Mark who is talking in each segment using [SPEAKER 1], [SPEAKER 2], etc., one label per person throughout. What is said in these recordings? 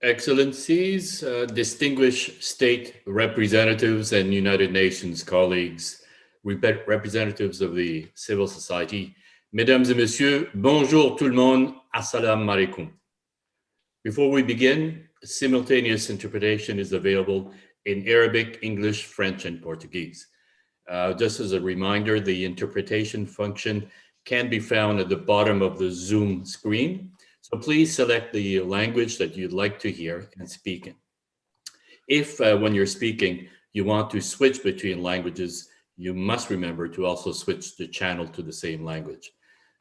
[SPEAKER 1] Excellencies, distinguished state representatives and United Nations colleagues, representatives of the civil society, mesdames et messieurs, bonjour tout le monde, assalamu alaikum. Before we begin, simultaneous interpretation is available in Arabic, English, French, and Portuguese. Just as a reminder, the interpretation function can be found at the bottom of the Zoom screen. So please select the language that you'd like to hear and speak in. If when you're speaking, you want to switch between languages, you must remember to also switch the channel to the same language.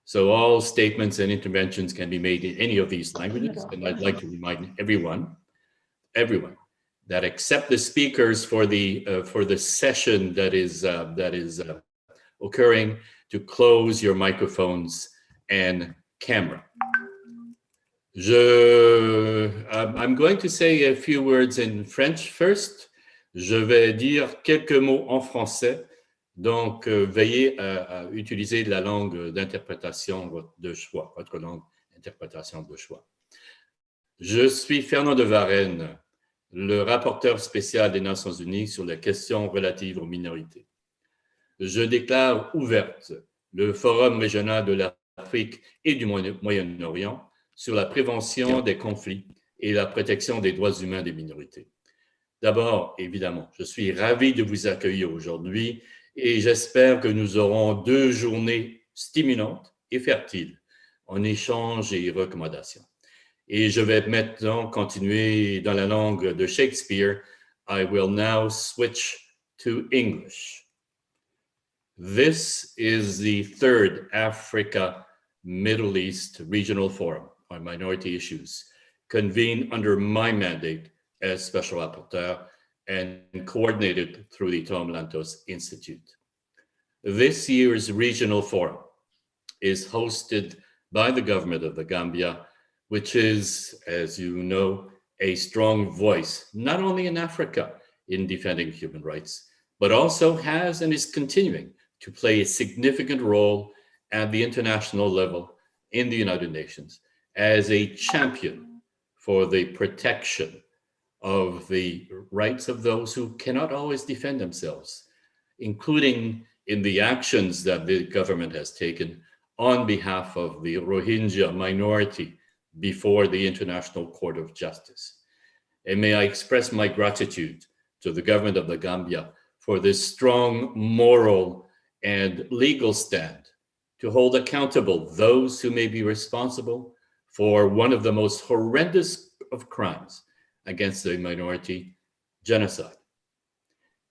[SPEAKER 1] So all statements and interventions can be made in any of these languages. And I'd like to remind everyone that except the speakers for the session that is occurring, to close your microphones and camera. I'm going to say a few words in French first. Je vais dire quelques mots en français. Donc, veillez à utiliser la langue d'interprétation de choix, votre langue d'interprétation de choix. Je suis Fernand de Varenne, le rapporteur spécial des Nations Unies sur les questions relatives aux minorités. Je déclare ouverte le Forum régional de l'Afrique et du Moyen-Orient sur la prévention des conflits et la protection des droits humains des minorités. D'abord, évidemment, je suis ravi de vous accueillir aujourd'hui et j'espère que nous aurons 2 journées stimulantes et fertiles en échanges et recommandations. Et je vais maintenant continuer dans la langue de Shakespeare. I will now switch to English. This is the 3rd Africa Middle East Regional Forum on Minority Issues, convened under my mandate as Special Rapporteur and coordinated through the Tom Lantos Institute. This year's Regional Forum is hosted by the government of the Gambia, which is, as you know, a strong voice, not only in Africa in defending human rights, but also has and is continuing to play a significant role at the international level in the United Nations as a champion for the protection of the rights of those who cannot always defend themselves, including in the actions that the government has taken on behalf of the Rohingya minority before the International Court of Justice. And may I express my gratitude to the government of the Gambia for this strong moral and legal stand to hold accountable those who may be responsible for one of the most horrendous of crimes against the minority, genocide.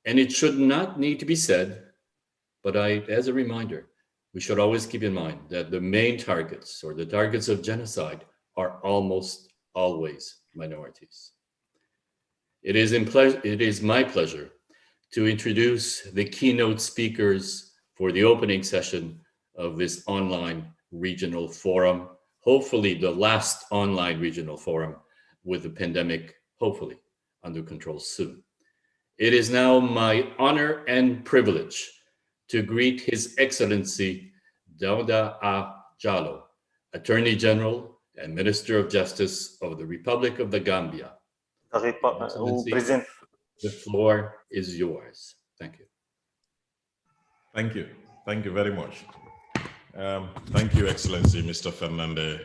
[SPEAKER 1] And it should not need to be said, but as a reminder, we should always keep in mind that the main targets or the targets of genocide are almost always minorities. It is my pleasure to introduce the keynote speakers for the opening session of this online regional forum, hopefully the last online regional forum with the pandemic, hopefully under control soon. It is now my honor and privilege to greet His Excellency Dawda A. Jallow, Attorney General and Minister of Justice of the Republic of the Gambia. Excellency, the floor is yours. Thank you.
[SPEAKER 2] Thank you. Thank you very much. Thank you, Excellency, Mr. Fernandez.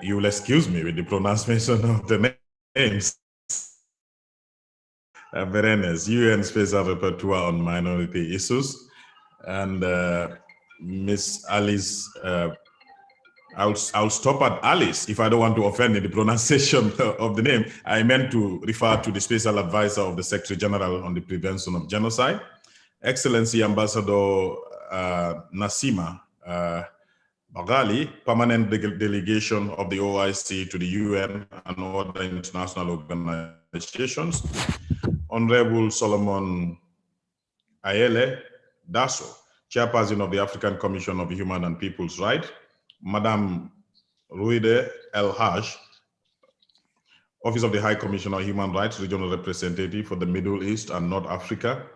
[SPEAKER 2] You will excuse me with the pronunciation of the names. Verenes, UN Special Rapporteur on Minority Issues, and Miss Alice. I'll stop at Alice if I don't want to offend in the pronunciation of the name. I meant to refer to the Special Advisor of the Secretary General on the Prevention of Genocide, Excellency Ambassador Nassima Bagali, Permanent Delegation of the OIC to the UN and other international organizations, Honorable Solomon Ayele Dasso, Chairperson of the African Commission of Human and People's Rights, Madam Ruide El Haj, Office of the High Commissioner of Human Rights, Regional Representative for the Middle East and North Africa,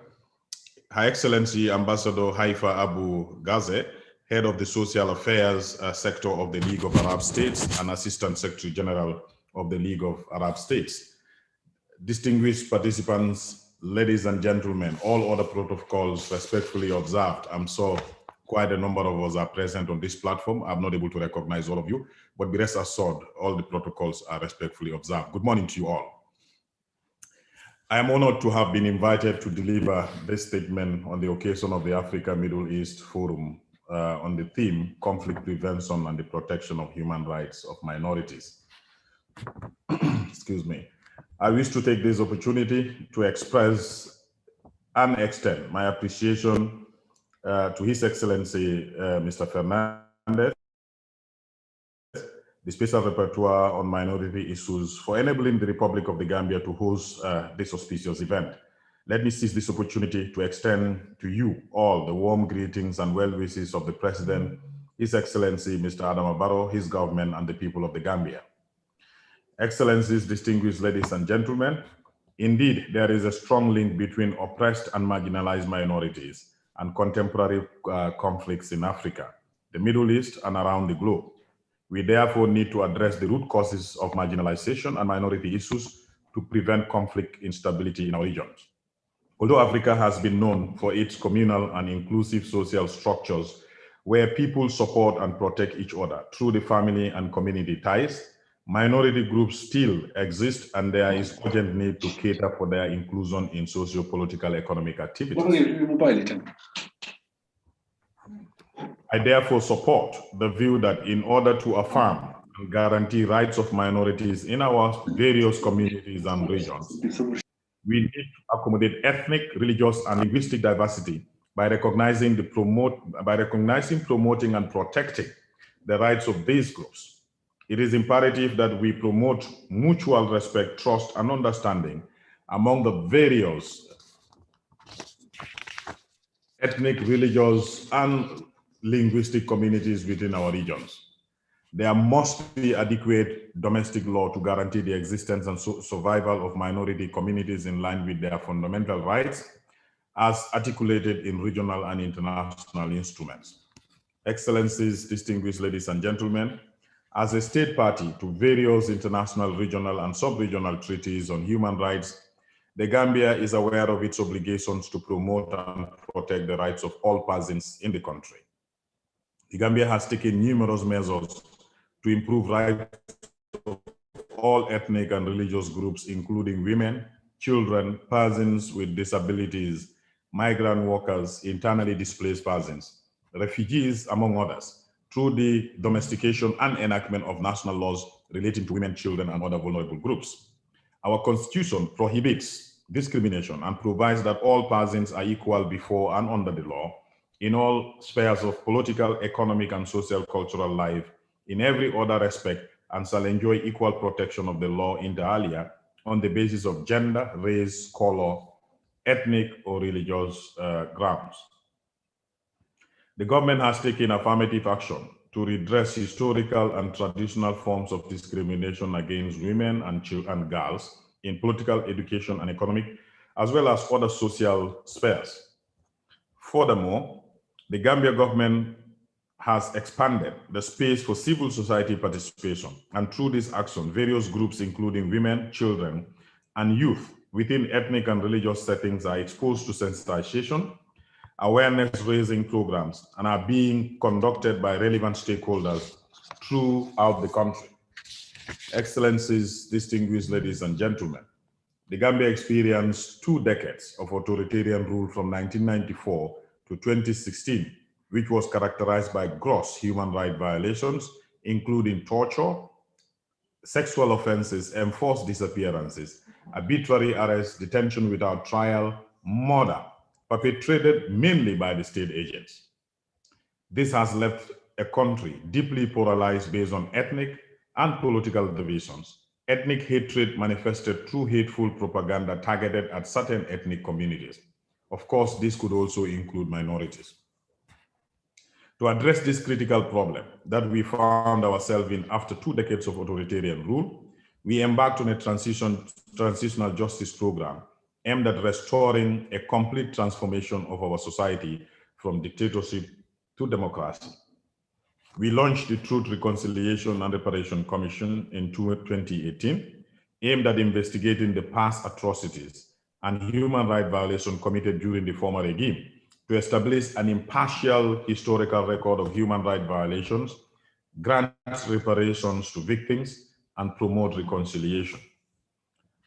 [SPEAKER 2] Her Excellency Ambassador Haifa Abu Ghaze, Head of the Social Affairs Sector of the League of Arab States and Assistant Secretary General of the League of Arab States. Distinguished participants, ladies and gentlemen, all other protocols respectfully observed. I'm so quite a number of us are present on this platform. I'm not able to recognize all of you, but be rest assured, all the protocols are respectfully observed. Good morning to you all. I am honored to have been invited to deliver this statement on the occasion of the Africa Middle East Forum on the theme, conflict prevention and the protection of human rights of minorities. Excuse me. I wish to take this opportunity to express and extend my appreciation to His Excellency, Mr. Fernandez, the Special Rapporteur on Minority Issues, for enabling the Republic of the Gambia to host this auspicious event. Let me seize this opportunity to extend to you all the warm greetings and well wishes of the President, His Excellency, Mr. Adama Barrow, his government, and the people of the Gambia. Excellencies, distinguished ladies and gentlemen, indeed, there is a strong link between oppressed and marginalized minorities and contemporary conflicts in Africa, the Middle East, and around the globe. We therefore need to address the root causes of marginalization and minority issues to prevent conflict instability in our regions. Although Africa has been known for its communal and inclusive social structures where people support and protect each other through the family and community ties, minority groups still exist and there is urgent need to cater for their inclusion in socio-political economic activities. I therefore support the view that in order to affirm and guarantee rights of minorities in our various communities and regions, we need to accommodate ethnic, religious, and linguistic diversity by recognizing, promoting, and protecting the rights of these groups. It is imperative that we promote mutual respect, trust, and understanding among the various ethnic, religious, and linguistic communities within our regions. There must be adequate domestic law to guarantee the existence and survival of minority communities in line with their fundamental rights as articulated in regional and international instruments. Excellencies, distinguished ladies and gentlemen, as a state party to various international, regional, and sub-regional treaties on human rights, the Gambia is aware of its obligations to promote and protect the rights of all persons in the country. The Gambia has taken numerous measures to improve rights of all ethnic and religious groups, including women, children, persons with disabilities, migrant workers, internally displaced persons, refugees, among others, through the domestication and enactment of national laws relating to women, children, and other vulnerable groups. Our Constitution prohibits discrimination and provides that all persons are equal before and under the law in all spheres of political, economic, and social cultural life in every other respect, and shall enjoy equal protection of the law inter alia on the basis of gender, race, color, ethnic, or religious grounds. The government has taken affirmative action to redress historical and traditional forms of discrimination against women and girls in political, education, and economic, as well as other social spheres. Furthermore, the Gambia government has expanded the space for civil society participation, and through this action, various groups, including women, children, and youth within ethnic and religious settings are exposed to sensitization, awareness-raising programs, and are being conducted by relevant stakeholders throughout the country. Excellencies, distinguished ladies and gentlemen, the Gambia experienced 2 decades of authoritarian rule from 1994 to 2016, which was characterized by gross human rights violations, including torture, sexual offenses, enforced disappearances, arbitrary arrest, detention without trial, murder, perpetrated mainly by the state agents. This has left a country deeply polarized based on ethnic and political divisions. Ethnic hatred manifested through hateful propaganda targeted at certain ethnic communities. Of course, this could also include minorities. To address this critical problem that we found ourselves in after 2 decades of authoritarian rule, we embarked on a transitional justice program aimed at restoring a complete transformation of our society from dictatorship to democracy. We launched the Truth, Reconciliation and Reparation Commission in 2018, aimed at investigating the past atrocities and human rights violations committed during the former regime, to establish an impartial historical record of human rights violations, grant reparations to victims, and promote reconciliation.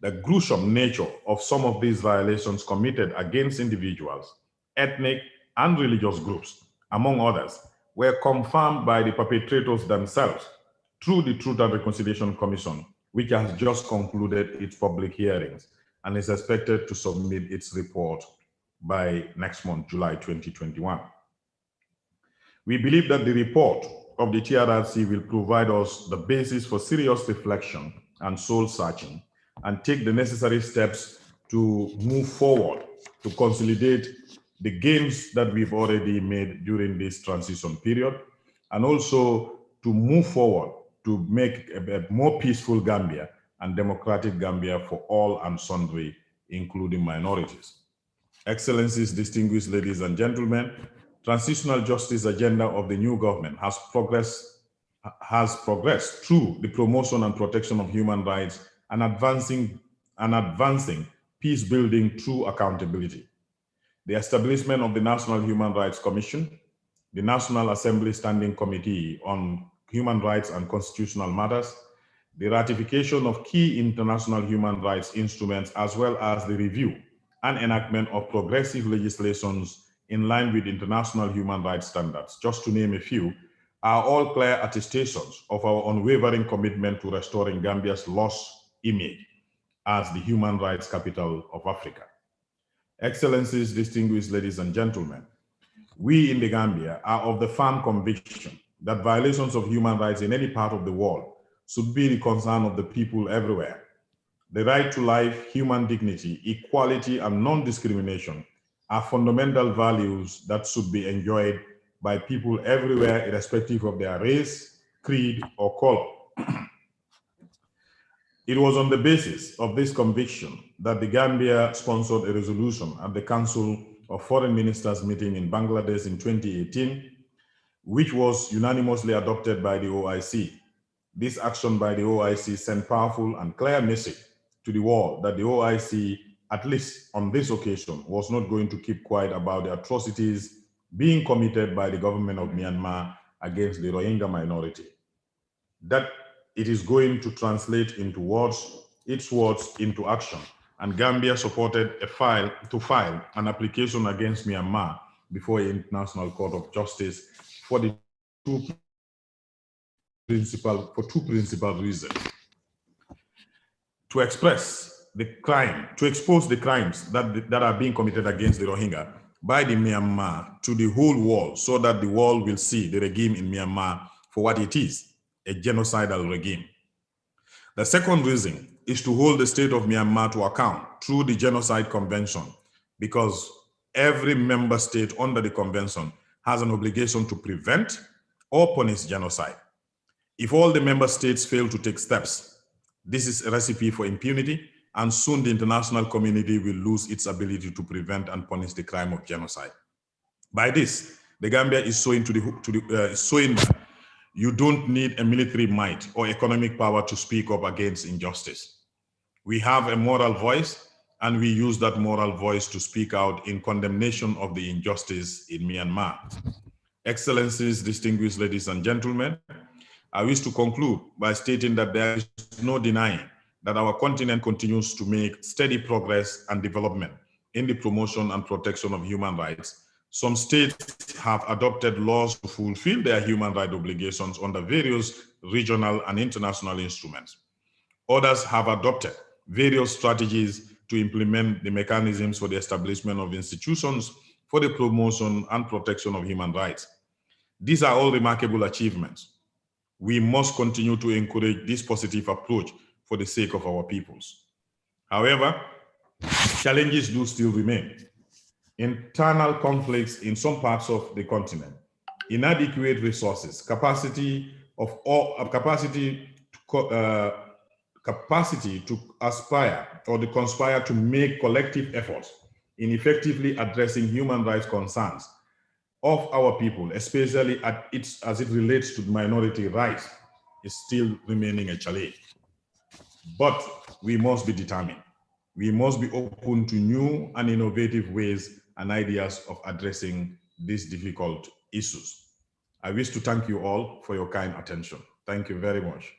[SPEAKER 2] The gruesome nature of some of these violations committed against individuals, ethnic and religious groups, among others, were confirmed by the perpetrators themselves through the Truth and Reconciliation Commission, which has just concluded its public hearings and is expected to submit its report by next month, July 2021. We believe that the report of the TRRC will provide us the basis for serious reflection and soul searching, and take the necessary steps to move forward to consolidate the gains that we've already made during this transition period, and also to move forward to make a more peaceful Gambia and democratic Gambia for all and sundry, including minorities. Excellencies, distinguished ladies and gentlemen, transitional justice agenda of the new government has progressed through the promotion and protection of human rights and advancing peace building through accountability. The establishment of the National Human Rights Commission, the National Assembly Standing Committee on Human Rights and Constitutional Matters, the ratification of key international human rights instruments, as well as the review and enactment of progressive legislations in line with international human rights standards, just to name a few, are all clear attestations of our unwavering commitment to restoring Gambia's lost image as the human rights capital of Africa. Excellencies, distinguished ladies and gentlemen, we in the Gambia are of the firm conviction that violations of human rights in any part of the world should be the concern of the people everywhere. The right to life, human dignity, equality, and non-discrimination are fundamental values that should be enjoyed by people everywhere, irrespective of their race, creed, or color. It was on the basis of this conviction that the Gambia sponsored a resolution at the Council of Foreign Ministers meeting in Bangladesh in 2018, which was unanimously adopted by the OIC. This action by the OIC sent powerful and clear message to the world that the OIC, at least on this occasion, was not going to keep quiet about the atrocities being committed by the government of Myanmar against the Rohingya minority. That it is going to translate its words into action, and Gambia supported a file an application against Myanmar before the International Court of Justice for two principal reasons. To expose the crimes that are being committed against the Rohingya by the Myanmar to the whole world, so that the world will see the regime in Myanmar for what it is, a genocidal regime. The second reason is to hold the state of Myanmar to account through the Genocide Convention, because every member state under the convention has an obligation to prevent or punish genocide. If all the member states fail to take steps, this is a recipe for impunity, and soon the international community will lose its ability to prevent and punish the crime of genocide. By this, the Gambia is showing that you don't need a military might or economic power to speak up against injustice. We have a moral voice, and we use that moral voice to speak out in condemnation of the injustice in Myanmar. Excellencies, distinguished ladies and gentlemen, I wish to conclude by stating that there is no denying that our continent continues to make steady progress and development in the promotion and protection of human rights. Some states have adopted laws to fulfill their human rights obligations under various regional and international instruments. Others have adopted various strategies to implement the mechanisms for the establishment of institutions for the promotion and protection of human rights. These are all remarkable achievements. We must continue to encourage this positive approach for the sake of our peoples. However, challenges do still remain. Internal conflicts in some parts of the continent, inadequate resources, capacity to aspire or to conspire to make collective efforts in effectively addressing human rights concerns, of our people, especially as it relates to minority rights, is still remaining a challenge. But we must be determined. We must be open to new and innovative ways and ideas of addressing these difficult issues. I wish to thank you all for your kind attention. Thank you very much.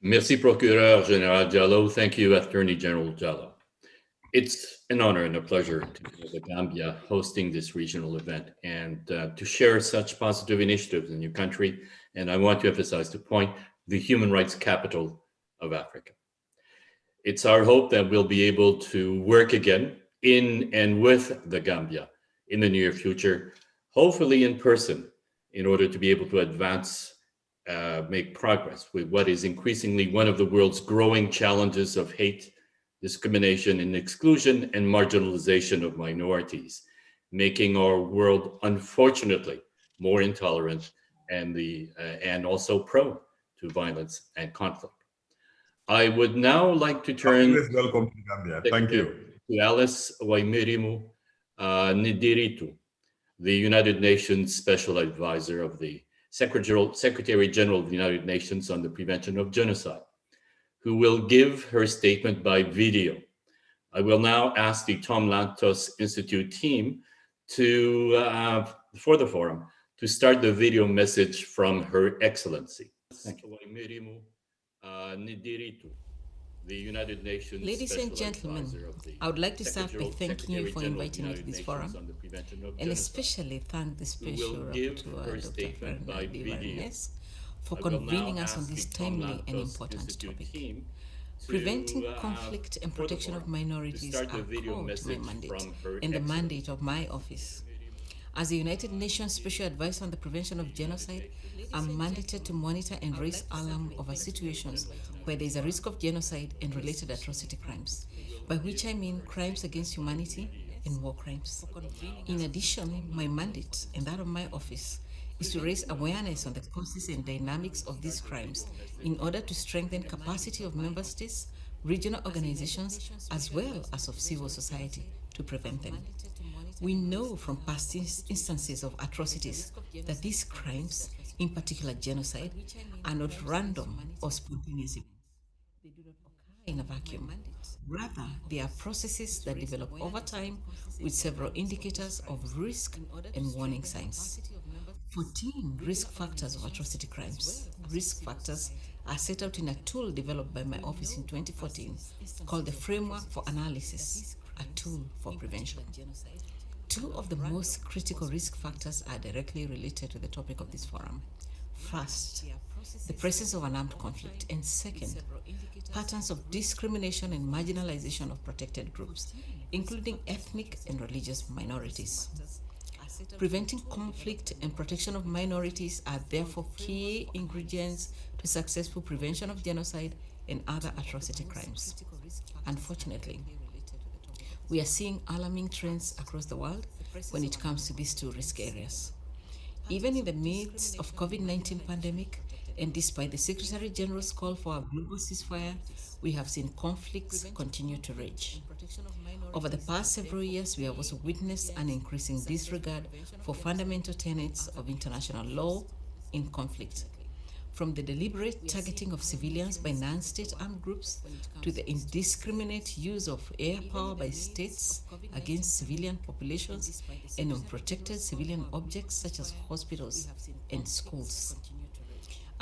[SPEAKER 1] Merci, Procureur General Diallo. Thank you, Attorney General Diallo. It's an honor and a pleasure to be the Gambia hosting this regional event and to share such positive initiatives in your country. And I want to emphasize the point, the human rights capital of Africa. It's our hope that we'll be able to work again in and with the Gambia in the near future, hopefully in person, in order to be able to advance, make progress with what is increasingly one of the world's growing challenges of hate, discrimination and exclusion and marginalization of minorities, making our world, unfortunately, more intolerant and also prone to violence and conflict. I would now like to turn
[SPEAKER 2] welcome to Gambia. Thank you.
[SPEAKER 1] To Alice Waimirimu Ndiritu, the United Nations Special Advisor of the Secretary General of the United Nations on the Prevention of Genocide, who will give her statement by video. I will now ask the Tom Lantos Institute team for the forum to start the video message from Her Excellency. Thank you. The United Nations
[SPEAKER 3] Ladies and gentlemen, I would like to start by thanking you for inviting me to this forum, and especially thank the Special Rapporteur, Dr. Fernandez, for convening us on this timely and important topic. Preventing conflict and protection of minorities are core to my mandate and the mandate of my office. As the United Nations Special Advisor on the Prevention of Genocide, I'm mandated to monitor and raise alarm over situations where there is a risk of genocide and related atrocity crimes, by which I mean crimes against humanity and war crimes. In addition, my mandate and that of my office is to raise awareness on the causes and dynamics of these crimes in order to strengthen capacity of member states, regional organizations, as well as of civil society to prevent them. We know from past instances of atrocities that these crimes, in particular genocide, are not random or spontaneous events. They do not occur in a vacuum. Rather, they are processes that develop over time with several indicators of risk and warning signs. 14 risk factors of atrocity crimes. Risk factors are set out in a tool developed by my office in 2014 called the Framework for Analysis, a tool for prevention. Two of the most critical risk factors are directly related to the topic of this forum. First, the presence of an armed conflict, and second, patterns of discrimination and marginalization of protected groups, including ethnic and religious minorities. Preventing conflict and protection of minorities are therefore key ingredients to successful prevention of genocide and other atrocity crimes. Unfortunately, we are seeing alarming trends across the world when it comes to these two risk areas. Even in the midst of COVID-19 pandemic, and despite the Secretary General's call for a global ceasefire, we have seen conflicts continue to rage. Over the past several years, we have also witnessed an increasing disregard for fundamental tenets of international law in conflict, from the deliberate targeting of civilians by non-state armed groups to the indiscriminate use of air power by states against civilian populations and unprotected civilian objects such as hospitals and schools.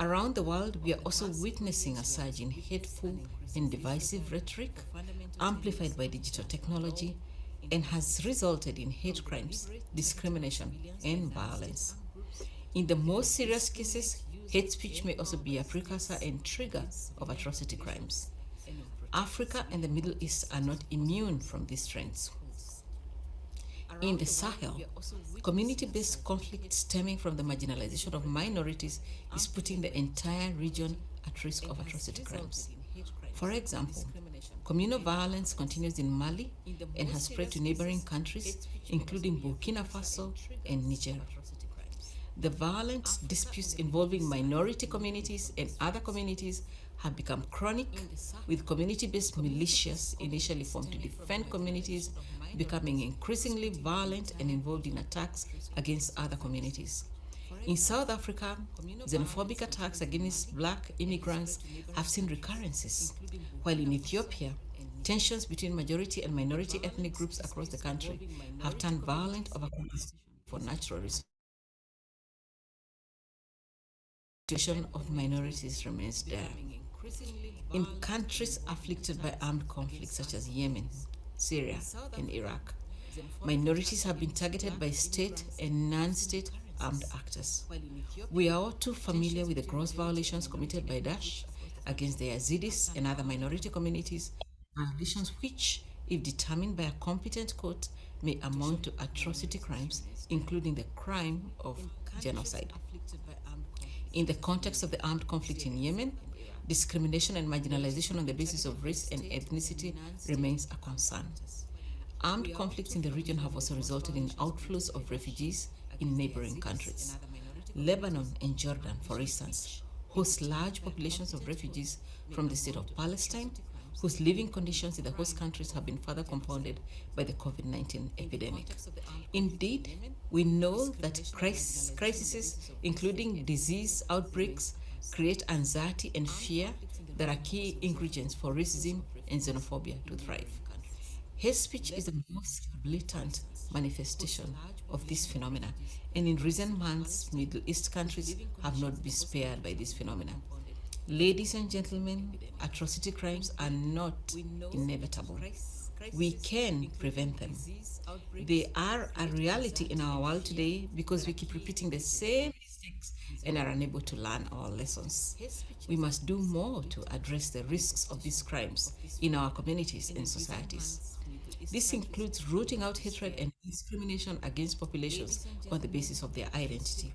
[SPEAKER 3] Around the world, we are also witnessing a surge in hateful and divisive rhetoric amplified by digital technology and has resulted in hate crimes, discrimination, and violence. In the most serious cases, hate speech may also be a precursor and trigger of atrocity crimes. Africa and the Middle East are not immune from these trends. In the Sahel, community-based conflict stemming from the marginalization of minorities is putting the entire region at risk of atrocity crimes. For example, communal violence continues in Mali and has spread to neighboring countries, including Burkina Faso and Niger. The violent disputes involving minority communities and other communities have become chronic, with community-based militias initially formed to defend communities becoming increasingly violent and involved in attacks against other communities. In South Africa, xenophobic attacks against black immigrants have seen recurrences, while in Ethiopia, tensions between majority and minority ethnic groups across the country have turned violent over competition for natural resources. The situation of minorities remains dire. In countries afflicted by armed conflicts such as Yemen, Syria, and Iraq, minorities have been targeted by state and non-state armed actors. We are all too familiar with the gross violations committed by Daesh against the Yazidis and other minority communities, violations which, if determined by a competent court, may amount to atrocity crimes, including the crime of genocide. In the context of the armed conflict in Yemen, discrimination and marginalization on the basis of race and ethnicity remains a concern. Armed conflicts in the region have also resulted in outflows of refugees in neighboring countries. Lebanon and Jordan, for instance, host large populations of refugees from the state of Palestine, whose living conditions in the host countries have been further compounded by the COVID-19 epidemic. Indeed, we know that crises, including disease outbreaks, create anxiety and fear that are key ingredients for racism and xenophobia to thrive. Hate speech is the most blatant manifestation of this phenomena, and in recent months, Middle East countries have not been spared by this phenomena. Ladies and gentlemen, atrocity crimes are not inevitable. We can prevent them. They are a reality in our world today because we keep repeating the same mistakes and are unable to learn our lessons. We must do more to address the risks of these crimes in our communities and societies. This includes rooting out hatred and discrimination against populations on the basis of their identity.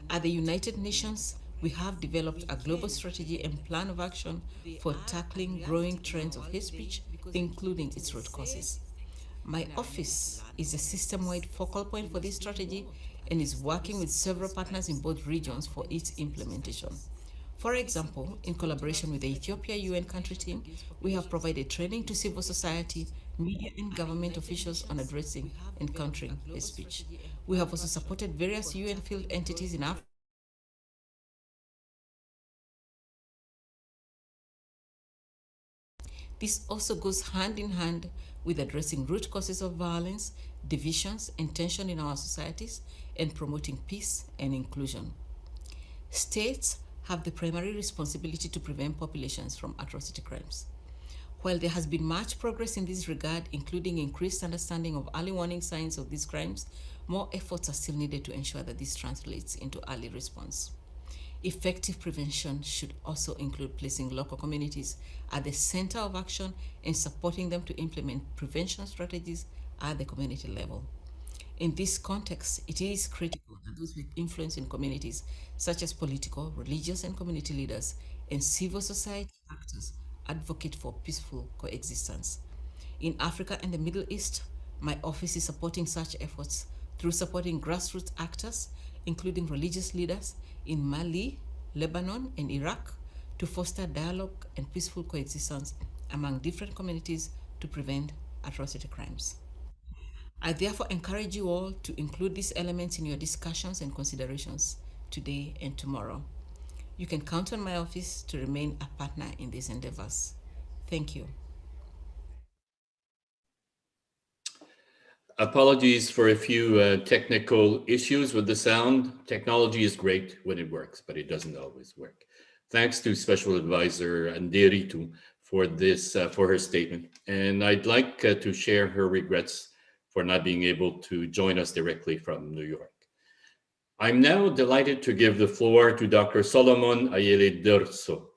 [SPEAKER 3] At the United Nations, we have developed a global strategy and plan of action for tackling growing trends of hate speech, including its root causes. My office is a system-wide focal point for this strategy and is working with several partners in both regions for its implementation. For example, in collaboration with the Ethiopia UN country team, we have provided training to civil society, media and government officials on addressing and countering hate speech. We have also supported various UN field entities in Africa. This also goes hand in hand with addressing root causes of violence, divisions, and tension in our societies, and promoting peace and inclusion. States have the primary responsibility to prevent populations from atrocity crimes. While there has been much progress in this regard, including increased understanding of early warning signs of these crimes, more efforts are still needed to ensure that this translates into early response. Effective prevention should also include placing local communities at the center of action and supporting them to implement prevention strategies at the community level. In this context, it is critical that those with influence in communities, such as political, religious, and community leaders, and civil society actors, advocate for peaceful coexistence. In Africa and the Middle East, my office is supporting such efforts through supporting grassroots actors, including religious leaders in Mali, Lebanon, and Iraq, to foster dialogue and peaceful coexistence among different communities to prevent atrocity crimes. I therefore encourage you all to include these elements in your discussions and considerations today and tomorrow. You can count on my office to remain a partner in these endeavors. Thank you.
[SPEAKER 1] Apologies for a few technical issues with the sound. Technology is great when it works, but it doesn't always work. Thanks to Special Advisor Nderitu for her statement. And I'd like to share her regrets for not being able to join us directly from New York. I'm now delighted to give the floor to Dr. Solomon Ayele Derso,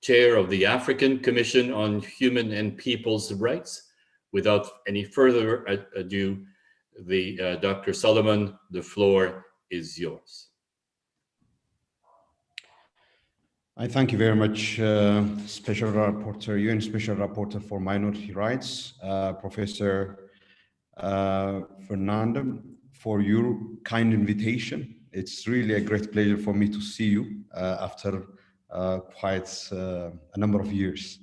[SPEAKER 1] Chair of the African Commission on Human and People's Rights. Without any further ado, Dr. Solomon, the floor is yours.
[SPEAKER 4] I thank you very much, Special Rapporteur, UN Special Rapporteur for Minority Rights, Professor Fernando, for your kind invitation. It's really a great pleasure for me to see you after quite a number of years.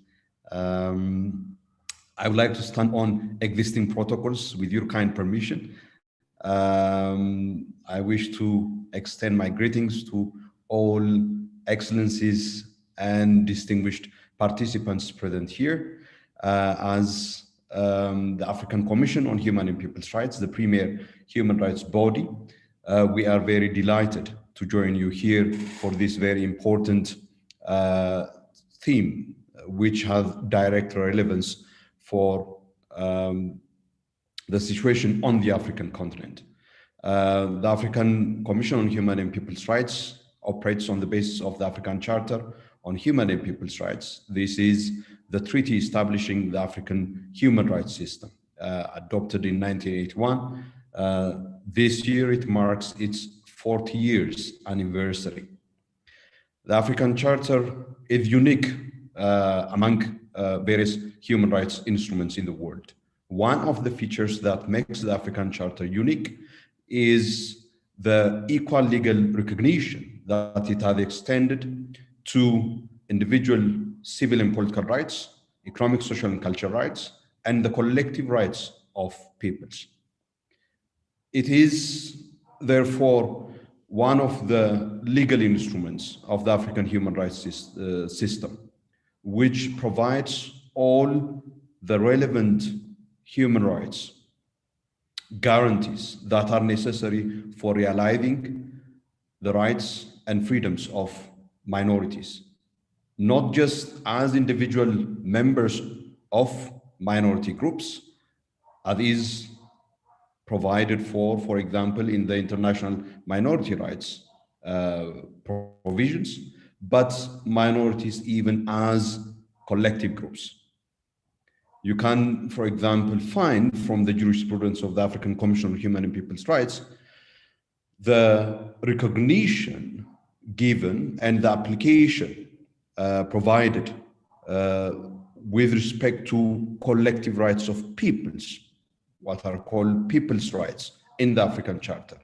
[SPEAKER 4] I would like to stand on existing protocols with your kind permission. I wish to extend my greetings to all excellencies and distinguished participants present here. As the African Commission on Human and People's Rights, the premier human rights body, we are very delighted to join you here for this very important theme, which has direct relevance for the situation on the African continent. The African Commission on Human and People's Rights operates on the basis of the African Charter on Human and People's Rights. This is the treaty establishing the African human rights system, adopted in 1981. This year it marks its 40 years anniversary. The African Charter is unique among various human rights instruments in the world. One of the features that makes the African Charter unique is the equal legal recognition that it has extended to individual civil and political rights, economic, social, and cultural rights, and the collective rights of peoples. It is, therefore, one of the legal instruments of the African human rights system, which provides all the relevant human rights guarantees that are necessary for realizing the rights and freedoms of minorities, not just as individual members of minority groups, as is provided for example, in the international minority rights provisions, but minorities even as collective groups. You can, for example, find from the jurisprudence of the African Commission on Human and People's Rights, the recognition given and the application provided with respect to collective rights of peoples, what are called people's rights in the African Charter,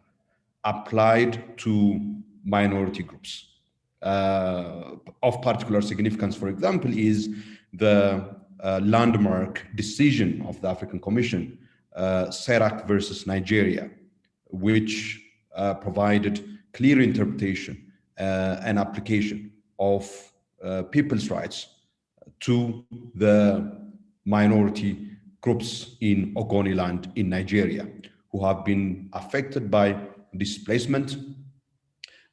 [SPEAKER 4] applied to minority groups. Of particular significance, for example, is the landmark decision of the African Commission, SERAC versus Nigeria, which provided clear interpretation and application of people's rights to the minority groups in Ogoniland in Nigeria, who have been affected by displacement,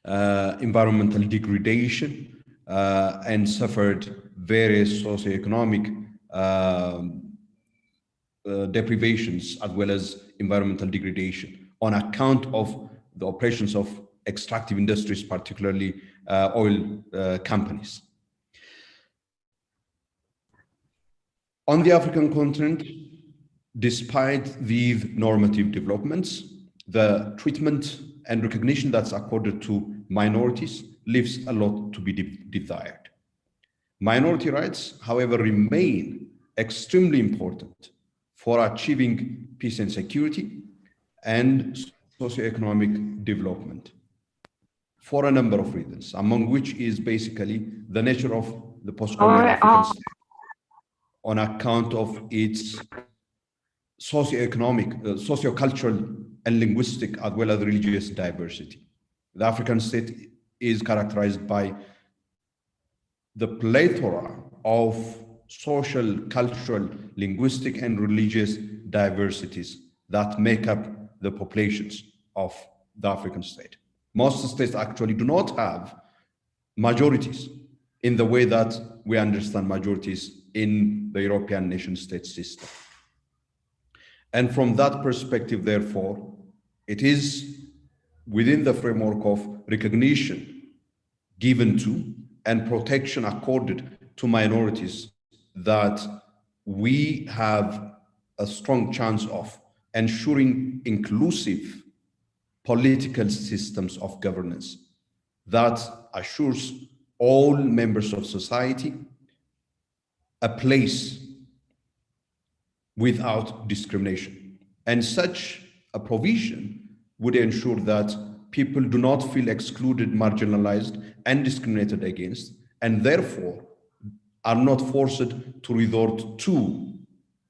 [SPEAKER 4] environmental degradation, and suffered various socioeconomic deprivations as well as environmental degradation on account of the operations of extractive industries, particularly oil companies. On the African continent, despite these normative developments, the treatment and recognition that's accorded to minorities leaves a lot to be desired. Minority rights, however, remain extremely important for achieving peace and security and socioeconomic development for a number of reasons, among which is basically the nature of the post-colonial African state on account of its socioeconomic, sociocultural and linguistic as well as religious diversity. The African state is characterized by the plethora of social, cultural, linguistic, and religious diversities that make up the populations of the African state. Most states actually do not have majorities in the way that we understand majorities in the European nation-state system. And from that perspective, therefore, it is within the framework of recognition given to and protection accorded to minorities that we have a strong chance of ensuring inclusive political systems of governance that assures all members of society a place without discrimination. And such a provision would ensure that people do not feel excluded, marginalized, and discriminated against, and therefore are not forced to resort to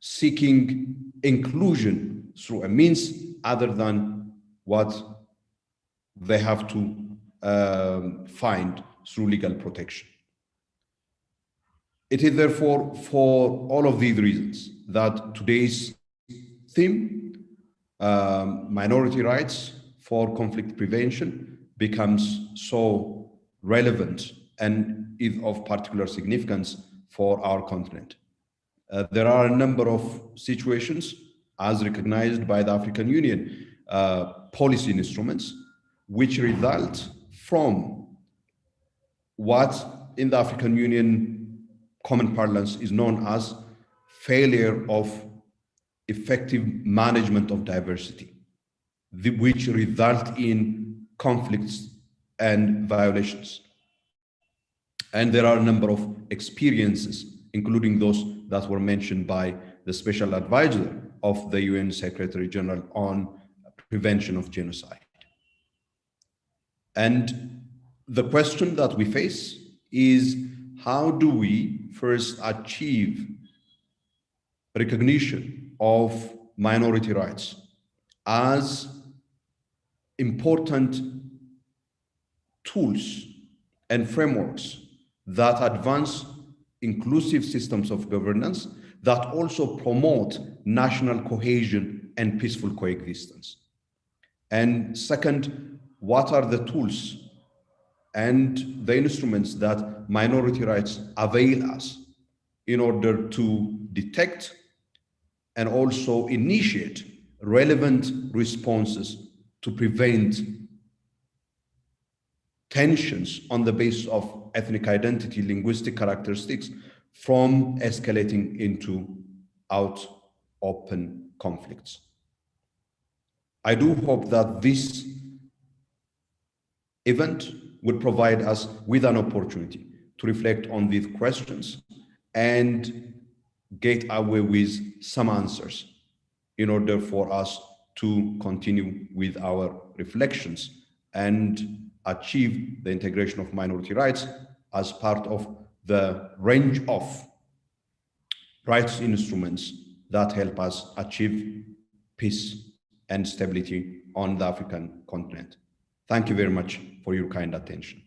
[SPEAKER 4] seeking inclusion through a means other than what they have to find through legal protection. It is therefore for all of these reasons that today's theme, minority rights for conflict prevention, becomes so relevant and is of particular significance for our continent. There are a number of situations, as recognized by the African Union, policy instruments, which result from what in the African Union common parlance is known as failure of effective management of diversity, which result in conflicts and violations. And there are a number of experiences, including those that were mentioned by the Special Advisor of the UN Secretary General on prevention of genocide. And the question that we face is, how do we first achieve recognition of minority rights as important tools and frameworks that advance inclusive systems of governance that also promote national cohesion and peaceful coexistence? And second, what are the tools and the instruments that minority rights avail us in order to detect and also initiate relevant responses to prevent tensions on the basis of ethnic identity, linguistic characteristics from escalating into open conflicts? I do hope that this event would provide us with an opportunity to reflect on these questions and get away with some answers in order for us to continue with our reflections and achieve the integration of minority rights as part of the range of rights instruments that help us achieve peace and stability on the African continent. Thank you very much for your kind attention.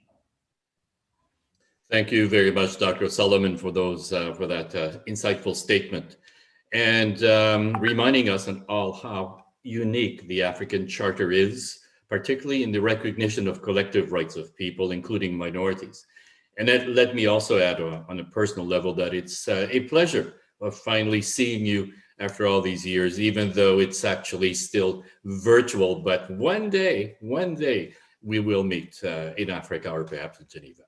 [SPEAKER 1] Thank you very much, Dr. Solomon, for that insightful statement, and reminding us all how unique the African Charter is, particularly in the recognition of collective rights of people, including minorities. And let me also add on a personal level that it's a pleasure of finally seeing you after all these years, even though it's actually still virtual. But one day, we will meet in Africa or perhaps in Geneva.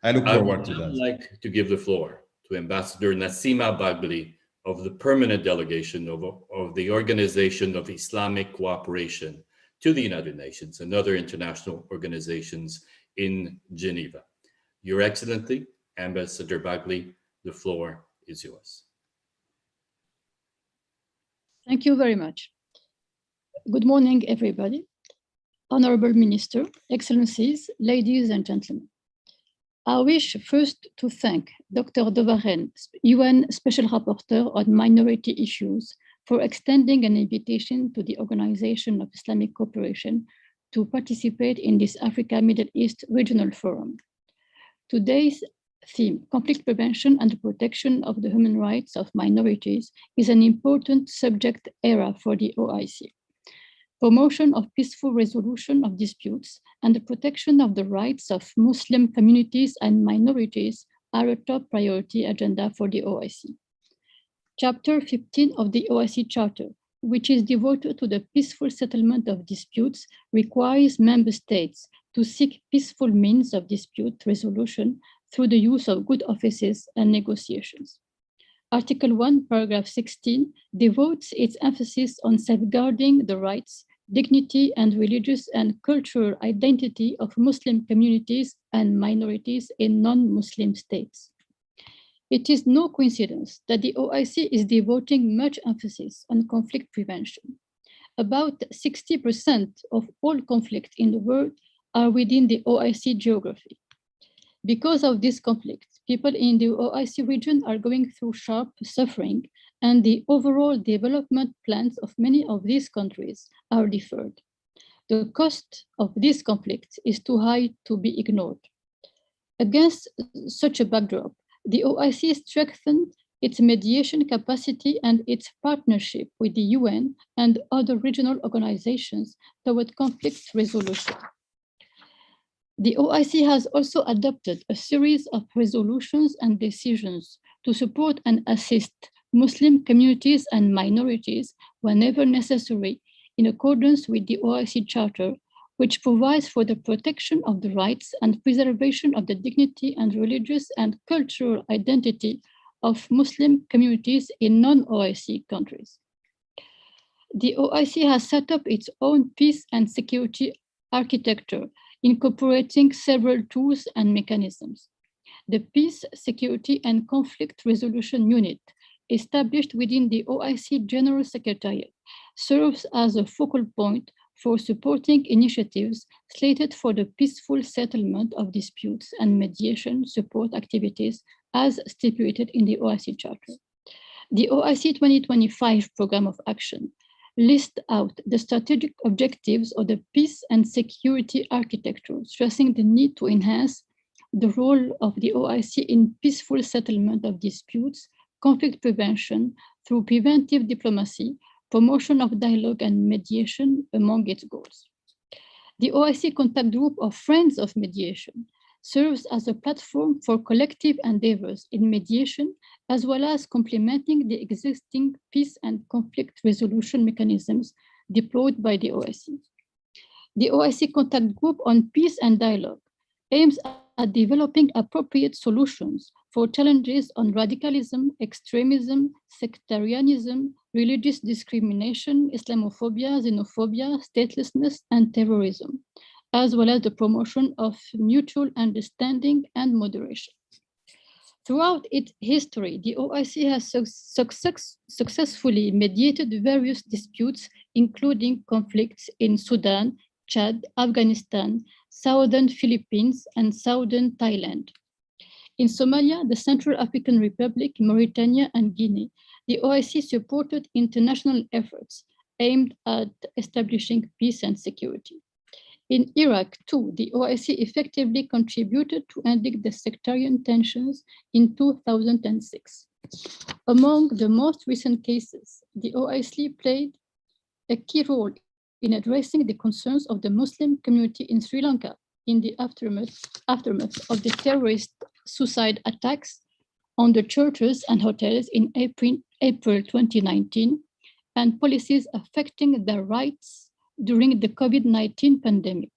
[SPEAKER 4] I look forward to that.
[SPEAKER 1] I would like to give the floor to Ambassador Nassima Bagli of the permanent delegation of the Organization of Islamic Cooperation to the United Nations and other international organizations in Geneva. Your Excellency, Ambassador Bagli, the floor is yours.
[SPEAKER 5] Thank you very much. Good morning, everybody. Honorable Minister, Excellencies, ladies and gentlemen. I wish first to thank Dr. de Varenne, UN Special Rapporteur on Minority Issues, for extending an invitation to the Organization of Islamic Cooperation to participate in this Africa-Middle East Regional Forum. Today's theme, conflict prevention and the protection of the human rights of minorities, is an important subject area for the OIC. Promotion of peaceful resolution of disputes and the protection of the rights of Muslim communities and minorities are a top priority agenda for the OIC. Chapter 15 of the OIC Charter, which is devoted to the peaceful settlement of disputes, requires member states to seek peaceful means of dispute resolution through the use of good offices and negotiations. Article 1, paragraph 16 devotes its emphasis on safeguarding the rights, dignity, and religious and cultural identity of Muslim communities and minorities in non-Muslim states. It is no coincidence that the OIC is devoting much emphasis on conflict prevention. About 60% of all conflicts in the world are within the OIC geography. Because of this conflict, people in the OIC region are going through sharp suffering, and the overall development plans of many of these countries are deferred. The cost of this conflict is too high to be ignored. Against such a backdrop, the OIC strengthened its mediation capacity and its partnership with the UN and other regional organizations toward conflict resolution. The OIC has also adopted a series of resolutions and decisions to support and assist Muslim communities and minorities whenever necessary, in accordance with the OHCHR Charter, which provides for the protection of the rights and preservation of the dignity and religious and cultural identity of Muslim communities in non-OIC countries. The OIC has set up its own peace and security architecture, incorporating several tools and mechanisms. The Peace, Security and Conflict Resolution Unit, established within the OIC General Secretariat, serves as a focal point for supporting initiatives slated for the peaceful settlement of disputes and mediation support activities as stipulated in the OIC Charter. The OIC 2025 Program of Action lists out the strategic objectives of the peace and security architecture, stressing the need to enhance the role of the OIC in peaceful settlement of disputes, conflict prevention through preventive diplomacy, promotion of dialogue and mediation among its goals. The OIC Contact Group of Friends of Mediation serves as a platform for collective endeavors in mediation, as well as complementing the existing peace and conflict resolution mechanisms deployed by the OIC. The OIC Contact Group on Peace and Dialogue aims at developing appropriate solutions for challenges on radicalism, extremism, sectarianism, religious discrimination, Islamophobia, xenophobia, statelessness, and terrorism, as well as the promotion of mutual understanding and moderation. Throughout its history, the OIC has successfully mediated various disputes, including conflicts in Sudan, Chad, Afghanistan, southern Philippines, and southern Thailand. In Somalia, the Central African Republic, Mauritania, and Guinea, the OIC supported international efforts aimed at establishing peace and security. In Iraq, too, the OIC effectively contributed to ending the sectarian tensions in 2006. Among the most recent cases, the OIC played a key role in addressing the concerns of the Muslim community in Sri Lanka in the aftermath of the terrorist suicide attacks on the churches and hotels in April 2019, and policies affecting their rights during the COVID-19 pandemic.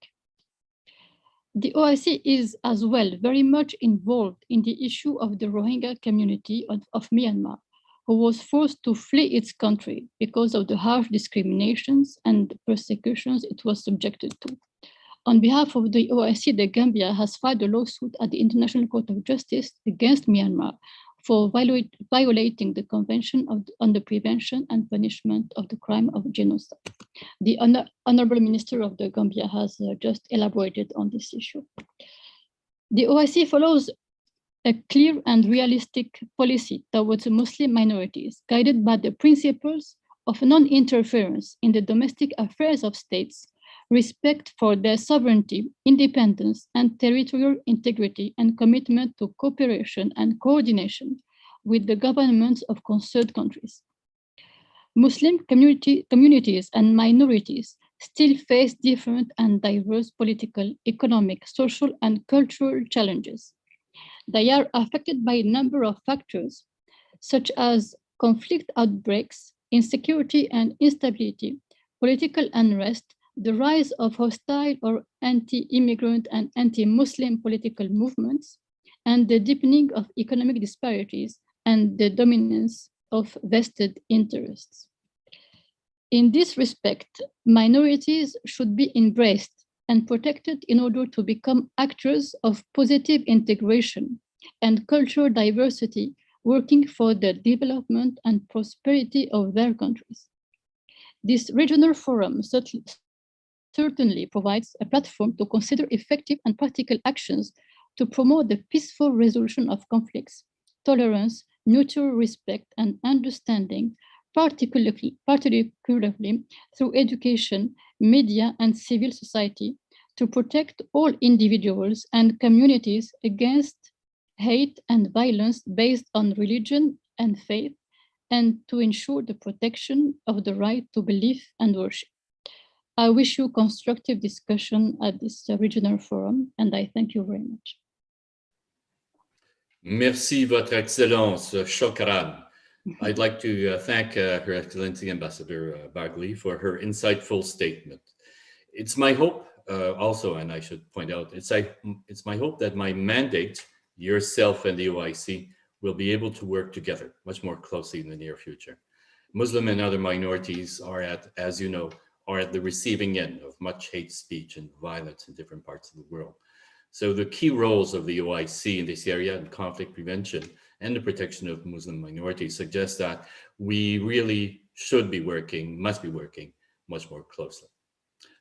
[SPEAKER 5] The OIC is as well very much involved in the issue of the Rohingya community of Myanmar, who was forced to flee its country because of the harsh discriminations and persecutions it was subjected to. On behalf of the OIC, the Gambia has filed a lawsuit at the International Court of Justice against Myanmar for violating the Convention on the Prevention and Punishment of the Crime of Genocide. The Honorable Minister of the Gambia has just elaborated on this issue. The OIC follows a clear and realistic policy towards Muslim minorities, guided by the principles of non-interference in the domestic affairs of states, respect for their sovereignty, independence, and territorial integrity, and commitment to cooperation and coordination with the governments of concerned countries. Muslim communities and minorities still face different and diverse political, economic, social, and cultural challenges. They are affected by a number of factors, such as conflict outbreaks, insecurity and instability, political unrest, the rise of hostile or anti-immigrant and anti-Muslim political movements, and the deepening of economic disparities and the dominance of vested interests. In this respect, minorities should be embraced and protected in order to become actors of positive integration and cultural diversity, working for the development and prosperity of their countries. This regional forum certainly provides a platform to consider effective and practical actions to promote the peaceful resolution of conflicts, tolerance, mutual respect, and understanding, particularly through education, media, and civil society, to protect all individuals and communities against hate and violence based on religion and faith, and to ensure the protection of the right to belief and worship. I wish you constructive discussion at this regional forum, and I thank you very much.
[SPEAKER 1] Merci, Votre Excellence. Shukran. I'd like to thank Her Excellency Ambassador Bagley for her insightful statement. It's my hope also, and I should point out, it's my hope that my mandate, yourself and the OIC, will be able to work together much more closely in the near future. Muslim and other minorities are as you know, are at the receiving end of much hate speech and violence in different parts of the world. So the key roles of the OIC in this area in conflict prevention and the protection of Muslim minorities suggest that we really should be working, must be working much more closely.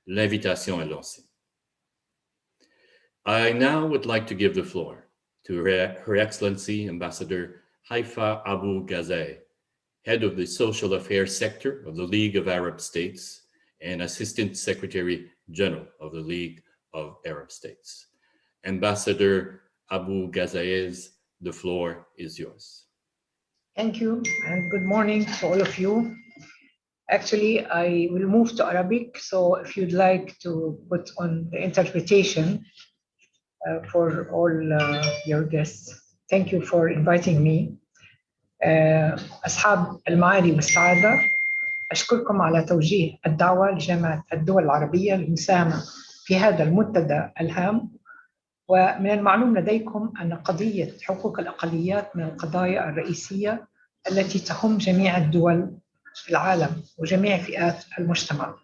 [SPEAKER 1] L'invitation est lancée. I now would like to give the floor to Her Excellency Ambassador Haifa Abu Ghazai, Head of the Social Affairs Sector of the League of Arab States and Assistant Secretary General of the League of Arab States. Ambassador Abu Ghazai, the floor is yours.
[SPEAKER 6] Thank you, and good morning to all of you. Actually, I will move to Arabic, so if you'd like to put on the interpretation for all your guests. Thank you for inviting me. أصحاب المعالي والسعادة، أشكركم على توجيه الدعوة لجامعة الدول العربية للمساهمة في هذا المنتدى الهام. ومن المعلوم لديكم أن قضية حقوق الأقليات من القضايا الرئيسية التي تهم جميع الدول في العالم وجميع فئات المجتمع،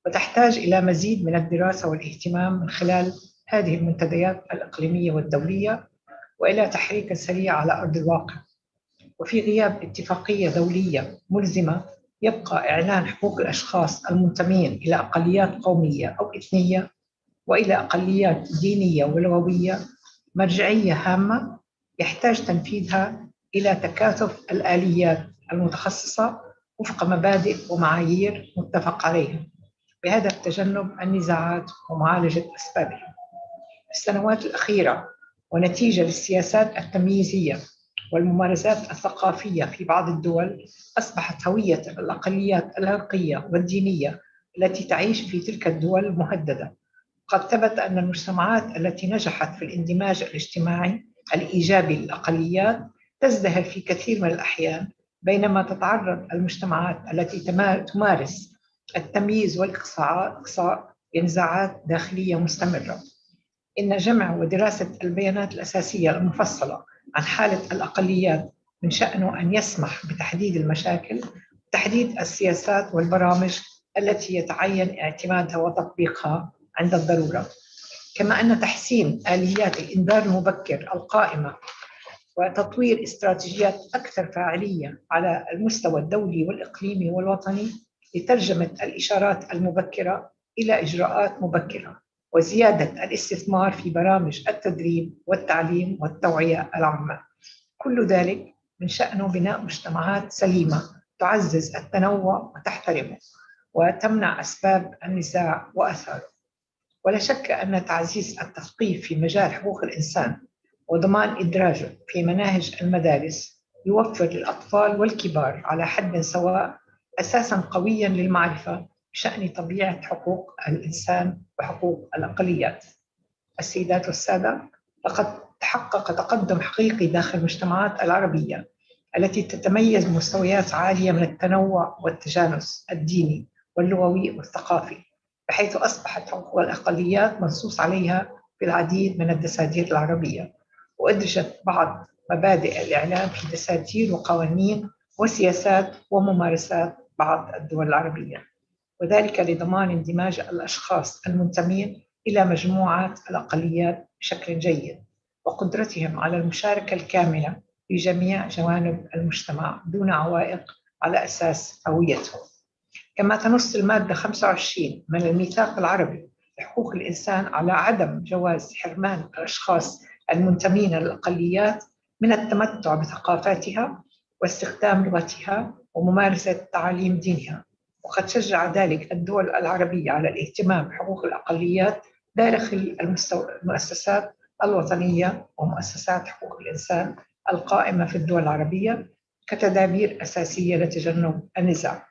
[SPEAKER 6] وتحتاج إلى مزيد من الدراسة والاهتمام من خلال هذه المنتديات الإقليمية والدولية، وإلى تحريك سريع على أرض الواقع. وفي غياب اتفاقية دولية ملزمة، يبقى إعلان حقوق الأشخاص المنتمين إلى أقليات قومية أو إثنية وإلى أقليات دينية ولغوية مرجعية هامة يحتاج تنفيذها إلى تكاثف الآليات المتخصصة وفق مبادئ ومعايير متفق عليها بهدف تجنب النزاعات ومعالجة أسبابها. في السنوات الأخيرة ونتيجة للسياسات التمييزية والممارسات الثقافية في بعض الدول، أصبحت هوية الأقليات العرقية والدينية التي تعيش في تلك الدول مهددة. قد ثبت أن المجتمعات التي نجحت في الاندماج الاجتماعي الإيجابي للأقليات تزدهر في كثير من الأحيان، بينما تتعرض المجتمعات التي تمارس التمييز والإقصاء لنزاعات داخلية مستمرة. إن جمع ودراسة البيانات الأساسية المفصلة عن حالة الأقليات من شأنه أن يسمح بتحديد المشاكل وتحديد السياسات والبرامج التي يتعين اعتمادها وتطبيقها عند الضرورة، كما أن تحسين آليات الإنذار المبكر القائمة وتطوير استراتيجيات أكثر فاعلية على المستوى الدولي والإقليمي والوطني لترجمة الإشارات المبكرة إلى إجراءات مبكرة، وزيادة الاستثمار في برامج التدريب والتعليم والتوعية العامة. كل ذلك من شأنه بناء مجتمعات سليمة تعزز التنوع وتحترمه وتمنع أسباب النزاع وأثاره. ولا شك أن تعزيز التثقيف في مجال حقوق الإنسان وضمان إدراجه في مناهج المدارس يوفر للأطفال والكبار على حد سواء أساساً قوياً للمعرفة بشأن طبيعة حقوق الإنسان وحقوق الأقليات. السيدات والسادة، لقد تحقق تقدم حقيقي داخل المجتمعات العربية التي تتميز بمستويات عالية من التنوع والتجانس الديني واللغوي والثقافي، بحيث أصبحت حقوق الأقليات منصوص عليها في العديد من الدساتير العربية، وأدرجت بعض مبادئ الإعلام في دساتير وقوانين وسياسات وممارسات بعض الدول العربية، وذلك لضمان اندماج الأشخاص المنتمين إلى مجموعات الأقليات بشكل جيد وقدرتهم على المشاركة الكاملة في جميع جوانب المجتمع دون عوائق على أساس هويتهم. كما تنص المادة 25 من الميثاق العربي لحقوق الإنسان على عدم جواز حرمان الأشخاص المنتمين للأقليات من التمتع بثقافاتها واستخدام لغتها وممارسة تعاليم دينها. وقد شجع ذلك الدول العربية على الاهتمام بحقوق الأقليات داخل المؤسسات الوطنية ومؤسسات حقوق الإنسان القائمة في الدول العربية كتدابير أساسية لتجنب النزاع.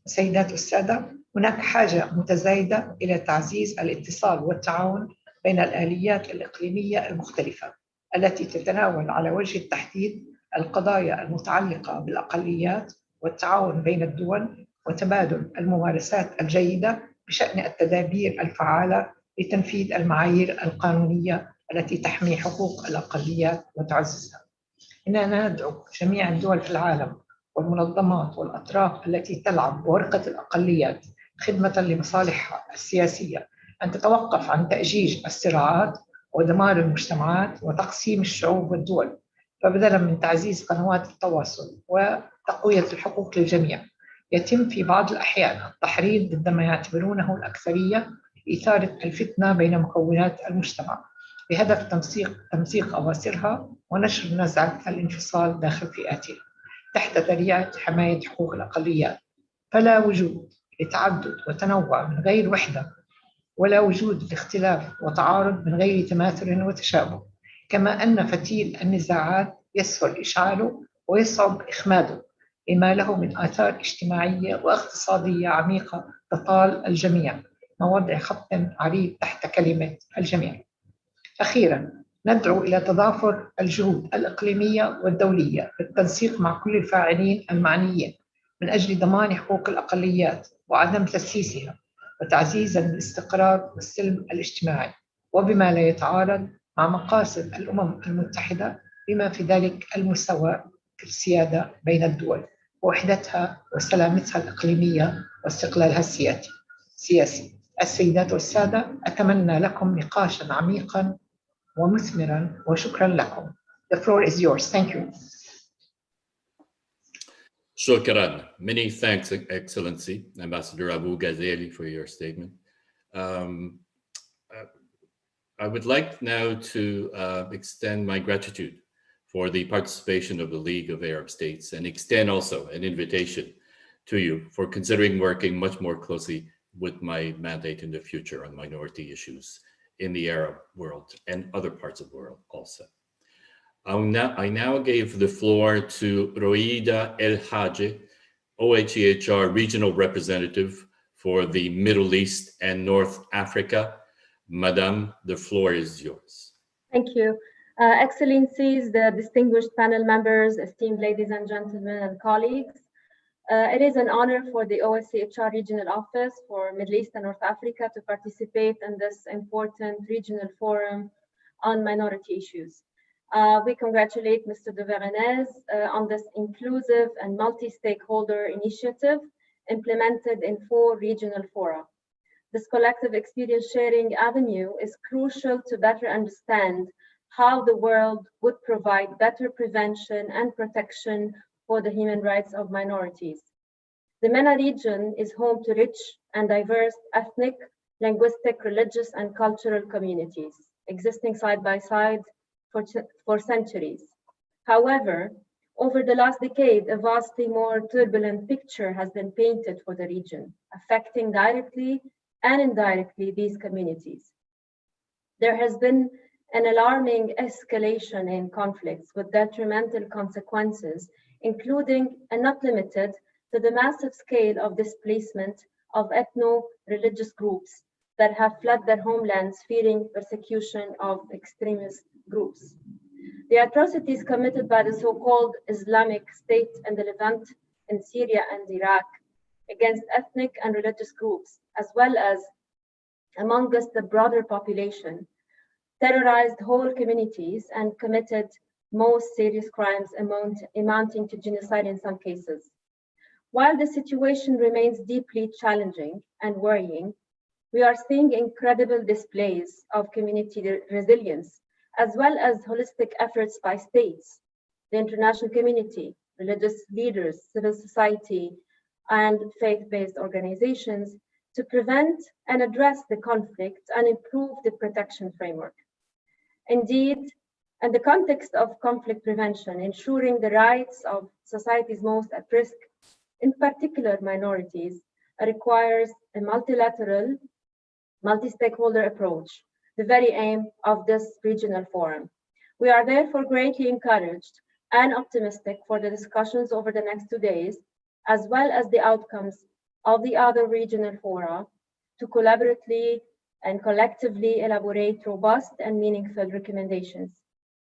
[SPEAKER 6] سيدات والسادة، هناك حاجة متزايدة إلى تعزيز الاتصال والتعاون بين الآليات الإقليمية المختلفة التي تتناول على وجه التحديد القضايا المتعلقة بالأقليات والتعاون بين الدول وتبادل الممارسات الجيدة بشأن التدابير الفعالة لتنفيذ المعايير القانونية التي تحمي حقوق الأقليات وتعززها. إننا ندعو جميع الدول في العالم والمنظمات والأطراف التي تلعب بورقة الأقليات خدمة لمصالحها السياسية أن تتوقف عن تأجيج الصراعات ودمار المجتمعات وتقسيم الشعوب والدول، فبدلا من تعزيز قنوات التواصل وتقوية الحقوق للجميع، يتم في بعض الأحيان التحريض ضد ما يعتبرونه الأكثرية إثارة الفتنة بين مكونات المجتمع بهدف تمزيق أواصرها ونشر نزعة الانفصال داخل فئاتها تحت ذريعة حماية حقوق الأقليات. فلا وجود لتعدد وتنوع من غير وحدة، ولا وجود لاختلاف وتعارض من غير تماثل وتشابه، كما أن فتيل النزاعات يسهل إشعاله ويصعب إخماده لما له من آثار اجتماعية واقتصادية عميقة تطال الجميع، ووضع خط عريض تحت كلمة الجميع. أخيراً، ندعو إلى تضافر الجهود الإقليمية والدولية بالتنسيق مع كل الفاعلين المعنيين من أجل ضمان حقوق الأقليات وعدم تسييسها وتعزيز الاستقرار والسلم الاجتماعي، وبما لا يتعارض مع مقاصد الأمم المتحدة بما في ذلك المساواة في السيادة بين الدول ووحدتها وسلامتها الإقليمية واستقلالها السياسي. السيدات والسادة، أتمنى لكم نقاشاً عميقاً ومثمراً وشكراً لكم. The floor is yours. Thank you.
[SPEAKER 1] Shukran. Many thanks, Excellency, Ambassador Abu Ghazali, for your statement. I would like now to extend my gratitude for the participation of the League of Arab States and extend also an invitation to you for considering working much more closely with my mandate in the future on minority issues in the Arab world and other parts of the world also. I now give the floor to Roida El Haji, OHCHR Regional Representative for the Middle East and North Africa. Madam, the floor is yours.
[SPEAKER 7] Thank you. Excellencies, the distinguished panel members, esteemed ladies and gentlemen and colleagues, it is an honor for the OHCHR Regional Office for Middle East and North Africa to participate in this important regional forum on minority issues. We congratulate Mr. de Verenez on this inclusive and multi-stakeholder initiative implemented in 4 regional fora. This collective experience sharing avenue is crucial to better understand how the world would provide better prevention and protection for the human rights of minorities. The MENA region is home to rich and diverse ethnic, linguistic, religious, and cultural communities, existing side by side for centuries. However, over the last decade, a vastly more turbulent picture has been painted for the region, affecting directly and indirectly these communities. There has been an alarming escalation in conflicts with detrimental consequences, including and not limited to the massive scale of displacement of ethno-religious groups that have fled their homelands fearing persecution of extremist groups. The atrocities committed by the so-called Islamic State in the Levant, in Syria and Iraq against ethnic and religious groups, as well as amongst the broader population, terrorized whole communities and committed most serious crimes amounting to genocide in some cases. While the situation remains deeply challenging and worrying, we are seeing incredible displays of community resilience, as well as holistic efforts by states, the international community, religious leaders, civil society, and faith-based organizations to prevent and address the conflict and improve the protection framework. Indeed, And the context of conflict prevention, ensuring the rights of society's most at risk, in particular minorities, requires a multilateral, multi-stakeholder approach, the very aim of this regional forum. We are therefore greatly encouraged and optimistic for the discussions over the next 2 days, as well as the outcomes of the other regional fora, to collaboratively and collectively elaborate robust and meaningful recommendations.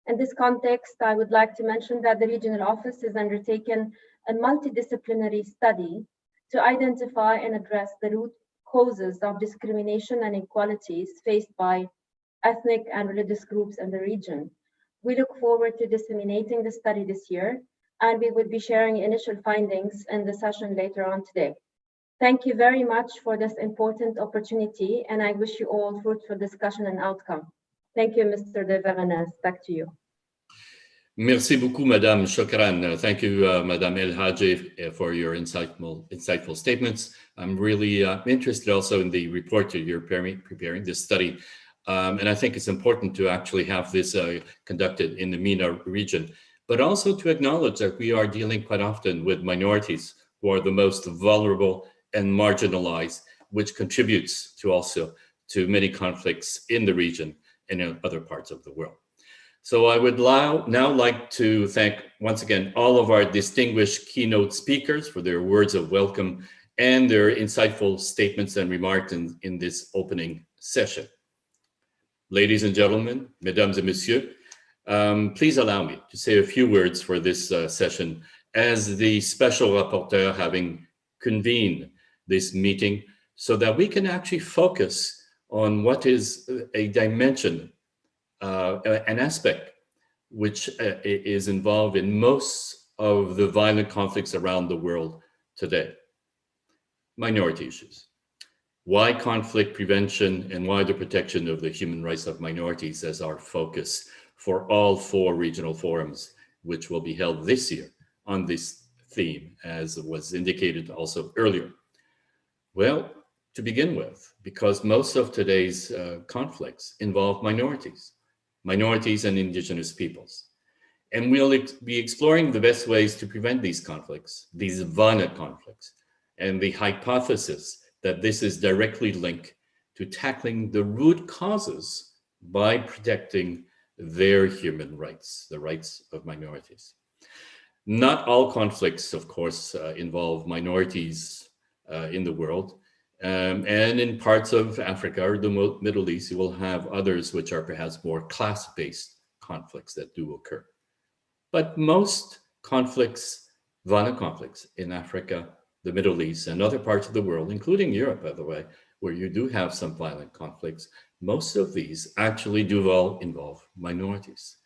[SPEAKER 7] In this context, I would like to mention that the regional office has undertaken a multidisciplinary study to identify and address the root causes of discrimination and inequalities faced by ethnic and religious groups in the region. We look forward to disseminating the study this year, and we will be sharing initial findings in the session later on today. Thank you very much for this important opportunity, and I wish you all fruitful discussion and outcome. Thank you, Mr. De Verenes. Back to you.
[SPEAKER 1] Merci beaucoup, Madame. Shukran. Thank you, Madame El Hadji, for your insightful statements. I'm really interested also in the report that you're preparing this study. And I think it's important to actually have this conducted in the MENA region, but also to acknowledge that we are dealing quite often with minorities who are the most vulnerable and marginalized, which contributes to many conflicts in the region and in other parts of the world. So I would now like to thank once again all of our distinguished keynote speakers for their words of welcome and their insightful statements and remarks in this opening session. Ladies and gentlemen, mesdames et messieurs, please allow me to say a few words for this session as the special rapporteur, having convened this meeting so that we can actually focus on what is a dimension, an aspect which is involved in most of the violent conflicts around the world today: minority issues. Why conflict prevention and why the protection of the human rights of minorities as our focus for all 4 regional forums, which will be held this year on this theme, as was indicated also earlier. Well, to begin with, because most of today's conflicts involve minorities and indigenous peoples. And we'll be exploring the best ways to prevent these conflicts, these violent conflicts, and the hypothesis that this is directly linked to tackling the root causes by protecting their human rights, the rights of minorities. Not all conflicts, of course, involve minorities in the world. And in parts of Africa or the Middle East, you will have others which are perhaps more class-based conflicts that do occur. But most conflicts, violent conflicts in Africa, the Middle East, and other parts of the world, including Europe, by the way, where you do have some violent conflicts, most of these actually do involve minorities.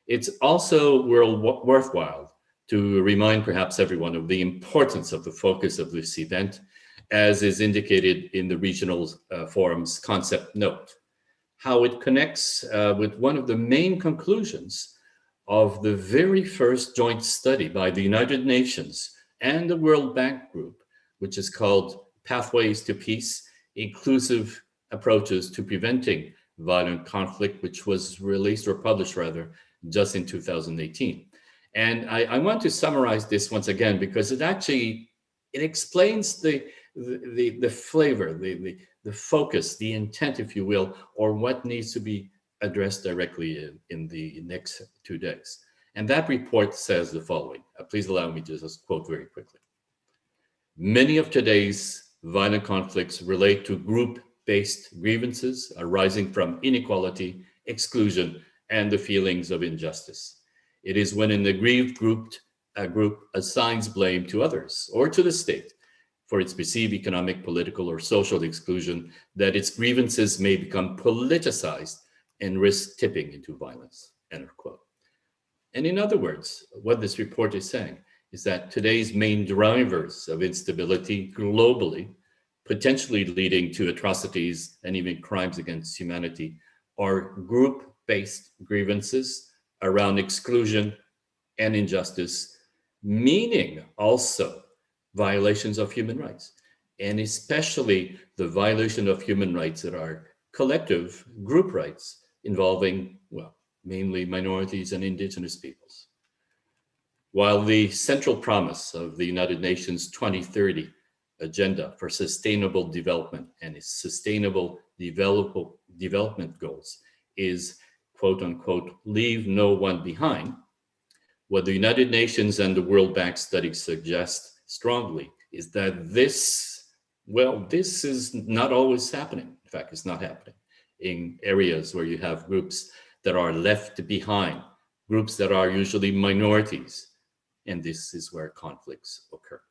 [SPEAKER 1] It's also worthwhile to remind perhaps everyone of the importance of the focus of this event, as is indicated in the regional forum's concept note, how it connects with one of the main conclusions of the very first joint study by the United Nations and the World Bank Group, which is called Pathways to Peace, Inclusive Approaches to Preventing Violent Conflict, which was released or published rather just in 2018. And I want to summarize this once again, because it explains the flavor, the focus, the intent, if you will, or what needs to be addressed directly in the next 2 days. And that report says the following. Please allow me to just quote very quickly. Many of today's violent conflicts relate to group-based grievances arising from inequality, exclusion, and the feelings of injustice. It is when an aggrieved group assigns blame to others or to the state for its perceived economic, political, or social exclusion that its grievances may become politicized and risk tipping into violence, end of quote. And in other words, what this report is saying is that today's main drivers of instability globally, potentially leading to atrocities and even crimes against humanity, are group-based grievances around exclusion and injustice, meaning also violations of human rights, and especially the violation of human rights that are collective group rights involving, well, mainly minorities and indigenous peoples. While the central promise of the United Nations 2030 Agenda for Sustainable Development and its Sustainable Development Goals is, quote unquote, leave no one behind, what the United Nations and the World Bank studies suggest strongly is that this is not always happening. In fact, it's not happening in areas where you have groups that are left behind, groups that are usually minorities, and this is where conflicts occur.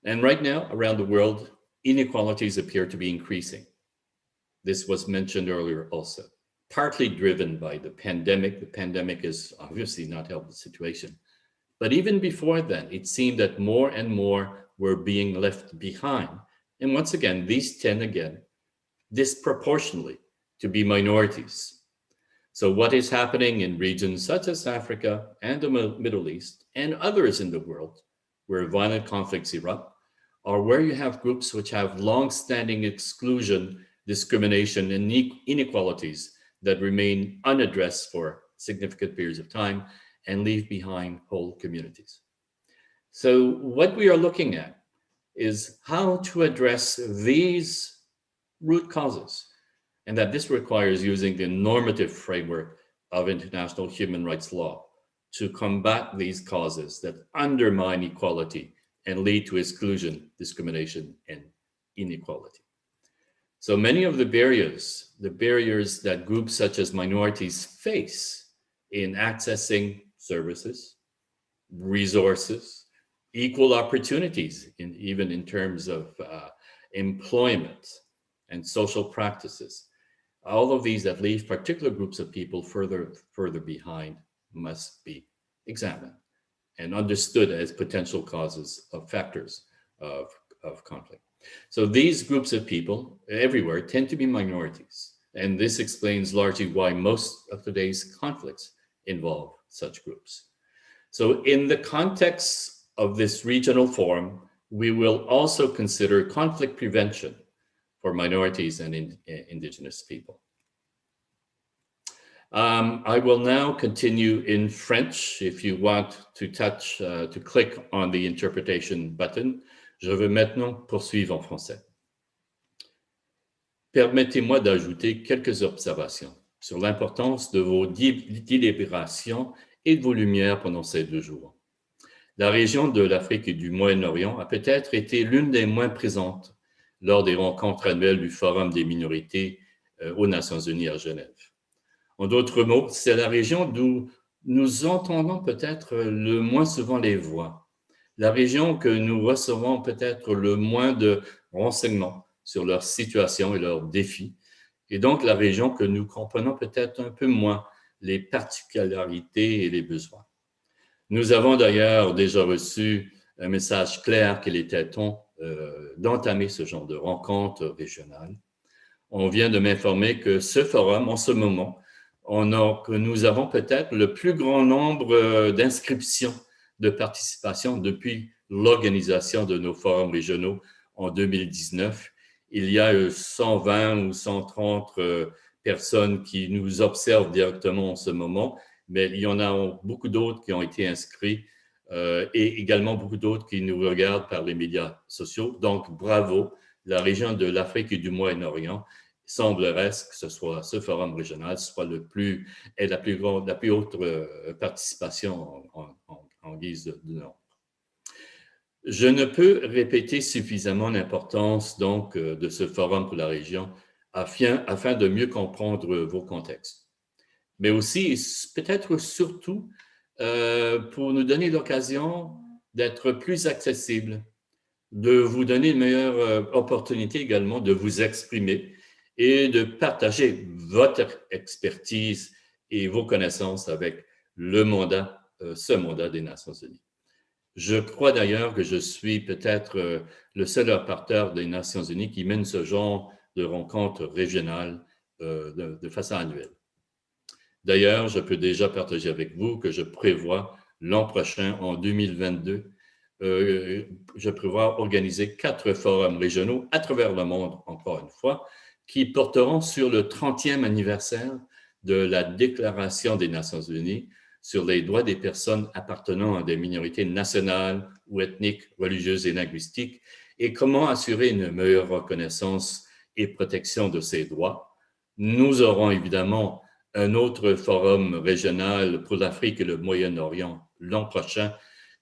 [SPEAKER 1] And right now, around the world, inequalities appear to be increasing. This was mentioned earlier also, partly driven by the pandemic. The pandemic has obviously not helped the situation. But even before then, it seemed that more and more were being left behind. And once again, these tend again, disproportionately, to be minorities. So what is happening in regions such as Africa and the Middle East and others in the world where violent conflicts erupt, or where you have groups which have long-standing exclusion, discrimination, and inequalities that remain unaddressed for significant periods of time and leave behind whole communities. So what we are looking at is how to address these root causes, and that this requires using the normative framework of international human rights law to combat these causes that undermine equality and lead to exclusion, discrimination, and inequality. So many of the barriers that groups such as minorities face in accessing services, resources, equal opportunities, even in terms of employment and social practices, all of these that leave particular groups of people further behind must be examined and understood as potential causes of factors of conflict. So these groups of people everywhere tend to be minorities. And this explains largely why most of today's conflicts involve such groups. So in the context of this regional forum, we will also consider conflict prevention for minorities and indigenous people. I will now continue in French. If you want to click on the interpretation button, je veux maintenant poursuivre en français. Permettez-moi d'ajouter quelques observations sur l'importance de vos délibérations et de vos lumières pendant ces 2 jours. La région de l'Afrique et du Moyen-Orient a peut-être été l'une des moins présentes lors des rencontres annuelles du Forum des minorités aux Nations Unies à Genève. En d'autres mots, c'est la région d'où nous entendons peut-être le moins souvent les voix, la région que nous recevons peut-être le moins de renseignements sur leur situation et leurs défis, et donc la région que nous comprenons peut-être un peu moins les particularités et les besoins. Nous avons d'ailleurs déjà reçu un message clair qu'il était temps d'entamer ce genre de rencontre régionale. On vient de m'informer que ce forum, en ce moment, que nous avons peut-être le plus grand nombre d'inscriptions de participation depuis l'organisation de nos forums régionaux en 2019. Il y a 120 ou 130 personnes qui nous observent directement en ce moment, mais il y en a beaucoup d'autres qui ont été inscrits et également beaucoup d'autres qui nous regardent par les médias sociaux. Donc, bravo, la région de l'Afrique et du Moyen-Orient semblerait que ce soit ce forum régional soit la plus haute participation en guise de nombre. Je ne peux répéter suffisamment l'importance donc de ce forum pour la région afin de mieux comprendre vos contextes, mais aussi peut-être surtout pour nous donner l'occasion d'être plus accessible, de vous donner une meilleure opportunité également de vous exprimer et de partager votre expertise et vos connaissances avec ce mandat des Nations Unies. Je crois d'ailleurs que je suis peut-être le seul rapporteur des Nations Unies qui mène ce genre de rencontres régionales de façon annuelle. D'ailleurs, je peux déjà partager avec vous que je prévois l'an prochain, en 2022, je prévois organiser 4 forums régionaux à travers le monde, encore une fois, qui porteront sur le 30e anniversaire de la Déclaration des Nations Unies sur les droits des personnes appartenant à des minorités nationales ou ethniques, religieuses et linguistiques, et comment assurer une meilleure reconnaissance et protection de ces droits. Nous aurons évidemment un autre forum régional pour l'Afrique et le Moyen-Orient l'an prochain,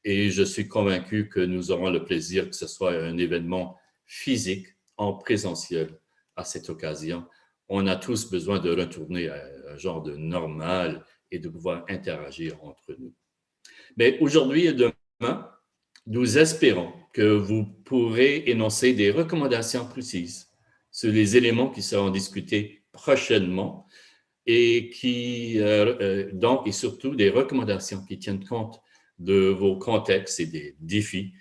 [SPEAKER 1] et je suis convaincu que nous aurons le plaisir que ce soit un événement physique, en présentiel à cette occasion. On a tous besoin de retourner à un genre de normal et de pouvoir interagir entre nous. Mais aujourd'hui et demain, nous espérons que vous pourrez énoncer des recommandations précises sur les éléments qui seront discutés prochainement et donc, et surtout des recommandations qui tiennent compte de vos contextes et des défis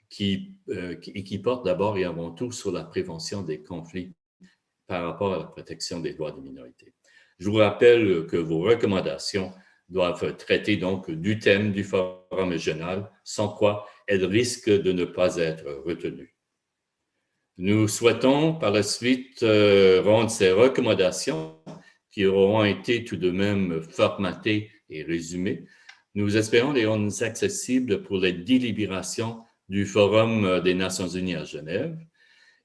[SPEAKER 1] qui portent d'abord et avant tout sur la prévention des conflits par rapport à la protection des droits des minorités. Je vous rappelle que vos recommandations doivent traiter donc du thème du forum régional, sans quoi elles risquent de ne pas être retenues. Nous souhaitons par la suite rendre ces recommandations qui auront été tout de même formatées et résumées. Nous espérons les rendre accessibles pour les délibérations du Forum des Nations Unies à Genève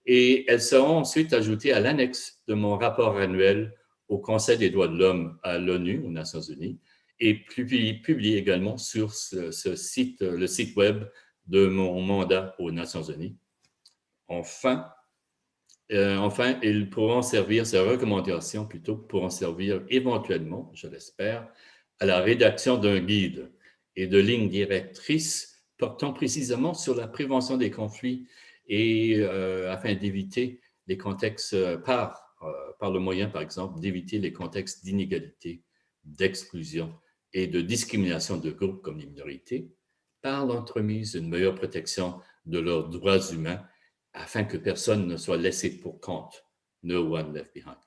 [SPEAKER 1] et elles seront ensuite ajoutées à l'annexe de mon rapport annuel au Conseil des droits de l'homme à l'ONU, aux Nations Unies, et publiées également sur le site web de mon mandat aux Nations Unies. Enfin, ils pourront servir, ces recommandations plutôt, pourront servir éventuellement, je l'espère, à la rédaction d'un guide et de lignes directrices portant précisément sur la prévention des conflits et afin d'éviter les contextes, par le moyen, par exemple, d'éviter les contextes d'inégalité, d'exclusion et de discrimination de groupes comme les minorités, par l'entremise d'une meilleure protection de leurs droits humains afin que personne ne soit laissé pour compte. No one left behind.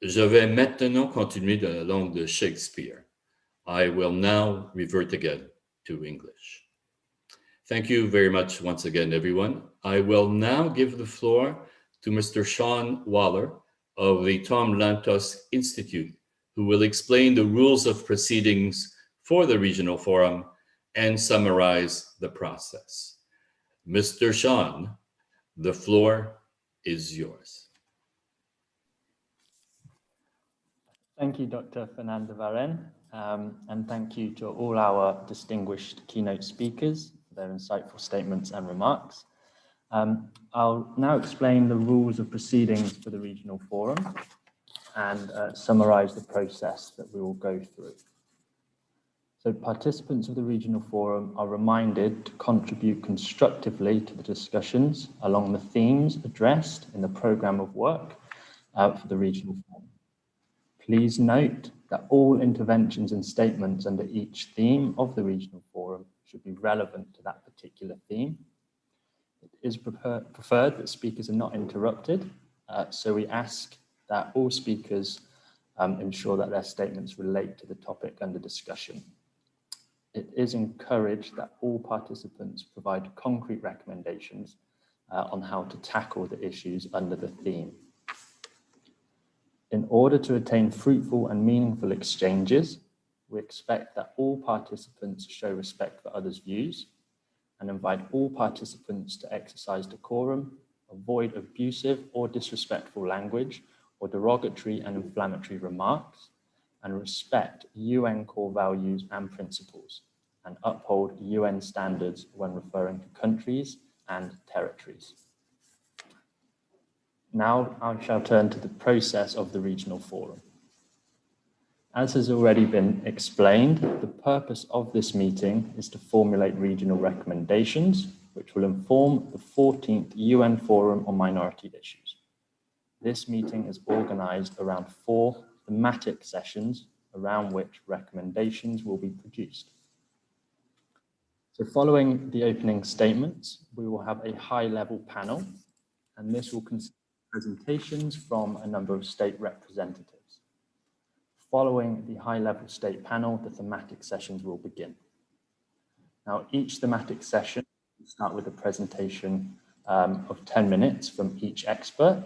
[SPEAKER 1] Je vais maintenant continuer de la langue de Shakespeare. I will now revert again to English. Thank you very much once again, everyone. I will now give the floor to Mr. Sean Waller of the Tom Lantos Institute, who will explain the rules of proceedings for the Regional Forum and summarize the process. Mr. Sean, the floor is yours.
[SPEAKER 8] Thank you, Dr. Fernanda Varenne, and thank you to all our distinguished keynote speakers for their insightful statements and remarks. I'll now explain the rules of proceedings for the Regional Forum and summarize the process that we will go through. So participants of the Regional Forum are reminded to contribute constructively to the discussions along the themes addressed in the programme of work for the Regional Forum. Please note that all interventions and statements under each theme of the Regional Forum should be relevant to that particular theme. It is preferred that speakers are not interrupted, so we ask that all speakers ensure that their statements relate to the topic under discussion. It is encouraged that all participants provide concrete recommendations on how to tackle the issues under the theme. In order to attain fruitful and meaningful exchanges, we expect that all participants show respect for others' views and invite all participants to exercise decorum, avoid abusive or disrespectful language or derogatory and inflammatory remarks, and respect UN core values and principles, and uphold UN standards when referring to countries and territories. Now I shall turn to the process of the Regional Forum. As has already been explained, the purpose of this meeting is to formulate regional recommendations, which will inform the 14th UN Forum on Minority Issues. This meeting is organized around 4 thematic sessions around which recommendations will be produced. So following the opening statements, we will have a high-level panel, and this will consist of presentations from a number of state representatives. Following the high-level state panel, the thematic sessions will begin. Now, each thematic session will start with a presentation of 10 minutes from each expert,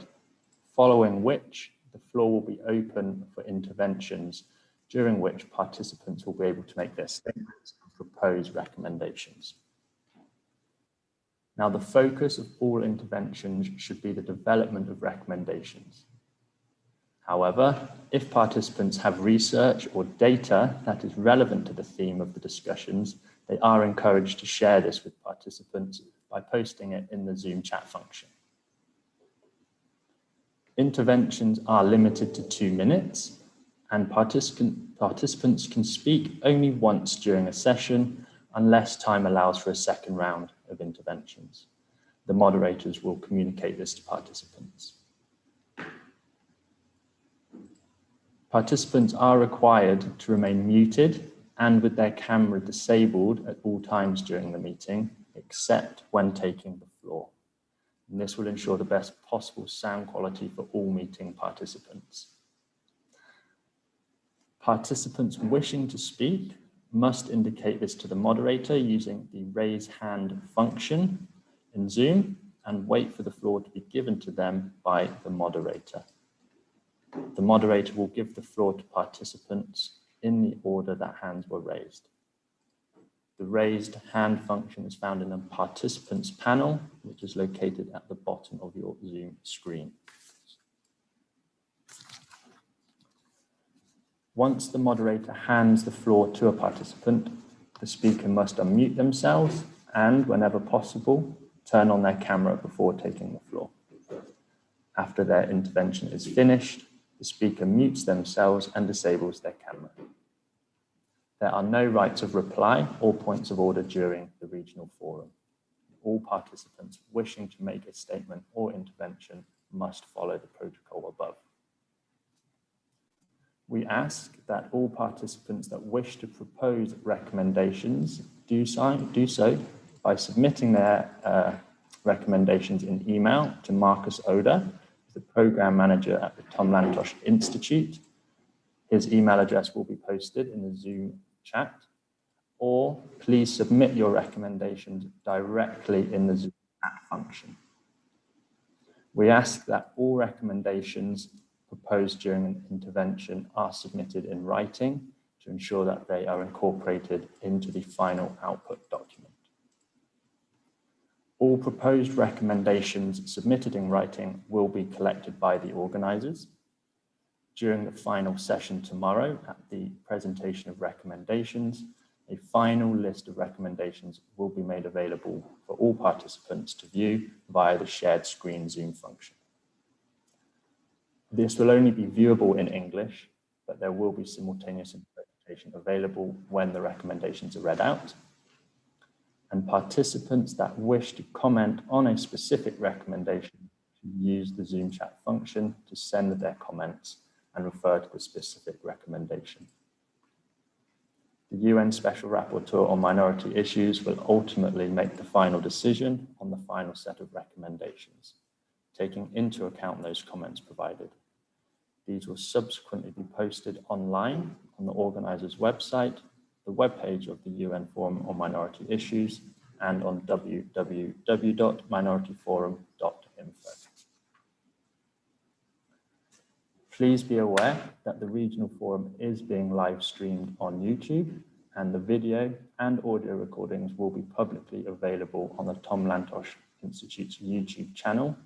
[SPEAKER 8] following which The floor will be open for interventions, during which participants will be able to make their statements and propose recommendations. Now, the focus of all interventions should be the development of recommendations. However, if participants have research or data that is relevant to the theme of the discussions, they are encouraged to share this with participants by posting it in the Zoom chat function. Interventions are limited to 2 minutes, and participants can speak only once during a session unless time allows for a second round of interventions. The moderators will communicate this to participants. Participants are required to remain muted and with their camera disabled at all times during the meeting, except when taking the floor. And this will ensure the best possible sound quality for all meeting participants. Participants wishing to speak must indicate this to the moderator using the raise hand function in Zoom and wait for the floor to be given to them by the moderator. The moderator will give the floor to participants in the order that hands were raised. The raised hand function is found in the participants panel, which is located at the bottom of your Zoom screen. Once the moderator hands the floor to a participant, the speaker must unmute themselves and, whenever possible, turn on their camera before taking the floor. After their intervention is finished, the speaker mutes themselves and disables their camera. There are no rights of reply or points of order during the regional forum. All participants wishing to make a statement or intervention must follow the protocol above. We ask that all participants that wish to propose recommendations do so by submitting their recommendations in email to Marcus Oder, the Program Manager at the Tom Lantosh Institute. His email address will be posted in the Zoom chat, or please submit your recommendations directly in the Zoom chat function. We ask that all recommendations proposed during an intervention are submitted in writing to ensure that they are incorporated into the final output document. All proposed recommendations submitted in writing will be collected by the organisers. During the final session tomorrow at the presentation of recommendations, a final list of recommendations will be made available for all participants to view via the shared screen Zoom function. This will only be viewable in English, but there will be simultaneous interpretation available when the recommendations are read out. And participants that wish to comment on a specific recommendation should use the Zoom chat function to send their comments and refer to the specific recommendation. The UN Special Rapporteur on Minority Issues will ultimately make the final decision on the final set of recommendations, taking into account those comments provided. These will subsequently be posted online on the organizer's website, the webpage of the UN Forum on Minority Issues, and on www.minorityforum.info. Please be aware that the regional forum is being live streamed on YouTube, and the video and audio recordings will be publicly available on the Tom Lantosh Institute's YouTube channel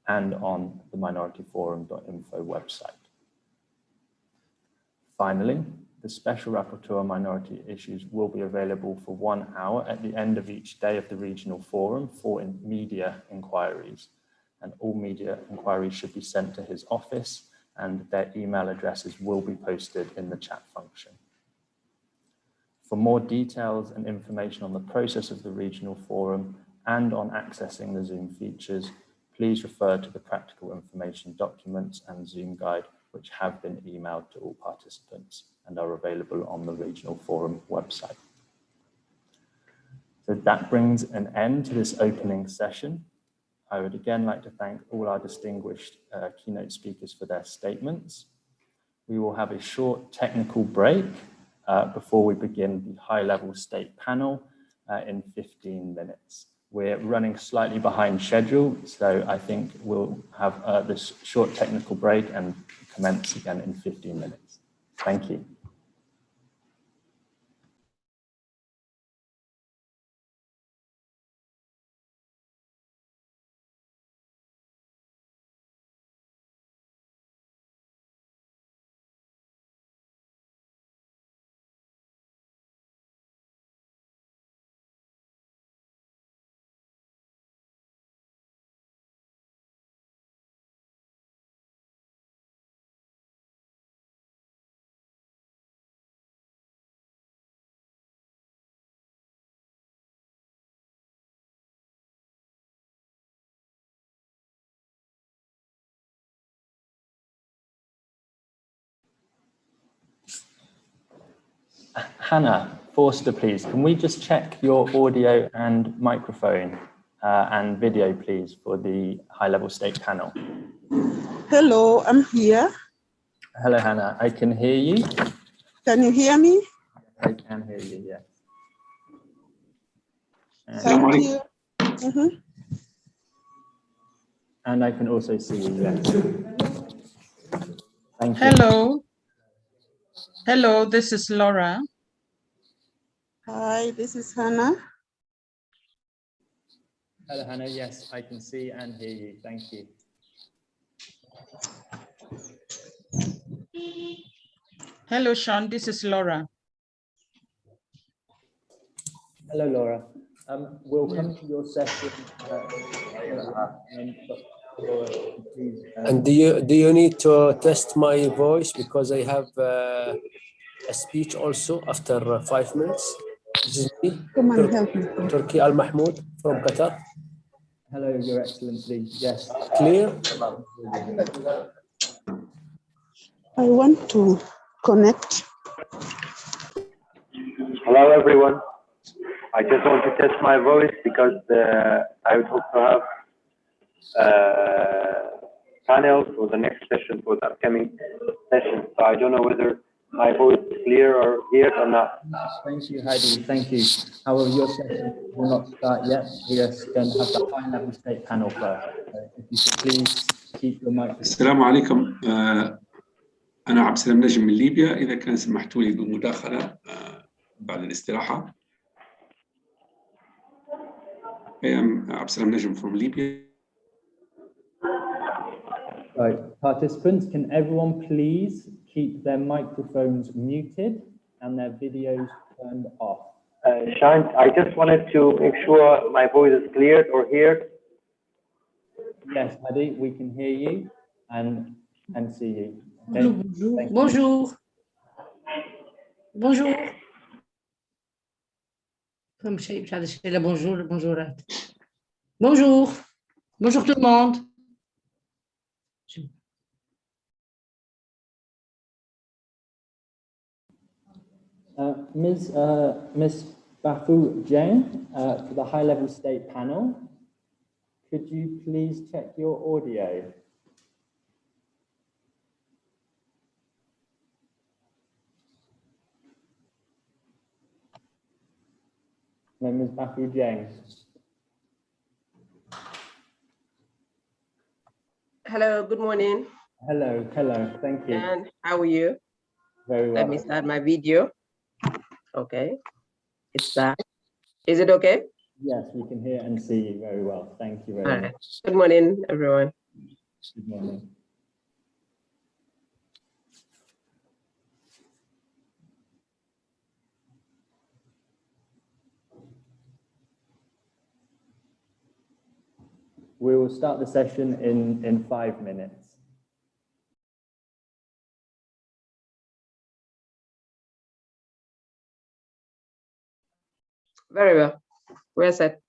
[SPEAKER 8] and on the minorityforum.info website. Finally, the Special Rapporteur on Minority Issues will be available for 1 hour at the end of each day of the regional forum for media inquiries, and all media inquiries should be sent to his office, and their email addresses will be posted in the chat function. For more details and information on the process of the regional forum and on accessing the Zoom features, please refer to the practical information documents and Zoom guide, which have been emailed to all participants and are available on the regional forum website. So that brings an end to this opening session. I would again like to thank all our distinguished keynote speakers for their statements. We will have a short technical break before we begin the high-level state panel in 15 minutes. We're running slightly behind schedule, so I think we'll have this short technical break and commence again in 15 minutes. Thank you. Hannah Forster, please, can we just check your audio and microphone and video, please, for the high-level state panel?
[SPEAKER 9] Hello, I'm here.
[SPEAKER 8] Hello, Hannah. I can hear you.
[SPEAKER 9] Can you hear me?
[SPEAKER 8] I can hear you, yes.
[SPEAKER 9] Thank you.
[SPEAKER 8] And I can also see you, yes. Thank you.
[SPEAKER 10] Hello. Hello, this is Laura.
[SPEAKER 9] Hi, this is Hannah.
[SPEAKER 8] Hello, Hannah. Yes, I can see and hear you. Thank you.
[SPEAKER 10] Hello, Sean. This is Laura.
[SPEAKER 8] Hello, Laura. We'll come to your session.
[SPEAKER 11] And do you need to test my voice because I have a speech also after 5 minutes? This is me,
[SPEAKER 9] Come on, help me.
[SPEAKER 11] Turkey Al Mahmoud from Qatar.
[SPEAKER 8] Hello, Your Excellency. Yes.
[SPEAKER 11] Clear?
[SPEAKER 9] I want to connect.
[SPEAKER 12] Hello, everyone. I just want to test my voice because I would hope to have panel for the next session, for the upcoming session. So I don't know whether my voice is clear or heard or not.
[SPEAKER 8] Thank you, Heidi. Thank you. However, your session will not start yet. We are going to have the high-level state panel first. So if you could please keep your microphone.
[SPEAKER 13] السلام عليكم. أنا عبد السلام نجم من ليبيا. إذا كان سمحتوا لي بمداخلة بعد الاستراحة. I am Abd Salam Najm from Libya.
[SPEAKER 8] Right, participants, can everyone please keep their microphones muted and their videos turned off?
[SPEAKER 12] Sean, I just wanted to make sure my voice is clear or heard.
[SPEAKER 8] Yes, Hadi, we can hear you and see you. Okay?
[SPEAKER 14] Bonjour. Bonjour. Bonjour. Bonjour. Bonjour tout le monde.
[SPEAKER 8] Ms. Bafu Jain, for the high-level state panel, could you please check your audio? No, Ms. Bafu Jain.
[SPEAKER 15] Hello, good morning.
[SPEAKER 8] Hello, thank you.
[SPEAKER 15] And how are you?
[SPEAKER 8] Very well.
[SPEAKER 15] Let me start my video. Okay, it's that. Is it okay?
[SPEAKER 8] Yes, we can hear and see you very well. Thank you very much.
[SPEAKER 15] Good morning, everyone.
[SPEAKER 8] Good morning. We will start the session in 5 minutes.
[SPEAKER 15] Very well. We're set.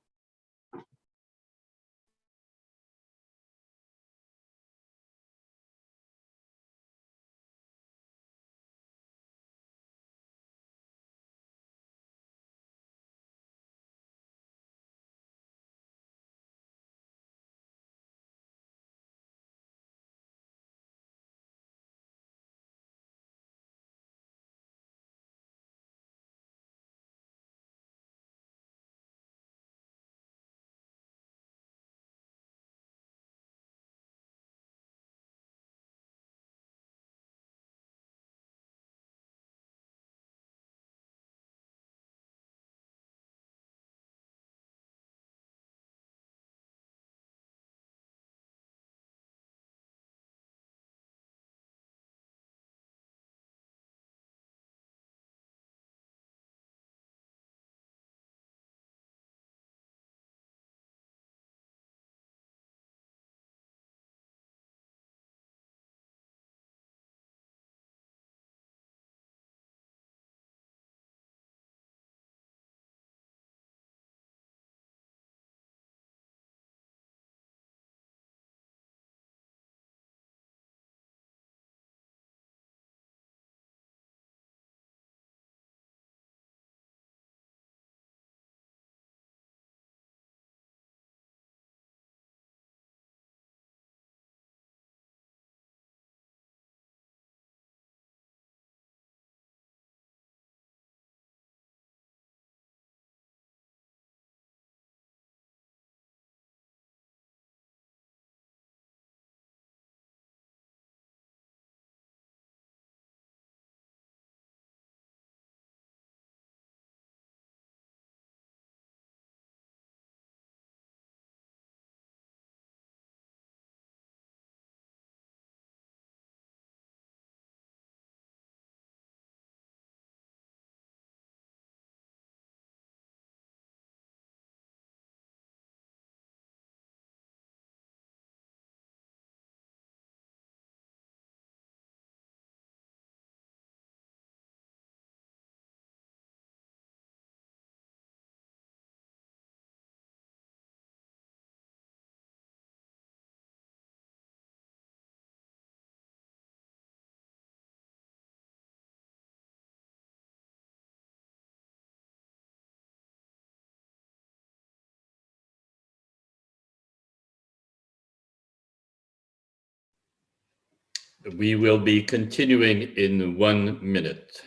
[SPEAKER 1] We will be continuing in 1 minute.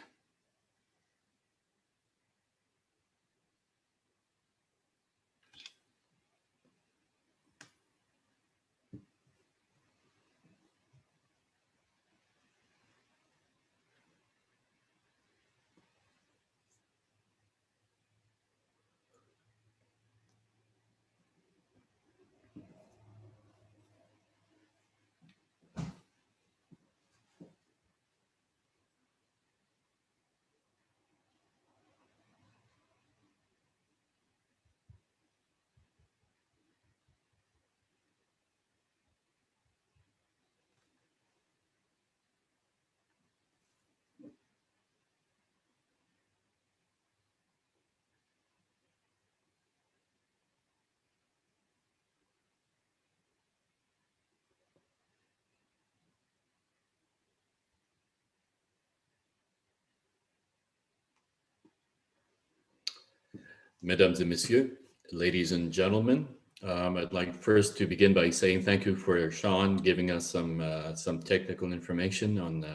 [SPEAKER 1] Mesdames et messieurs, ladies and gentlemen, I'd like first to begin by saying thank you for Sean giving us some technical information on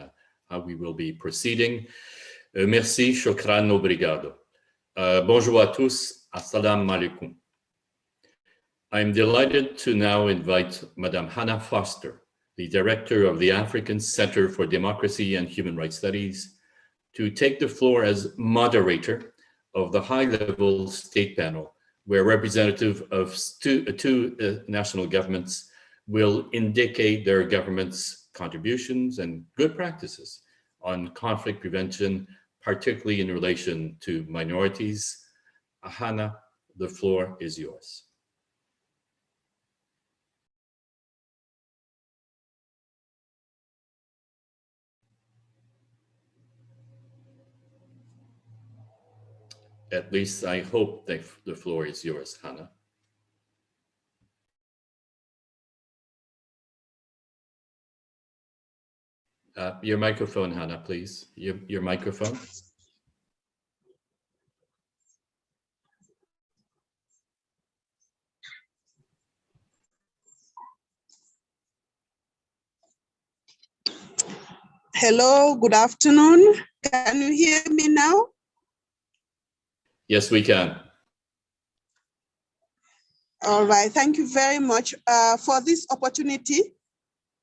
[SPEAKER 1] how we will be proceeding. Merci, shukran, obrigado. Bonjour à tous, assalamu alaikum. I'm delighted to now invite Madame Hannah Foster, the Director of the African Center for Democracy and Human Rights Studies, to take the floor as moderator of the high-level state panel, where representatives of two national governments will indicate their government's contributions and good practices on conflict prevention, particularly in relation to minorities. Hannah, the floor is yours. At least I hope that the floor is yours, Hannah. Your microphone, Hannah, please. Your microphone.
[SPEAKER 9] Hello, good afternoon. Can you hear me now?
[SPEAKER 1] Yes, we can.
[SPEAKER 9] All right, thank you very much for this opportunity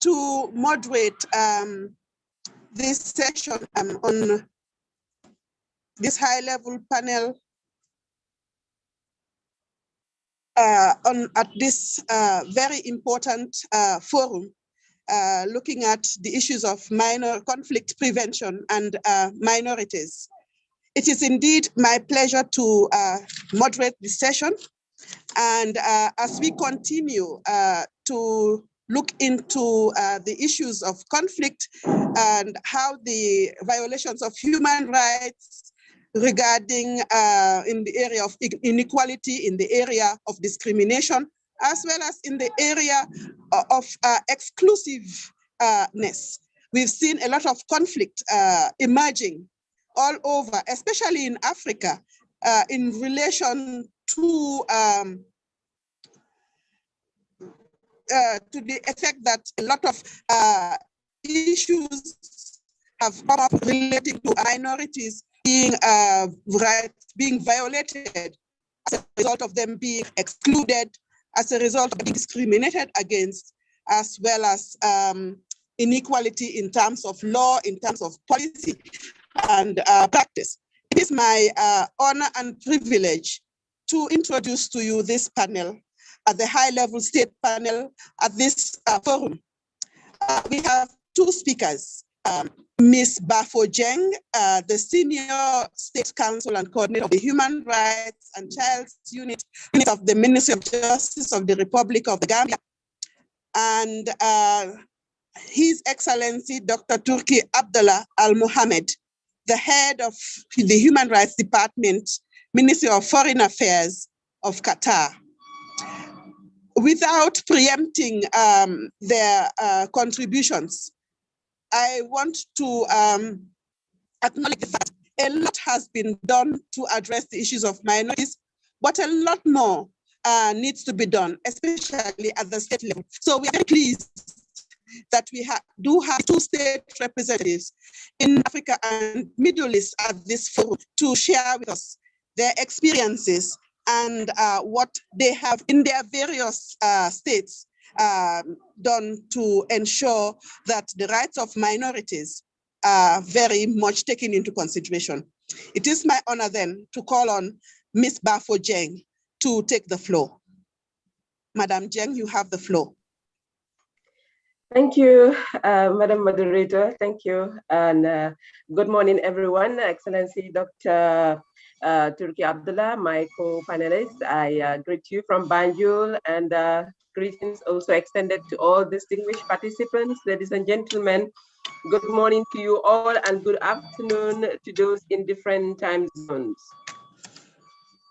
[SPEAKER 9] to moderate this session on this high-level panel at this very important forum, looking at the issues of conflict prevention and minorities. It is indeed my pleasure to moderate this session. And as we continue to look into the issues of conflict and how the violations of human rights regarding in the area of inequality, in the area of discrimination, as well as in the area of exclusiveness. We've seen a lot of conflict emerging all over, especially in Africa, in relation to the effect that a lot of issues have come up relating to minorities being violated as a result of them being excluded, as a result of being discriminated against, as well as inequality in terms of law, in terms of policy and practice. It is my honor and privilege to introduce to you this panel, at the high-level state panel at this forum. We have two speakers, Ms. Bafo Jeng, the Senior State Counsel and Coordinator of the Human Rights and Child Unit of the Ministry of Justice of the Republic of the Gambia, and His Excellency Dr. Turki Abdullah Al Mohammed, the head of the Human Rights Department, Ministry of Foreign Affairs of Qatar. Without preempting their contributions, I want to acknowledge the fact a lot has been done to address the issues of minorities, but a lot more needs to be done, especially at the state level. So we are very pleased that we do have 2 state representatives in Africa and Middle East at this forum to share with us their experiences and what they have in their various states done to ensure that the rights of minorities are very much taken into consideration. It is my honor then to call on Ms. Bafo Jeng to take the floor. Madam Jeng, you have the floor.
[SPEAKER 15] Thank you, Madam Moderator. Thank you. And good morning, everyone. Excellency Dr. Turki Abdullah, my co-panelist. I greet you from Banjul, and greetings also extended to all distinguished participants. Ladies and gentlemen, good morning to you all and good afternoon to those in different time zones.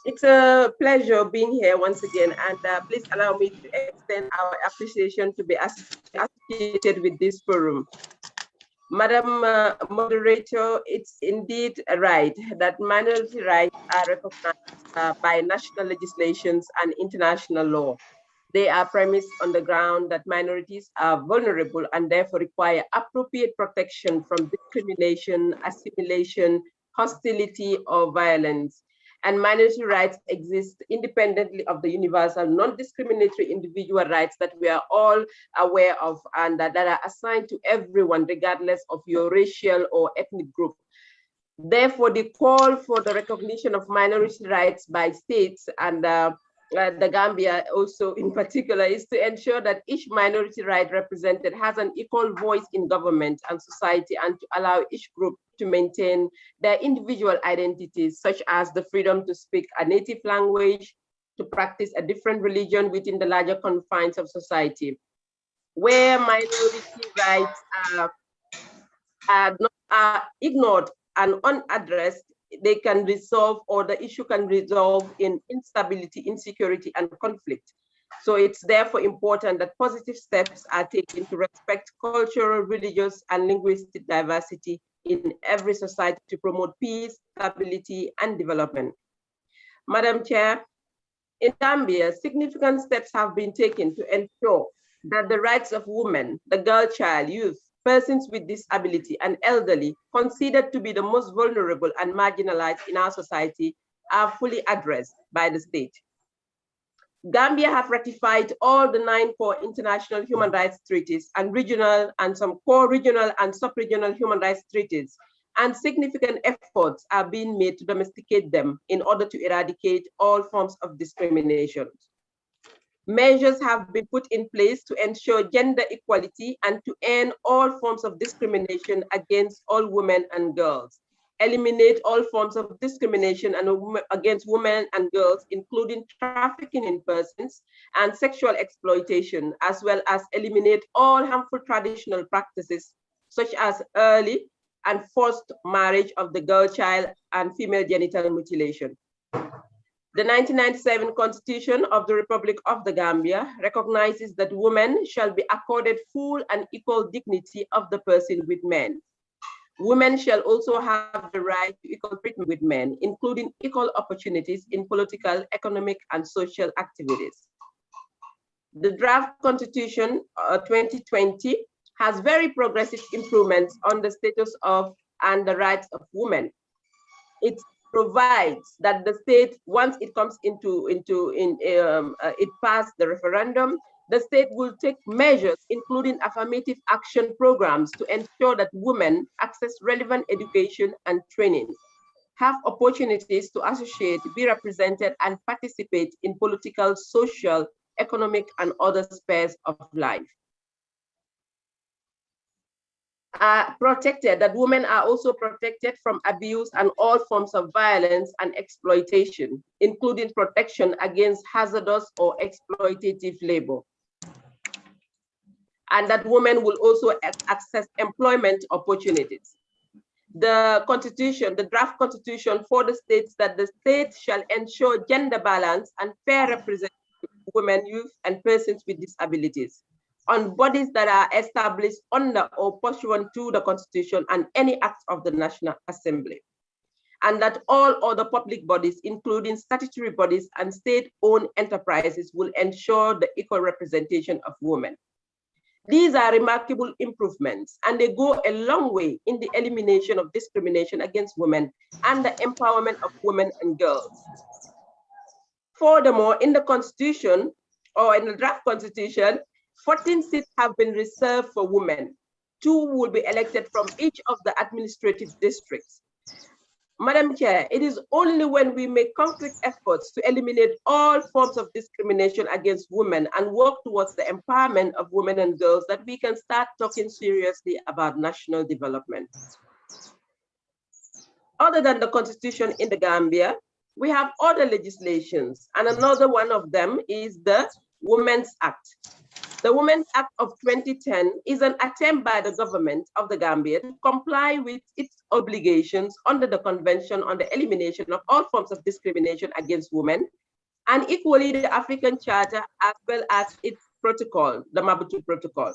[SPEAKER 15] It's a pleasure being here once again, and please allow me to extend our appreciation to be associated with this forum. Madam Moderator, it's indeed right that minority rights are recognized by national legislations and international law. They are premised on the ground that minorities are vulnerable and therefore require appropriate protection from discrimination, assimilation, hostility, or violence. And minority rights exist independently of the universal non-discriminatory individual rights that we are all aware of and that are assigned to everyone regardless of your racial or ethnic group. Therefore, the call for the recognition of minority rights by states and the Gambia also in particular is to ensure that each minority right represented has an equal voice in government and society, and to allow each group to maintain their individual identities, such as the freedom to speak a native language, to practice a different religion within the larger confines of society. Where minority rights are ignored and unaddressed, they can resolve, or the issue can resolve in instability, insecurity, and conflict. So it's therefore important that positive steps are taken to respect cultural, religious, and linguistic diversity in every society to promote peace, stability, and development. Madam Chair, in Gambia, significant steps have been taken to ensure that the rights of women, the girl child, youth, persons with disability, and elderly, considered to be the most vulnerable and marginalized in our society, are fully addressed by the state. Gambia have ratified all the 9 core international human rights treaties and regional and some core regional and sub-regional human rights treaties, and significant efforts are being made to domesticate them in order to eradicate all forms of discrimination. Measures have been put in place to ensure gender equality and to end all forms of discrimination against all women and girls, eliminate all forms of discrimination against women and girls, including trafficking in persons and sexual exploitation, as well as eliminate all harmful traditional practices, such as early and forced marriage of the girl child and female genital mutilation. The 1997 Constitution of the Republic of the Gambia recognizes that women shall be accorded full and equal dignity of the person with men. Women shall also have the right to equal treatment with men, including equal opportunities in political, economic, and social activities. The draft Constitution 2020 has very progressive improvements on the status of and the rights of women. It provides that the state, once it comes it passed the referendum, the state will take measures, including affirmative action programs, to ensure that women access relevant education and training, have opportunities to associate, be represented, and participate in political, social, economic, and other spheres of life. Protected, that women are also protected from abuse and all forms of violence and exploitation, including protection against hazardous or exploitative labor. And that women will also access employment opportunities. The Constitution, the draft Constitution for the states that the state shall ensure gender balance and fair representation of women, youth, and persons with disabilities on bodies that are established under or pursuant to the Constitution and any act of the National Assembly. And that all other public bodies, including statutory bodies and state-owned enterprises, will ensure the equal representation of women. These are remarkable improvements, and they go a long way in the elimination of discrimination against women and the empowerment of women and girls. Furthermore, in the Constitution, or in the draft Constitution, 14 seats have been reserved for women. 2 will be elected from each of the administrative districts. Madam Chair, it is only when we make concrete efforts to eliminate all forms of discrimination against women and work towards the empowerment of women and girls that we can start talking seriously about national development. Other than the Constitution in the Gambia, we have other legislations, and another one of them is the Women's Act. The Women's Act of 2010 is an attempt by the government of the Gambia to comply with its obligations under the Convention on the Elimination of All Forms of Discrimination Against Women, and equally the African Charter as well as its protocol, the Maputo Protocol.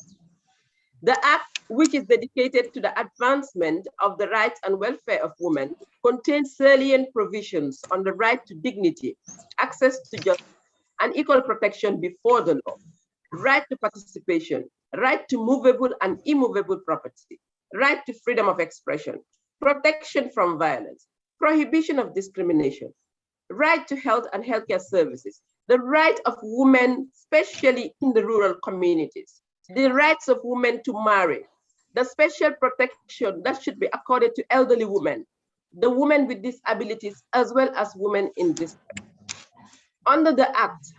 [SPEAKER 15] The Act, which is dedicated to the advancement of the rights and welfare of women, contains salient provisions on the right to dignity, access to justice, and equal protection before the law, right to participation, right to movable and immovable property, right to freedom of expression, protection from violence, prohibition of discrimination, right to health and healthcare services, the right of women, especially in the rural communities, the rights of women to marry, the special protection that should be accorded to elderly women, the women with disabilities, as well as women in distress. Under the Act,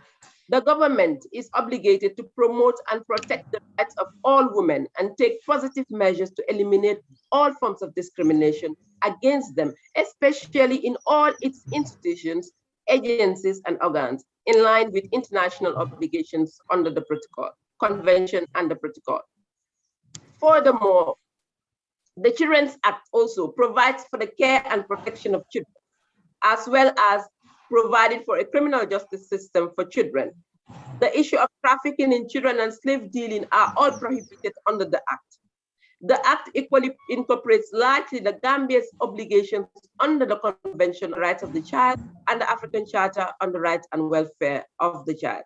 [SPEAKER 15] the government is obligated to promote and protect the rights of all women and take positive measures to eliminate all forms of discrimination against them, especially in all its institutions, agencies, and organs, in line with international obligations under the protocol, convention, and the protocol. Furthermore, the Children's Act also provides for the care and protection of children, as well as provided for a criminal justice system for children. The issue of trafficking in children and slave dealing are all prohibited under the Act. The Act equally incorporates largely the Gambia's obligations under the Convention on the Rights of the Child and the African Charter on the Rights and Welfare of the Child.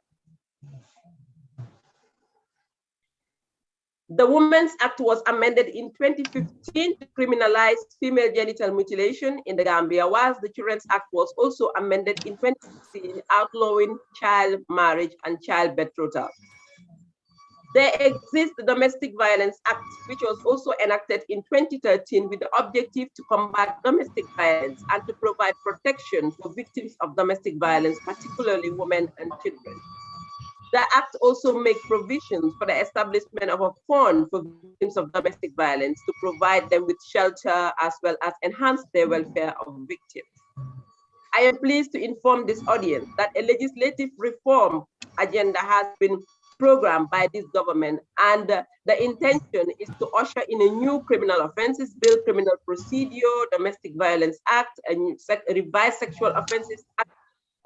[SPEAKER 15] The Women's Act was amended in 2015 to criminalize female genital mutilation in the Gambia, whilst the Children's Act was also amended in 2016, outlawing child marriage and child betrothal. There exists the Domestic Violence Act, which was also enacted in 2013 with the objective to combat domestic violence and to provide protection for victims of domestic violence, particularly women and children. The Act also makes provisions for the establishment of a fund for victims of domestic violence to provide them with shelter as well as enhance their welfare of victims. I am pleased to inform this audience that a legislative reform agenda has been programmed by this government, and the intention is to usher in a new criminal offences bill, criminal procedure, Domestic Violence Act, a revised Sexual Offences Act,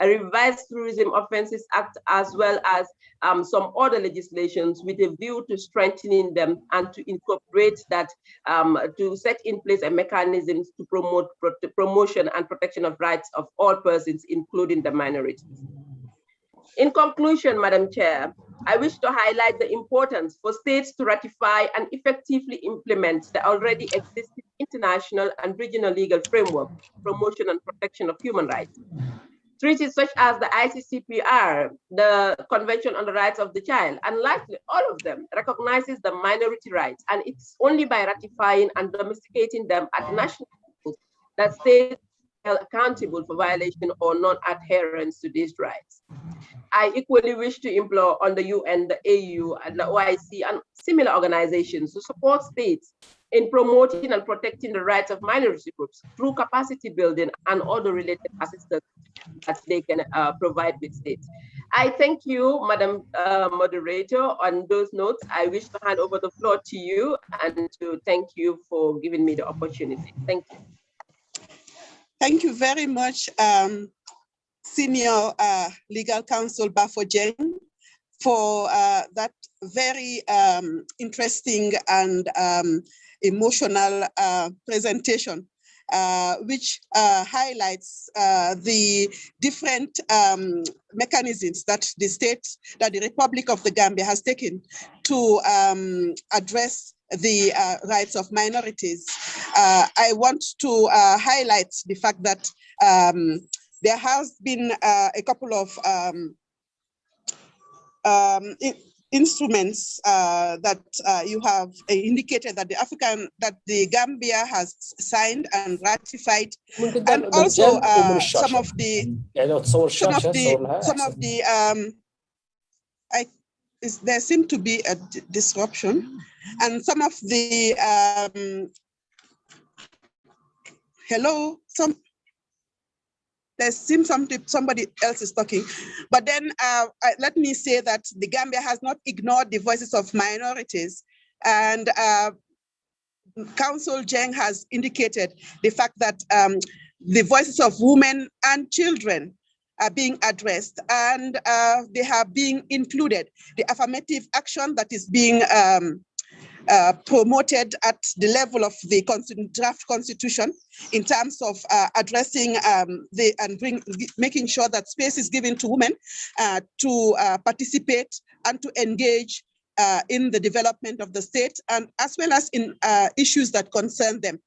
[SPEAKER 15] a revised Tourism Offences Act, as well as some other legislations with a view to strengthening them and to incorporate that, to set in place a mechanism to promote promotion and protection of rights of all persons, including the minorities. In conclusion, Madam Chair, I wish to highlight the importance for states to ratify and effectively implement the already existing international and regional legal framework for promotion and protection of human rights. Treaties such as the ICCPR, the Convention on the Rights of the Child, and likely all of them recognizes the minority rights, and it's only by ratifying and domesticating them at national levels that states are held accountable for violation or non-adherence to these rights. I equally wish to implore on the UN, the AU, and the OIC, and similar organizations to support states in promoting and protecting the rights of minority groups through capacity building and other related assistance that they can provide with states. I thank you, Madam Moderator. On those notes, I wish to hand over the floor to you and to thank you for giving me the opportunity. Thank you.
[SPEAKER 9] Thank you very much, Senior Legal Counsel Bafo Jeng, for that very interesting and emotional presentation. which highlights the different mechanisms that the Republic of the Gambia has taken to address the rights of minorities. I want to highlight the fact that there has been a couple of instruments that you have indicated that the Gambia has signed and ratified, and also some of the there seemed to be a disruption, and some of the there seems somebody else is talking, but then let me say that the Gambia has not ignored the voices of minorities, and Council Jeng has indicated the fact that the voices of women and children are being addressed, and they have been included. The affirmative action that is being promoted at the level of the draft constitution in terms of addressing making sure that space is given to women to participate and to engage in the development of the state, and as well as in issues that concern them.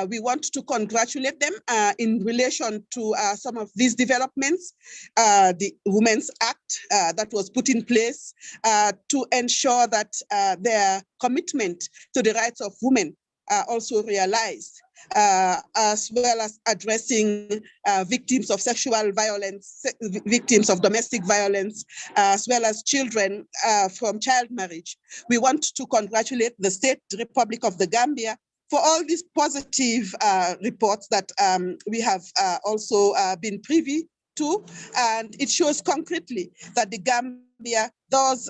[SPEAKER 9] We want to congratulate them in relation to some of these developments, the Women's Act that was put in place to ensure that their commitment to the rights of women are also realized, as well as addressing victims of sexual violence, victims of domestic violence, as well as children from child marriage. We want to congratulate the State Republic of the Gambia for all these positive reports that we have also been privy to, and it shows concretely that the Gambia does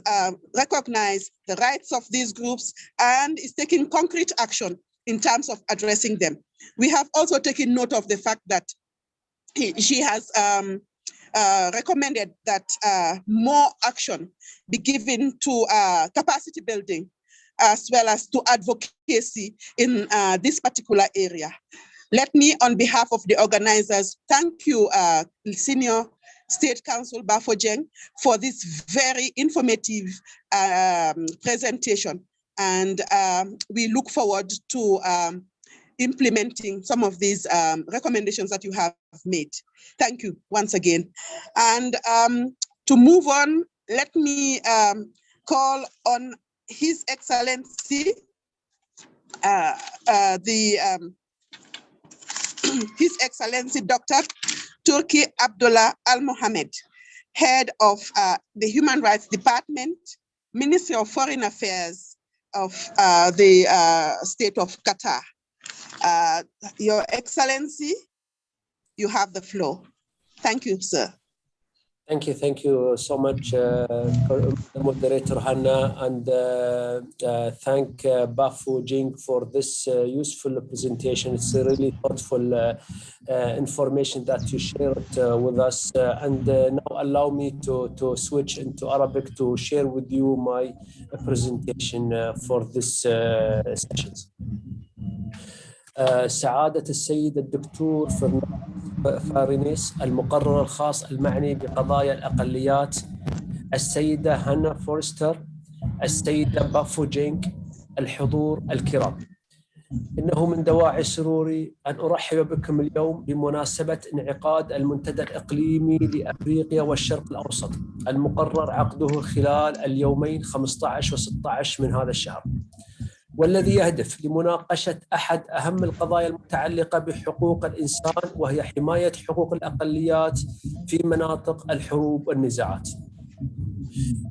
[SPEAKER 9] recognize the rights of these groups and is taking concrete action in terms of addressing them. We have also taken note of the fact that she has recommended that more action be given to capacity building, as well as to advocacy in this particular area. Let me, on behalf of the organizers, thank you, Senior State Counsel Bafo Jeng, for this very informative presentation. And we look forward to implementing some of these recommendations that you have made. Thank you once again. And to move on, let me call on His Excellency, His Excellency Dr. Turki Abdullah Al Mohamed, Head of the Human Rights Department, Ministry of Foreign Affairs of the State of Qatar. Your Excellency, you have the floor. Thank you, sir.
[SPEAKER 11] Thank you so much, Moderator Hannah, and thank Bafo Jeng for this useful presentation. It's a really thoughtful information that you shared with us. And now allow me to switch into Arabic to share with you my presentation for this session. سعادة السيد الدكتور فارينيس المقرر الخاص المعني بقضايا الأقليات، السيدة هانا فورستر، السيدة بافو جينغ، الحضور الكرام، إنه من دواعي سروري أن أرحب بكم اليوم بمناسبة انعقاد المنتدى الإقليمي لأفريقيا والشرق الأوسط المقرر عقده خلال اليومين 15 و16 من هذا الشهر، والذي يهدف لمناقشة أحد أهم القضايا المتعلقة بحقوق الإنسان، وهي حماية حقوق الأقليات في مناطق الحروب والنزاعات.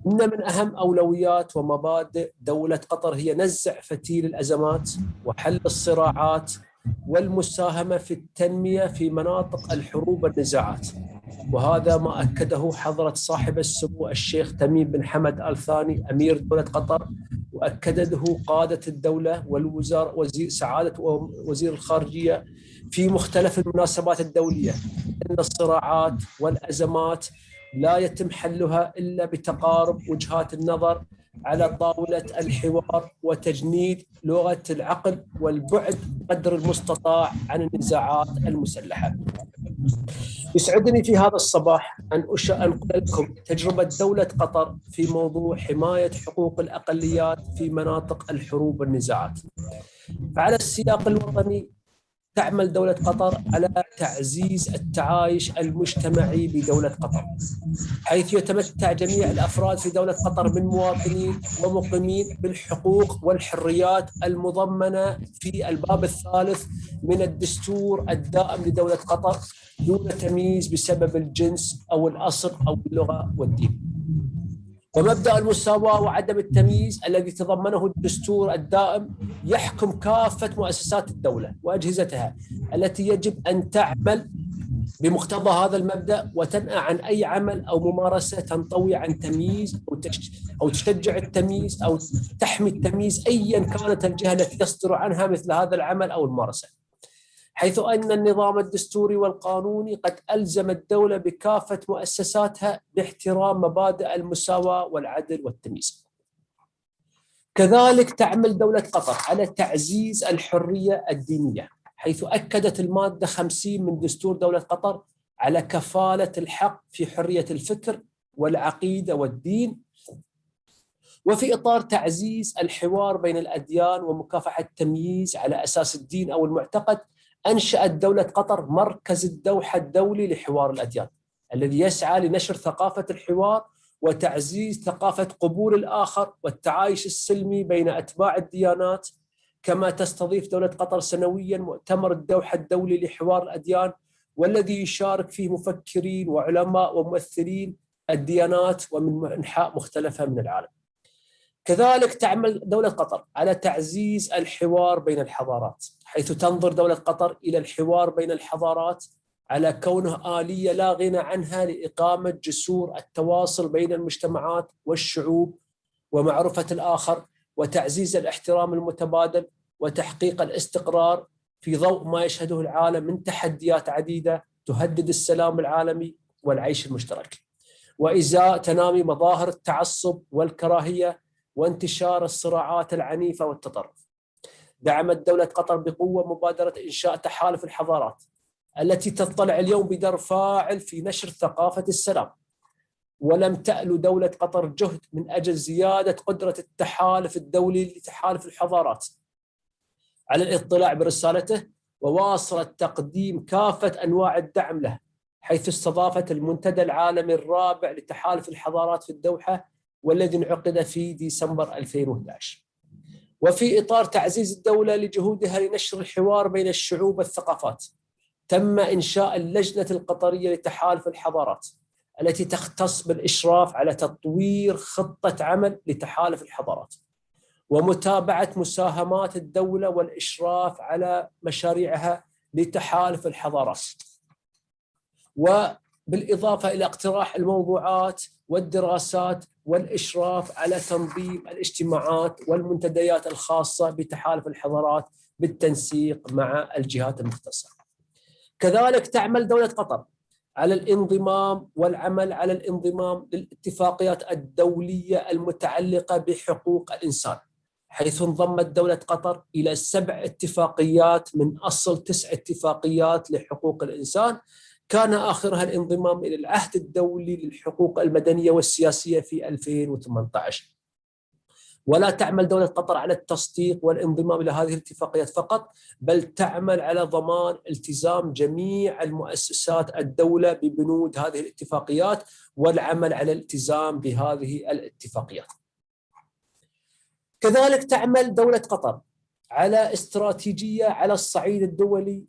[SPEAKER 11] إن من أهم أولويات ومبادئ دولة قطر هي نزع فتيل الأزمات وحل الصراعات والمساهمة في التنمية في مناطق الحروب والنزاعات، وهذا ما أكده حضرة صاحب السمو الشيخ تميم بن حمد آل ثاني أمير دولة قطر، وأكده قادة الدولة وزير سعادة وزير الخارجية في مختلف المناسبات الدولية، أن الصراعات والأزمات لا يتم حلها إلا بتقارب وجهات النظر على طاولة الحوار وتجنيد لغة العقل والبعد قدر المستطاع عن النزاعات المسلحة. يسعدني في هذا الصباح أن أنقل لكم تجربة دولة قطر في موضوع حماية حقوق الأقليات في مناطق الحروب والنزاعات. فعلى السياق الوطني تعمل دولة قطر على تعزيز التعايش المجتمعي بدولة قطر، حيث يتمتع جميع الأفراد في دولة قطر من مواطنين ومقيمين بالحقوق والحريات المضمنة في الباب الثالث من الدستور الدائم لدولة قطر دون تمييز بسبب الجنس أو الأصل أو اللغة والدين. ومبدأ المساواة وعدم التمييز الذي تضمنه الدستور الدائم يحكم كافة مؤسسات الدولة وأجهزتها التي يجب أن تعمل بمقتضى هذا المبدأ وتنأى عن أي عمل أو ممارسة تنطوي عن تمييز أو تشجع التمييز أو تحمي التمييز أيا كانت الجهة التي يصدر عنها مثل هذا العمل أو الممارسة، حيث أن النظام الدستوري والقانوني قد ألزم الدولة بكافة مؤسساتها باحترام مبادئ المساواة والعدل والتمييز. كذلك تعمل دولة قطر على تعزيز الحرية الدينية، حيث أكدت المادة 50 من دستور دولة قطر على كفالة الحق في حرية الفكر والعقيدة والدين. وفي إطار تعزيز الحوار بين الأديان ومكافحة التمييز على أساس الدين أو المعتقد، أنشأت دولة قطر مركز الدوحة الدولي لحوار الأديان الذي يسعى لنشر ثقافة الحوار وتعزيز ثقافة قبول الآخر والتعايش السلمي بين أتباع الديانات. كما تستضيف دولة قطر سنويا مؤتمر الدوحة الدولي لحوار الأديان، والذي يشارك فيه مفكرين وعلماء وممثلين الديانات ومن أنحاء مختلفة من العالم. كذلك تعمل دولة قطر على تعزيز الحوار بين الحضارات، حيث تنظر دولة قطر إلى الحوار بين الحضارات على كونه آلية لا غنى عنها لإقامة جسور التواصل بين المجتمعات والشعوب ومعرفة الآخر وتعزيز الاحترام المتبادل وتحقيق الاستقرار في ضوء ما يشهده العالم من تحديات عديدة تهدد السلام العالمي والعيش المشترك، وإزاء تنامي مظاهر التعصب والكراهية وانتشار الصراعات العنيفة والتطرف. دعمت دولة قطر بقوة مبادرة إنشاء تحالف الحضارات التي تطلع اليوم بدور فاعل في نشر ثقافة السلام، ولم تألو دولة قطر جهد من أجل زيادة قدرة التحالف الدولي لتحالف الحضارات على الاطلاع برسالته، وواصلت تقديم كافة أنواع الدعم له، حيث استضافت المنتدى العالمي الرابع لتحالف الحضارات في الدوحة والذي انعقد في ديسمبر 2011. وفي إطار تعزيز الدولة لجهودها لنشر الحوار بين الشعوب والثقافات، تم إنشاء اللجنة القطرية لتحالف الحضارات التي تختص بالإشراف على تطوير خطة عمل لتحالف الحضارات ومتابعة مساهمات الدولة والإشراف على مشاريعها لتحالف الحضارات، وبالإضافة إلى اقتراح الموضوعات والدراسات والإشراف على تنظيم الاجتماعات والمنتديات الخاصة بتحالف الحضارات بالتنسيق مع الجهات المختصة. كذلك تعمل دولة قطر على الانضمام والعمل على الانضمام للاتفاقيات الدولية المتعلقة بحقوق الإنسان، حيث انضمت دولة قطر إلى 7 اتفاقيات من أصل 9 اتفاقيات لحقوق الإنسان، كان آخرها الانضمام إلى العهد الدولي للحقوق المدنية والسياسية في 2018. ولا تعمل دولة قطر على التصديق والانضمام إلى هذه الاتفاقيات فقط، بل تعمل على ضمان التزام جميع المؤسسات الدولة ببنود هذه الاتفاقيات والعمل على الالتزام بهذه الاتفاقيات. كذلك تعمل دولة قطر على استراتيجية على الصعيد الدولي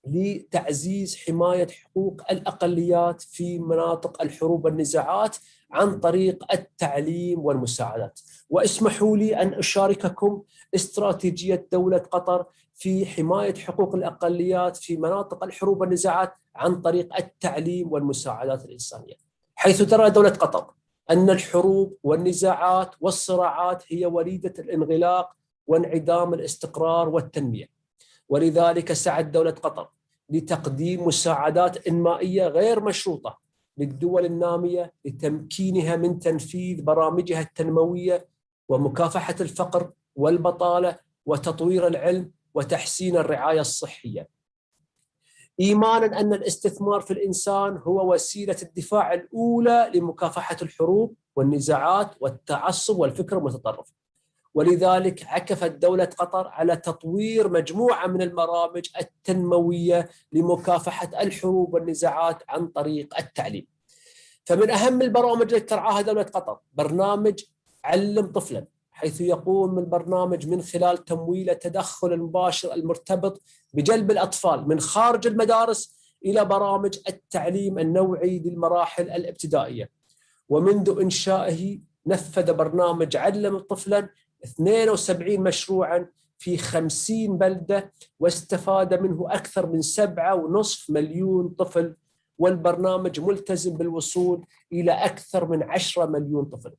[SPEAKER 11] لتعزيز حماية حقوق الأقليات في مناطق الحروب والنزاعات عن طريق التعليم والمساعدات. واسمحوا لي أن أشارككم استراتيجية دولة قطر في حماية حقوق الأقليات في مناطق الحروب والنزاعات عن طريق التعليم والمساعدات الإنسانية، حيث ترى دولة قطر أن الحروب والنزاعات والصراعات هي وليدة الانغلاق وانعدام الاستقرار والتنمية، ولذلك سعت دولة قطر لتقديم مساعدات إنمائية غير مشروطة للدول النامية لتمكينها من تنفيذ برامجها التنموية ومكافحة الفقر والبطالة وتطوير العلم وتحسين الرعاية الصحية. إيمانا أن الاستثمار في الإنسان هو وسيلة الدفاع الأولى لمكافحة الحروب والنزاعات والتعصب والفكر المتطرف. ولذلك عكفت دولة قطر على تطوير مجموعة من البرامج التنموية لمكافحة الحروب والنزاعات عن طريق التعليم. فمن أهم البرامج التي ترعاها دولة قطر برنامج علم طفلا، حيث يقوم البرنامج من خلال تمويل التدخل المباشر المرتبط بجلب الأطفال من خارج المدارس إلى برامج التعليم النوعي للمراحل الابتدائية. ومنذ إنشائه نفذ برنامج علم طفلا 72 مشروعا في 50 بلدة، واستفاد منه أكثر من 7.5 مليون طفل، والبرنامج ملتزم بالوصول إلى أكثر من 10 مليون طفل.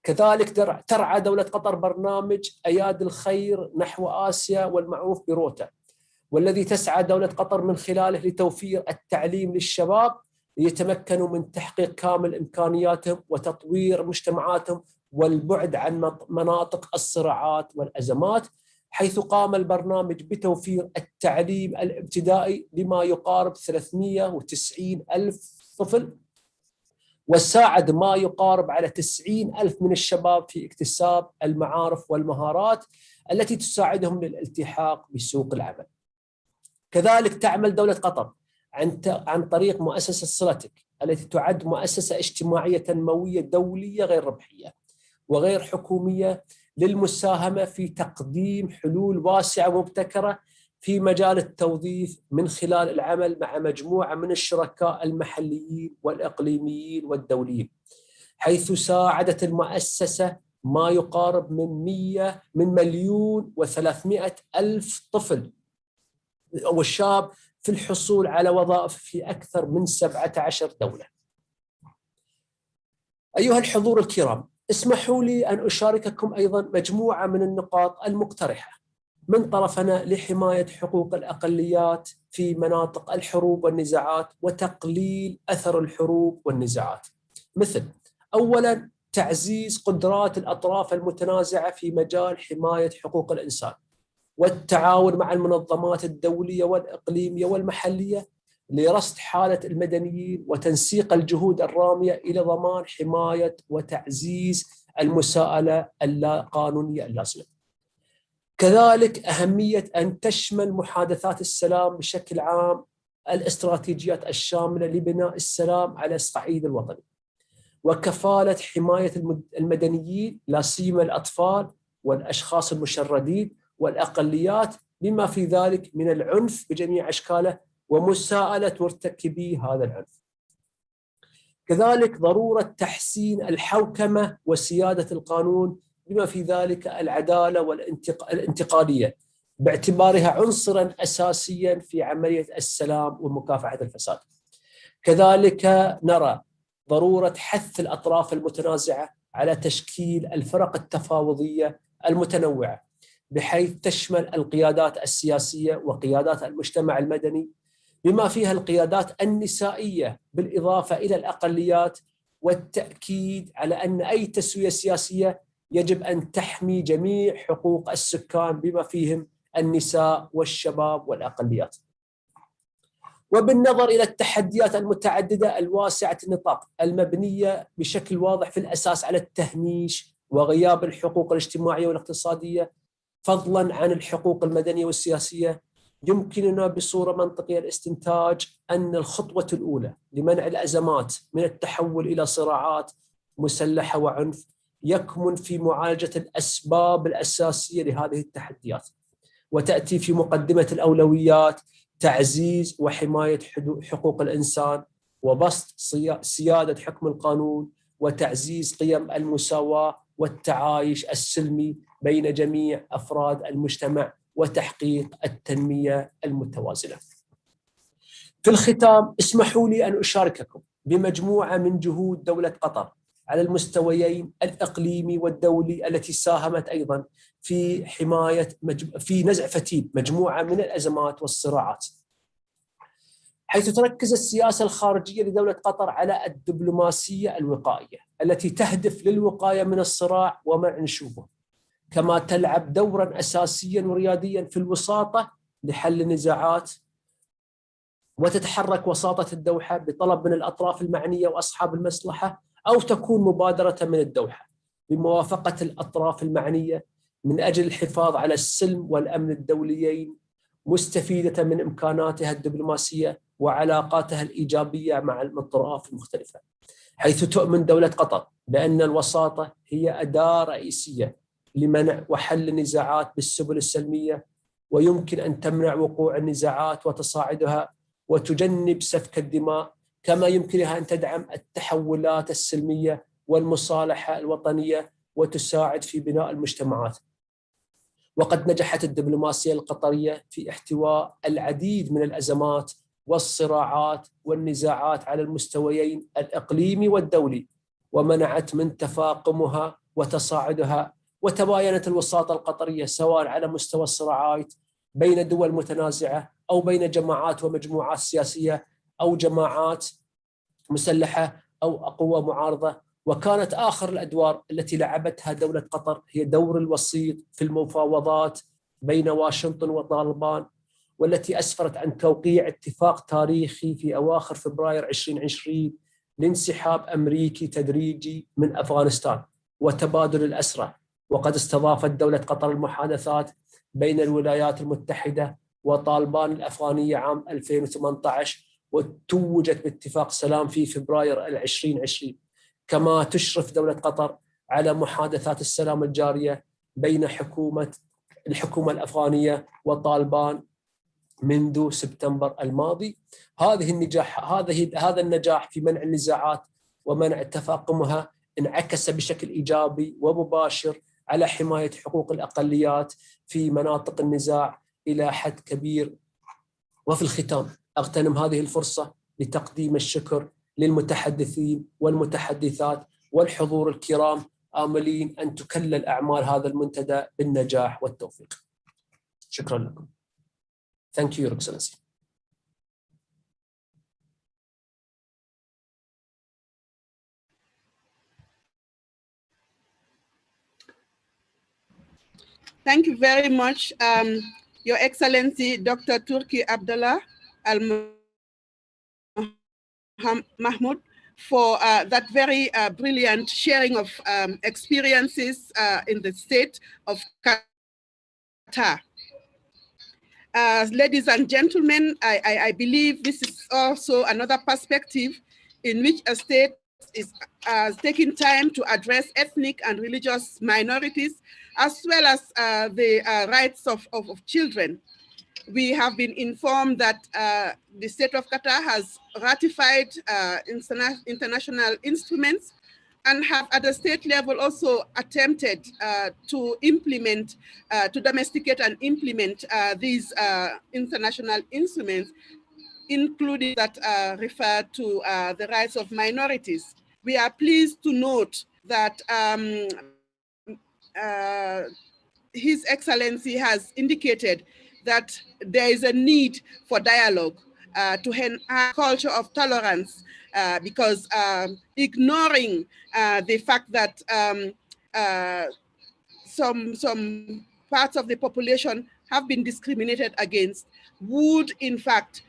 [SPEAKER 11] كذلك ترعى دولة قطر برنامج أيادي الخير نحو آسيا والمعروف بروتا، والذي تسعى دولة قطر من خلاله لتوفير التعليم للشباب ليتمكنوا من تحقيق كامل إمكانياتهم وتطوير مجتمعاتهم والبعد عن مناطق الصراعات والأزمات، حيث قام البرنامج بتوفير التعليم الابتدائي لما يقارب 390 ألف طفل، وساعد ما يقارب على 90 ألف من الشباب في اكتساب المعارف والمهارات التي تساعدهم للالتحاق بسوق العمل. كذلك تعمل دولة قطر عن طريق مؤسسة صلتك التي تعد مؤسسة اجتماعية تنموية دولية غير ربحية وغير حكومية للمساهمة في تقديم حلول واسعة ومبتكرة في مجال التوظيف من خلال العمل مع مجموعة من الشركاء المحليين والإقليميين والدوليين، حيث ساعدت المؤسسة ما يقارب من 1,300,000 طفل والشاب في الحصول على وظائف في أكثر من 17 دولة. أيها الحضور الكرام، اسمحوا لي أن أشارككم أيضا مجموعة من النقاط المقترحة من طرفنا لحماية حقوق الأقليات في مناطق الحروب والنزاعات وتقليل أثر الحروب والنزاعات، مثل أولا تعزيز قدرات الأطراف المتنازعة في مجال حماية حقوق الإنسان والتعاون مع المنظمات الدولية والإقليمية والمحلية لرصد حالة المدنيين وتنسيق الجهود الرامية إلى ضمان حماية وتعزيز المساءلة اللاقانونية اللازمة. كذلك أهمية أن تشمل محادثات السلام بشكل عام الاستراتيجيات الشاملة لبناء السلام على الصعيد الوطني، وكفالة حماية المدنيين لا سيما الأطفال والأشخاص المشردين والأقليات بما في ذلك من العنف بجميع أشكاله ومساءلة مرتكبي هذا العنف. كذلك ضرورة تحسين الحوكمة وسيادة القانون بما في ذلك العدالة والانتقالية باعتبارها عنصراً أساسياً في عملية السلام ومكافحة الفساد. كذلك نرى ضرورة حث الأطراف المتنازعة على تشكيل الفرق التفاوضية المتنوعة بحيث تشمل القيادات السياسية وقيادات المجتمع المدني بما فيها القيادات النسائية بالإضافة إلى الأقليات، والتأكيد على أن أي تسوية سياسية يجب أن تحمي جميع حقوق السكان بما فيهم النساء والشباب والأقليات. وبالنظر إلى التحديات المتعددة الواسعة النطاق المبنية بشكل واضح في الأساس على التهميش وغياب الحقوق الاجتماعية والاقتصادية فضلاً عن الحقوق المدنية والسياسية، يمكننا بصورة منطقية الاستنتاج أن الخطوة الأولى لمنع الأزمات من التحول إلى صراعات مسلحة وعنف يكمن في معالجة الأسباب الأساسية لهذه التحديات، وتأتي في مقدمة الأولويات تعزيز وحماية حقوق الإنسان وبسط سيادة حكم القانون وتعزيز قيم المساواة والتعايش السلمي بين جميع أفراد المجتمع وتحقيق التنمية المتوازنة. في الختام اسمحوا لي أن أشارككم بمجموعة من جهود دولة قطر على المستويين الإقليمي والدولي التي ساهمت أيضا في حماية في نزع فتيل مجموعة من الأزمات والصراعات. حيث تركز السياسة الخارجية لدولة قطر على الدبلوماسية الوقائية التي تهدف للوقاية من الصراع ومنع نشوبه، كما تلعب دورا أساسيا ورياديا في الوساطة لحل النزاعات، وتتحرك وساطة الدوحة بطلب من الأطراف المعنية وأصحاب المصلحة، أو تكون مبادرة من الدوحة بموافقة الأطراف المعنية من أجل الحفاظ على السلم والأمن الدوليين، مستفيدة من إمكاناتها الدبلوماسية وعلاقاتها الإيجابية مع الأطراف المختلفة. حيث تؤمن دولة قطر بأن الوساطة هي أداة رئيسية لمنع وحل النزاعات بالسبل السلمية، ويمكن أن تمنع وقوع النزاعات وتصاعدها وتجنب سفك الدماء، كما يمكنها أن تدعم التحولات السلمية والمصالحة الوطنية وتساعد في بناء المجتمعات. وقد نجحت الدبلوماسية القطرية في احتواء العديد من الأزمات والصراعات والنزاعات على المستويين الإقليمي والدولي، ومنعت من تفاقمها وتصاعدها. وتباينت الوساطة القطرية سواء على مستوى الصراعات بين دول متنازعة أو بين جماعات ومجموعات سياسية أو جماعات مسلحة أو قوى معارضة. وكانت آخر الأدوار التي لعبتها دولة قطر هي دور الوسيط في المفاوضات بين واشنطن وطالبان، والتي أسفرت عن توقيع اتفاق تاريخي في أواخر فبراير 2020 لانسحاب أمريكي تدريجي من أفغانستان وتبادل الأسرى. وقد استضافت دولة قطر المحادثات بين الولايات المتحدة وطالبان الأفغانية عام 2018 وتوجت باتفاق سلام في فبراير 2020. كما تشرف دولة قطر على محادثات السلام الجارية بين الحكومة الأفغانية وطالبان منذ سبتمبر الماضي. هذا النجاح في منع النزاعات ومنع تفاقمها انعكس بشكل إيجابي ومباشر على حماية حقوق الأقليات في مناطق النزاع إلى حد كبير. وفي الختام أغتنم هذه الفرصة لتقديم الشكر للمتحدثين والمتحدثات والحضور الكرام، آملين أن تكلل أعمال هذا المنتدى بالنجاح والتوفيق. شكرا لكم. Thank you, Your Excellency.
[SPEAKER 9] Thank you very much, Your Excellency, Dr. Turki Abdullah Al-Mahmoud, for that very brilliant sharing of experiences in the state of Qatar. Ladies and gentlemen, I believe this is also another perspective in which a state is taking time to address ethnic and religious minorities, as well as the rights of children. We have been informed that the state of Qatar has ratified international instruments and have at the state level also attempted to implement, to domesticate and implement these international instruments, including that refer to the rights of minorities. We are pleased to note that His Excellency has indicated that there is a need for dialogue to enhance a culture of tolerance, because ignoring the fact that some parts of the population have been discriminated against would in fact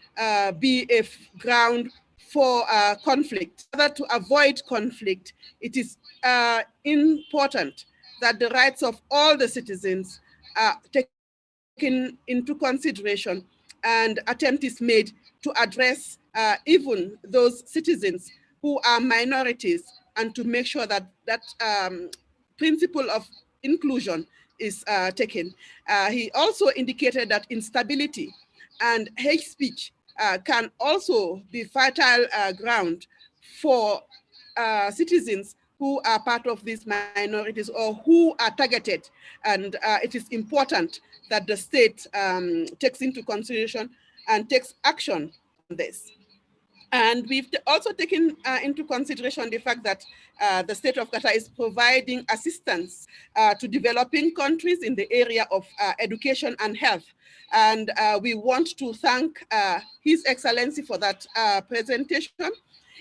[SPEAKER 9] be a ground for conflict. In order to avoid conflict, it is important that the rights of all the citizens are taken into consideration, and attempt is made to address even those citizens who are minorities, and to make sure that that principle of inclusion is taken. He also indicated that instability and hate speech can also be fertile ground for citizens who are part of these minorities or who are targeted. And it is important that the state takes into consideration and takes action on this. And we've also taken into consideration the fact that the state of Qatar is providing assistance to developing countries in the area of education and health. And we want to thank His Excellency for that presentation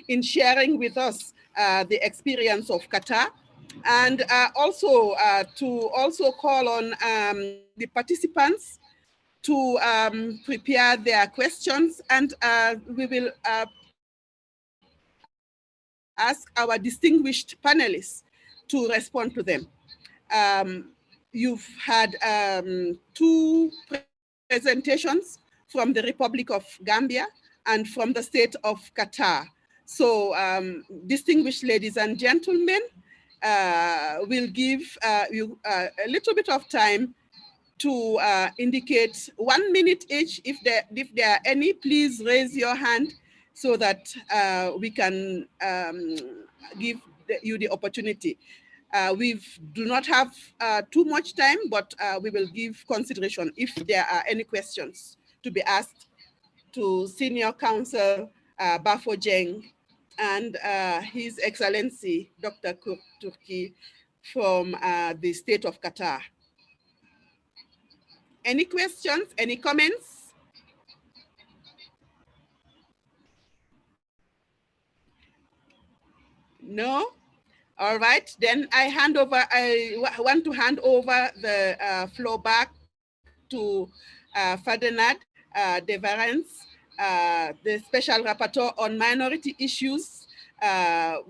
[SPEAKER 9] in sharing with us the experience of Qatar. And also to call on the participants to prepare their questions, and we will ask our distinguished panelists to respond to them. You've had two presentations from the Republic of Gambia and from the state of Qatar. So distinguished ladies and gentlemen, we'll give you a little bit of time to indicate 1 minute each. If there are any, please raise your hand so that we can give you the opportunity. We do not have too much time, but we will give consideration if there are any questions to be asked to Senior Counsel Bafo Jeng and His Excellency Dr. Turki from the state of Qatar. Any questions, any comments? No? All right, then I want to hand over the floor back to Ferdinand de Varens, the Special Rapporteur on Minority Issues. I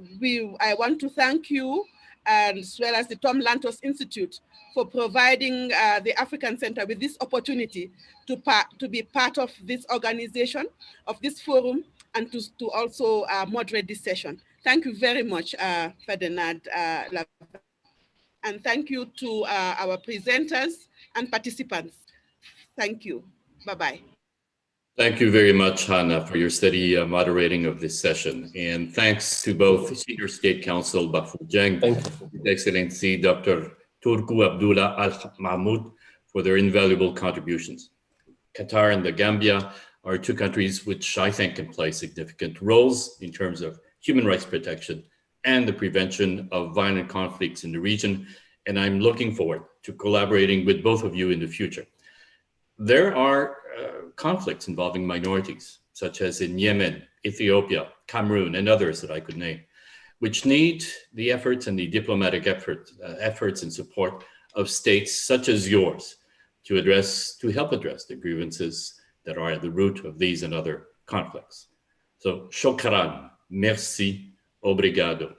[SPEAKER 9] want to thank you, as well as the Tom Lantos Institute, for providing the African Center with this opportunity to be part of this organization, of this forum, and to also moderate this session. Thank you very much, Ferdinand. And thank you to our presenters and participants. Thank you. Bye-bye.
[SPEAKER 1] Thank you very much, Hannah, for your steady moderating of this session. And thanks to both Senior State Counsel Bafo Jeng, His Excellency Dr. Turku Abdullah Al Mahmoud for their invaluable contributions. Qatar and the Gambia are two countries which I think can play significant roles in terms of human rights protection and the prevention of violent conflicts in the region. And I'm looking forward to collaborating with both of you in the future. There are conflicts involving minorities, such as in Yemen, Ethiopia, Cameroon, and others that I could name, which need the efforts and the diplomatic efforts and support of states such as yours to help address the grievances that are at the root of these and other conflicts. So, shukran, merci, obrigado.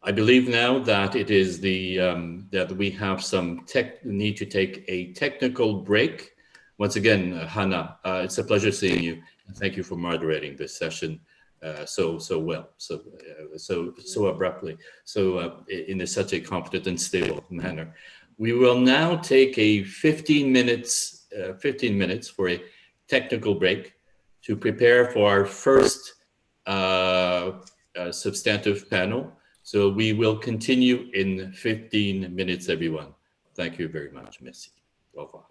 [SPEAKER 1] I believe now that it is that we have need to take a technical break. Once again, Hannah, it's a pleasure seeing you, and thank you for moderating this session so well, so abruptly, in such a competent and stable manner. We will now take a 15 minutes for a technical break to prepare for our first substantive panel. So we will continue in 15 minutes, everyone. Thank you very much. Merci. Au revoir.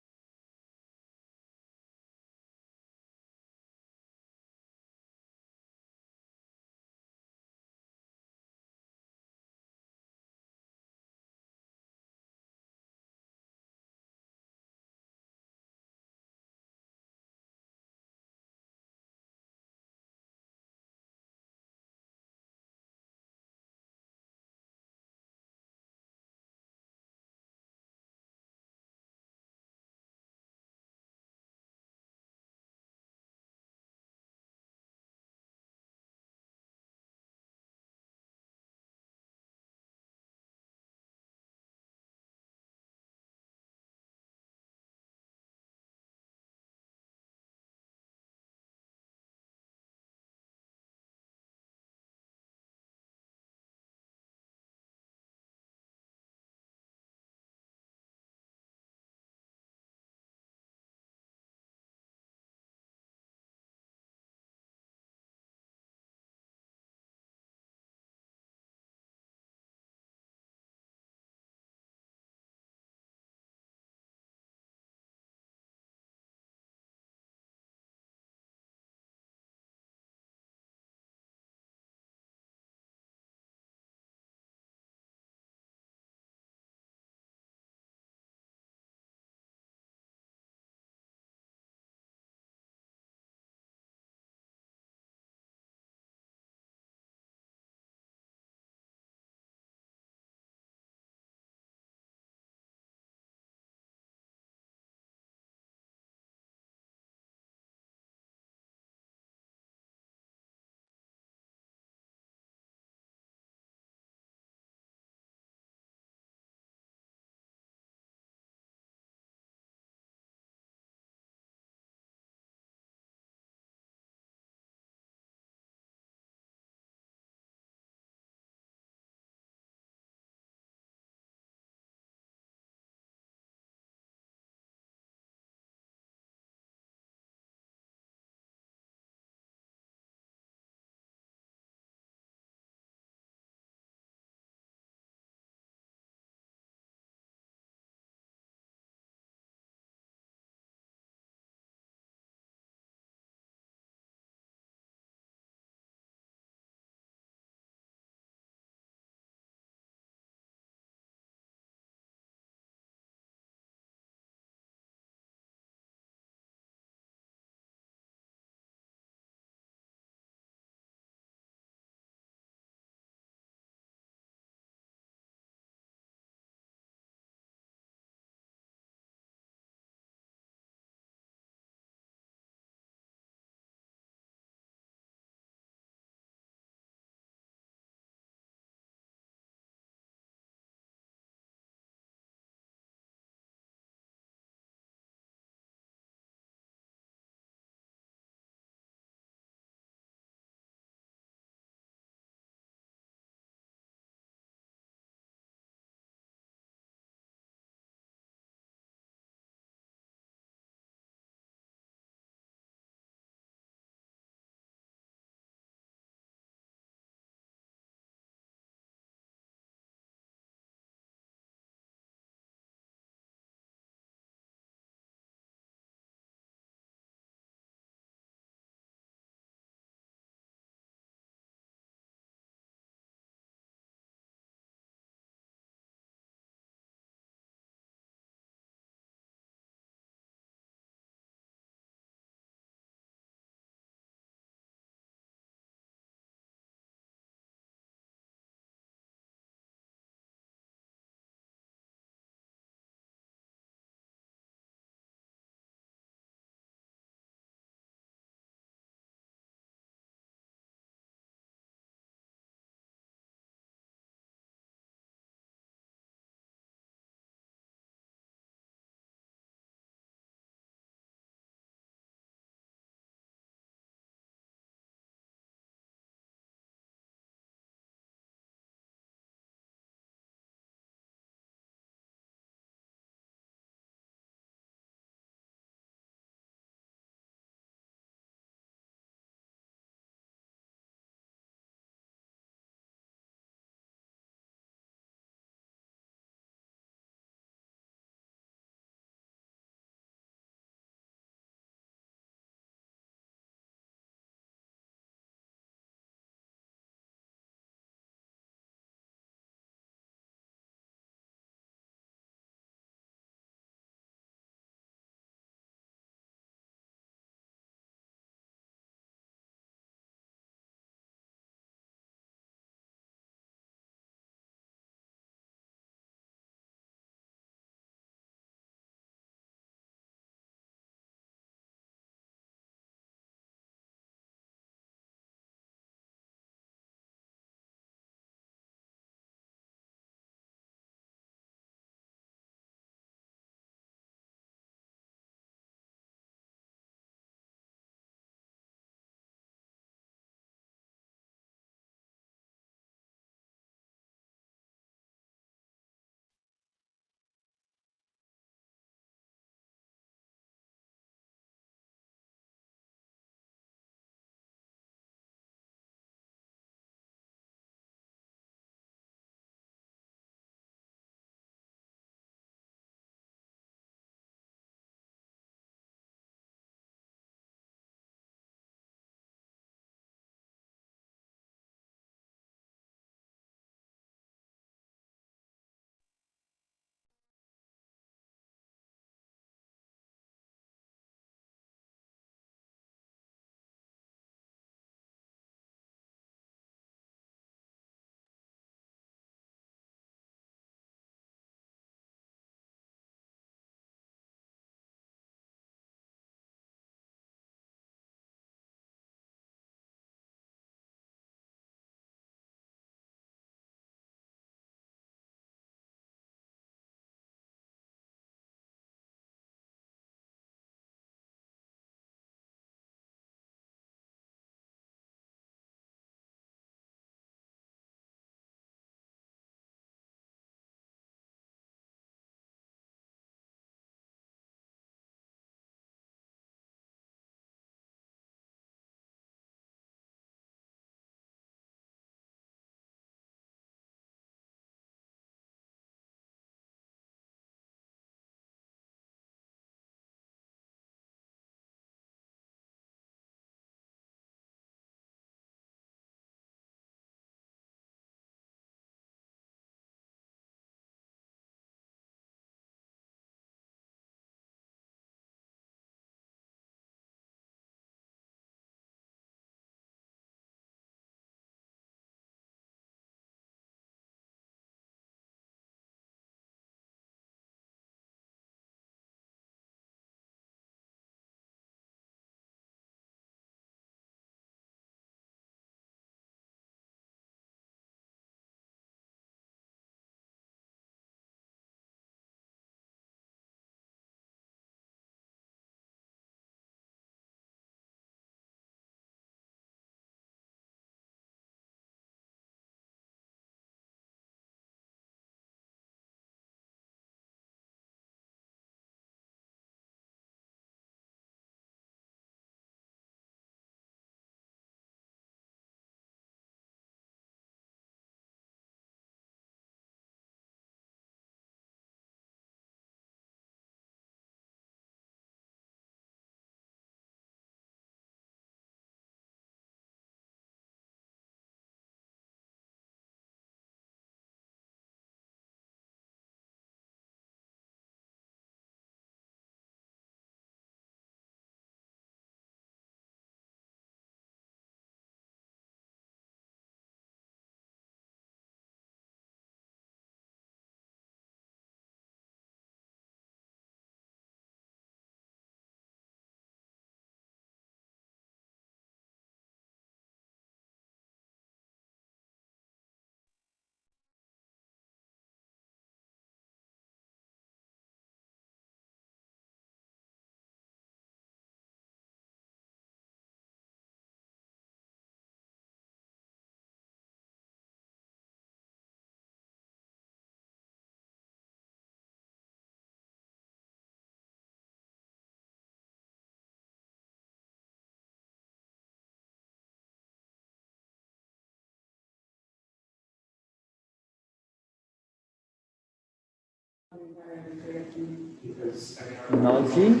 [SPEAKER 8] Nazi,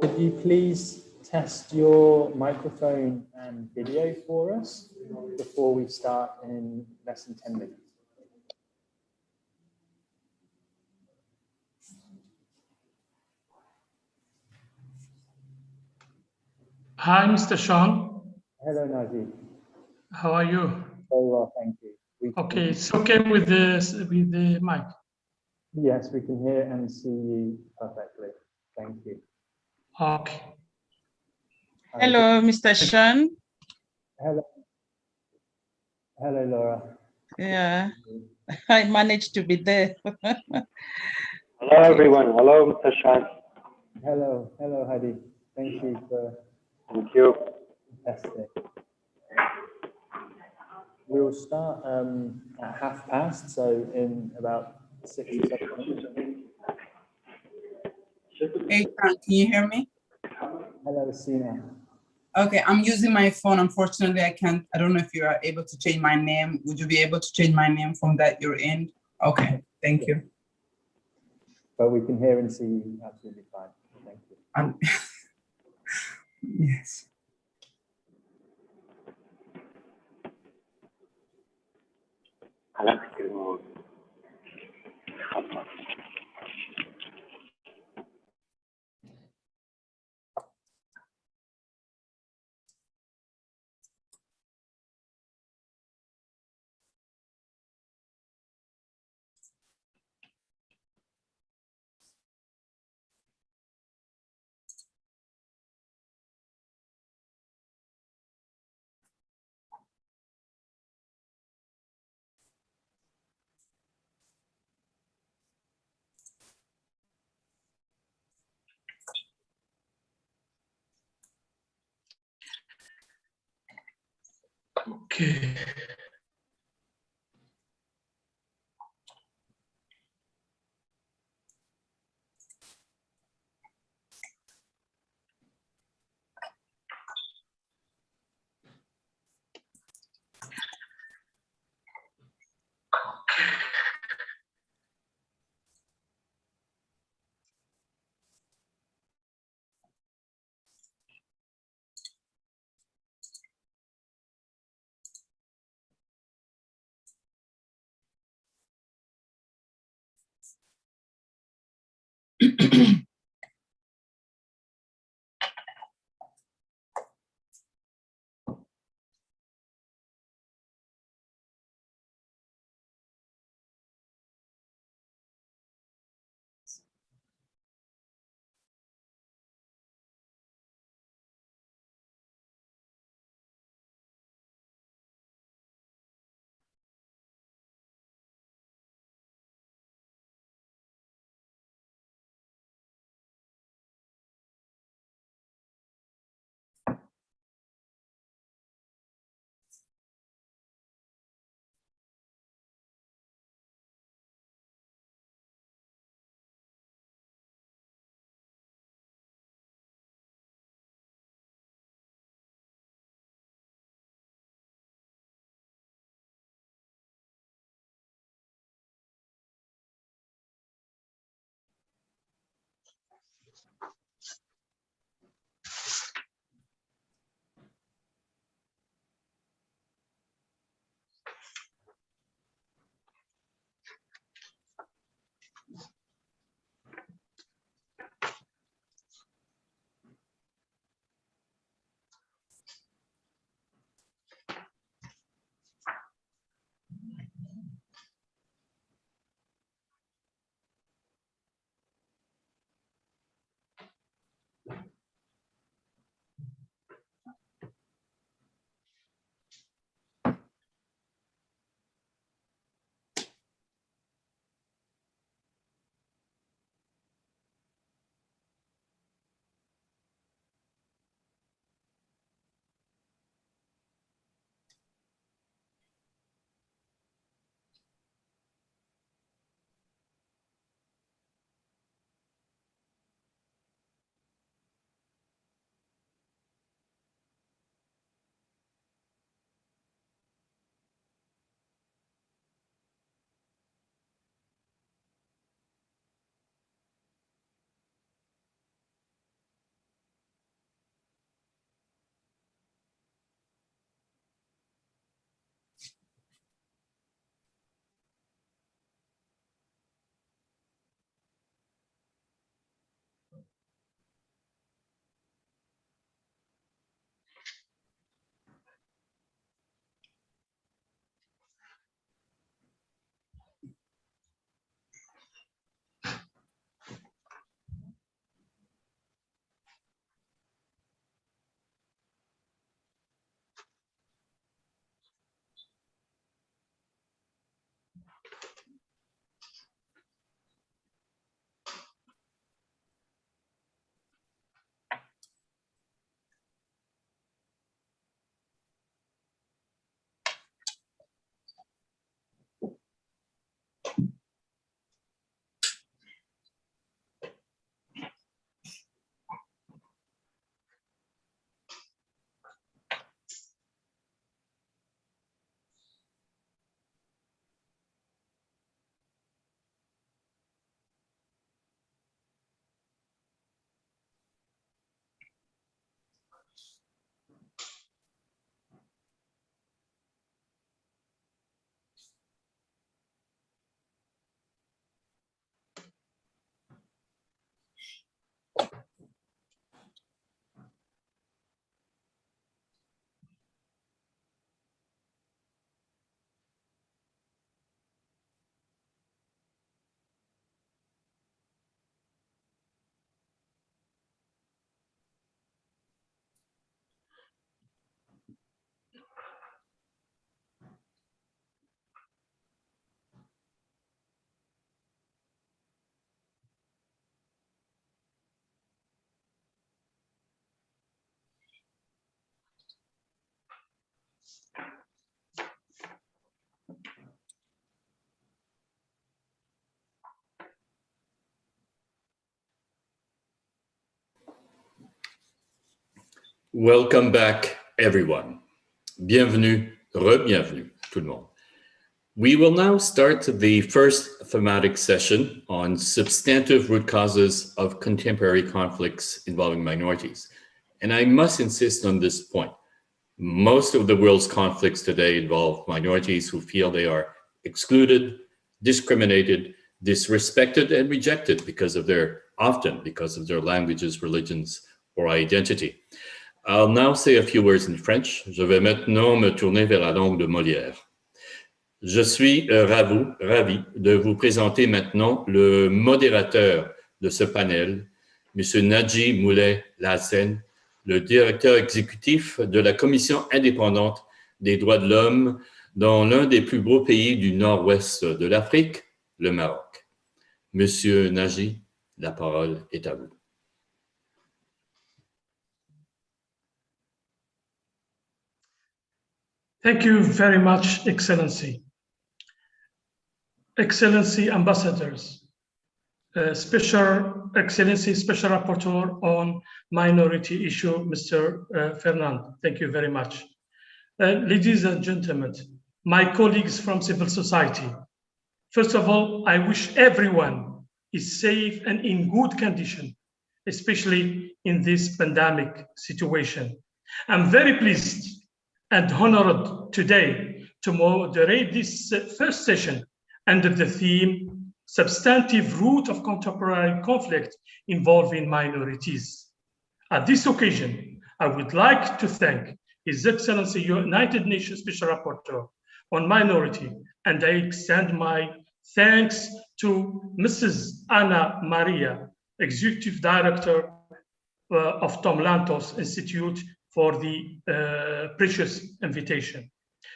[SPEAKER 8] could you please test your microphone and video for us before we start in less than 10 minutes?
[SPEAKER 16] Hi, Mr. Sean.
[SPEAKER 8] Hello, Nazi.
[SPEAKER 16] How are you?
[SPEAKER 8] Very well, thank you.
[SPEAKER 16] Okay, it's okay with the mic.
[SPEAKER 8] Yes, we can hear and see you perfectly. Thank you.
[SPEAKER 16] Okay.
[SPEAKER 10] Hello, Mr. Sean.
[SPEAKER 8] Hello. Hello, Laura.
[SPEAKER 10] Yeah, I managed to be there.
[SPEAKER 12] Hello, everyone. Hello, Mr. Sean.
[SPEAKER 8] Hello, hello, Hadi. Thank you for
[SPEAKER 12] Thank you.
[SPEAKER 8] testing. We'll start at past, so in about 6 or 7 minutes.
[SPEAKER 17] Hey, Sean, can you hear me?
[SPEAKER 8] Hello, Sina.
[SPEAKER 17] Okay, I'm using my phone. Unfortunately, I can't. I don't know if you are able to change my name. Would you be able to change my name from that your end? Okay, thank you.
[SPEAKER 8] But we can hear and see you absolutely fine. Thank you.
[SPEAKER 17] Yes.
[SPEAKER 16] Okay.
[SPEAKER 1] Welcome back, everyone. Bienvenue, re-bienvenue, tout le monde. We will now start the first thematic session on substantive root causes of contemporary conflicts involving minorities. And I must insist on this point. Most of the world's conflicts today involve minorities who feel they are excluded, discriminated, disrespected, and rejected often because of their languages, religions, or identity. I'll now say a few words in French. Je vais maintenant me tourner vers la langue de Molière. Je suis ravi de vous présenter maintenant le modérateur de ce panel, M. Nadji Moulay-Lahassen, le directeur exécutif de la Commission indépendante des droits de l'homme dans l'un des plus beaux pays du nord-ouest de l'Afrique, le Maroc. Monsieur Nadji, la parole est à vous.
[SPEAKER 16] Thank you very much, Excellency. Excellency Ambassadors, Special Rapporteur on Minority Issue, Mr. Fernand, thank you very much. Ladies and gentlemen, my colleagues from civil society, first of all, I wish everyone is safe and in good condition, especially in this pandemic situation. I'm very pleased and honored today to moderate this first session under the theme Substantive Root of Contemporary Conflict Involving Minorities. At this occasion, I would like to thank His Excellency United Nations Special Rapporteur on Minority, and I extend my thanks to Mrs. Ana Maria, Executive Director of Tom Lantos Institute, for the precious invitation.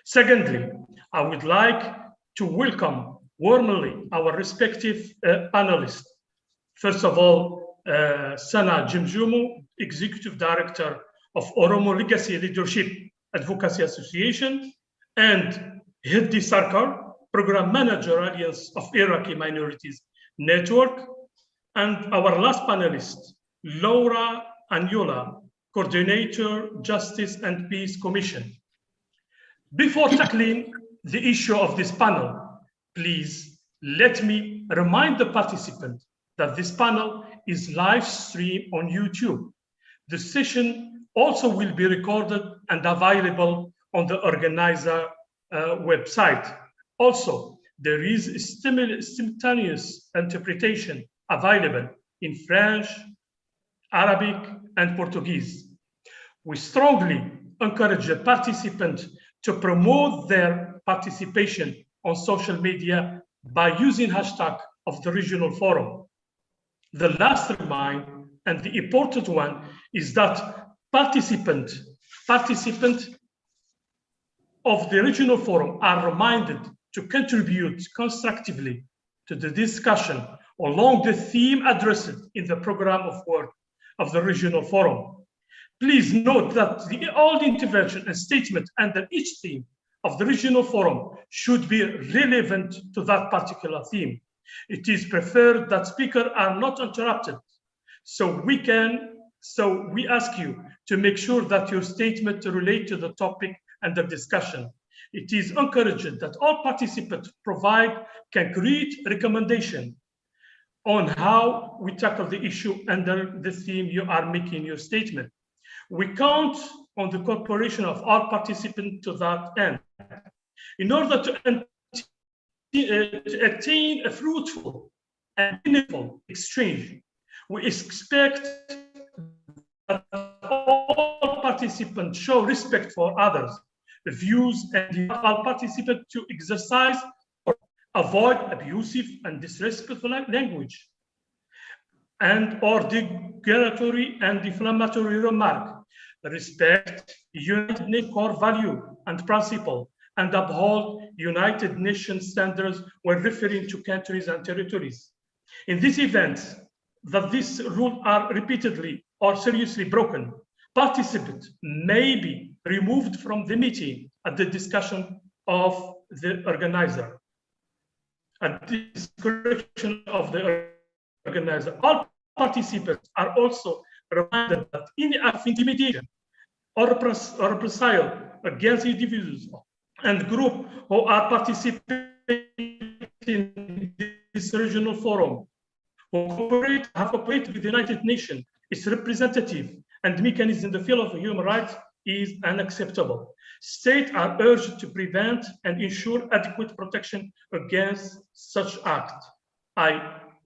[SPEAKER 16] Secondly, I would like to welcome warmly our respective panelists. First of all, Sana Jimjumu, Executive Director of Oromo Legacy Leadership Advocacy Association, and Hiddi Sarkar, Program Manager Alliance of Iraqi Minorities Network, and our last panelist, Laura Anyola, Coordinator, Justice and Peace Commission. Before tackling the issue of this panel, please let me remind the participant that this panel is live streamed on YouTube. The session also will be recorded and available on the organizer website. Also, there is simultaneous interpretation available in French, Arabic, and Portuguese. We strongly encourage the participants to promote their participation on social media by using hashtag of the regional forum. The last reminder, and the important one, is that participants of the regional forum are reminded to contribute constructively to the discussion along the theme addressed in the program of work of the regional forum. Please note that all the intervention and statement under each theme of the regional forum should be relevant to that particular theme. It is preferred that speakers are not interrupted. So we ask you to make sure that your statement relate to the topic under discussion. It is encouraged that all participants provide concrete recommendation on how we tackle the issue under the theme you are making your statement. We count on the cooperation of all participants to that end. In order to attain a fruitful and meaningful exchange, we expect that all participants show respect for others' views and all participants to exercise or avoid abusive and disrespectful language or derogatory and defamatory remark. Respect United Nations core value and principle, and uphold United Nations standards when referring to countries and territories. In this event, that these rules are repeatedly or seriously broken, participants may be removed from the meeting at the discretion of the organizer. At the discretion of the organizer, all participants are also reminded that any act of intimidation, or reprisal against individuals and groups who are participating in this regional forum, who have cooperated with the United Nations, its representative and mechanism in the field of human rights is unacceptable. States are urged to prevent and ensure adequate protection against such acts.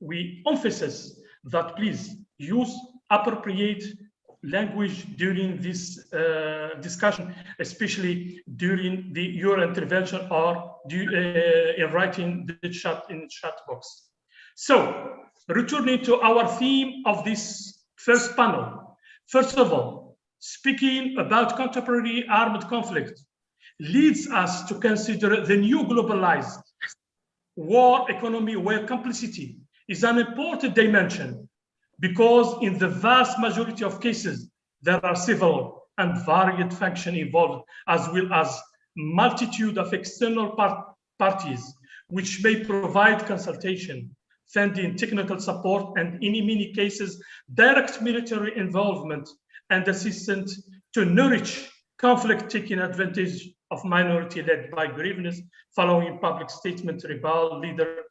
[SPEAKER 16] We emphasize that please use appropriate language during this discussion, especially during your intervention or in writing the chat in the chat box. So, returning to our theme of this first panel, first of all, speaking about contemporary armed conflict leads us to consider the new globalized war economy where complicity is an important dimension, because in the vast majority of cases, there are civil and varied functions involved, as well as multitude of external parties, which may provide consultation, funding, technical support, and in many cases, direct military involvement and assistance to nourish conflict, taking advantage of minority led by grievances following public statement, rebel leader,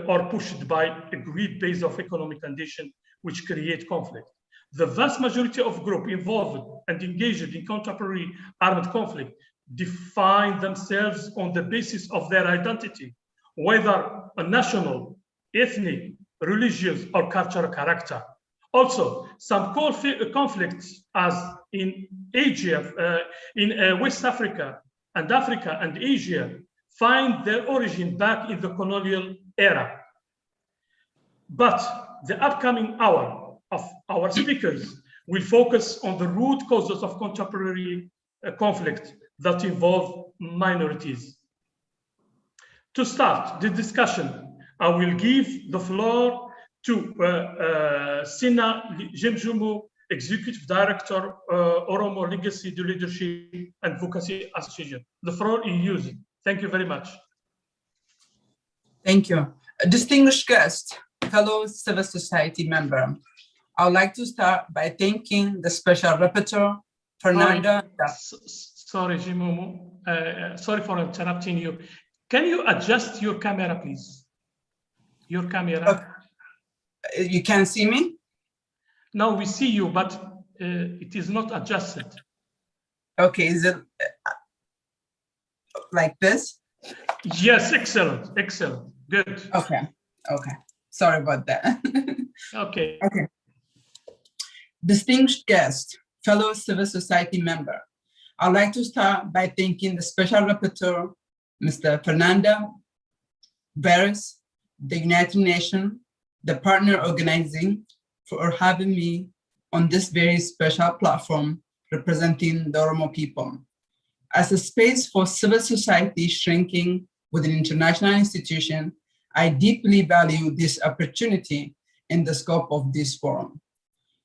[SPEAKER 16] or pushed by agreed base of economic conditions which create conflict. The vast majority of groups involved and engaged in contemporary armed conflict define themselves on the basis of their identity, whether a national, ethnic, religious, or cultural character. Also, some conflicts, as in Asia, in West Africa and Asia, find their origin back in the colonial era. But the upcoming hour of our speakers will focus on the root causes of contemporary conflict that involve minorities. To start the discussion, I will give the floor to Sina Jemjumu, Executive Director, Oromo Legacy to Leadership and Advocacy Association. The floor is yours. Thank you very much.
[SPEAKER 17] Thank you. A distinguished guest, fellow civil society member, I would like to start by thanking the Special Rapporteur, Fernanda.
[SPEAKER 16] Sorry, Jimumu. Sorry for interrupting you. Can you adjust your camera, please? Your camera.
[SPEAKER 17] You can't see me?
[SPEAKER 16] No, we see you, but it is not adjusted.
[SPEAKER 17] Okay, is it like this?
[SPEAKER 16] Yes, excellent, excellent, good.
[SPEAKER 17] Okay, okay. Sorry about that.
[SPEAKER 16] Okay.
[SPEAKER 17] Okay. Distinguished guest, fellow civil society member, I'd like to start by thanking the Special Rapporteur, Mr. Fernanda Barris, the United Nations, the partner organizing, for having me on this very special platform representing the Oromo people. As a space for civil society shrinking with an international institution, I deeply value this opportunity in the scope of this forum.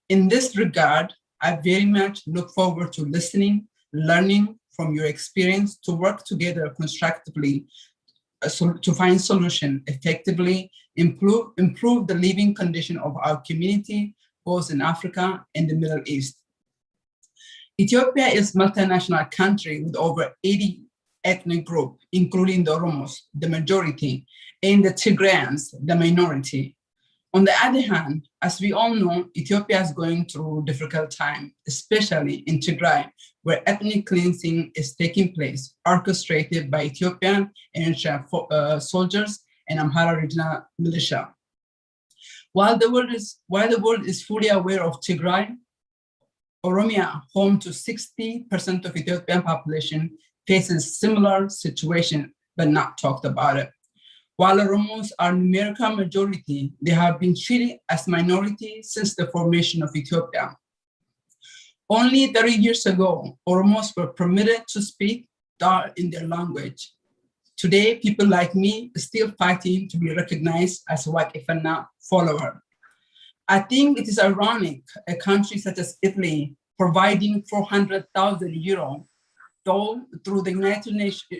[SPEAKER 17] In this regard, I very much look forward to listening, learning from your experience to work together constructively to find solutions effectively, improve the living condition of our community, both in Africa and the Middle East. Ethiopia is a multinational country with over 80 ethnic groups, including the Oromos, the majority, and the Tigrayans, the minority. On the other hand, as we all know, Ethiopia is going through a difficult time, especially in Tigray, where ethnic cleansing is taking place, orchestrated by Ethiopian and Eritrean soldiers and Amhara regional militia. While the world is fully aware of Tigray, Oromia, home to 60% of Ethiopian population, faces similar situation, but not talked about it. While Oromos are numerical majority, they have been treated as minority since the formation of Ethiopia. Only 30 years ago, Oromos were permitted to speak Dar in their language. Today, people like me are still fighting to be recognized as a White Ifana follower. I think it is ironic a country such as Italy providing 400,000 euro through the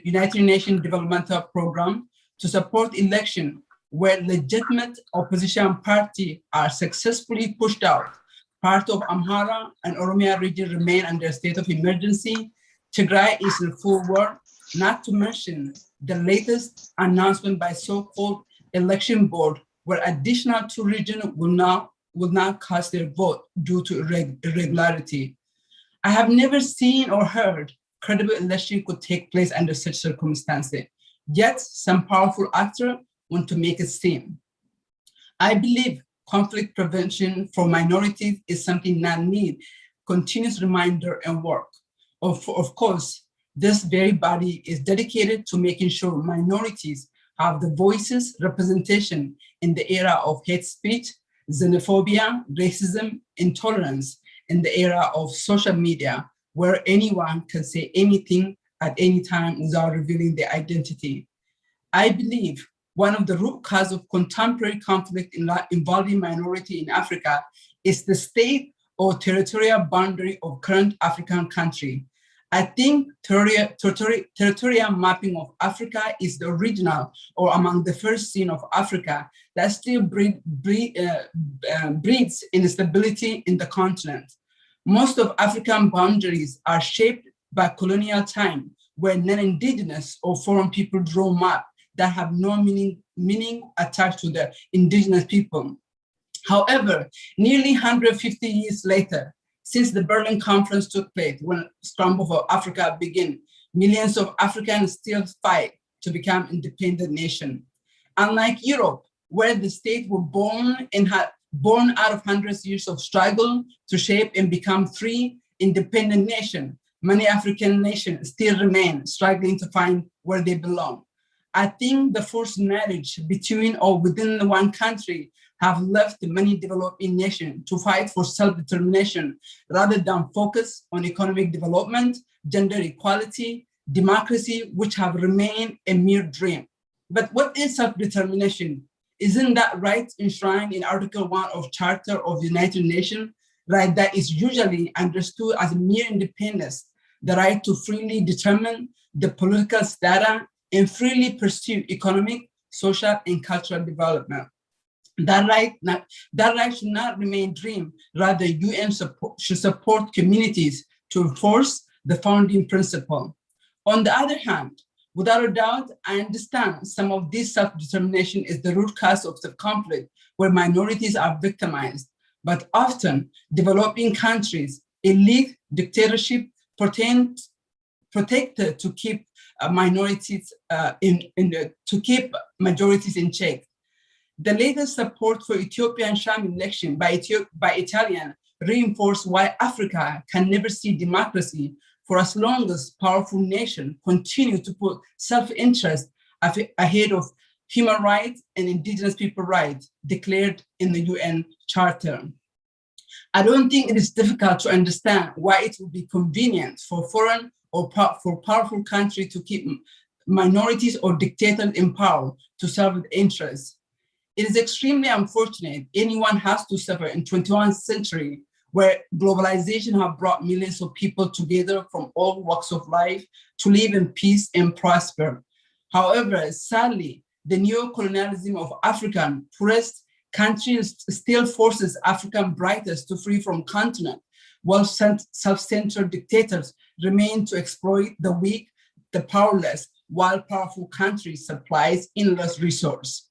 [SPEAKER 17] United Nations Developmental Program to support election where legitimate opposition parties are successfully pushed out Part of Amhara and Oromia region remain under a state of emergency. Tigray is in full war, not to mention the latest announcement by so-called election board, where additional 2 regions will now cast their vote due to irregularity. I have never seen or heard credible election could take place under such circumstances, yet some powerful actors want to make it seem. I believe conflict prevention for minorities is something that needs continuous reminder and work. Of course, this very body is dedicated to making sure minorities have the voices, representation in the era of hate speech, xenophobia, racism, intolerance, in the era of social media, where anyone can say anything at any time without revealing their identity. I believe one of the root causes of contemporary conflict involving minority in Africa is the state or territorial boundary of current African country. I think territorial mapping of Africa is the original or among the first seen of Africa that still breeds instability in the continent. Most of African boundaries are shaped by colonial time, where non-indigenous or foreign people draw maps that have no meaning attached to the indigenous people. However, nearly 150 years later, since the Berlin Conference took place, when Scramble for Africa began, millions of Africans still fight to become independent nation. Unlike Europe, where the states were born out of hundreds of years of struggle to shape and become free, independent nation, many African nations still remain struggling to find where they belong. I think the forced marriage between or within one country have left many developing nations to fight for self-determination rather than focus on economic development, gender equality, democracy, which have remained a mere dream. But what is self-determination? Isn't that right enshrined in Article 1 of Charter of the United Nations, right, that is usually understood as mere independence, the right to freely determine the political status and freely pursue economic, social, and cultural development? That right should not remain dream. Rather, UN should support communities to enforce the founding principle. On the other hand, without a doubt, I understand some of this self-determination is the root cause of the conflict where minorities are victimized. But often, developing countries, elite dictatorship protected to keep minorities to keep majorities in check. The latest support for Ethiopian sham election by Italian reinforced why Africa can never see democracy for as long as powerful nations continue to put self-interest ahead of human rights and indigenous people rights declared in the UN Charter. I don't think it is difficult to understand why it would be convenient for foreign or for powerful countries to keep minorities or dictators in power to serve their interests. It is extremely unfortunate anyone has to suffer in 21st century where globalization has brought millions of people together from all walks of life to live in peace and prosper. However, sadly, the neo-colonialism of African poorest countries still forces African brightest to flee from continent, while self-centered dictators remain to exploit the weak, the powerless, while powerful countries supplies endless resource.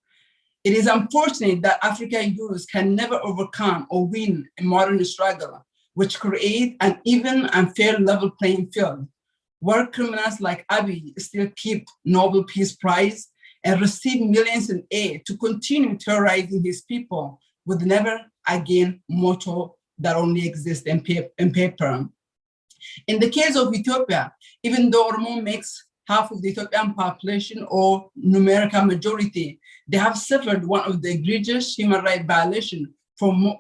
[SPEAKER 17] It is unfortunate that African youth can never overcome or win a modern struggle, which create an even and fair level playing field, where criminals like Abiy still keep Nobel Peace Prize and receive millions in aid to continue terrorizing his people with never again motto that only exists in paper. In the case of Ethiopia, even though Oromo makes half of the Ethiopian population or numerical majority, they have suffered one of the egregious human rights violations from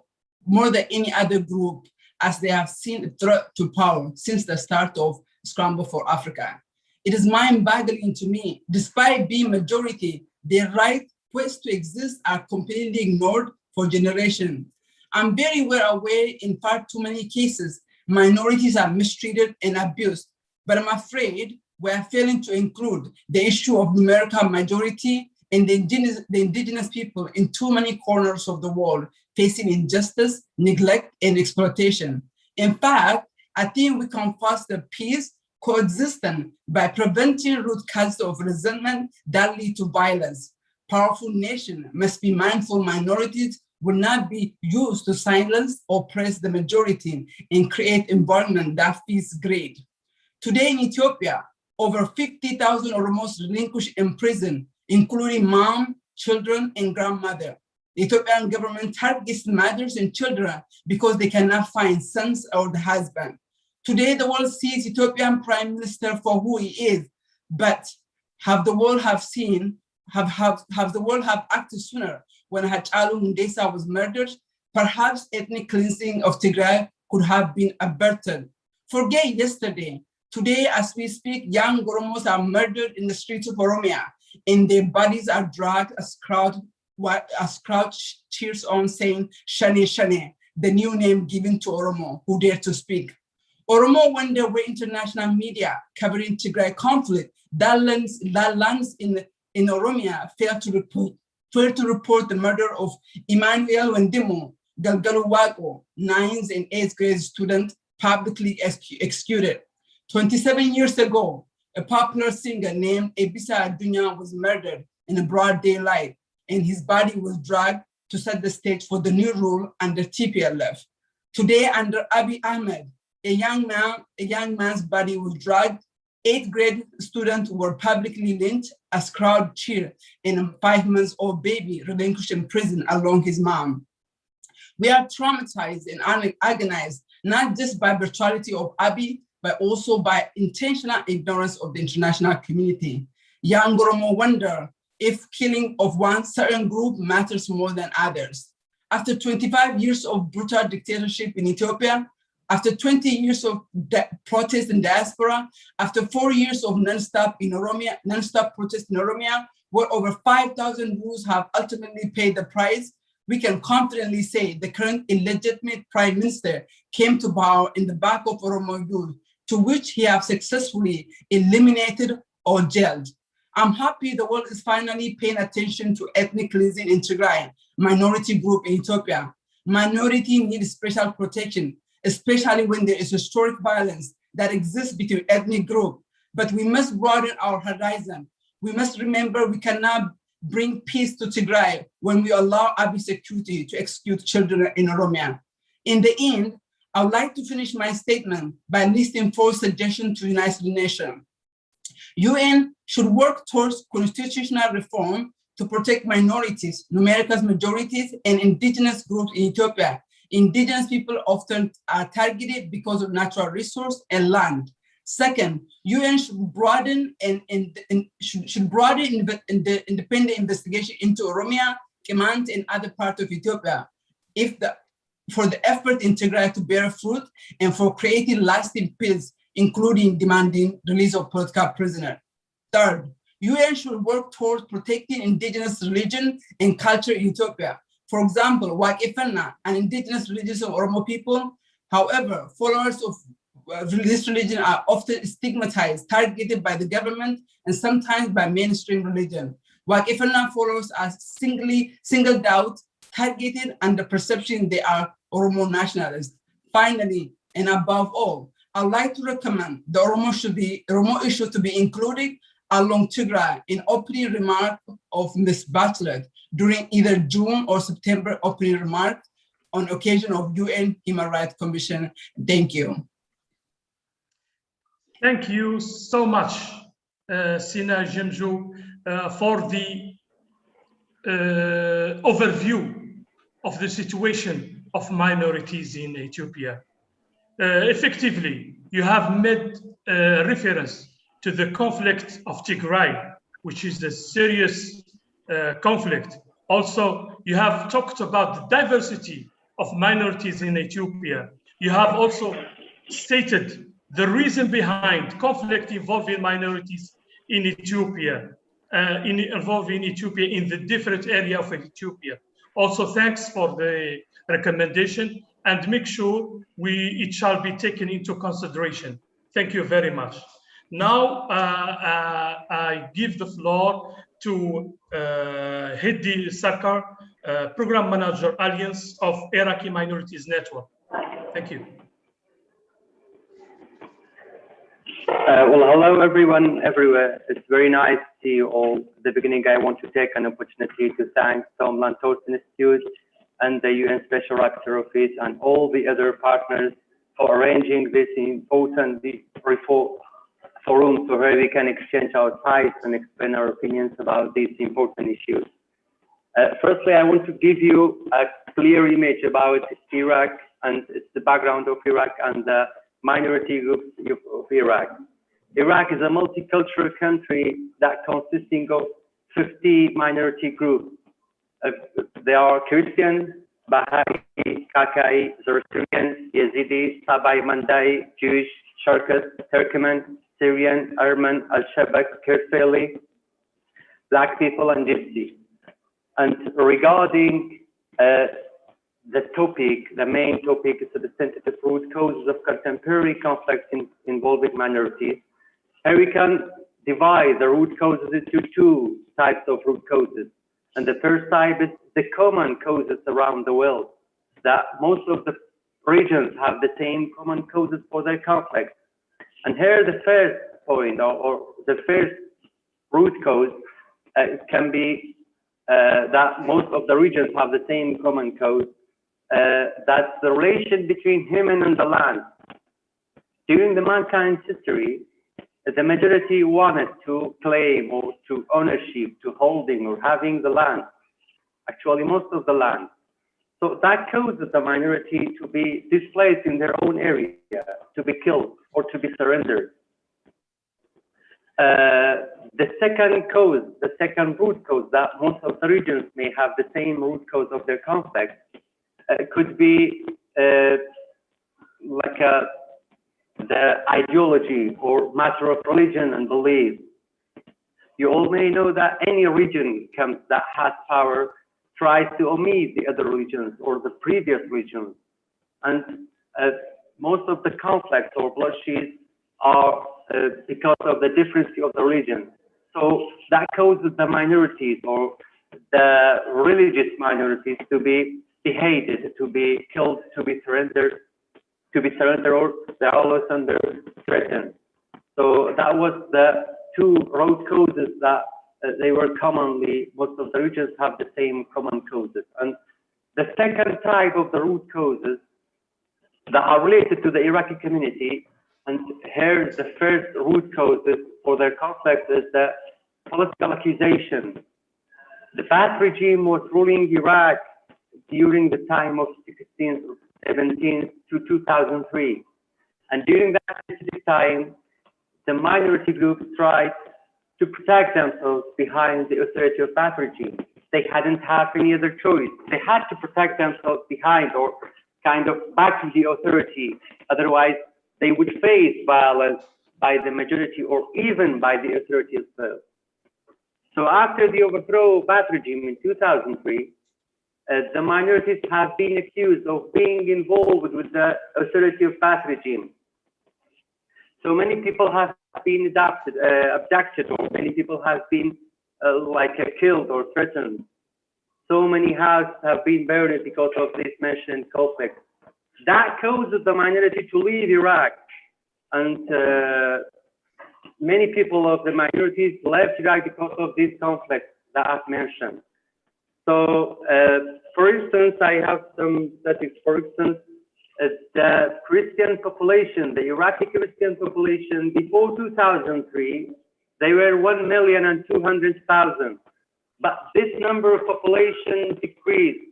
[SPEAKER 17] more than any other group, as they have seen a threat to power since the start of Scramble for Africa. It is mind-boggling to me, despite being majority, their right quest to exist are completely ignored for generations. I'm very well aware in far too many cases, minorities are mistreated and abused, but I'm afraid we are failing to include the issue of numerical majority and the indigenous people in too many corners of the world facing injustice, neglect, and exploitation. In fact, I think we can foster peace, coexistence by preventing root causes of resentment that lead to violence. Powerful nations must be mindful minorities will not be used to silence or oppress the majority and create environment that feels great. Today in Ethiopia, over 50,000 Oromos relinquished in prison, including mom, children, and grandmother. The Ethiopian government targets mothers and children because they cannot find sons or the husband. Today, the world sees Ethiopian Prime Minister for who he is, but have the world have the world have acted sooner when Hachalu Hundessa was murdered? Perhaps ethnic cleansing of Tigray could have been averted. Forget yesterday. Today, as we speak, young Oromos are murdered in the streets of Oromia, and their bodies are dragged as crowd cheers on, saying Shane Shane, the new name given to Oromo who dare to speak. Oromo wonder where international media covering Tigray conflict that lands in Oromia failed to report the murder of Emmanuel Wendimo Galgaluwago, 9th and 8th grade student, publicly executed. 27 years ago, a popular singer named Ebisa Adunya was murdered in a broad daylight, and his body was dragged to set the stage for the new rule under TPLF. Today, under Abiy Ahmed, a young man's body was dragged. 8th grade students were publicly lynched as crowd cheered, and a 5-month-old baby relinquished in prison along his mom. We are traumatized and agonized, not just by brutality of Abiy, but also by intentional ignorance of the international community. Young Oromo wonder if killing of one certain group matters more than others. After 25 years of brutal dictatorship in Ethiopia, after 20 years of protest in diaspora, after 4 years of non-stop protest in Oromia, where over 5,000 youths have ultimately paid the price, we can confidently say the current illegitimate prime minister came to power in the back of Oromo youth, to which he has successfully eliminated or jailed. I'm happy the world is finally paying attention to ethnic cleansing in Tigray, minority group in Ethiopia. Minority need special protection, especially when there is historic violence that exists between ethnic groups. But we must broaden our horizon. We must remember we cannot bring peace to Tigray when we allow Abiy security to execute children in Oromia. In the end, I would like to finish my statement by listing 4 suggestions to the United Nations. UN should work towards constitutional reform to protect minorities, numerical majorities, and indigenous groups in Ethiopia. Indigenous people often are targeted because of natural resource and land. Second, UN should broaden the independent investigation into Oromia, Kimant, and other parts of Ethiopia, for the effort in Tigray to bear fruit and for creating lasting peace, including demanding release of political prisoners. Third, UN should work towards protecting indigenous religion and culture in Ethiopia. For example, Wakifana, an indigenous religion of Oromo people. However, followers of this religion are often stigmatized, targeted by the government, and sometimes by mainstream religion. Wakifana followers are singled out, targeted, and the perception they are Oromo nationalists. Finally, and above all, I would like to recommend the Oromo issue to be included along Tigray in opening remark of Ms. Bachelet during either June or September opening remark on occasion of UN Human Rights Commission. Thank you.
[SPEAKER 16] Thank you so much, Sina Jemju, for the overview of the situation of minorities in Ethiopia. Effectively, you have made reference to the conflict of Tigray, which is a serious conflict. Also, you have talked about the diversity of minorities in Ethiopia. You have also stated the reason behind conflict involving minorities in Ethiopia, involving Ethiopia in the different area of Ethiopia. Also, thanks for the recommendation, and make sure it shall be taken into consideration. Thank you very much. Now, I give the floor to Hedi Sakar Program Manager, Alliance of Iraqi Minorities Network. Thank you.
[SPEAKER 12] Well, hello everyone everywhere. It's very nice to see you all. At the beginning, I want to take an opportunity to thank Tom Lantos Institute and the UN Special Rapporteur Office and all the other partners for arranging this important forum so where we can exchange our sides and explain our opinions about these important issues. Firstly, I want to give you a clear image about Iraq and the background of Iraq and the minority groups of Iraq. Iraq is a multicultural country that consisting of 50 minority groups. They are Christian, Baha'i, Kakai, Zoroastrian, Yazidi, Sabai, Mandai, Jewish, Sharkas, Turkmen, Syrian, Arman, Al-Shabak, Kurdi, Black people, and Gypsy. And regarding the topic, the main topic is the sensitive root causes of contemporary conflicts involving minorities. Here we can divide the root causes into two types of root causes. And the first type is the common causes around the world, that most of the regions have the same common causes for their conflicts. And here the first point, or the first root cause can be that most of the regions have the same common cause. That's the relation between human and the land. During the mankind's history, the majority wanted to claim or to ownership, to holding or having the land, actually most of the land. So that causes the minority to be displaced in their own area, to be killed or to be surrendered. The second cause, the second root cause that most of the regions may have the same root cause of their conflict could be like the ideology or matter of religion and belief. You all may know that any region that has power tries to omit the other regions or the previous regions. And most of the conflicts or bloodshed are because of the difference of the region. So that causes the minorities or the religious minorities to be hated, to be killed, to be surrendered, or they're always under threat. So that was the two root causes that they were commonly, most of the regions have the same common causes. And the second type of the root causes that are related to the Iraqi community, and here the first root causes for their conflict is the political accusation. The Ba'ath regime was ruling Iraq during the time of 1617 to 2003. And during that specific time, the minority groups tried to protect themselves behind the authority of Ba'ath regime. They hadn't had any other choice. They had to protect themselves behind or kind of back to the authority. Otherwise, they would face violence by the majority or even by the authority itself. So after the overthrow of Ba'ath regime in 2003, the minorities have been accused of being involved with the authority of Ba'ath regime. So many people have been abducted, or many people have been killed or threatened. So many houses have been burned because of this mentioned conflict. That causes the minority to leave Iraq, and many people of the minorities left Iraq because of this conflict that I've mentioned. So, for instance, I have some statistics. For instance, the Christian population, the Iraqi Christian population before 2003, they were 1,200,000. But this number of population decreased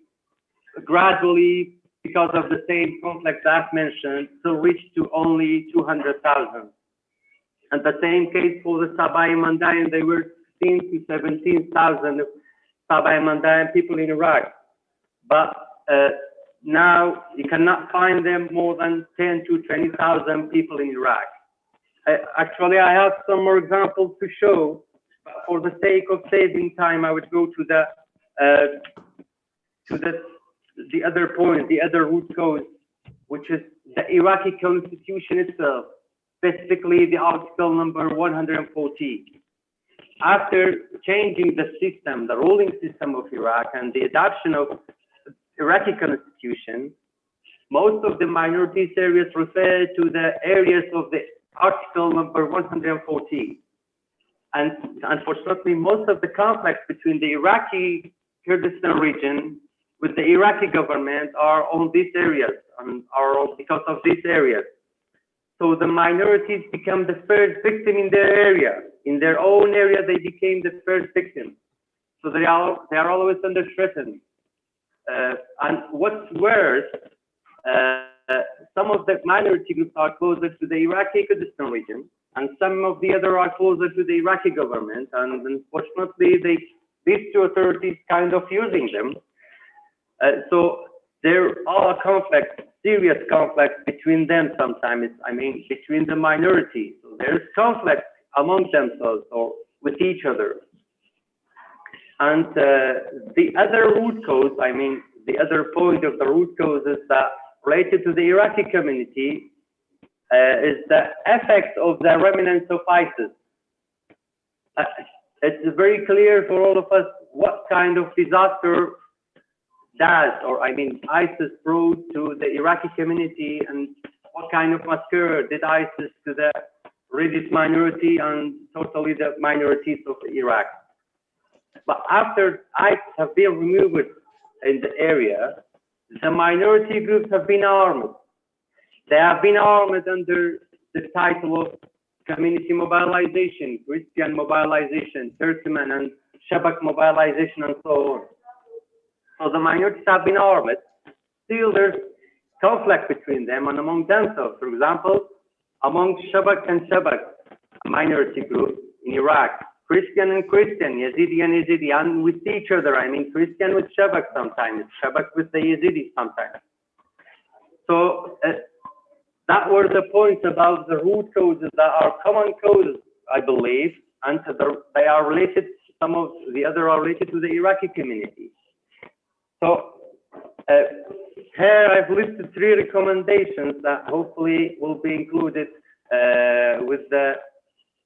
[SPEAKER 12] gradually because of the same conflict I've mentioned, so reached to only 200,000. And the same case for the Sabai Mandayan, they were 16 to 17,000 Sabai Mandayan people in Iraq. But now you cannot find them more than 10 to 20,000 people in Iraq. Actually, I have some more examples to show, but for the sake of saving time, I would go to the other point, the other root cause, which is the Iraqi constitution itself, specifically the article number 140. after changing the system, the ruling system of Iraq and the adoption of Iraqi constitution, most of the minorities areas refer to the areas of the article number 114. And unfortunately, most of the conflicts between the Iraqi Kurdistan region with the Iraqi government are on these areas and are because of these areas. So the minorities become the first victim in their area. In their own area, they became the first victim. So they are always under threat. And what's worse, some of the minority groups are closer to the Iraqi Kurdistan region, and some of the other are closer to the Iraqi government. And unfortunately, these two authorities kind of using them. So there are conflicts, serious conflicts between them sometimes, I mean, between the minorities. So there's conflict among themselves or with each other. And the other root cause, I mean, the other point of the root cause is that related to the Iraqi community is the effect of the remnants of ISIS. It's very clear for all of us what kind of disaster ISIS brought to the Iraqi community, and what kind of massacre did ISIS to the religious minority and totally the minorities of Iraq. But after ISIS have been removed in the area, the minority groups have been armed. They have been armed under the title of community mobilization, Christian mobilization, Turkmen and Shabak mobilization, and so on. So the minorities have been armed. Still, there's conflict between them and among themselves. For example, among Shabak and Shabak, a minority group in Iraq, Christian and Christian, Yazidi and Yazidi, and with each other. I mean, Christian with Shabak sometimes, Shabak with the Yazidi sometimes. So that were the points about the root causes that are common causes, I believe, and they are related. Some of the other are related to the Iraqi community. So here I've listed 3 recommendations that hopefully will be included with the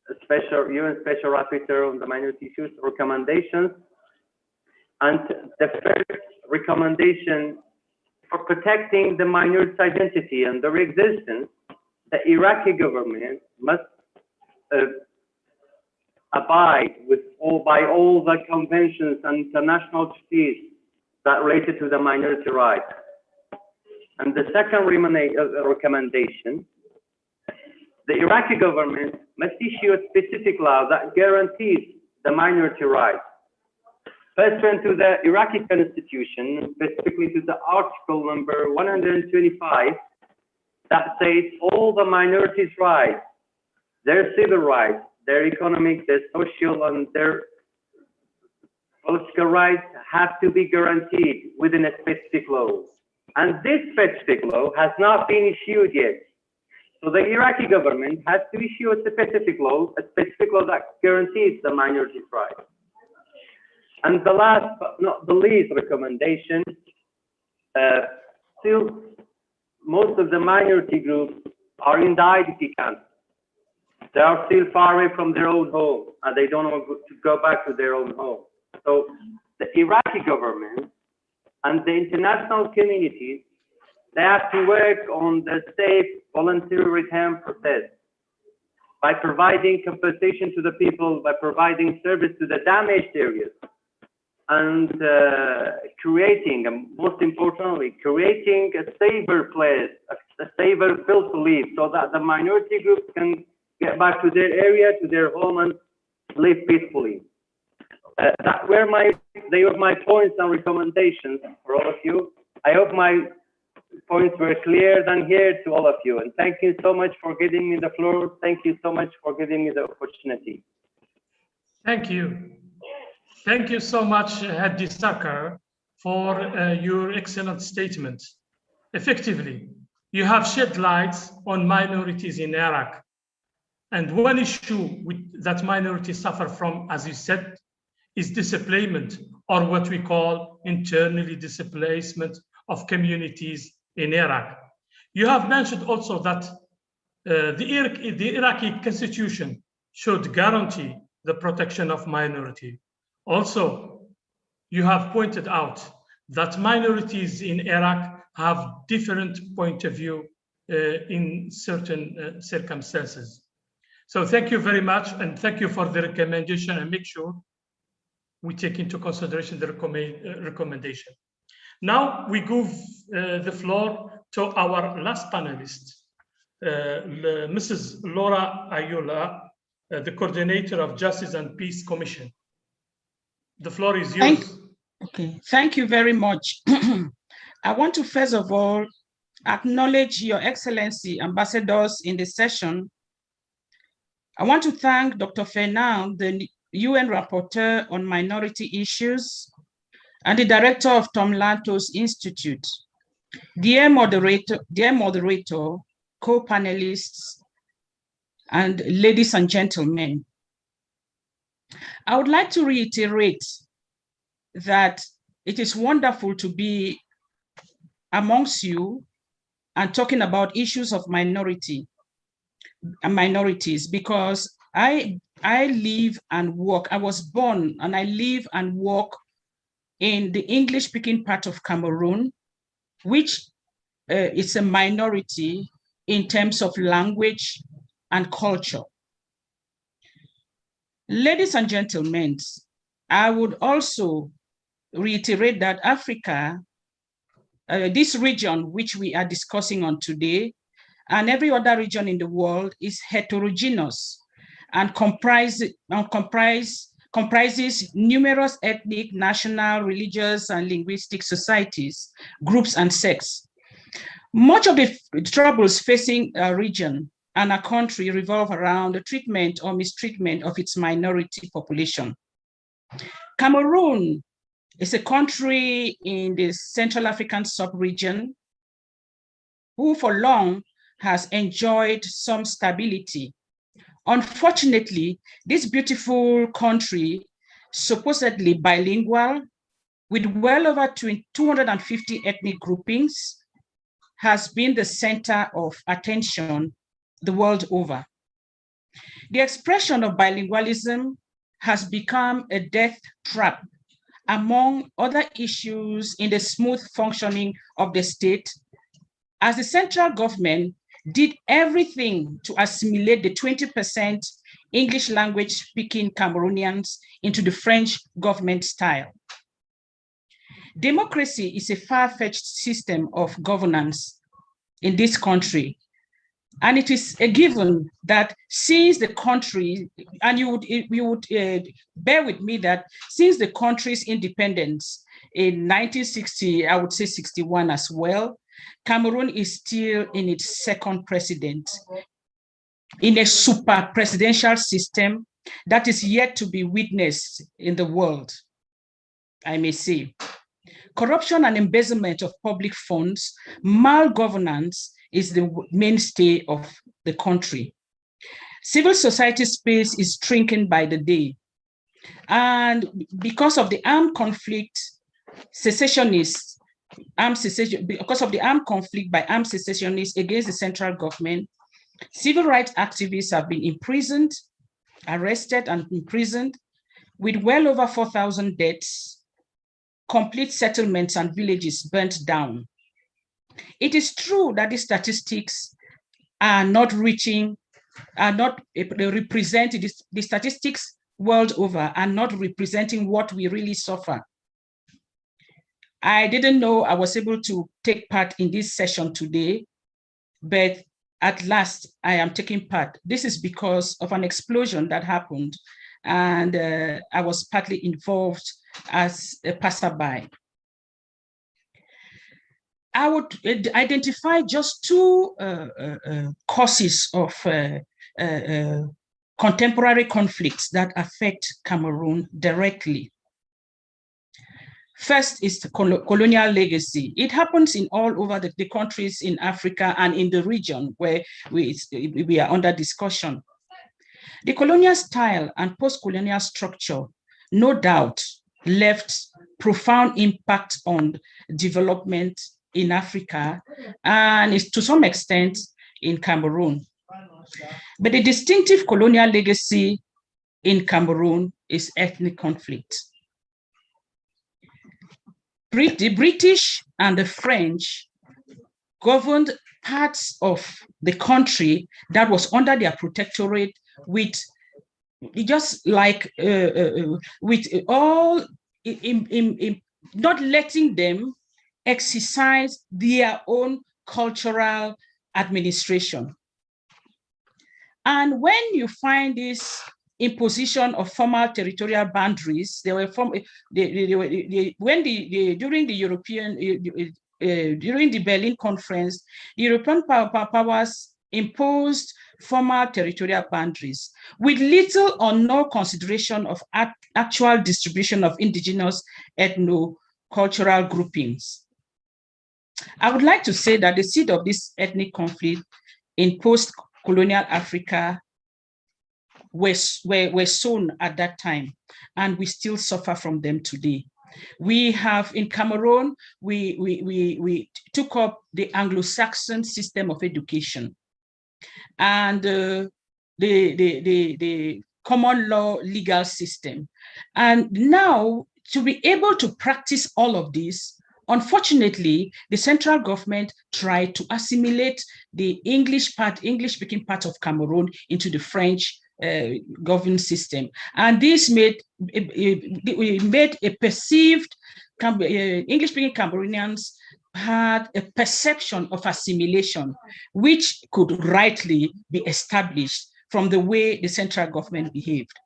[SPEAKER 12] UN Special Rapporteur on the Minority Issues recommendations. And the first recommendation, for protecting the minority identity and their existence, the Iraqi government must abide by all the conventions and international treaties that related to the minority rights. And the second recommendation, the Iraqi government must issue a specific law that guarantees the minority rights. Pursuant to the Iraqi constitution, specifically to the article number 125, that says all the minorities' rights, their civil rights, their economic, their social, and their political rights have to be guaranteed within a specific law. And this specific law has not been issued yet. So the Iraqi government has to issue a specific law that guarantees the minorities' rights. And the last but not the least recommendation, still most of the minority groups are in the IDP camps. They are still far away from their own home, and they don't want to go back to their own home. So the Iraqi government and the international communities, they have to work on the safe voluntary return process by providing compensation to the people, by providing service to the damaged areas, and creating, and most importantly, creating a safer place, a safer field to live, so that the minority groups can get back to their area, to their home, and live peacefully. They were my points and recommendations for all of you. I hope my points were clear and here to all of you. And thank you so much for giving me the floor. Thank you so much for giving me the opportunity.
[SPEAKER 16] Thank you. Thank you so much, Hadi Sakar, for your excellent statement. Effectively, you have shed light on minorities in Iraq. And one issue that minorities suffer from, as you said, is displacement, or what we call internally displacement of communities in Iraq. You have mentioned also that the Iraqi constitution should guarantee the protection of minority. Also, you have pointed out that minorities in Iraq have different point of view in certain circumstances. So thank you very much, and thank you for the recommendation, and make sure we take into consideration the recommendation. Now we give the floor to our last panelist, Mrs. Laura Ayula, the coordinator of Justice and Peace Commission. The floor is yours.
[SPEAKER 10] Thank you very much. I want to first of all acknowledge Your Excellency, ambassadors in the session. I want to thank Dr. Fernand, the UN Rapporteur on Minority Issues, and the director of Tom Lantos Institute. Dear moderator, co-panelists, and ladies and gentlemen, I would like to reiterate that it is wonderful to be amongst you and talking about issues of minorities, because I live and work. I was born and I live and work in the English-speaking part of Cameroon, which is a minority in terms of language and culture. Ladies and gentlemen, I would also reiterate that Africa, this region which we are discussing on today, and every other region in the world is heterogeneous and comprises numerous ethnic, national, religious, and linguistic societies, groups, and sects. Much of the troubles facing a region and a country revolve around the treatment or mistreatment of its minority population. Cameroon is a country in the Central African sub-region who for long has enjoyed some stability. Unfortunately, this beautiful country, supposedly bilingual, with well over 250 ethnic groupings, has been the center of attention the world over. The expression of bilingualism has become a death trap among other issues in the smooth functioning of the state, as the central government did everything to assimilate the 20% English language speaking Cameroonians into the French government style. Democracy is a far-fetched system of governance in this country. And it is a given that since the country, and you would bear with me that since the country's independence in 1960, I would say 61 as well, Cameroon is still in its second president in a super presidential system that is yet to be witnessed in the world, I may say. Corruption and embezzlement of public funds, malgovernance is the mainstay of the country. Civil society space is shrinking by the day. And because of the armed conflict, because of the armed conflict by armed secessionists against the central government, civil rights activists have been imprisoned, arrested and imprisoned, with well over 4,000 deaths, complete settlements and villages burnt down. It is true that the statistics are not represented, the statistics world over are not representing what we really suffer. I didn't know I was able to take part in this session today, but at last I am taking part. This is because of an explosion that happened, and I was partly involved as a passerby. I would identify just two causes of contemporary conflicts that affect Cameroon directly. First is the colonial legacy. It happens in all over the countries in Africa and in the region where we are under discussion. The colonial style and post-colonial structure, no doubt, left profound impact on development in Africa and is to some extent in Cameroon. But the distinctive colonial legacy in Cameroon is ethnic conflict. The British and the French governed parts of the country that was under their protectorate with just like with all not letting them exercise their own cultural administration. And when you find this imposition of formal territorial boundaries, they were during the Berlin Conference, the European powers imposed formal territorial boundaries with little or no consideration of actual distribution of indigenous ethno-cultural groupings. I would like to say that the seed of this ethnic conflict in post-colonial Africa were sown at that time, and we still suffer from them today. We have in Cameroon, we took up the Anglo-Saxon system of education and the common law legal system. And now to be able to practice all of this, unfortunately, the central government tried to assimilate the English-speaking part of Cameroon into the French government system. And this made a perceived, English-speaking Cameroonians had a perception of assimilation, which could rightly be established from the way the central government behaved.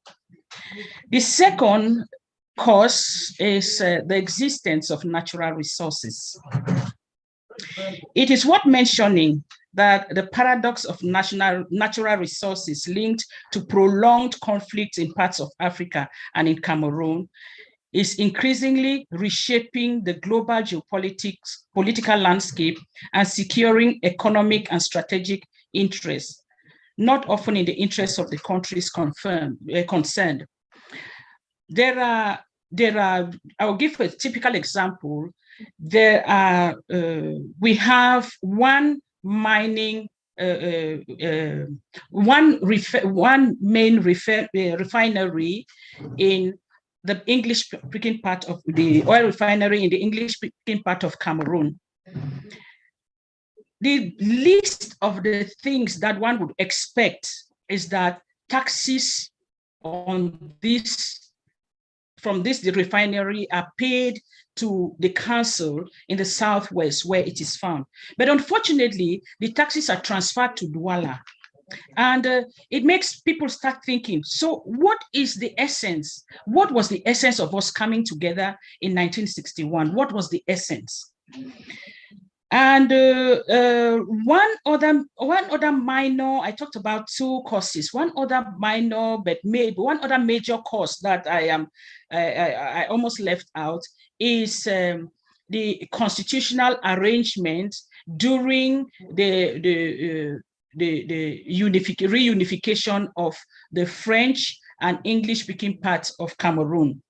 [SPEAKER 10] The second cause is the existence of natural resources. It is worth mentioning that the paradox of natural resources linked to prolonged conflicts in parts of Africa and in Cameroon is increasingly reshaping the global political landscape and securing economic and strategic interests, not often in the interests of the countries concerned. I'll give a typical example. We have one mining, one main refinery in the English-speaking part of the oil refinery in the English-speaking part of Cameroon. The list of the things that one would expect is that taxes on the refinery are paid to the council in the southwest where it is found. But unfortunately, the taxes are transferred to Douala. And it makes people start thinking, so what is the essence? What was the essence of us coming together in 1961? What was the essence? And one other minor, I talked about two causes. One other minor, but maybe one other major cause that I almost left out is the constitutional arrangement during the reunification of the French and English-speaking parts of Cameroon.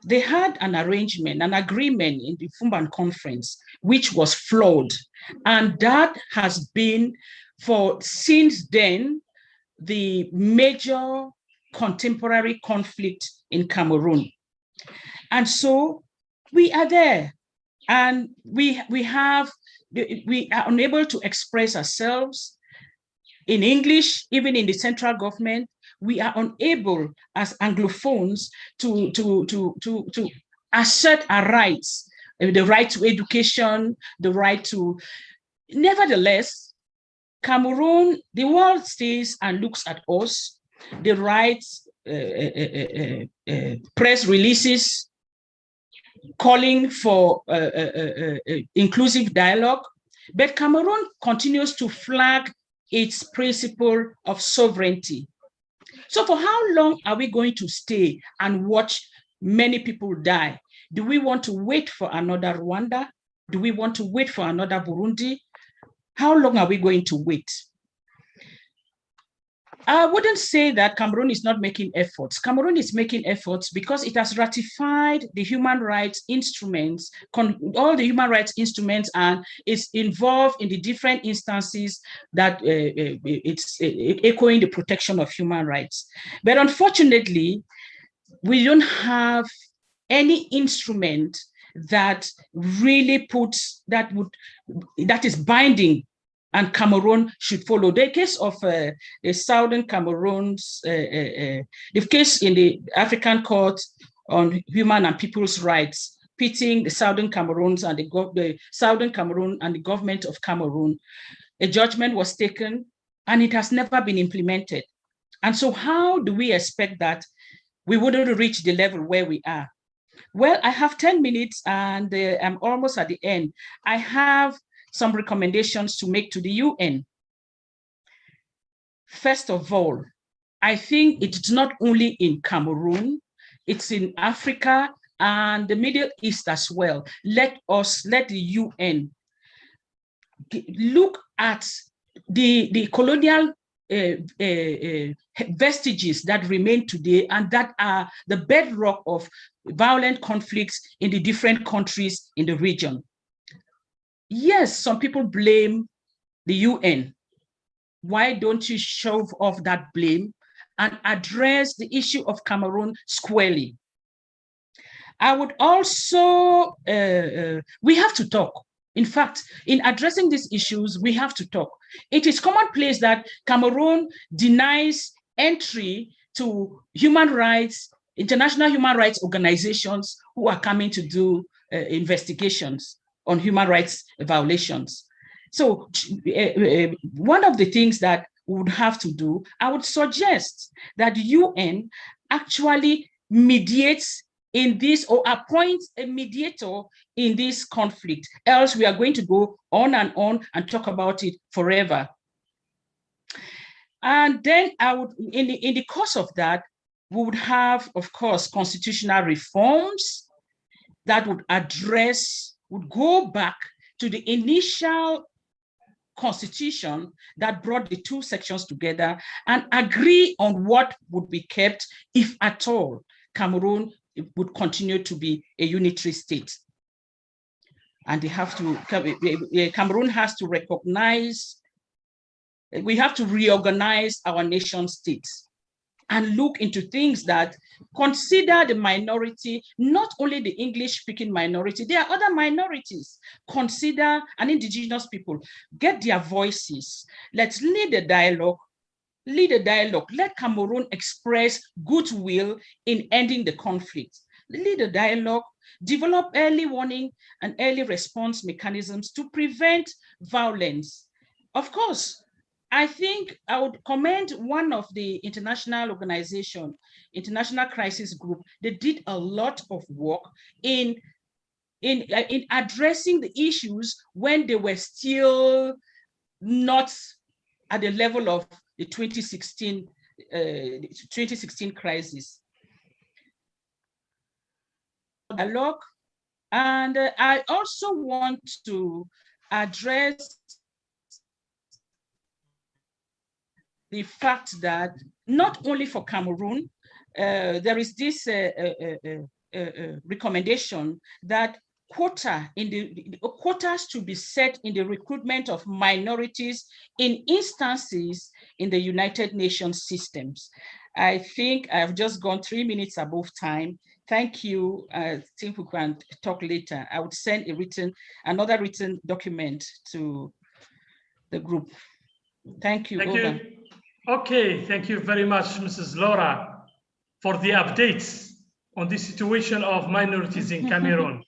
[SPEAKER 10] They had an arrangement, an agreement in the Fumban Conference, which was flawed. And that has been, since then, the major contemporary conflict in Cameroon. And so we are there, and we are unable to express ourselves in English, even in the central government. We are unable as Anglophones to assert our rights, the right to education, the right to, nevertheless, Cameroon, the world stays and looks at us, the rights, press releases calling for inclusive dialogue, but Cameroon continues to flag its principle of sovereignty. So for how long are we going to stay and watch many people die? Do we want to wait for another Rwanda? Do we want to wait for another Burundi? How long are we going to wait? I wouldn't say that Cameroon is not making efforts. Cameroon is making efforts because it has ratified the human rights instruments, all the human rights instruments, and is involved in the different instances that it's echoing the protection of human rights. But unfortunately, we don't have any instrument that really puts that is binding, and Cameroon should follow. The case of the Southern Cameroon's, the case in the African Court on Human and People's Rights, pitting the Southern Cameroons and the Southern Cameroon and the government of Cameroon, a judgment was taken and it has never been implemented. And so how do we expect that we wouldn't reach the level where we are? Well, I have 10 minutes and I'm almost at the end. I have some recommendations to make to the UN. First of all, I think it's not only in Cameroon, it's in Africa and the Middle East as well. Let the UN look at the colonial vestiges that remain today and that are the bedrock of violent conflicts in the different countries in the region. Yes, some people blame the UN. Why don't you shove off that blame and address the issue of Cameroon squarely? I would also, we have to talk. In fact, in addressing these issues, we have to talk. It is commonplace that Cameroon denies entry to human rights, international human rights organizations who are coming to do investigations on human rights violations. So one of the things that we would have to do, I would suggest that the UN actually mediates in this or appoint a mediator in this conflict. Else we are going to go on and talk about it forever. And then I would, in the course of that, we would have, of course, constitutional reforms that would go back to the initial constitution that brought the two sections together and agree on what would be kept if at all Cameroon would continue to be a unitary state. And they have to, Cameroon has to recognize, we have to reorganize our nation states and look into things that consider the minority, not only the English-speaking minority, there are other minorities. Consider an indigenous people, get their voices. Let's lead a dialogue. Let Cameroon express goodwill in ending the conflict. Lead a dialogue, develop early warning and early response mechanisms to prevent violence. Of course, I think I would commend one of the international organization, International Crisis Group. They did a lot of work in addressing the issues when they were still not at the level of the 2016 crisis. Dialogue, and I also want to address the fact that not only for Cameroon, there is this recommendation that quotas to be set in the recruitment of minorities in instances in the United Nations systems. I think I've just gone 3 minutes above time. Thank you. I think we can talk later. I would send another written document to the group. Thank you.
[SPEAKER 16] Thank
[SPEAKER 10] Over.
[SPEAKER 16] you. Okay, thank you very much, Mrs. Laura, for the updates on the situation of minorities in Cameroon.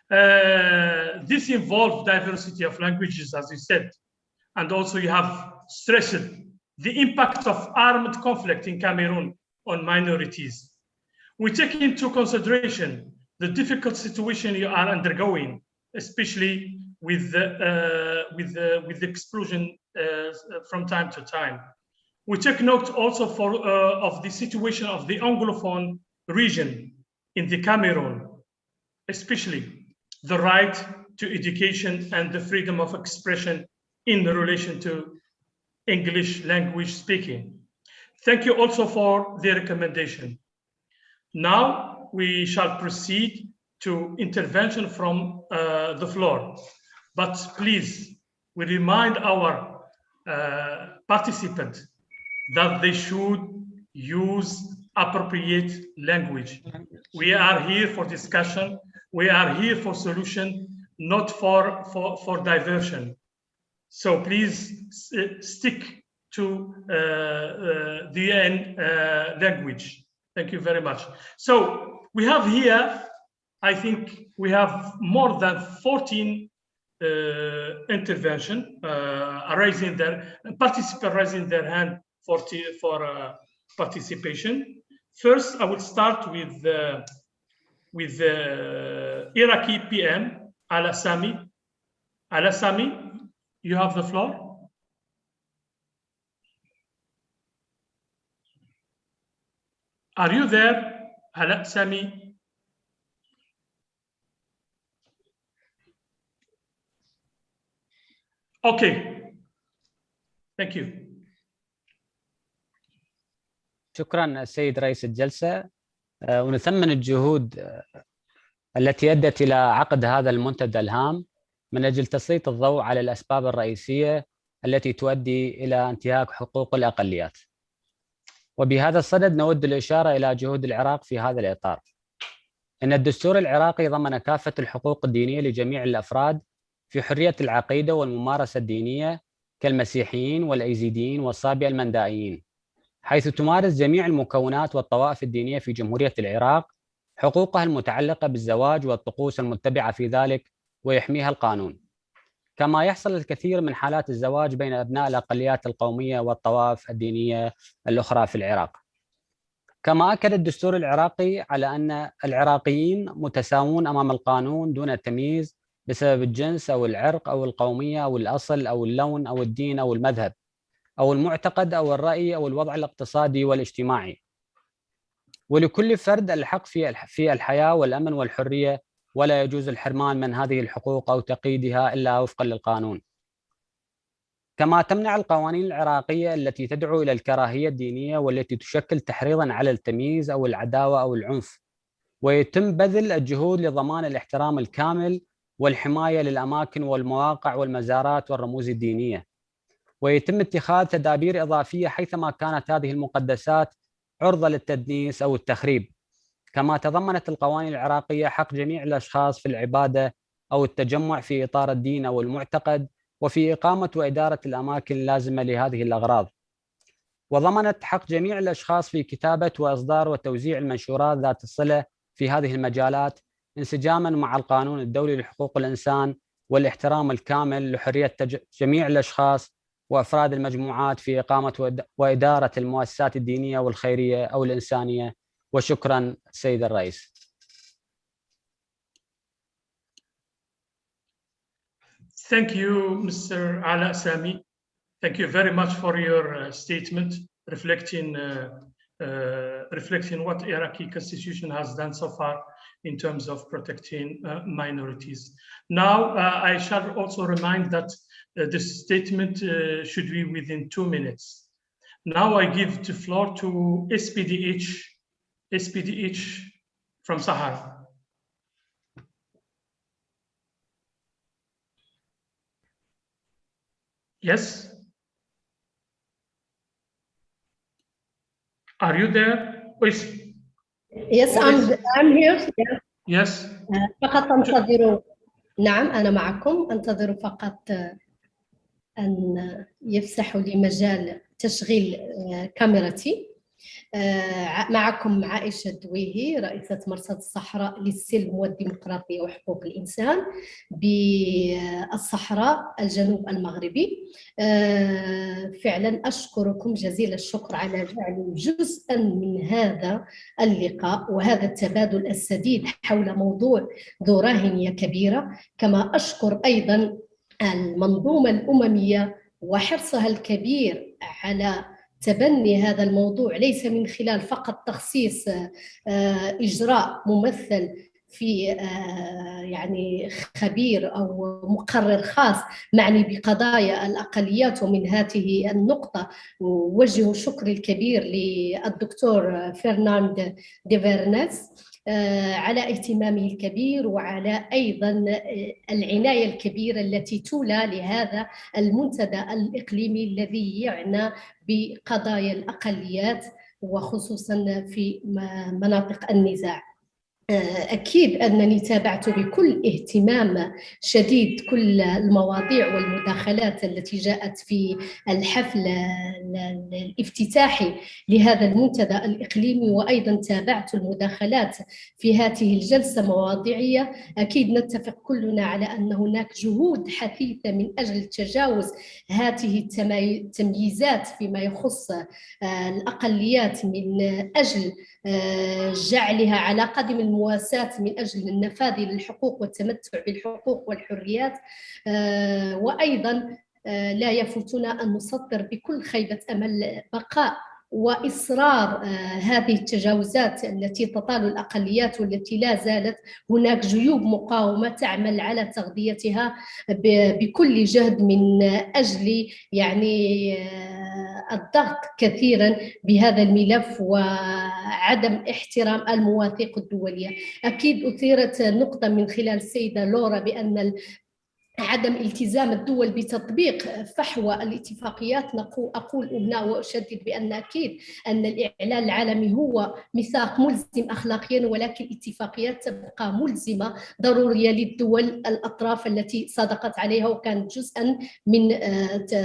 [SPEAKER 16] This involves diversity of languages, as you said, and also you have stressed the impact of armed conflict in Cameroon on minorities. We take into consideration the difficult situation you are undergoing, especially with the explosion from time to time. We take note also of the situation of the Anglophone region in the Cameroon, especially the right to education and the freedom of expression in relation to English language speaking. Thank you also for the recommendation. Now we shall proceed to intervention from the floor. But please, we remind our participants that they should use appropriate language. We are here for discussion. We are here for solution, not for diversion. So please stick to the end language. Thank you very much. So we have here, I think we have more than 14 intervention raising their participants raising their hand for participation. First, I will start with Iraqi PM Ala Sami. Ala Sami, you have the floor. Are you there, Ala Sami? Okay. Thank you.
[SPEAKER 18] شكرا السيد رئيس الجلسة، ونثمن الجهود التي أدت إلى عقد هذا المنتدى الهام من أجل تسليط الضوء على الأسباب الرئيسية التي تؤدي إلى انتهاك حقوق الأقليات. وبهذا الصدد نود الإشارة إلى جهود العراق في هذا الإطار. إن الدستور العراقي ضمن كافة الحقوق الدينية لجميع الأفراد في حرية العقيدة والممارسة الدينية كالمسيحيين والأيزيديين والصابئة المندائيين، حيث تمارس جميع المكونات والطوائف الدينية في جمهورية العراق حقوقها المتعلقة بالزواج والطقوس المتبعة في ذلك ويحميها القانون. كما يحصل الكثير من حالات الزواج بين أبناء الأقليات القومية والطوائف الدينية الأخرى في العراق. كما أكد الدستور العراقي على أن العراقيين متساوون أمام القانون دون تمييز بسبب الجنس أو العرق أو القومية أو الأصل أو اللون أو الدين أو المذهب أو المعتقد أو الرأي أو الوضع الاقتصادي والاجتماعي. ولكل فرد الحق في الحياة والأمن والحرية، ولا يجوز الحرمان من هذه الحقوق أو تقييدها إلا وفقا للقانون. كما تمنع القوانين العراقية التي تدعو إلى الكراهية الدينية والتي تشكل تحريضا على التمييز أو العداوة أو العنف، ويتم بذل الجهود لضمان الاحترام الكامل والحماية للأماكن والمواقع والمزارات والرموز الدينية، ويتم اتخاذ تدابير إضافية حيثما كانت هذه المقدسات عرضة للتدنيس أو التخريب. كما تضمنت القوانين العراقية حق جميع الأشخاص في العبادة أو التجمع في إطار الدين أو المعتقد، وفي إقامة وإدارة الأماكن اللازمة لهذه الأغراض. وضمنت حق جميع الأشخاص في كتابة وإصدار وتوزيع المنشورات ذات الصلة في هذه المجالات، انسجاما مع القانون الدولي لحقوق الإنسان والاحترام الكامل لحرية جميع الأشخاص وأفراد المجموعات في إقامة وإدارة المؤسسات الدينية والخيرية أو الإنسانية. وشكرا سيد الرئيس.
[SPEAKER 16] Thank you, Mr. Ala Sami. Thank you very much for your statement reflecting what Iraqi constitution has done so far in terms of protecting minorities. Now, I shall also remind that this statement should be within 2 minutes. Now I give the floor to SPDH from Sahara. Yes? Are you there?
[SPEAKER 14] Yes, I'm here.
[SPEAKER 16] Yes.
[SPEAKER 14] فقط انتظروا. نعم، أنا معكم. انتظروا فقط أن يفسحوا لي مجال تشغيل كاميرتي. معكم عائشة دويهي، رئيسة مرصد الصحراء للسلم والديمقراطية وحقوق الإنسان بالصحراء الجنوب المغربي. فعلا أشكركم جزيل الشكر على جعل جزءا من هذا اللقاء وهذا التبادل السديد حول موضوع ذو راهنية كبيرة. كما أشكر أيضا المنظومة الأممية وحرصها الكبير على تبني هذا الموضوع، ليس من خلال فقط تخصيص إجراء ممثل في يعني خبير أو مقرر خاص معني بقضايا الأقليات. ومن هذه النقطة أوجه الشكر الكبير للدكتور فرناند ديفيرنس على اهتمامه الكبير وعلى أيضا العناية الكبيرة التي تولى لهذا المنتدى الإقليمي الذي يعنى بقضايا الأقليات وخصوصا في مناطق النزاع. أكيد أنني تابعت بكل اهتمام شديد كل المواضيع والمداخلات التي جاءت في الحفل الافتتاحي لهذا المنتدى الإقليمي، وأيضا تابعت المداخلات في هذه الجلسة مواضيعية. أكيد نتفق كلنا على أن هناك جهود حثيثة من أجل تجاوز هذه التمييزات فيما يخص الأقليات من أجل جعلها على قدم المواساة من أجل النفاذ للحقوق والتمتع بالحقوق والحريات. وأيضا لا يفوتنا أن نسطر بكل خيبة أمل بقاء وإصرار هذه التجاوزات التي تطال الأقليات والتي لا زالت هناك جيوب مقاومة تعمل على تغذيتها بكل جهد من أجل يعني الضغط كثيرا بهذا الملف وعدم احترام المواثيق الدولية. أكيد أثيرت نقطة من خلال السيدة لورا بأن عدم التزام الدول بتطبيق فحوى الاتفاقيات. أقول هنا وأشدد بأن أكيد أن الإعلان العالمي هو ميثاق ملزم أخلاقيا، ولكن الاتفاقيات تبقى ملزمة ضرورية للدول الأطراف التي صادقت عليها وكانت جزءا من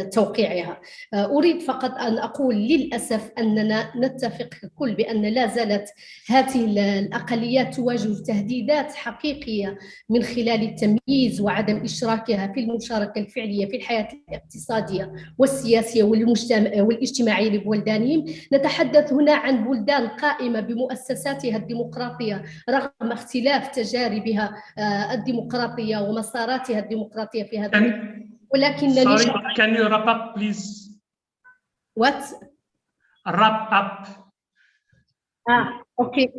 [SPEAKER 14] توقيعها. أريد فقط أن أقول للأسف أننا نتفق الكل بأن لا زالت هذه الأقليات تواجه تهديدات حقيقية من خلال التمييز وعدم إشراك في المشاركة الفعلية في الحياة الاقتصادية والسياسية والاجتماعية لبلدانهم. نتحدث هنا عن بلدان قائمة بمؤسساتها الديمقراطية رغم اختلاف تجاربها الديمقراطية ومساراتها الديمقراطية في هذا ولكنني
[SPEAKER 16] Sorry, can you wrap up please?
[SPEAKER 14] What?
[SPEAKER 16] Wrap up.
[SPEAKER 14] أوكي.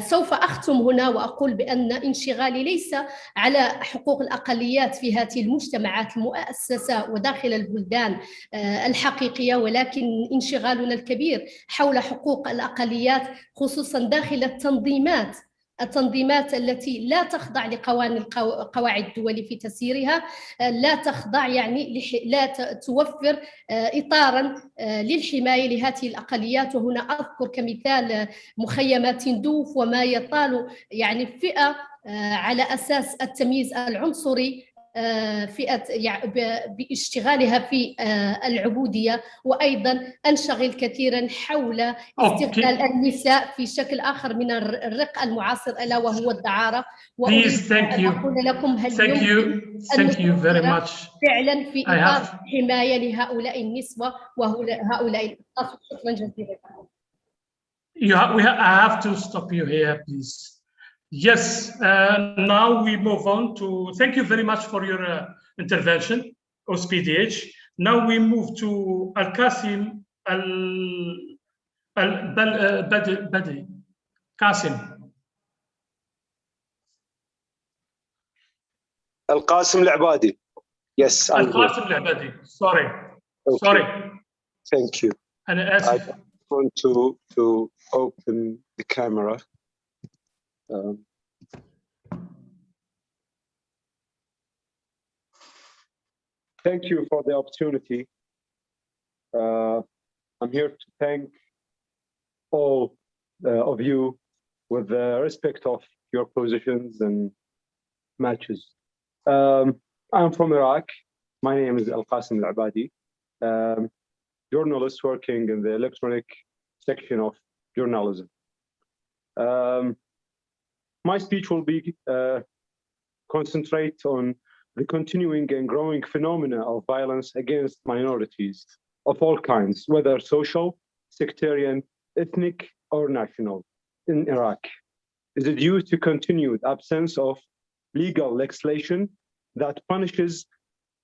[SPEAKER 14] سوف أختم هنا وأقول بأن انشغالي ليس على حقوق الأقليات في هذه المجتمعات المؤسسة وداخل البلدان الحقيقية، ولكن انشغالنا الكبير حول حقوق الأقليات خصوصا داخل التنظيمات التي لا تخضع لقوانين قواعد الدول في تسييرها، لا تخضع يعني لا توفر إطارا للحماية لهذه الأقليات. وهنا أذكر كمثال مخيمات دوف وما يطال يعني فئة على أساس التمييز العنصري فئة باشتغالها في العبودية. وأيضا أنشغل كثيرا حول استغلال النساء في شكل آخر من الرق المعاصر ألا وهو الدعارة. وأريد أن أقول لكم هل يمكن فعلا في إطار حماية لهؤلاء النسوة وهؤلاء الأشخاص. شكرا جزيلا.
[SPEAKER 16] I have to stop you here, please. Yes, now we move on to, thank you very much for your intervention, OHCHR. Now we move to Al-Qasim Al-Badi. Qasim.
[SPEAKER 19] Al-Qasim Al-Abadi. Yes,
[SPEAKER 16] Al-Qasim Al-Abadi. Sorry. Okay. Sorry.
[SPEAKER 19] Thank you. I want to open the camera. Thank you for the opportunity. I'm here to thank all of you with the respect of your positions and matches. I'm from Iraq. My name is Al-Qasim Al-Abadi, journalist working in the electronic section of journalism. My speech will be concentrate on the continuing and growing phenomena of violence against minorities of all kinds, whether social, sectarian, ethnic, or national, in Iraq. Is it due to continued absence of legal legislation that punishes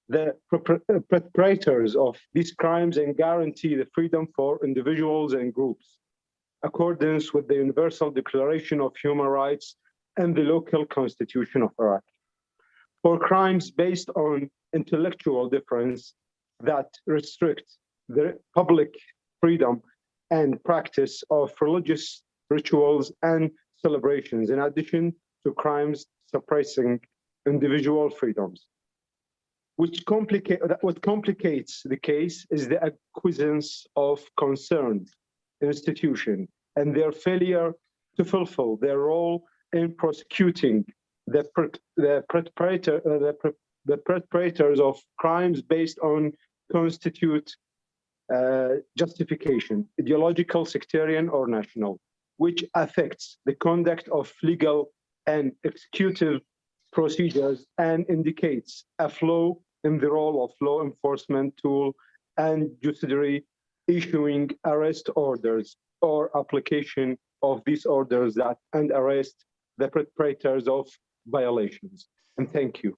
[SPEAKER 19] the perpetrators of these crimes and guarantee the freedom for individuals and groups, accordance with the Universal Declaration of Human Rights and the local constitution of Iraq. For crimes based on intellectual difference that restrict the public freedom and practice of religious rituals and celebrations, in addition to crimes suppressing individual freedoms. What complicates the case is the acquiescence of concerned institutions and their failure to fulfill their role in prosecuting the perpetrators of crimes based on constitute justification, ideological, sectarian, or national, which affects the conduct of legal and executive procedures and indicates a flaw in the role of law enforcement tool and judiciary issuing arrest orders or application of these orders and arrest the perpetrators of violations. And thank you.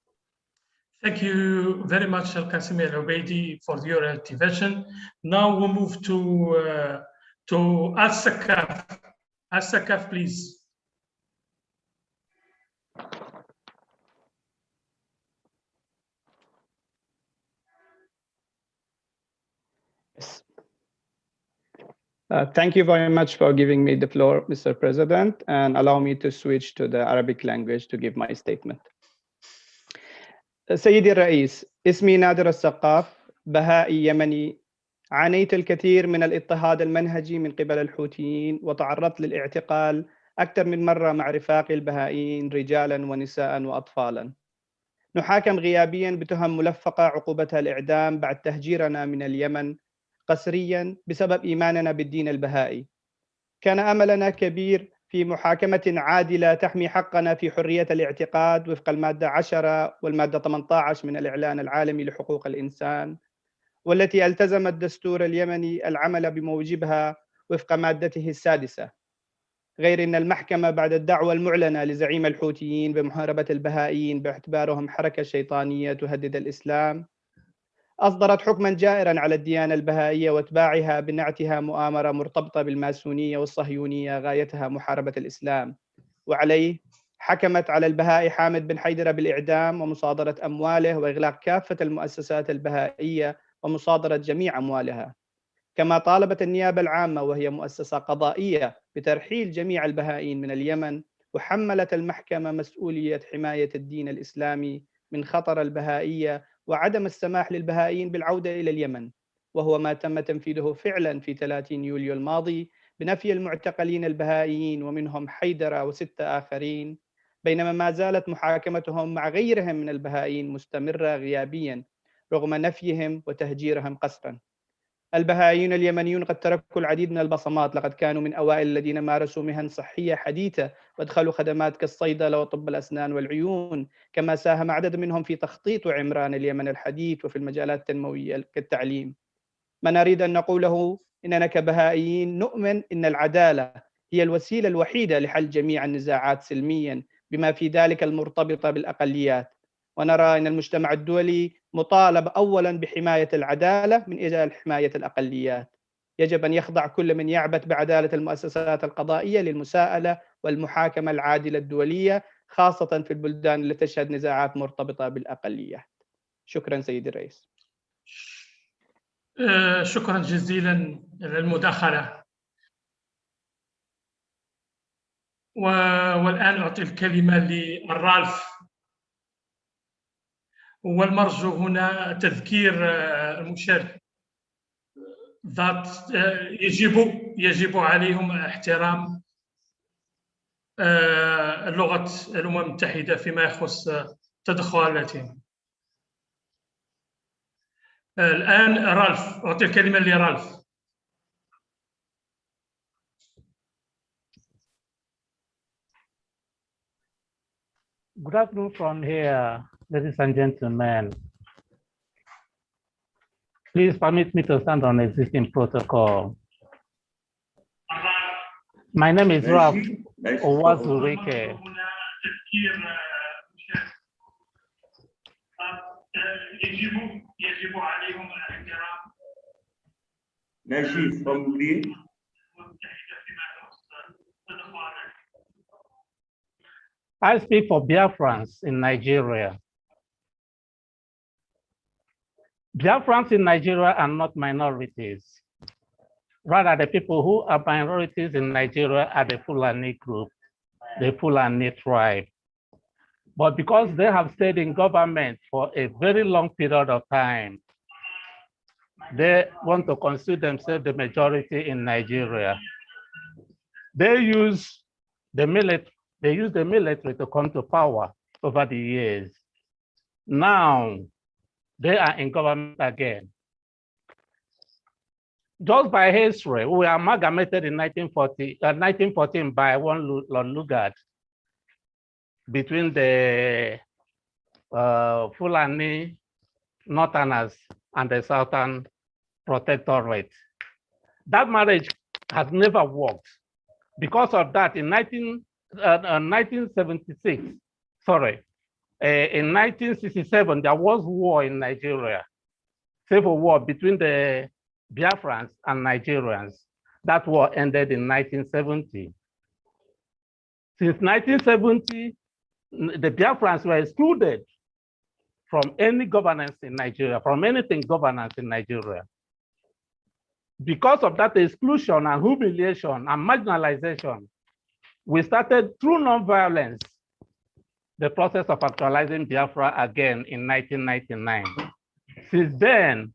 [SPEAKER 16] Thank you very much, Al-Qasimi Al-Ubaidi, for your intervention. Now we'll move to Al-Sakaf. Al-Sakaf, please.
[SPEAKER 20] Yes. Thank you very much for giving me the floor, Mr. President, and allow me to switch to the Arabic language to give my statement. سيدي الرئيس، اسمي نادر السقاف، بهائي يمني. عانيت الكثير من الاضطهاد المنهجي من قبل الحوثيين وتعرضت للاعتقال أكثر من مرة مع رفاقي البهائيين رجالا ونساء وأطفالا. نحاكم غيابيا بتهم ملفقة عقوبتها الإعدام بعد تهجيرنا من اليمن قسريا بسبب إيماننا بالدين البهائي. كان أملنا كبير في محاكمة عادلة تحمي حقنا في حرية الاعتقاد وفق المادة 10 والمادة 18 من الإعلان العالمي لحقوق الإنسان، والتي التزم الدستور اليمني العمل بموجبها وفق مادته السادسة. غير أن المحكمة بعد الدعوة المعلنة لزعيم الحوثيين بمحاربة البهائيين باعتبارهم حركة شيطانية تهدد الإسلام، أصدرت حكما جائرا على الديانة البهائية واتباعها بنعتها مؤامرة مرتبطة بالماسونية والصهيونية غايتها محاربة الإسلام، وعليه حكمت على البهائي حامد بن حيدرة بالإعدام ومصادرة أمواله وإغلاق كافة المؤسسات البهائية ومصادرة جميع أموالها. كما طالبت النيابة العامة وهي مؤسسة قضائية بترحيل جميع البهائيين من اليمن، وحملت المحكمة مسؤولية حماية الدين الإسلامي من خطر البهائية وعدم السماح للبهائيين بالعودة إلى اليمن، وهو ما تم تنفيذه فعلا في 30 يوليو الماضي بنفي المعتقلين البهائيين ومنهم حيدرة و6 آخرين، بينما ما زالت محاكمتهم مع غيرهم من البهائيين مستمرة غيابيا رغم نفيهم وتهجيرهم قسرا. البهائيون اليمنيون قد تركوا العديد من البصمات، لقد كانوا من أوائل الذين مارسوا مهن صحية حديثة وادخلوا خدمات كالصيدلة وطب الأسنان والعيون، كما ساهم عدد منهم في تخطيط وعمران اليمن الحديث وفي المجالات التنموية كالتعليم. ما نريد أن نقوله إننا كبهائيين نؤمن أن العدالة هي الوسيلة الوحيدة لحل جميع النزاعات سلميا بما في ذلك المرتبطة بالأقليات، ونرى أن المجتمع الدولي مطالب أولا بحماية العدالة من أجل حماية الأقليات. يجب أن يخضع كل من يعبث بعدالة المؤسسات القضائية للمساءلة والمحاكمة العادلة الدولية، خاصة في البلدان التي تشهد نزاعات مرتبطة بالأقليات. شكرا سيدي الرئيس.
[SPEAKER 16] شكرا جزيلا للمداخلة. والآن أعطي الكلمة للرالف. والمرجو هنا تذكير المشارك ذات يجب عليهم احترام لغة الأمم المتحدة فيما يخص تدخلاتهم. الآن رالف، أعطي الكلمة لرالف.
[SPEAKER 21] Good afternoon from here, ladies and gentlemen. Please permit me to stand on existing protocol. My name is Ralph Owazurike. I speak for Biafrans in Nigeria. Biafrans in Nigeria are not minorities. Rather, the people who are minorities in Nigeria are the Fulani group, the Fulani tribe. But because they have stayed in government for a very long period of time, they want to consider themselves the majority in Nigeria. They use the military to come to power over the years. Now, they are in government again. Just by history, we were amalgamated in 1914 by one Lord Lugard between the Fulani Northerners and the Southern Protectorate. That marriage has never worked. Because of that, in 1967, there was war in Nigeria, civil war between the Biafrans and Nigerians. That war ended in 1970. Since 1970, the Biafrans were excluded from any governance in Nigeria, from anything governance in Nigeria. Because of that exclusion and humiliation and marginalization, we started through non-violence the process of actualizing Biafra again in 1999. Since then,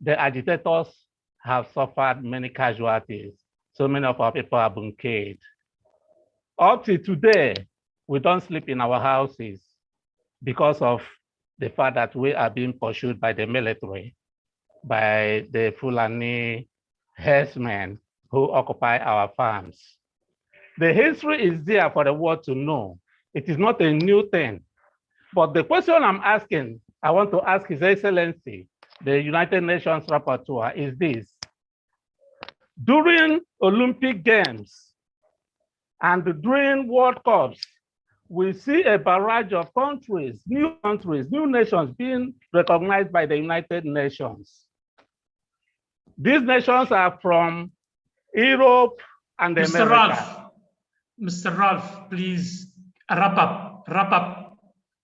[SPEAKER 21] the agitators have suffered many casualties. So many of our people have been killed. Up to today, we don't sleep in our houses because of the fact that we are being pursued by the military, by the Fulani herdsmen who occupy our farms. The history is there for the world to know. It is not a new thing. But the question I'm asking, I want to ask His Excellency, the United Nations Rapporteur, is this. During Olympic Games and during World Cups, we see a barrage of countries, new nations being recognized by the United Nations. These nations are from Europe and America.
[SPEAKER 16] Mr. Ralph, please wrap up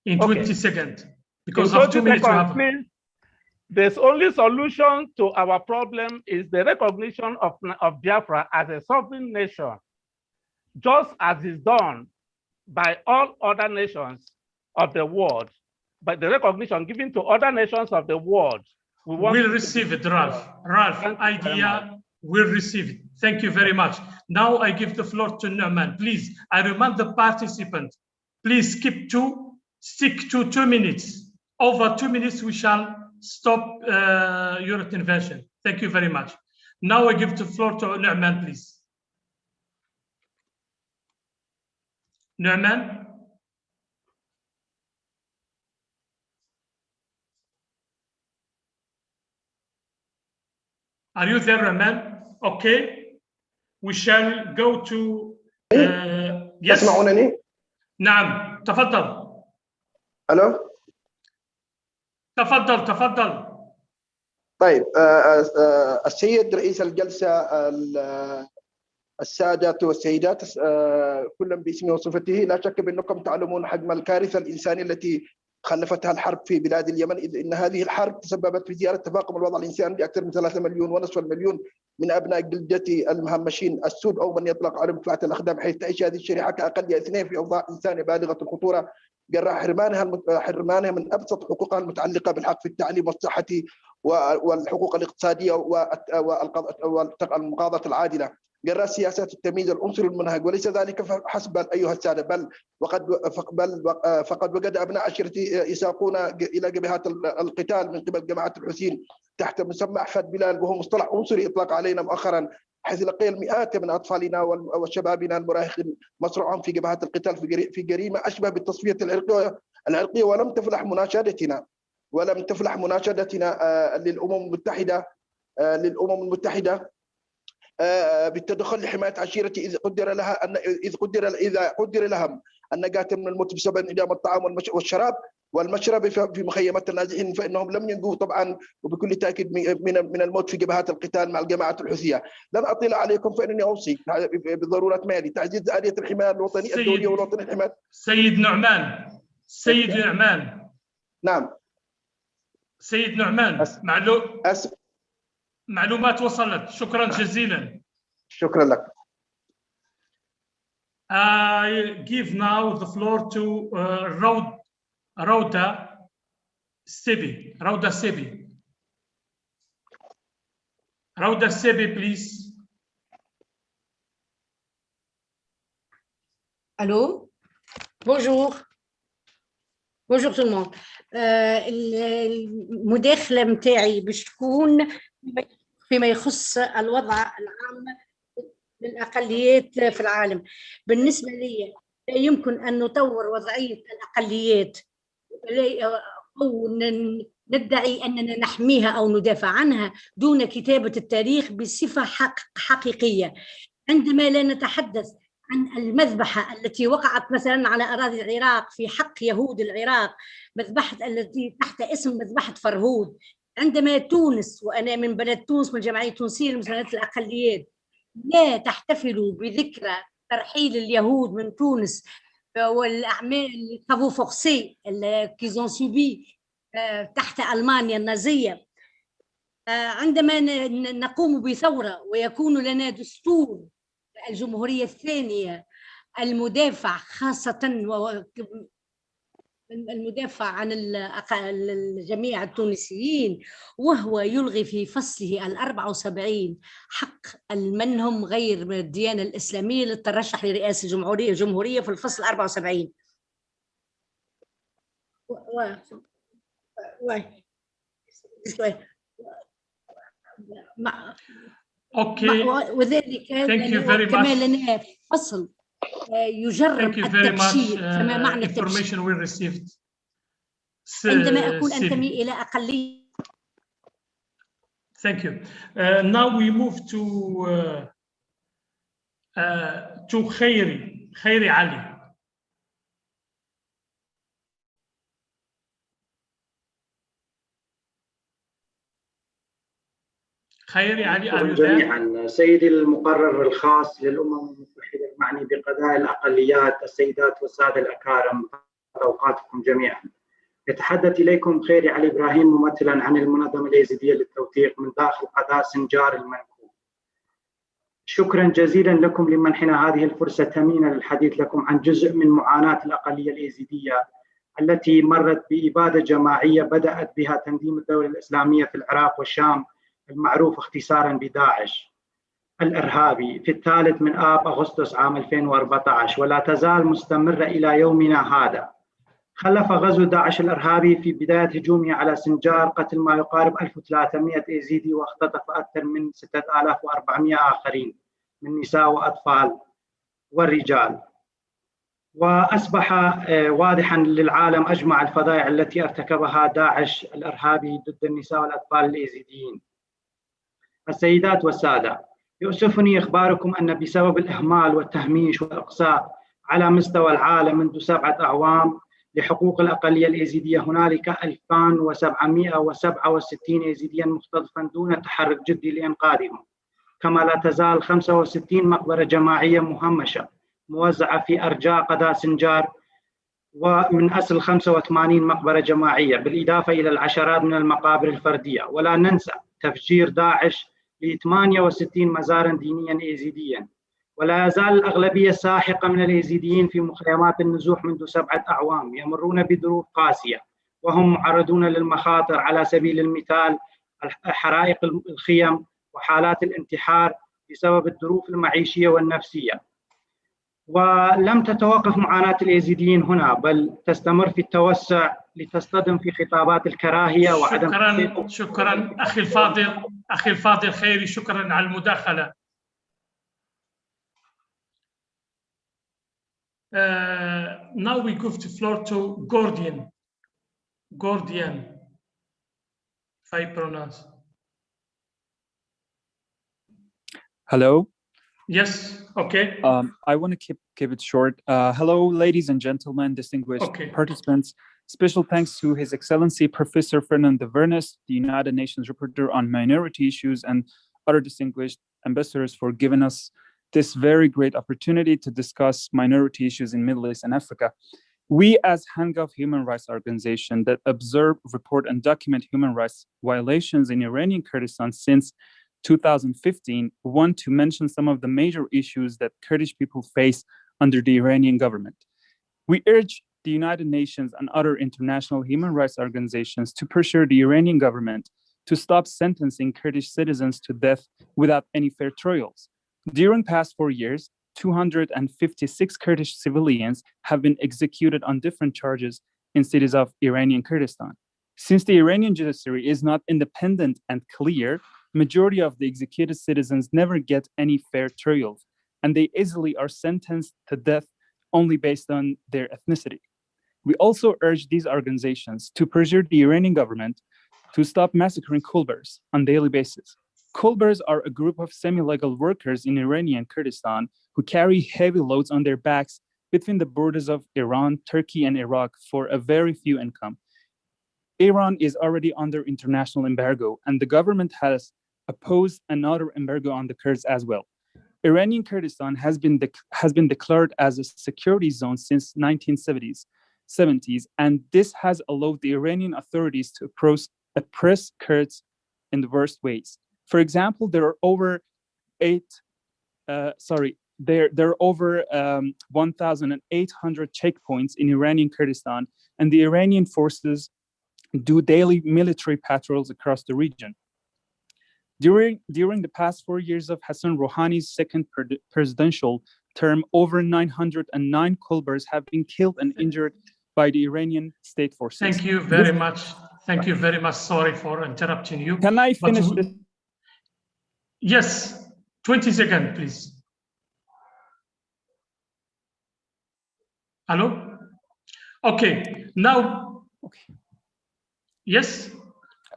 [SPEAKER 16] in 20 seconds. Because of 2 minutes we have.
[SPEAKER 21] Please. The only solution to our problem is the recognition of Biafra as a sovereign nation, just as is done by all other nations of the world, but the recognition given to other nations of the world.
[SPEAKER 16] We'll receive it, Ralph. Ralph, idea, we'll receive it. Thank you very much. Now I give the floor to Nu'man. Please, I remind the participants, please stick to 2 minutes. Over 2 minutes, we shall stop your intervention. Thank you very much. Now I give the floor to Nu'man, please. Nu'man? Are you there, Nu'man? Okay. We shall go to yes.
[SPEAKER 2] تسمعونني؟
[SPEAKER 16] نعم، تفضل.
[SPEAKER 2] ألو؟
[SPEAKER 16] تفضل.
[SPEAKER 2] طيب السيد رئيس الجلسة، السادة والسيدات، كل باسمه وصفته، لا شك بأنكم تعلمون حجم الكارثة الإنسانية التي خلفتها الحرب في بلاد اليمن، إذ إن هذه الحرب تسببت في زيادة تفاقم الوضع الإنساني بأكثر من 3.5 مليون من أبناء جلدتي المهمشين السود أو من يطلق عليهم فئة الأخدام، حيث تعيش هذه الشريحة كأقل 2 في أوضاع إنسانية بالغة الخطورة جراء حرمانها من أبسط حقوقها المتعلقة بالحق في التعليم والصحة والحقوق الاقتصادية والمقاضاة العادلة، جراء سياسات التمييز العنصري المنهج. وليس ذلك فحسب أيها السادة، بل فقد وجد أبناء عشيرتي يساقون إلى جبهات القتال من قبل جماعة الحوثيين تحت مسمى أحفاد بلال، وهو مصطلح عنصري إطلق علينا مؤخرا، حيث لقي المئات من أطفالنا وشبابنا المراهقين مصروعهم في جبهات القتال في جريمة أشبه بالتصفية العرقية، ولم تفلح مناشدتنا للأمم المتحدة بالتدخل لحماية عشيرتي، إذا قدر لهم النجاة من الموت بسبب انعدام الطعام والشراب، والمشرب في مخيمات النازحين، فإنهم لم ينجوا طبعا وبكل تأكيد من الموت في جبهات القتال مع الجماعة الحوثية. لن أطيل عليكم، فإنني أوصي بضرورة مالي تعزيز آلية الحماية الوطنية الدولية والوطنية الحماية.
[SPEAKER 16] سيد نعمان
[SPEAKER 2] نعم
[SPEAKER 16] سيد نعمان، معلومات وصلت، شكرا جزيلا.
[SPEAKER 2] شكرا لك.
[SPEAKER 16] I give now the floor to Rauda Sebi. Rauda Sebi, please.
[SPEAKER 3] Allô? Bonjour. Bonjour tout le monde. المداخلة متاعي باش تكون فيما يخص الوضع العام للأقليات في العالم. بالنسبة لي لا يمكن أن نطور وضعية الأقليات أو ندعي أننا نحميها أو ندافع عنها دون كتابة التاريخ بصفة حقيقية. عندما لا نتحدث عن المذبحة التي وقعت مثلا على أراضي العراق في حق يهود العراق، مذبحة التي تحت اسم مذبحة فرهود، عندما تونس، وأنا من بلد تونس من الجمعية التونسية لمساندة الأقليات، لا تحتفل بذكرى ترحيل اليهود من تونس والأعمال travaux forcés qu'ils ont subi تحت ألمانيا النازية، عندما نقوم بثورة ويكون لنا دستور الجمهورية الثانية المدافع خاصة المدافع عن الجميع التونسيين، وهو يلغي في فصله 74 حق من هم غير من الديانة الإسلامية للترشح لرئاسة الجمهورية في الفصل 74. وذلك كما لنا فصل يجرب التبشير كما معنى التبشير. عندما أكون أنتمي إلى أقلية.
[SPEAKER 16] Thank you. Now we move to خيري علي. خيري علي
[SPEAKER 22] جميعا. سيدي المقرر الخاص للأمم المتحدة المعني بقضايا الأقليات، السيدات والسادة الأكارم، أوقاتكم جميعا. يتحدث إليكم خيري علي إبراهيم ممثلا عن المنظمة اليزيدية للتوثيق من داخل قضاء سنجار المنكوب. شكرا جزيلا لكم لمنحنا هذه الفرصة الثمينة للحديث لكم عن جزء من معاناة الأقلية اليزيدية التي مرت بإبادة جماعية بدأت بها تنظيم الدولة الإسلامية في العراق والشام، المعروف اختصارا بداعش الإرهابي، في 3 أغسطس عام 2014، ولا تزال مستمرة إلى يومنا هذا. خلف غزو داعش الإرهابي في بداية هجومه على سنجار قتل ما يقارب 1300 يزيدي، واختطف أكثر من 6400 آخرين من نساء وأطفال والرجال. وأصبح واضحا للعالم أجمع الفظائع التي ارتكبها داعش الإرهابي ضد النساء والأطفال اليزيديين. السيدات والسادة، يؤسفني إخباركم أن بسبب الإهمال والتهميش والإقصاء على مستوى العالم منذ 7 أعوام لحقوق الأقلية اليزيدية، هنالك 2767 يزيديا مختطفا دون تحرك جدي لإنقاذهم، كما لا تزال 65 مقبرة جماعية مهمشة موزعة في أرجاء قضاء سنجار، ومن أصل 85 مقبرة جماعية، بالإضافة إلى العشرات من المقابر الفردية. ولا ننسى تفجير داعش ل 68 مزارا دينيا يزيديا. ولا يزال الأغلبية الساحقة من اليزيديين في مخيمات النزوح منذ 7 أعوام يمرون بظروف قاسية، وهم معرضون للمخاطر، على سبيل المثال حرائق الخيم وحالات الانتحار بسبب الظروف المعيشية والنفسية. ولم تتوقف معاناة اليزيديين هنا، بل تستمر في التوسع لتصطدم في خطابات الكراهية وعدم.
[SPEAKER 16] شكرا أخي الفاضل خيري، شكرا على المداخلة. Now we give the floor to Gordian, if I pronounce.
[SPEAKER 23] Hello,
[SPEAKER 16] Yes, okay.
[SPEAKER 4] I want to keep it short. Hello, ladies and gentlemen, distinguished participants. Special thanks to His Excellency Professor Fernando Vernes, the United Nations Rapporteur on Minority Issues, and other distinguished ambassadors for giving us this very great opportunity to discuss minority issues in Middle East and Africa. We, as Hangov Human Rights Organization that observe, report, and document human rights violations in Iranian Kurdistan since 2015, want to mention some of the major issues that Kurdish people face under the Iranian government. We urge the United Nations and other international human rights organizations to pressure the Iranian government to stop sentencing Kurdish citizens to death without any fair trials. During past 4 years, 256 Kurdish civilians have been executed on different charges in cities of Iranian Kurdistan. Since the Iranian judiciary is not independent and clear, majority of the executed citizens never get any fair trials, and they easily are sentenced to death only based on their ethnicity. We also urge these organizations to pressure the Iranian government to stop massacring Kulbers on a daily basis. Kulbers are a group of semi-legal workers in Iranian Kurdistan who carry heavy loads on their backs between the borders of Iran, Turkey, and Iraq for a very few income. Iran is already under international embargo, and the government has opposed another embargo on the Kurds as well. Iranian Kurdistan has been declared as a security zone since 1970s, and this has allowed the Iranian authorities to oppress Kurds in the worst ways. For example, there are over 1,800 checkpoints in Iranian Kurdistan, and the Iranian forces do daily military patrols across the region. During the past 4 years of Hassan Rouhani's second presidential term, over 909 Kulbers have been killed and injured by the Iranian state forces.
[SPEAKER 16] Thank you very much. Thank you very much. Sorry for interrupting you.
[SPEAKER 4] Can I finish this?
[SPEAKER 16] Yes, 20 seconds, please. Hello? Okay, now, yes,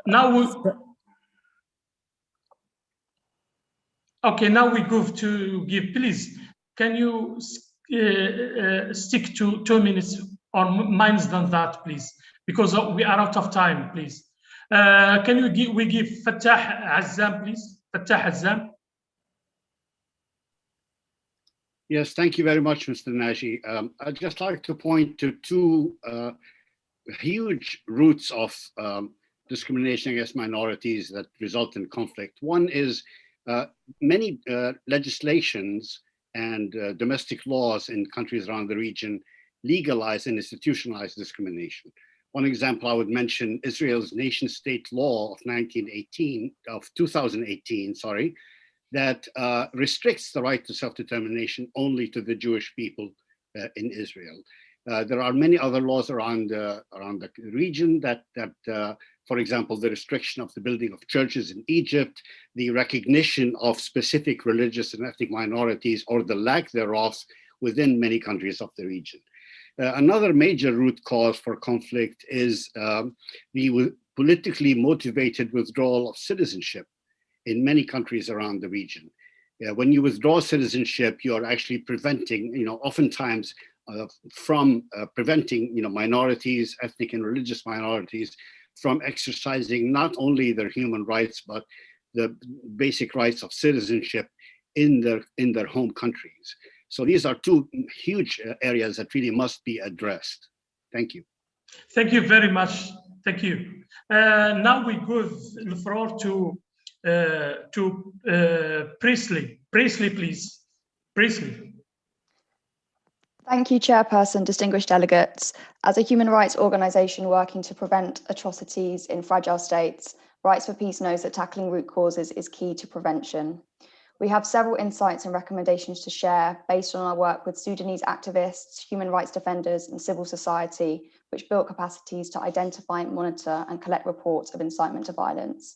[SPEAKER 16] now we go to give, please, can you stick to 2 minutes or minus than that, please, because we are out of time, please. Can you give Fattah Azzam, please? Fattah Azzam.
[SPEAKER 5] Yes, thank you very much, Mr. Naji. I'd just like to point to two huge roots of discrimination against minorities that result in conflict. One is many legislations and domestic laws in countries around the region legalize and institutionalize discrimination. One example I would mention, Israel's nation-state law of 2018, that restricts the right to self-determination only to the Jewish people in Israel. There are many other laws around the region that for example, the restriction of the building of churches in Egypt, the recognition of specific religious and ethnic minorities or the lack thereof within many countries of the region. Another major root cause for conflict is the politically motivated withdrawal of citizenship in many countries around the region. When you withdraw citizenship, you are actually preventing, oftentimes from preventing, minorities, ethnic and religious minorities, from exercising not only their human rights, but the basic rights of citizenship in their home countries. So these are two huge areas that really must be addressed. Thank you.
[SPEAKER 16] Thank you very much. Thank you. Now we give the floor to Priestley. Priestley, please. Priestley.
[SPEAKER 23] Thank you, Chairperson, distinguished delegates. As a human rights organisation working to prevent atrocities in fragile states, Rights for Peace knows that tackling root causes is key to prevention. We have several insights and recommendations to share based on our work with Sudanese activists, human rights defenders, and civil society, which built capacities to identify, monitor, and collect reports of incitement to violence.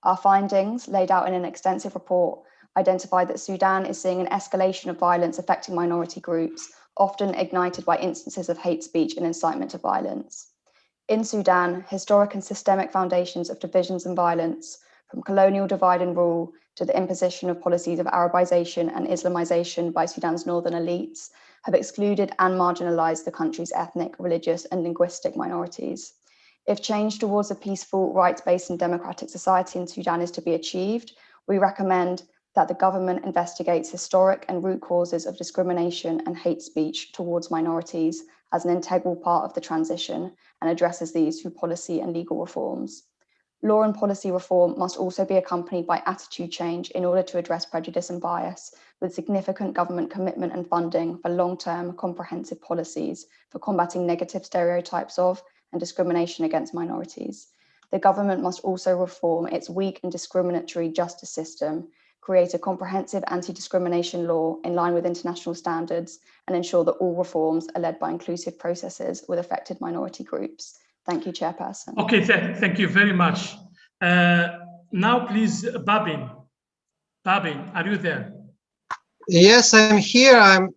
[SPEAKER 23] Our findings, laid out in an extensive report, identified that Sudan is seeing an escalation of violence affecting minority groups, often ignited by instances of hate speech and incitement to violence. In Sudan, historic and systemic foundations of divisions and violence from colonial divide and rule to the imposition of policies of Arabization and Islamization by Sudan's northern elites, have excluded and marginalized the country's ethnic, religious, and linguistic minorities. If change towards a peaceful, rights-based and democratic society in Sudan is to be achieved, we recommend that the government investigates historic and root causes of discrimination and hate speech towards minorities as an integral part of the transition and addresses these through policy and legal reforms. Law and policy reform must also be accompanied by attitude change in order to address prejudice and bias, with significant government commitment and funding for long-term comprehensive policies for combating negative stereotypes of and discrimination against minorities. The government must also reform its weak and discriminatory justice system, create a comprehensive anti-discrimination law in line with international standards, and ensure that all reforms are led by inclusive processes with affected minority groups. Thank you, Chairperson.
[SPEAKER 16] Okay, thank you very much. Now, please, Babin. Babin, are you there?
[SPEAKER 6] Yes, I'm here. I'm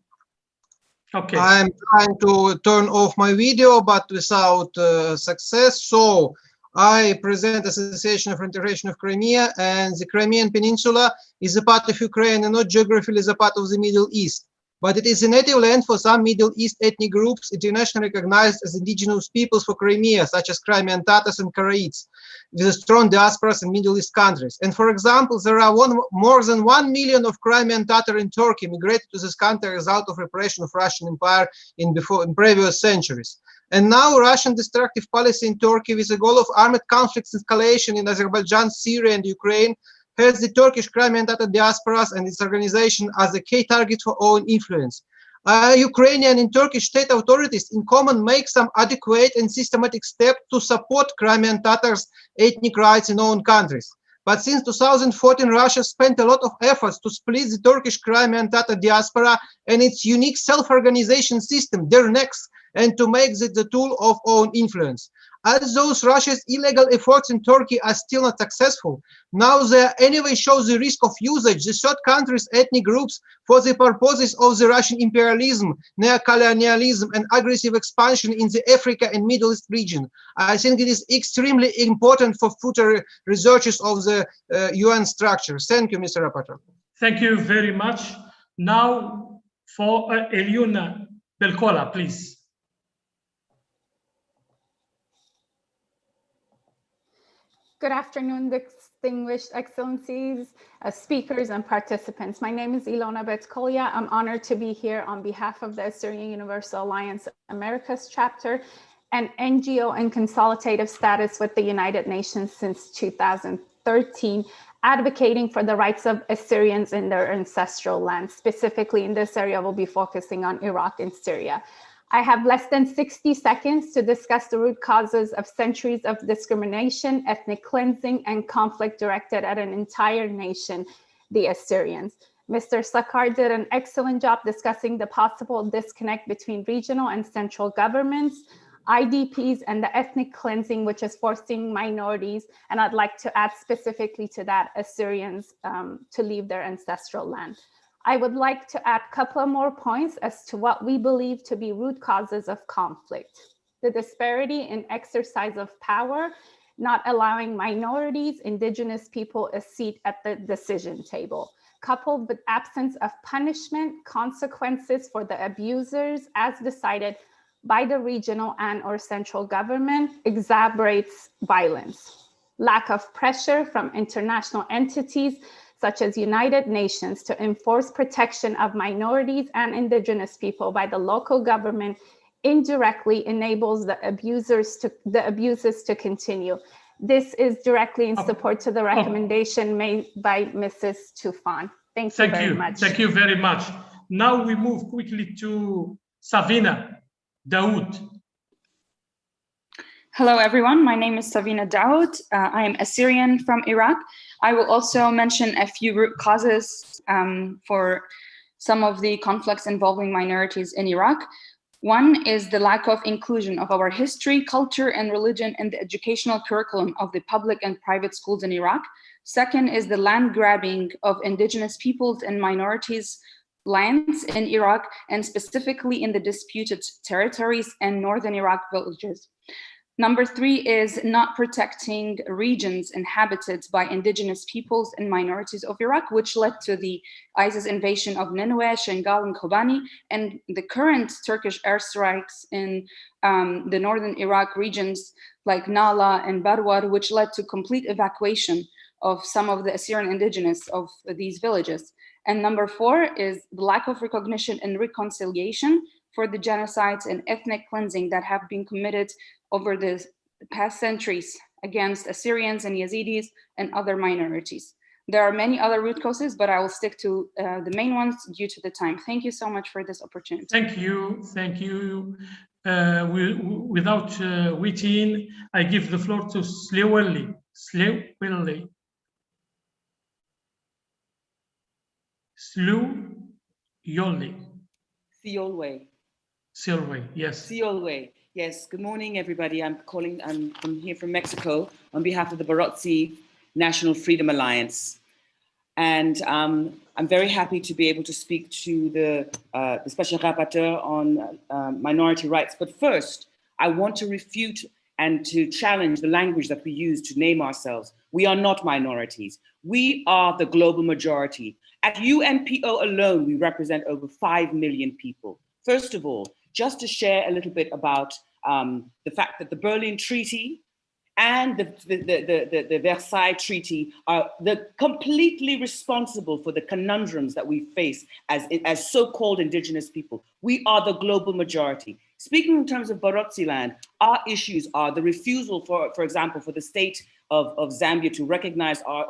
[SPEAKER 6] trying to turn off my video, but without success. So I present Association for Integration of Crimea, and the Crimean Peninsula is a part of Ukraine and not geographically is a part of the Middle East. But it is a native land for some Middle East ethnic groups internationally recognized as indigenous peoples for Crimea, such as Crimean Tatars and Karaites, with strong diasporas in Middle East countries. And for example, there are more than 1 million of Crimean Tatar in Turkey migrated to this country as a result of repression of Russian Empire in previous centuries. And now Russian destructive policy in Turkey with the goal of armed conflicts escalation in Azerbaijan, Syria, and Ukraine has the Turkish Crimean Tatar diasporas and its organization as a key target for own influence. Ukrainian and Turkish state authorities in common make some adequate and systematic steps to support Crimean Tatars' ethnic rights in own countries. But since 2014, Russia spent a lot of efforts to split the Turkish Crimean Tatar diaspora and its unique self-organization system, their necks, and to make it the tool of own influence. As those Russia's illegal efforts in Turkey are still not successful, now they anyway show the risk of usage the third countries' ethnic groups for the purposes of the Russian imperialism, neocolonialism, and aggressive expansion in the Africa and Middle East region. I think it is extremely important for future researches of the UN structure. Thank you, Mr. Rapporteur.
[SPEAKER 16] Thank you very much. Now for Eliona Belkola, please.
[SPEAKER 7] Good afternoon, distinguished excellencies, speakers and participants. My name is Ilona Betkolia. I'm honored to be here on behalf of the Assyrian Universal Alliance Americas chapter, an NGO in consultative status with the United Nations since 2013, advocating for the rights of Assyrians in their ancestral lands. Specifically in this area, we'll be focusing on Iraq and Syria. I have less than 60 seconds to discuss the root causes of centuries of discrimination, ethnic cleansing, and conflict directed at an entire nation, the Assyrians. Mr. Sakar did an excellent job discussing the possible disconnect between regional and central governments, IDPs, and the ethnic cleansing, which is forcing minorities, and I'd like to add specifically to that, Assyrians to leave their ancestral land. I would like to add a couple of more points as to what we believe to be root causes of conflict. The disparity in exercise of power, not allowing minorities, indigenous people a seat at the decision table, coupled with absence of punishment, consequences for the abusers as decided by the regional and or central government exacerbates violence. Lack of pressure from international entities such as United Nations to enforce protection of minorities and indigenous people by the local government indirectly enables the abuses to continue. This is directly in support to the recommendation made by Mrs. Tufan. Thank you very much.
[SPEAKER 16] Thank you very much. Now we move quickly to Savina Daoud.
[SPEAKER 13] Hello, everyone. My name is Savina Daoud. I am Assyrian from Iraq. I will also mention a few root causes for some of the conflicts involving minorities in Iraq. One is the lack of inclusion of our history, culture, and religion in the educational curriculum of the public and private schools in Iraq. Second is the land grabbing of indigenous peoples and minorities' lands in Iraq, and specifically in the disputed territories and northern Iraq villages. Number 3 is not protecting regions inhabited by indigenous peoples and minorities of Iraq, which led to the ISIS invasion of Nineveh, Shingal, and Kobani, and the current Turkish airstrikes in the northern Iraq regions like Nala and Barwar, which led to complete evacuation of some of the Assyrian indigenous of these villages. And number 4 is the lack of recognition and reconciliation for the genocides and ethnic cleansing that have been committed over the past centuries against Assyrians and Yazidis and other minorities. There are many other root causes, but I will stick to the main ones due to the time. Thank you so much for this opportunity.
[SPEAKER 16] Thank you. Thank you. Without waiting, I give the floor to Slewelly. Slewelly. Slewelly.
[SPEAKER 9] Siolway.
[SPEAKER 16] Siolway, yes.
[SPEAKER 9] Siolway, yes. Good morning, everybody. I'm here from Mexico on behalf of the Barotse National Freedom Alliance. And I'm very happy to be able to speak to the Special Rapporteur on minority rights. But first, I want to refute and to challenge the language that we use to name ourselves. We are not minorities. We are the global majority. At UNPO alone, we represent over 5 million people. First of all, just to share a little bit about the fact that the Berlin Treaty and the Versailles Treaty are completely responsible for the conundrums that we face as so-called indigenous people. We are the global majority. Speaking in terms of Barotse land, our issues are the refusal, for example, for the state of Zambia to recognize our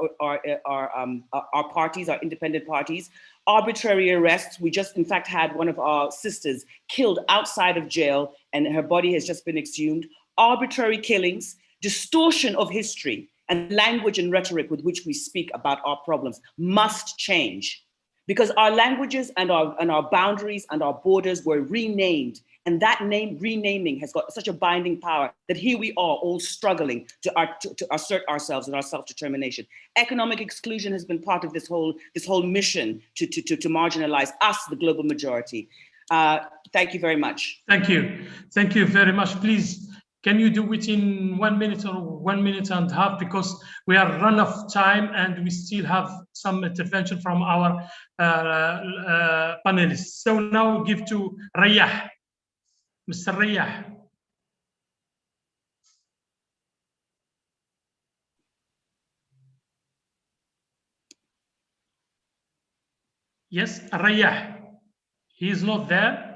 [SPEAKER 9] parties, our independent parties, arbitrary arrests. We just, in fact, had one of our sisters killed outside of jail and her body has just been exhumed. Arbitrary killings, distortion of history, and language and rhetoric with which we speak about our problems must change, because our languages and our boundaries and our borders were renamed. And that renaming has got such a binding power that here we are all struggling to assert ourselves and our self-determination. Economic exclusion has been part of this whole mission to marginalize us, the global majority. Thank you very much.
[SPEAKER 16] Thank you. Thank you very much. Please, can you do it in 1 minute or 1 minute and a half, because we are run of time and we still have some intervention from our panelists. So now give to Rayah. Mr. Rayah. Yes, Rayah. He is not there.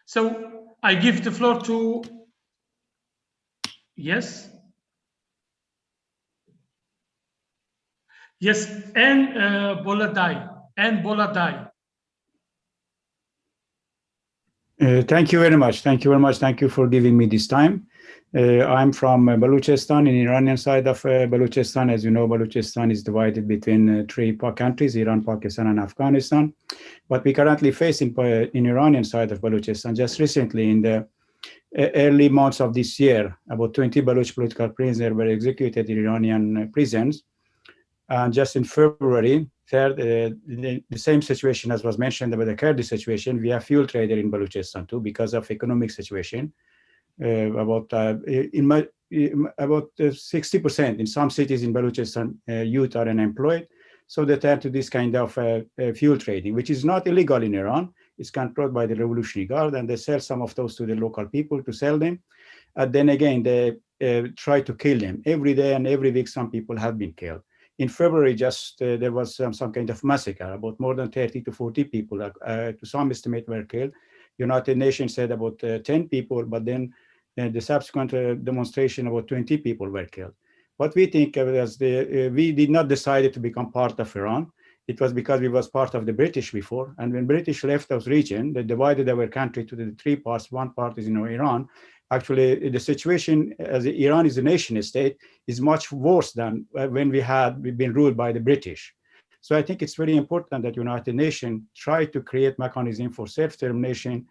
[SPEAKER 16] So I give the floor to, yes. Yes, and Boladai. And Boladai.
[SPEAKER 11] Thank you very much. Thank you very much. Thank you for giving me this time. I'm from Balochistan, in Iranian side of Balochistan. As you know, Balochistan is divided between 3 countries, Iran, Pakistan, and Afghanistan. But we currently face in Iranian side of Balochistan, just recently in the early months of this year, about 20 Baloch political prisoners were executed in Iranian prisons. And just in February 3rd, the same situation as was mentioned about the Kurdish situation, we have fuel trader in Balochistan too, because of economic situation. About 60% in some cities in Balochistan, youth are unemployed. So they turn to this kind of fuel trading, which is not illegal in Iran. It's controlled by the Revolutionary Guard, and they sell some of those to the local people to sell them. And then again, they try to kill them. Every day and every week, some people have been killed. In February, just there was some kind of massacre. About more than 30 to 40 people, to some estimate, were killed. United Nations said about 10 people, but then the subsequent demonstration, about 20 people were killed. What we think was we did not decide to become part of Iran. It was because we was part of the British before. And when British left those region, they divided our country to the 3 parts. One part is in Iran. Actually, the situation as Iran is a nation state is much worse than when we've been ruled by the British. So I think it's very important that United Nations try to create mechanism for self-determination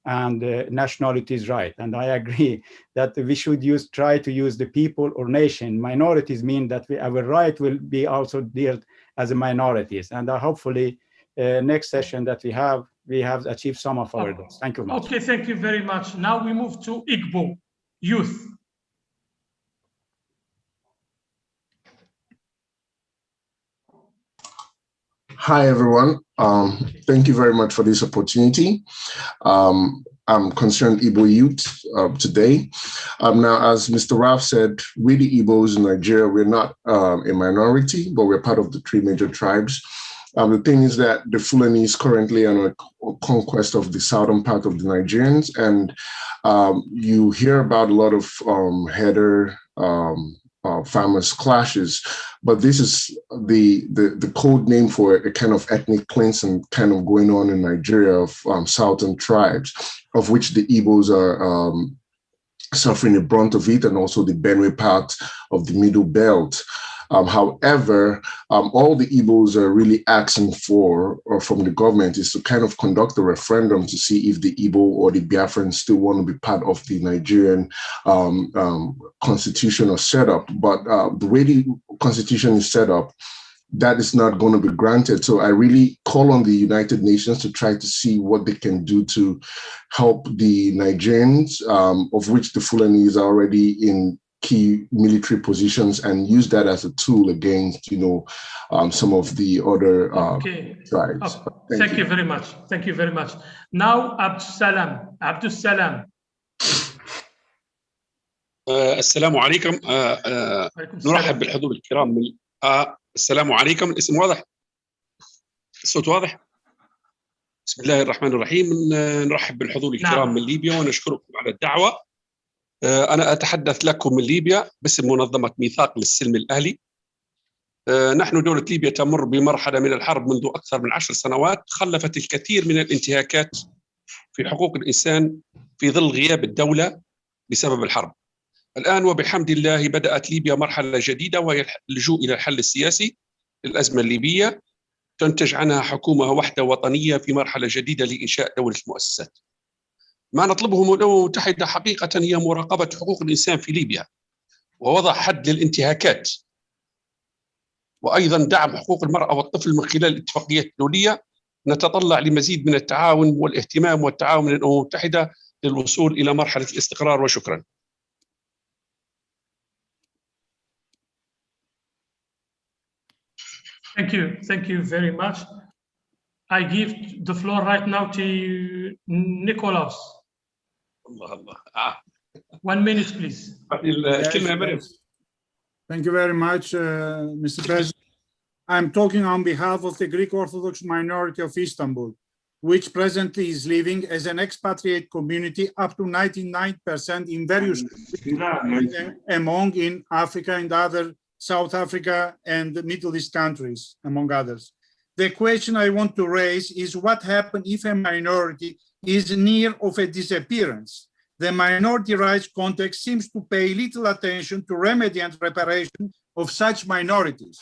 [SPEAKER 11] and nationalities' right. And I agree that we should try to use the people or nation. Minorities mean that our right will be also dealt as a minorities. And hopefully next session that we have, we have achieved some of our goals. Thank you very much.
[SPEAKER 16] Okay, thank you very much. Now we move to Igbo youth.
[SPEAKER 1] Hi, everyone. Thank you very much for this opportunity. I'm concerned Igbo youth today. Now, as Mr. Ralph said, we the Igbos in Nigeria, we're not a minority, but we're part of the 3 major tribes. The thing is that the Fulani is currently on a conquest of the southern part of the Nigerians, and you hear about a lot of header farmers clashes, but this is the code name for a kind of ethnic cleansing kind of going on in Nigeria of southern tribes, of which the Igbos are suffering the brunt of it, and also the Benue part of the Middle Belt. However, all the Igbos are really asking for, or from the government, is to kind of conduct a referendum to see if the Igbo or the Biafrans still want to be part of the Nigerian constitution or setup. But the way the constitution is set up, that is not going to be granted. So I really call on the United Nations to try to see what they can do to help the Nigerians, of which the Fulani is already in key military positions, and use that as a tool against, some of the other tribes.
[SPEAKER 16] Thank you very much. Thank you very much. Now, Abdul Salam.
[SPEAKER 8] السلام عليكم. نرحب بالحضور الكرام السلام عليكم. الاسم واضح؟ الصوت واضح؟ بسم الله الرحمن الرحيم. نرحب بالحضور الكرام من ليبيا ونشكركم على الدعوة. أنا أتحدث لكم من ليبيا باسم منظمة ميثاق للسلم الأهلي. نحن دولة ليبيا تمر بمرحلة من الحرب منذ أكثر من 10 سنوات، خلفت الكثير من الانتهاكات في حقوق الإنسان في ظل غياب الدولة بسبب الحرب. الآن وبحمد الله بدأت ليبيا مرحلة جديدة، وهي اللجوء إلى الحل السياسي للأزمة الليبية، تنتج عنها حكومة وحدة وطنية في مرحلة جديدة لإنشاء دولة المؤسسات. ما نطلبه من الأمم المتحدة حقيقة هي مراقبة حقوق الإنسان في ليبيا، ووضع حد للانتهاكات، وأيضا دعم حقوق المرأة والطفل من خلال الاتفاقيات الدولية. نتطلع لمزيد من التعاون والاهتمام والتعاون من الأمم المتحدة للوصول إلى مرحلة الاستقرار، وشكرا.
[SPEAKER 16] Thank you very much. I give the floor right now to Nicholas.
[SPEAKER 8] الله
[SPEAKER 16] 1 minute, please.
[SPEAKER 15] Thank you very much, Mr. President. I'm talking on behalf of the Greek Orthodox minority of Istanbul, which presently is living as an expatriate community up to 99% in various among in Africa and other South Africa and the Middle East countries, among others. The question I want to raise is what happens if a minority is near of a disappearance? The minority rights context seems to pay little attention to remedy and reparation of such minorities.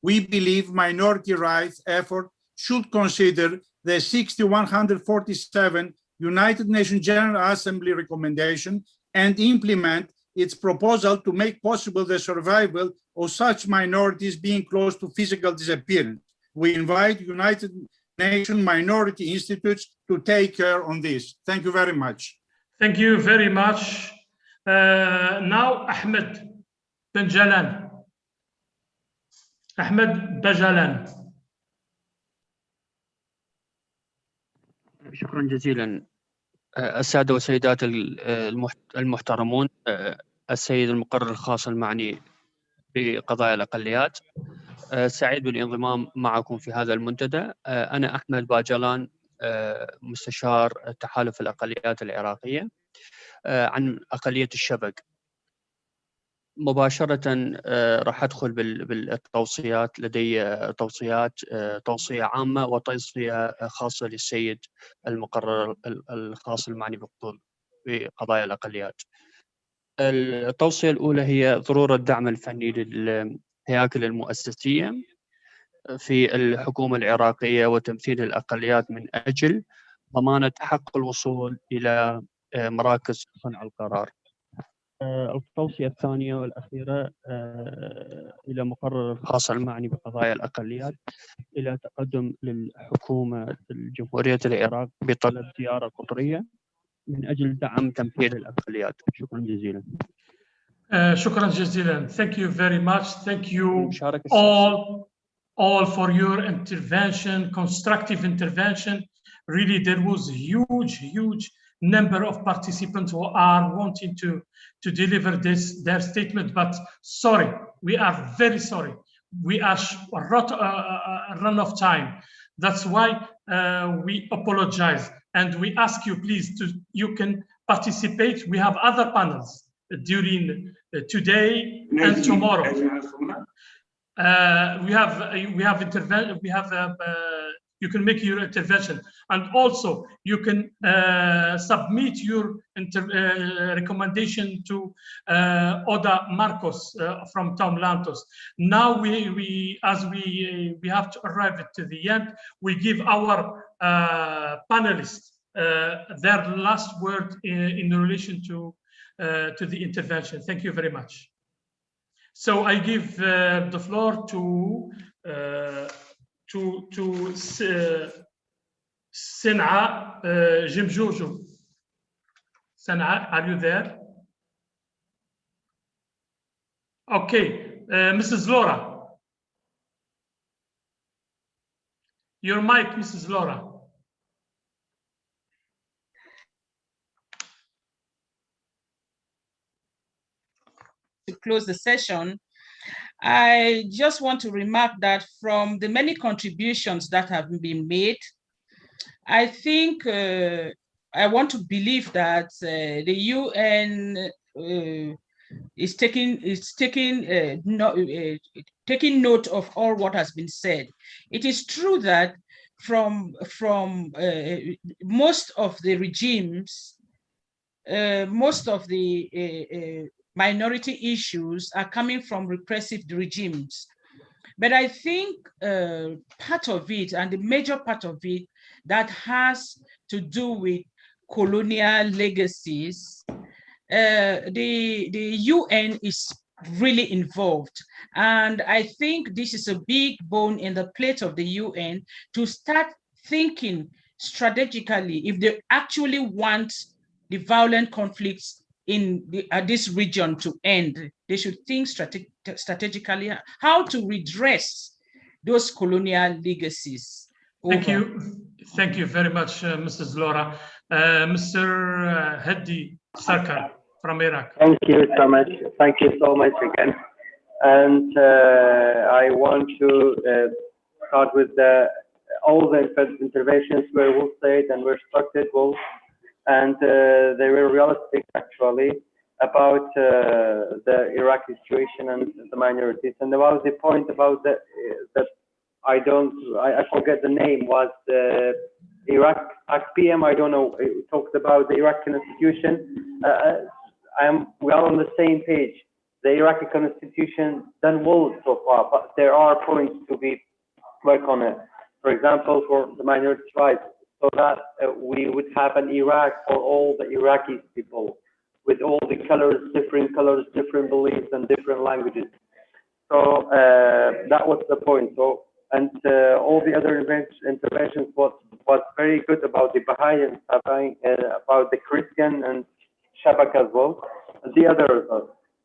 [SPEAKER 15] We believe minority rights effort should consider the 6147 United Nations General Assembly recommendation and implement its proposal to make possible the survival of such minorities being close to physical disappearance. We invite United Nations Minority Institutes to take care on this. Thank you very much.
[SPEAKER 16] Thank you very much. Now, Ahmed Benjalan. Ahmed Benjalan.
[SPEAKER 24] شكرا جزيلا. السادة والسيدات المحترمون، السيد المقرر الخاص المعني بقضايا الأقليات، سعيد بالانضمام معكم في هذا المنتدى. أنا أحمد باجلان، مستشار تحالف الأقليات العراقية عن أقلية الشبق. مباشرة راح أدخل بالتوصيات. لدي توصية عامة وتوصية خاصة للسيد المقرر الخاص المعني بقضايا الأقليات. التوصية الأولى هي ضرورة الدعم الفني للهياكل المؤسسية في الحكومة العراقية وتمثيل الأقليات من أجل ضمان حق الوصول إلى مراكز صنع القرار. التوصية الثانية والأخيرة إلى مقرر الخاص المعني بقضايا الأقليات إلى تقدم للحكومة الجمهورية العراق بطلب زيارة قطرية من أجل دعم تمثيل الأقليات. شكرا جزيلا.
[SPEAKER 16] شكرا جزيلا. Thank you very much. Thank you all for your intervention, constructive intervention. Really, there was huge number of participants who are wanting to deliver their statement, but sorry, we are very sorry. We are run of time. That's why we apologize, and we ask you please you can participate. We have other panels during today and tomorrow. You can make your intervention, and also you can submit your recommendation to Oda Marcos from Tom Lantos. Now we have to arrive to the end. We give our panelists their last word in relation to the intervention. Thank you very much. So I give the floor to Sen'a Jimjojo. Sen'a, are you there? Okay, Mrs. Laura. Your mic, Mrs. Laura.
[SPEAKER 10] To close the session, I just want to remark that from the many contributions that have been made, I think I want to believe that the UN is taking note of all what has been said. It is true that from most of the regimes, most of the minority issues are coming from repressive regimes. But I think part of it, and the major part of it, that has to do with colonial legacies, the UN is really involved. And I think this is a big bone in the plate of the UN to start thinking strategically if they actually want the violent conflicts in this region to end. They should think strategically how to redress those colonial legacies.
[SPEAKER 16] Thank you very much, Mrs. Laura. Mr. Hadi Sarkar from Iraq.
[SPEAKER 12] Thank you so much. Thank you so much again. And I want to start with all the interventions were well said and were structured well, and they were realistic actually about the Iraqi situation and the minorities. And about the point about that I forget the name, was Iraq PM. I don't know. It talked about the Iraqi constitution. We are on the same page. The Iraqi constitution done well so far, but there are points to be work on it. For example, for the minority rights, so that we would have an Iraq for all the Iraqi people, with all the colors, different beliefs, and different languages. So that was the point. So and all the other interventions was very good about the Baha'i and about the Christian and Shabak as well, and the others.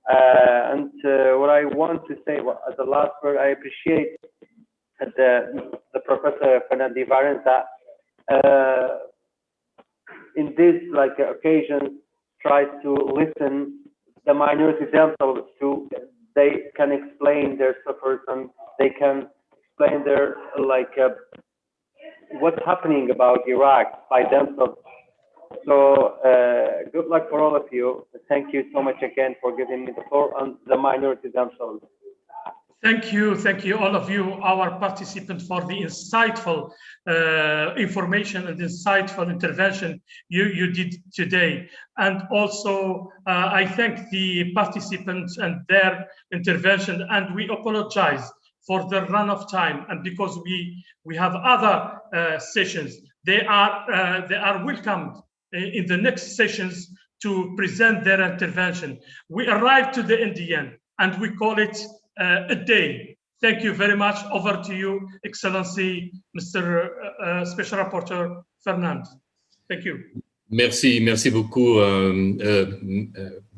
[SPEAKER 12] And what I want to say as the last word, I appreciate the Professor Fernandi Varens that in this occasion tries to listen the minorities themselves to, they can explain their suffers and they can explain their what's happening about Iraq by themselves. So good luck for all of you. Thank you so much again for giving me the floor on the minorities themselves.
[SPEAKER 16] Thank you all of you, our participants, for the insightful information and insightful intervention you did today. And also I thank the participants and their intervention, and we apologize for the run of time, and because we have other sessions. They are welcomed in the next sessions to present their intervention. We arrived to the end and we call it a day. Thank you very much. Over to you, Excellency, Mr. Special Rapporteur Fernand. Thank you.
[SPEAKER 14] Merci beaucoup,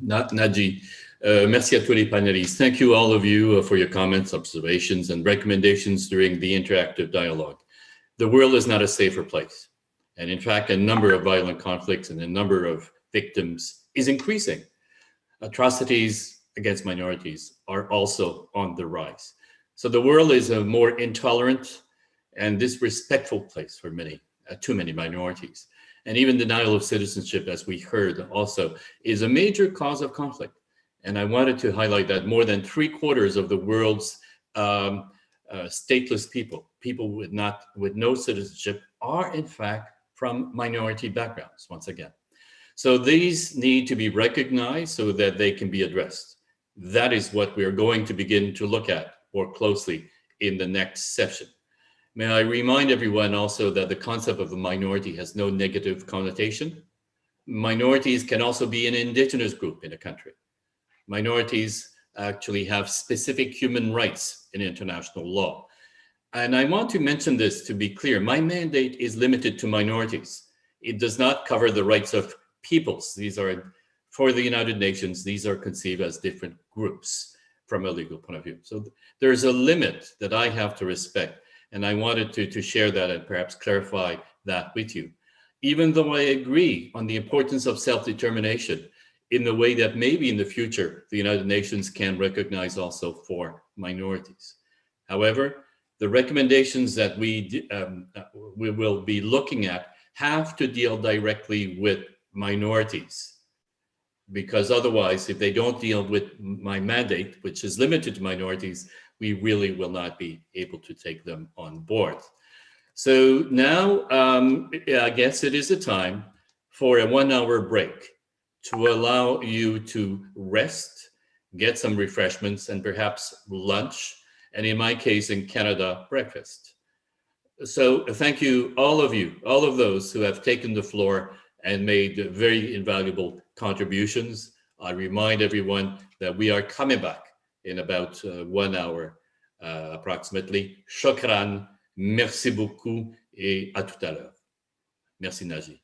[SPEAKER 14] Naji. Merci à tous les panélistes. Thank you, all of you, for your comments, observations, and recommendations during the interactive dialogue. The world is not a safer place. And in fact, a number of violent conflicts and a number of victims is increasing. Atrocities against minorities are also on the rise. So the world is a more intolerant and disrespectful place for many, too many minorities. And even denial of citizenship, as we heard also, is a major cause of conflict. And I wanted to highlight that more than 3/4 of the world's stateless people with no citizenship, are in fact from minority backgrounds, once again. So these need to be recognized so that they can be addressed. That is what we are going to begin to look at more closely in the next session. May I remind everyone also that the concept of a minority has no negative connotation. Minorities can also be an indigenous group in a country. Minorities actually have specific human rights in international law. And I want to mention this to be clear. My mandate is limited to minorities. It does not cover the rights of peoples. These are, for the United Nations, these are conceived as different groups from a legal point of view. So there's a limit that I have to respect. And I wanted to share that and perhaps clarify that with you. Even though I agree on the importance of self-determination in the way that maybe in the future, the United Nations can recognize also for minorities. However, the recommendations that we will be looking at have to deal directly with minorities, because otherwise, if they don't deal with my mandate, which is limited to minorities, we really will not be able to take them on board. So now, I guess it is a time for a 1-hour break to allow you to rest, get some refreshments, and perhaps lunch, and in my case, in Canada, breakfast. So thank you, all of those who have taken the floor and made very invaluable contributions. I remind everyone that we are coming back in about 1 hour, approximately. Shukran, merci beaucoup, et à tout à l'heure. Merci, Naji.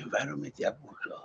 [SPEAKER 17] environment ya buso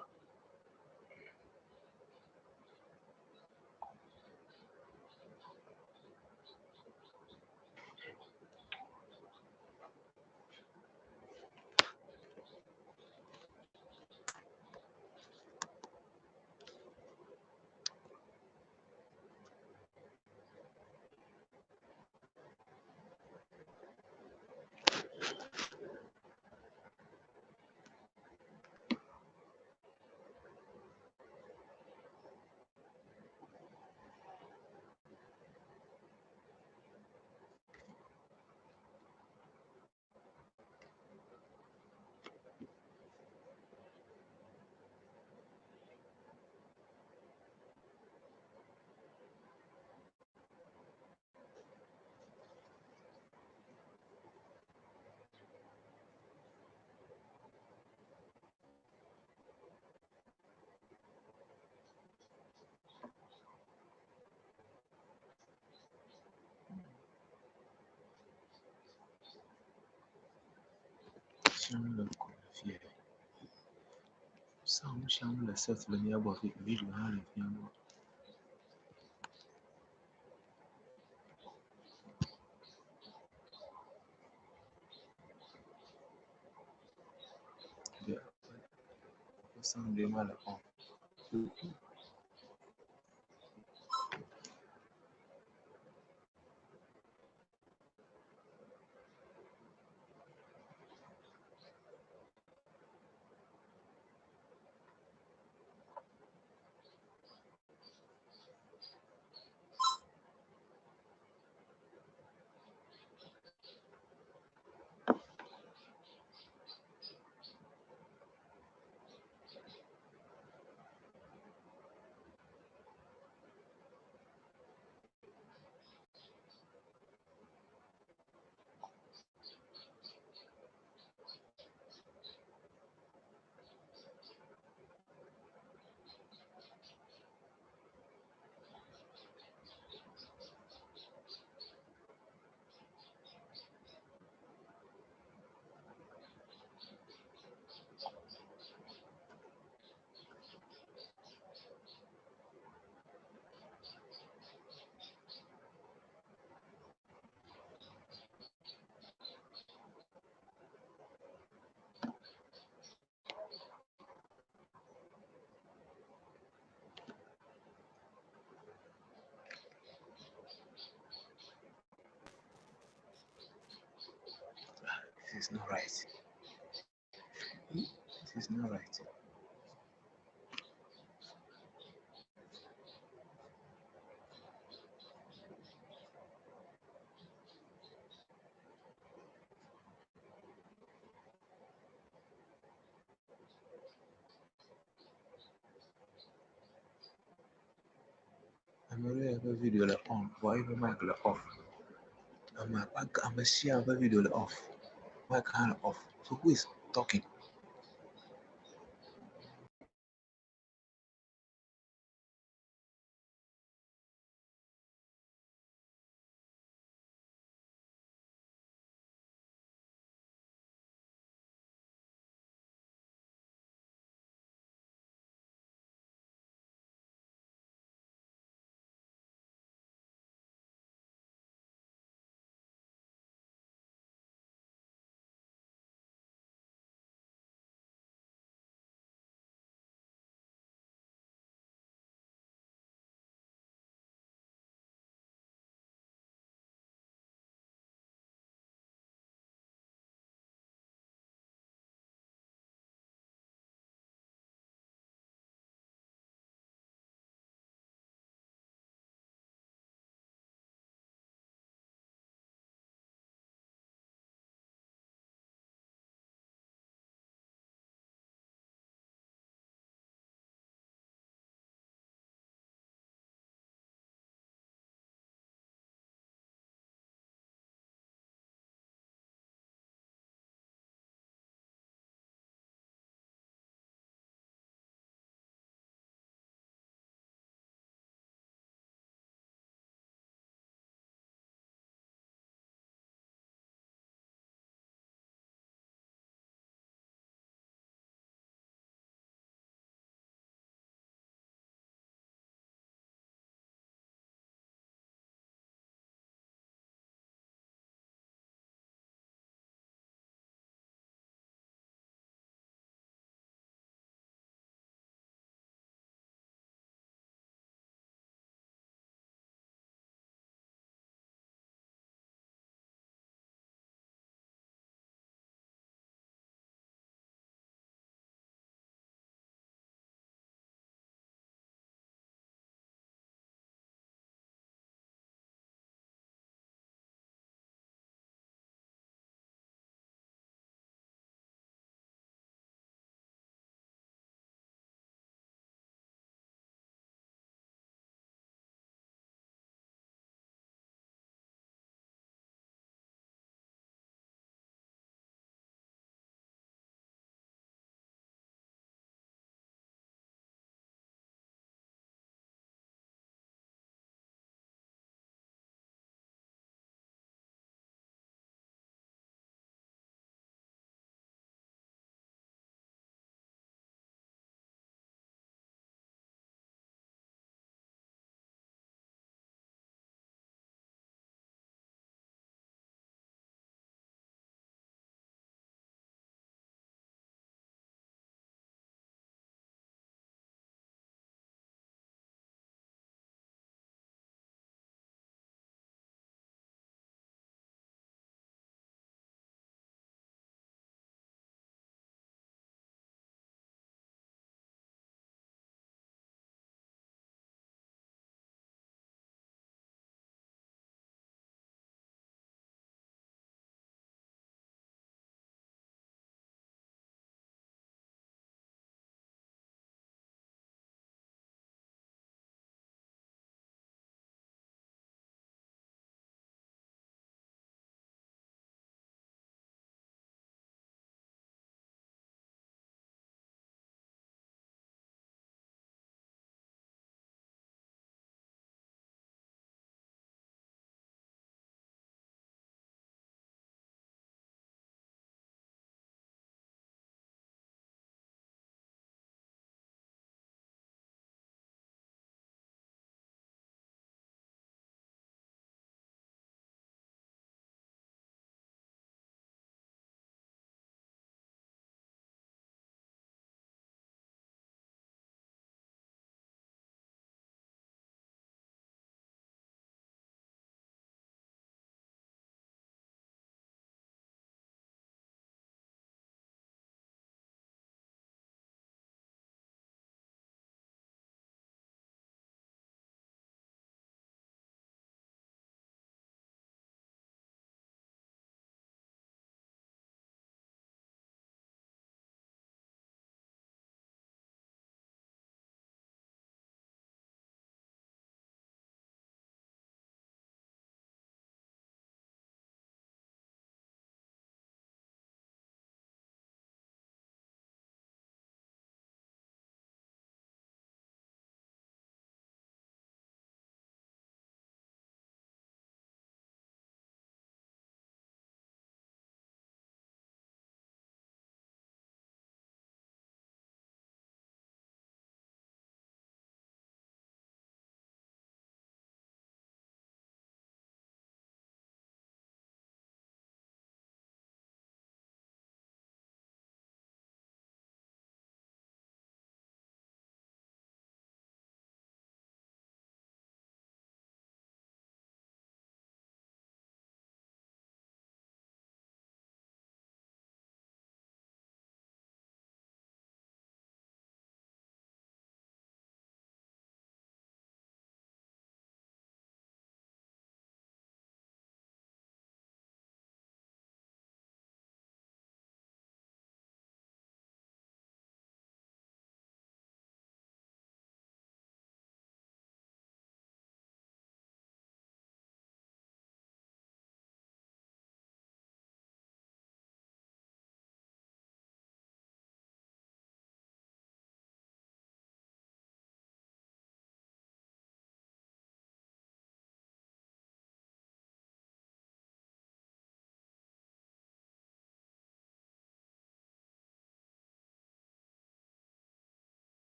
[SPEAKER 17] This is not right. This is not right. I'm already have a video on. Why is the mic off? I'm a share of a video off. Mic hand off. So who is talking?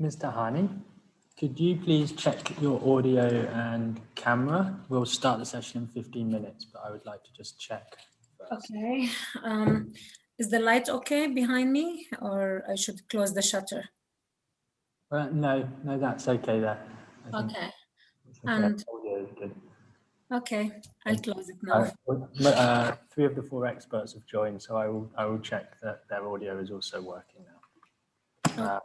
[SPEAKER 18] Mr. Hani, could you please check your audio and camera? We'll start the session in 15 minutes, but I would like to just check first.
[SPEAKER 19] Okay. Is the light okay behind me, or I should close the shutter?
[SPEAKER 18] No, that's okay there.
[SPEAKER 19] Okay.
[SPEAKER 18] Okay.
[SPEAKER 19] And
[SPEAKER 18] Audio is good.
[SPEAKER 19] okay, I'll close it now.
[SPEAKER 18] 3 of the 4 experts have joined, so I will check that their audio is also working now.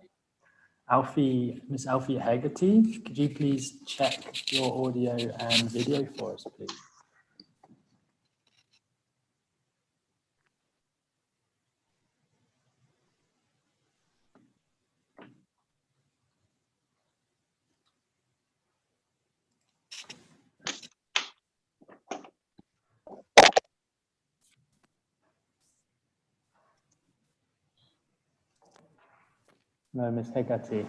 [SPEAKER 18] Miss Alfie Hegarty, could you please check your audio and video for us, please? No, Miss Hegarty.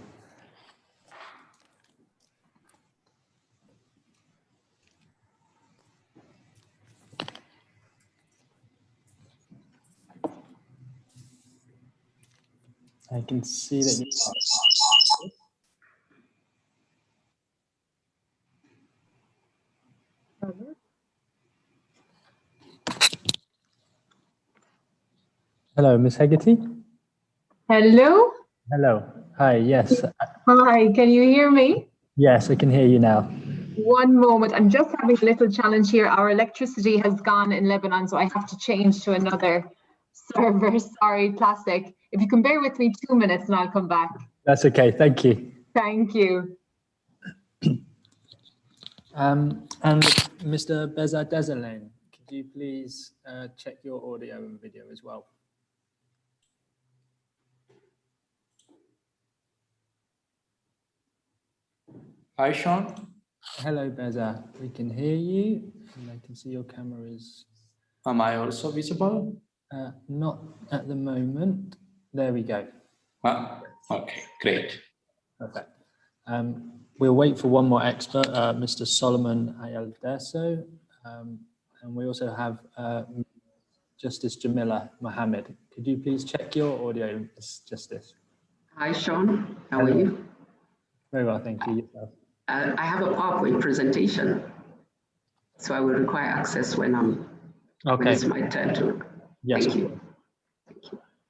[SPEAKER 18] I can see that you. Hello, Miss Hegarty.
[SPEAKER 20] Hello.
[SPEAKER 18] Hello. Hi. Yes.
[SPEAKER 20] Hi. Can you hear me?
[SPEAKER 18] Yes, I can hear you now.
[SPEAKER 20] One moment. I'm just having a little challenge here. Our electricity has gone in Lebanon, so I have to change to another server. Sorry, classic. If you can bear with me 2 minutes and I'll come back.
[SPEAKER 18] That's okay. Thank you.
[SPEAKER 20] Thank you.
[SPEAKER 18] And Mr. Beza Desalain, could you please check your audio and video as well?
[SPEAKER 21] Hi, Sean.
[SPEAKER 18] Hello, Beza. We can hear you, and I can see your camera is.
[SPEAKER 21] Am I also visible?
[SPEAKER 18] Not at the moment. There we go.
[SPEAKER 21] Okay, great.
[SPEAKER 18] Perfect. We'll wait for one more expert, Mr. Solomon Ayaldeso, and we also have Justice Jamila Mohammed. Could you please check your audio, Justice?
[SPEAKER 25] Hi, Sean. How are you?
[SPEAKER 18] Very well, thank you. Yourself?
[SPEAKER 25] I have a PowerPoint presentation, so I will require access when when it's my turn to.
[SPEAKER 18] Yes.
[SPEAKER 25] Thank you.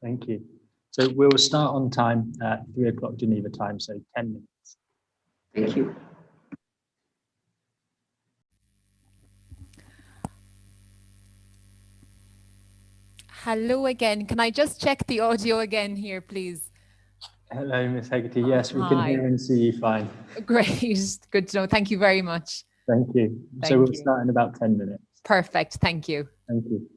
[SPEAKER 18] Thank you. So we'll start on time at 3 o'clock Geneva time, so 10 minutes.
[SPEAKER 25] Thank you.
[SPEAKER 26] Hello again. Can I just check the audio again here, please?
[SPEAKER 18] Hello, Ms. Hegarty. Yes, we can hear and see you fine.
[SPEAKER 26] Great. Good to know. Thank you very much.
[SPEAKER 18] Thank you. So we'll start in about 10 minutes.
[SPEAKER 26] Perfect. Thank you.
[SPEAKER 18] Thank you.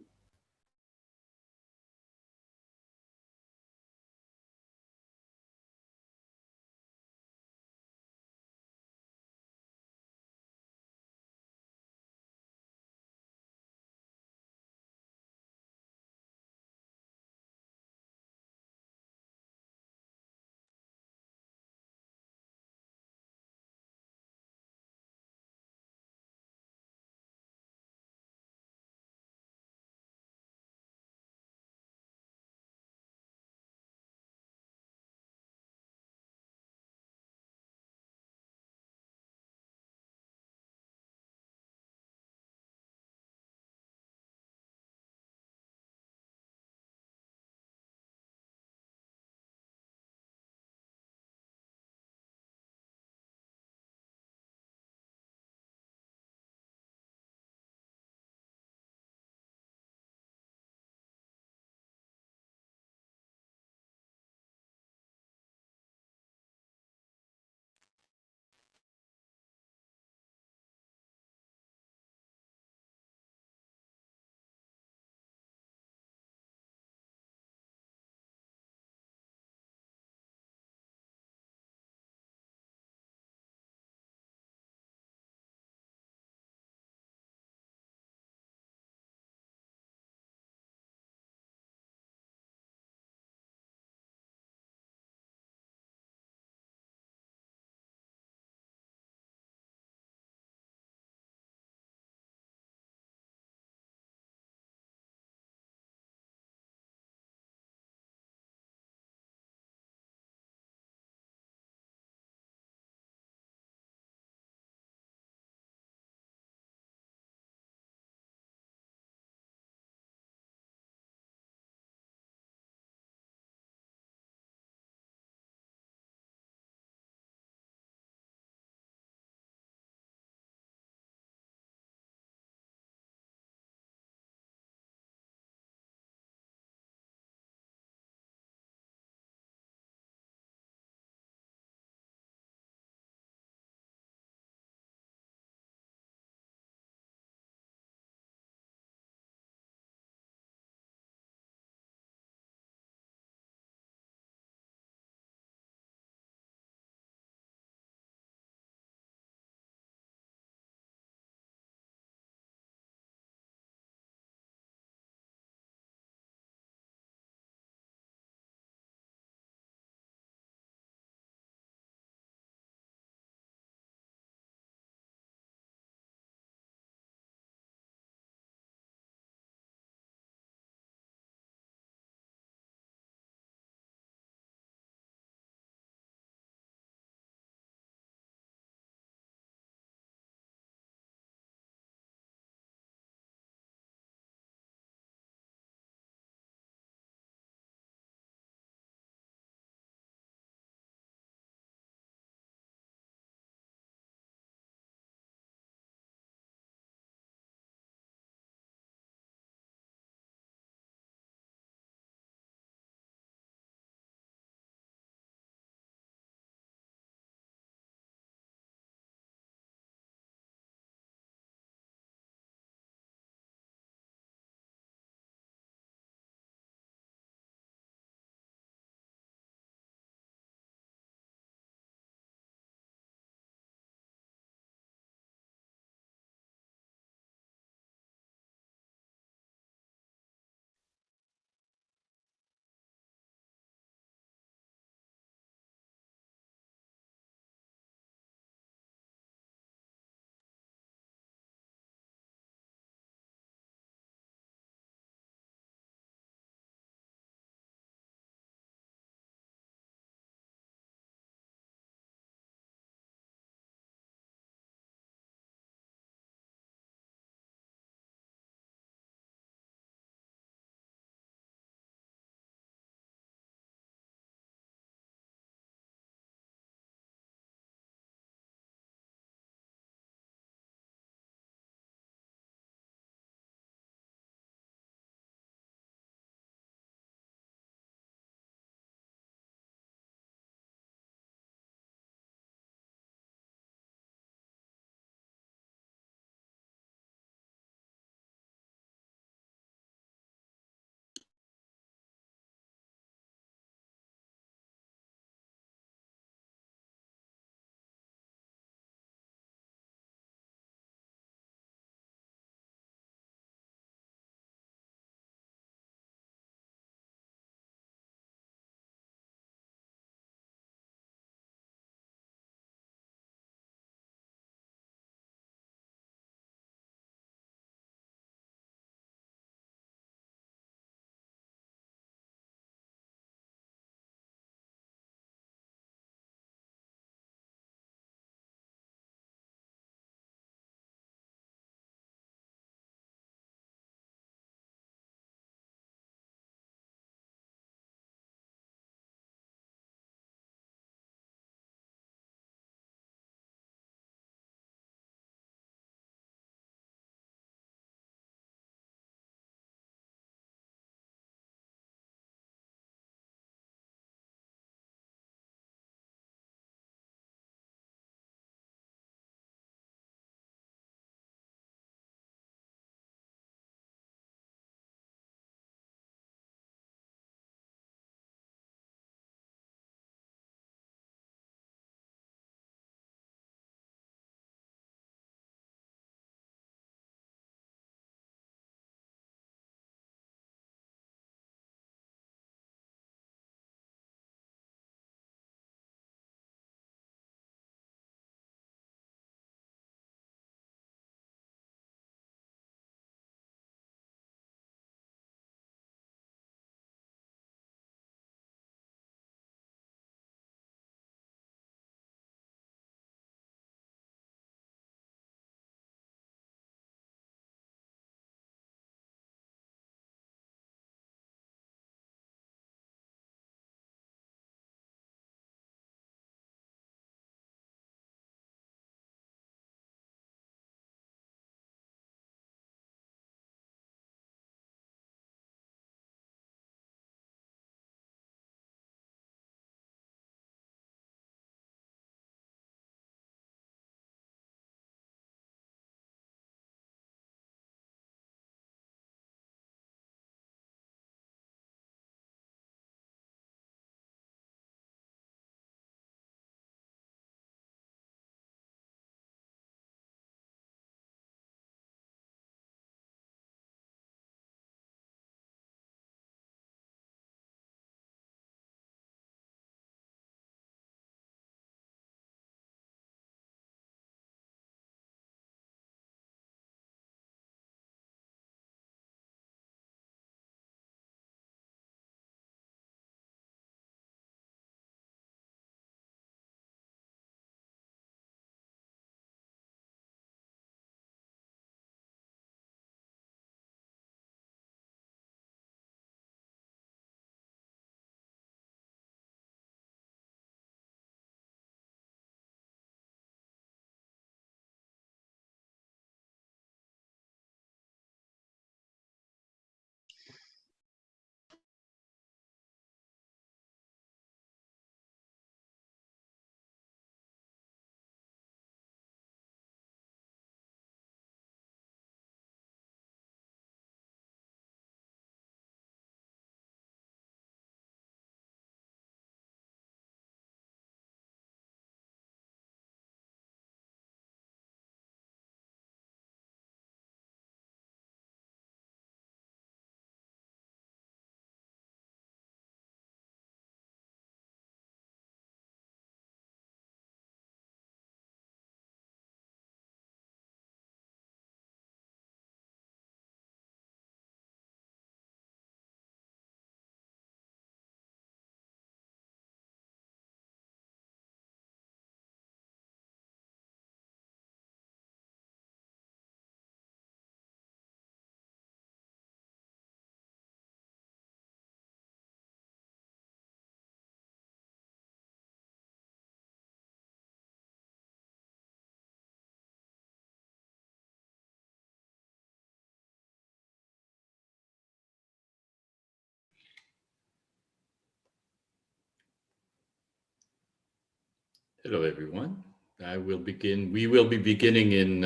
[SPEAKER 14] Hello, everyone. We will be beginning in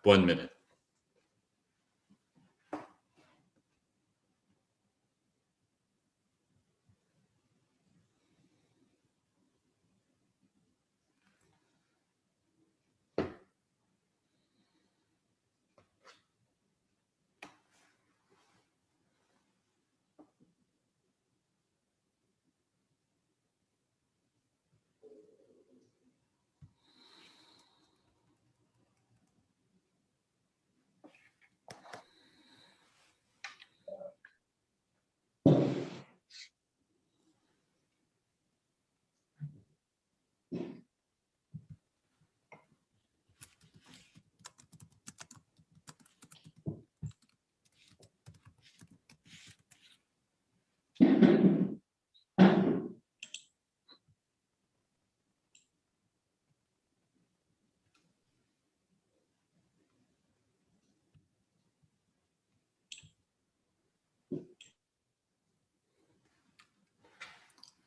[SPEAKER 14] 1 minute.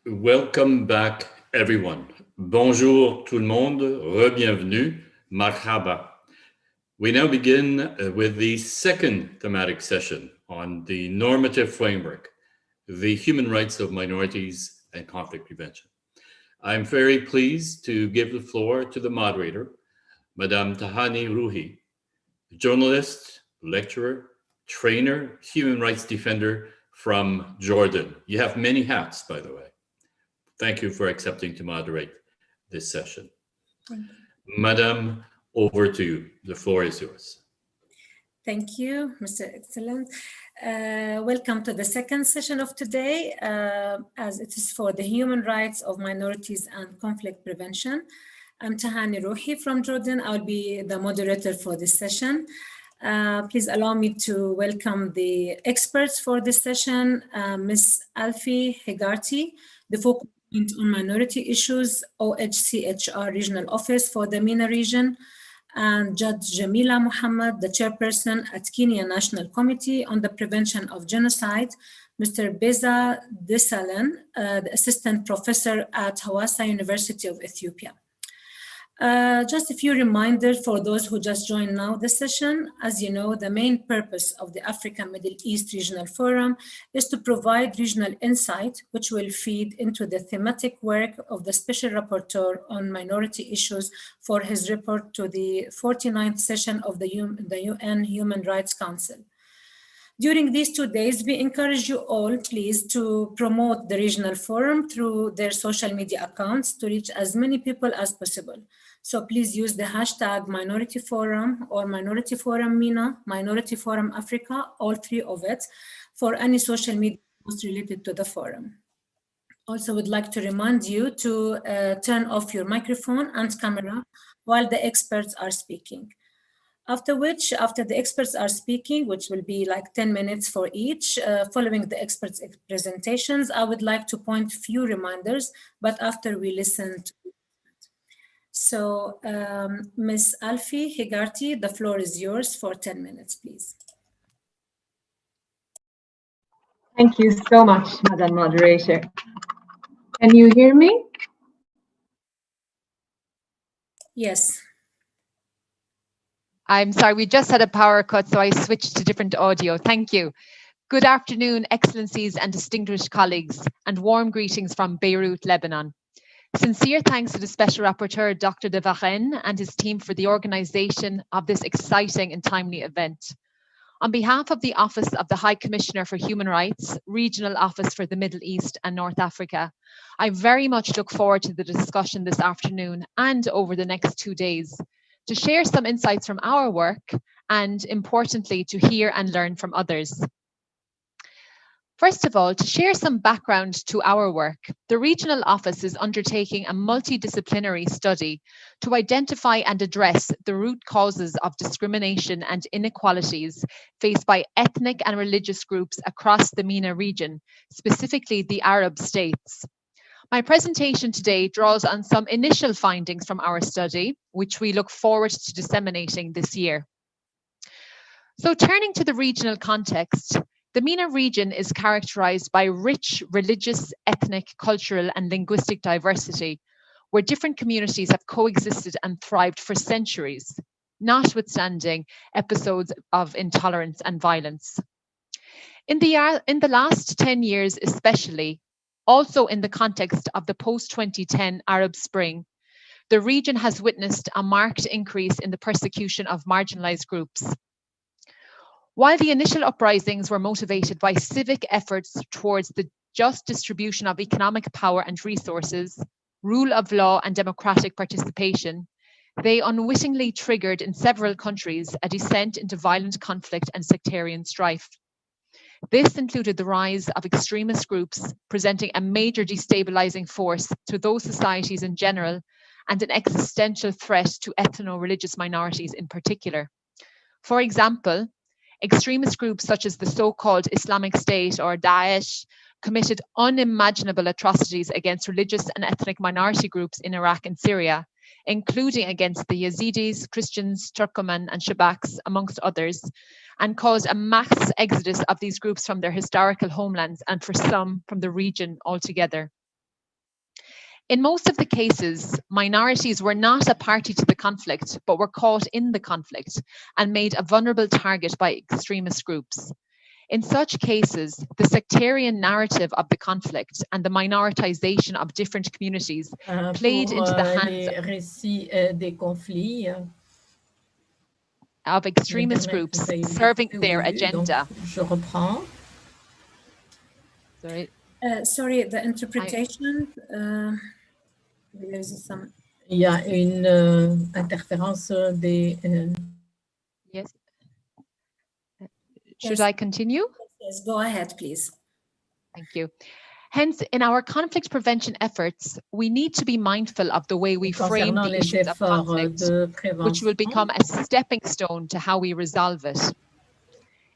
[SPEAKER 14] Welcome back, everyone. Bonjour tout le monde, re-bienvenue, marhaba. We now begin with the second thematic session on the normative framework, the human rights of minorities and conflict prevention. I'm very pleased to give the floor to the moderator, Madame Tahani Ruhi, journalist, lecturer, trainer, human rights defender from Jordan. You have many hats, by the way. Thank you for accepting to moderate this session. Madam, over to you. The floor is yours.
[SPEAKER 19] Thank you, Mr. Excellent. Welcome to the second session of today, as it is for the human rights of minorities and conflict prevention. I'm Tahani Ruhi from Jordan. I'll be the moderator for this session. Please allow me to welcome the experts for this session, Ms. Alfie Hegarty, the Focal Point on Minority Issues, OHCHR Regional Office for the MENA region, and Judge Jamila Muhammad, the chairperson at Kenya National Committee on the Prevention of Genocide, Mr. Beza Desalegn, the assistant professor at Hawassa University of Ethiopia. Just a few reminders for those who just joined now this session. As you know, the main purpose of the Africa Middle East Regional Forum is to provide regional insight, which will feed into the thematic work of the Special Rapporteur on Minority Issues for his report to the 49th session of the UN Human Rights Council. During these 2 days, we encourage you all, please, to promote the regional forum through their social media accounts to reach as many people as possible. So please use the hashtag Minority Forum or Minority Forum MENA, Minority Forum Africa, all three of it, for any social media posts related to the forum. Also, would like to remind you to turn off your microphone and camera while the experts are speaking. After the experts are speaking, which will be like 10 minutes for each, following the experts' presentations, I would like to point a few reminders, but after we listen to it. So, Ms. Alfie Hegarty, the floor is yours for 10 minutes, please.
[SPEAKER 20] Thank you so much, Madam Moderator. Can you hear me?
[SPEAKER 19] Yes.
[SPEAKER 26] I'm sorry, we just had a power cut, so I switched to different audio. Thank you. Good afternoon, Excellencies and distinguished colleagues, and warm greetings from Beirut, Lebanon. Sincere thanks to the Special Rapporteur, Dr. de Varenne, and his team for the organisation of this exciting and timely event. On behalf of the Office of the High Commissioner for Human Rights, Regional Office for the Middle East and North Africa, I very much look forward to the discussion this afternoon and over the next 2 days, to share some insights from our work and, importantly, to hear and learn from others. First of all, to share some background to our work, the Regional Office is undertaking a multidisciplinary study to identify and address the root causes of discrimination and inequalities faced by ethnic and religious groups across the MENA region, specifically the Arab states. My presentation today draws on some initial findings from our study, which we look forward to disseminating this year. So turning to the regional context, the MENA region is characterized by rich religious, ethnic, cultural, and linguistic diversity, where different communities have coexisted and thrived for centuries, notwithstanding episodes of intolerance and violence. In the last 10 years especially, also in the context of the post-2010 Arab Spring, the region has witnessed a marked increase in the persecution of marginalized groups. While the initial uprisings were motivated by civic efforts towards the just distribution of economic power and resources, rule of law and democratic participation, they unwittingly triggered in several countries a descent into violent conflict and sectarian strife. This included the rise of extremist groups, presenting a major destabilizing force to those societies in general and an existential threat to ethno-religious minorities in particular. For example, extremist groups such as the so-called Islamic State or Daesh committed unimaginable atrocities against religious and ethnic minority groups in Iraq and Syria, including against the Yazidis, Christians, Turkoman and Shabaks, amongst others, and caused a mass exodus of these groups from their historical homelands and for some from the region altogether. In most of the cases, minorities were not a party to the conflict, but were caught in the conflict and made a vulnerable target by extremist groups. In such cases, the sectarian narrative of the conflict and the minoritization of different communities played into the hands of extremist groups serving their agenda. Sorry.
[SPEAKER 19] Sorry, the interpretation. There's some.
[SPEAKER 2] Il y a une interférence des.
[SPEAKER 26] Yes. Should I continue?
[SPEAKER 19] Yes, go ahead, please.
[SPEAKER 26] Thank you. Hence, in our conflict prevention efforts, we need to be mindful of the way we frame the issues of conflict, which will become a stepping stone to how we resolve it.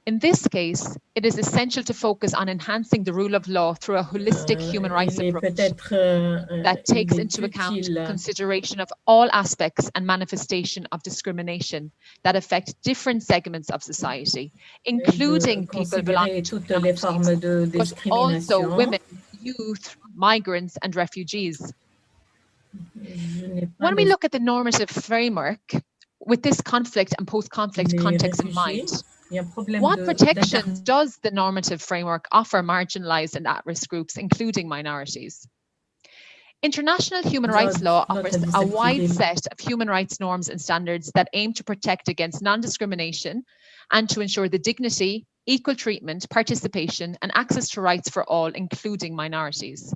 [SPEAKER 26] In this case, it is essential to focus on enhancing the rule of law through a holistic human rights approach that takes into account consideration of all aspects and manifestation of discrimination that affect different segments of society, including people belonging to minorities, but also women, youth, migrants, and refugees. When we look at the normative framework, with this conflict and post-conflict context in mind, what protections does the normative framework offer marginalized and at-risk groups, including minorities? International human rights law offers a wide set of human rights norms and standards that aim to protect against non-discrimination and to ensure the dignity, equal treatment, participation, and access to rights for all, including minorities.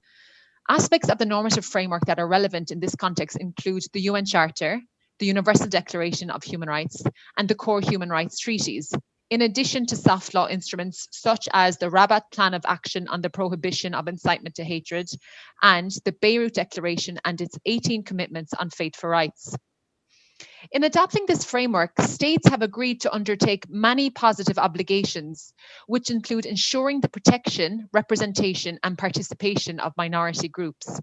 [SPEAKER 26] Aspects of the normative framework that are relevant in this context include the UN Charter, the Universal Declaration of Human Rights, and the core human rights treaties, in addition to soft law instruments such as the Rabat Plan of Action on the Prohibition of Incitement to Hatred and the Beirut Declaration and its 18 commitments on faith for rights. In adopting this framework, states have agreed to undertake many positive obligations, which include ensuring the protection, representation, and participation of minority groups.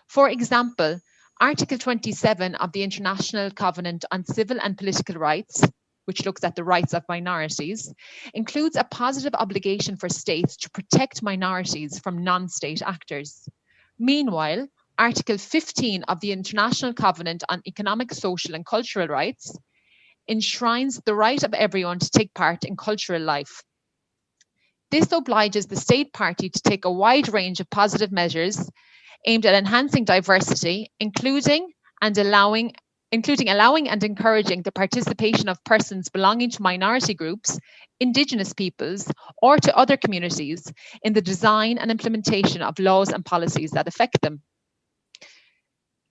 [SPEAKER 26] For example, Article 27 of the International Covenant on Civil and Political Rights, which looks at the rights of minorities, includes a positive obligation for states to protect minorities from non-state actors. Meanwhile, Article 15 of the International Covenant on Economic, Social and Cultural Rights enshrines the right of everyone to take part in cultural life. This obliges the state party to take a wide range of positive measures aimed at enhancing diversity, including allowing and encouraging the participation of persons belonging to minority groups, indigenous peoples, or to other communities in the design and implementation of laws and policies that affect them.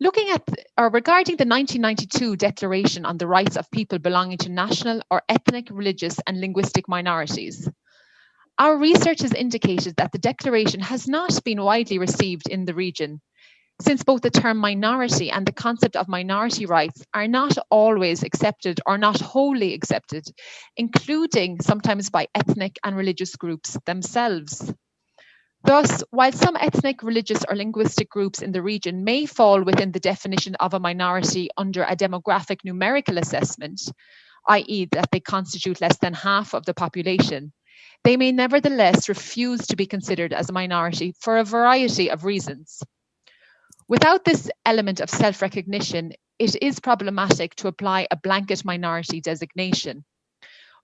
[SPEAKER 26] Regarding the 1992 Declaration on the Rights of People Belonging to National or Ethnic, Religious and Linguistic Minorities, our research has indicated that the declaration has not been widely received in the region, since both the term minority and the concept of minority rights are not always accepted or not wholly accepted, including sometimes by ethnic and religious groups themselves. Thus, while some ethnic, religious or linguistic groups in the region may fall within the definition of a minority under a demographic numerical assessment, i.e. that they constitute less than half of the population, they may nevertheless refuse to be considered as a minority for a variety of reasons. Without this element of self-recognition, it is problematic to apply a blanket minority designation.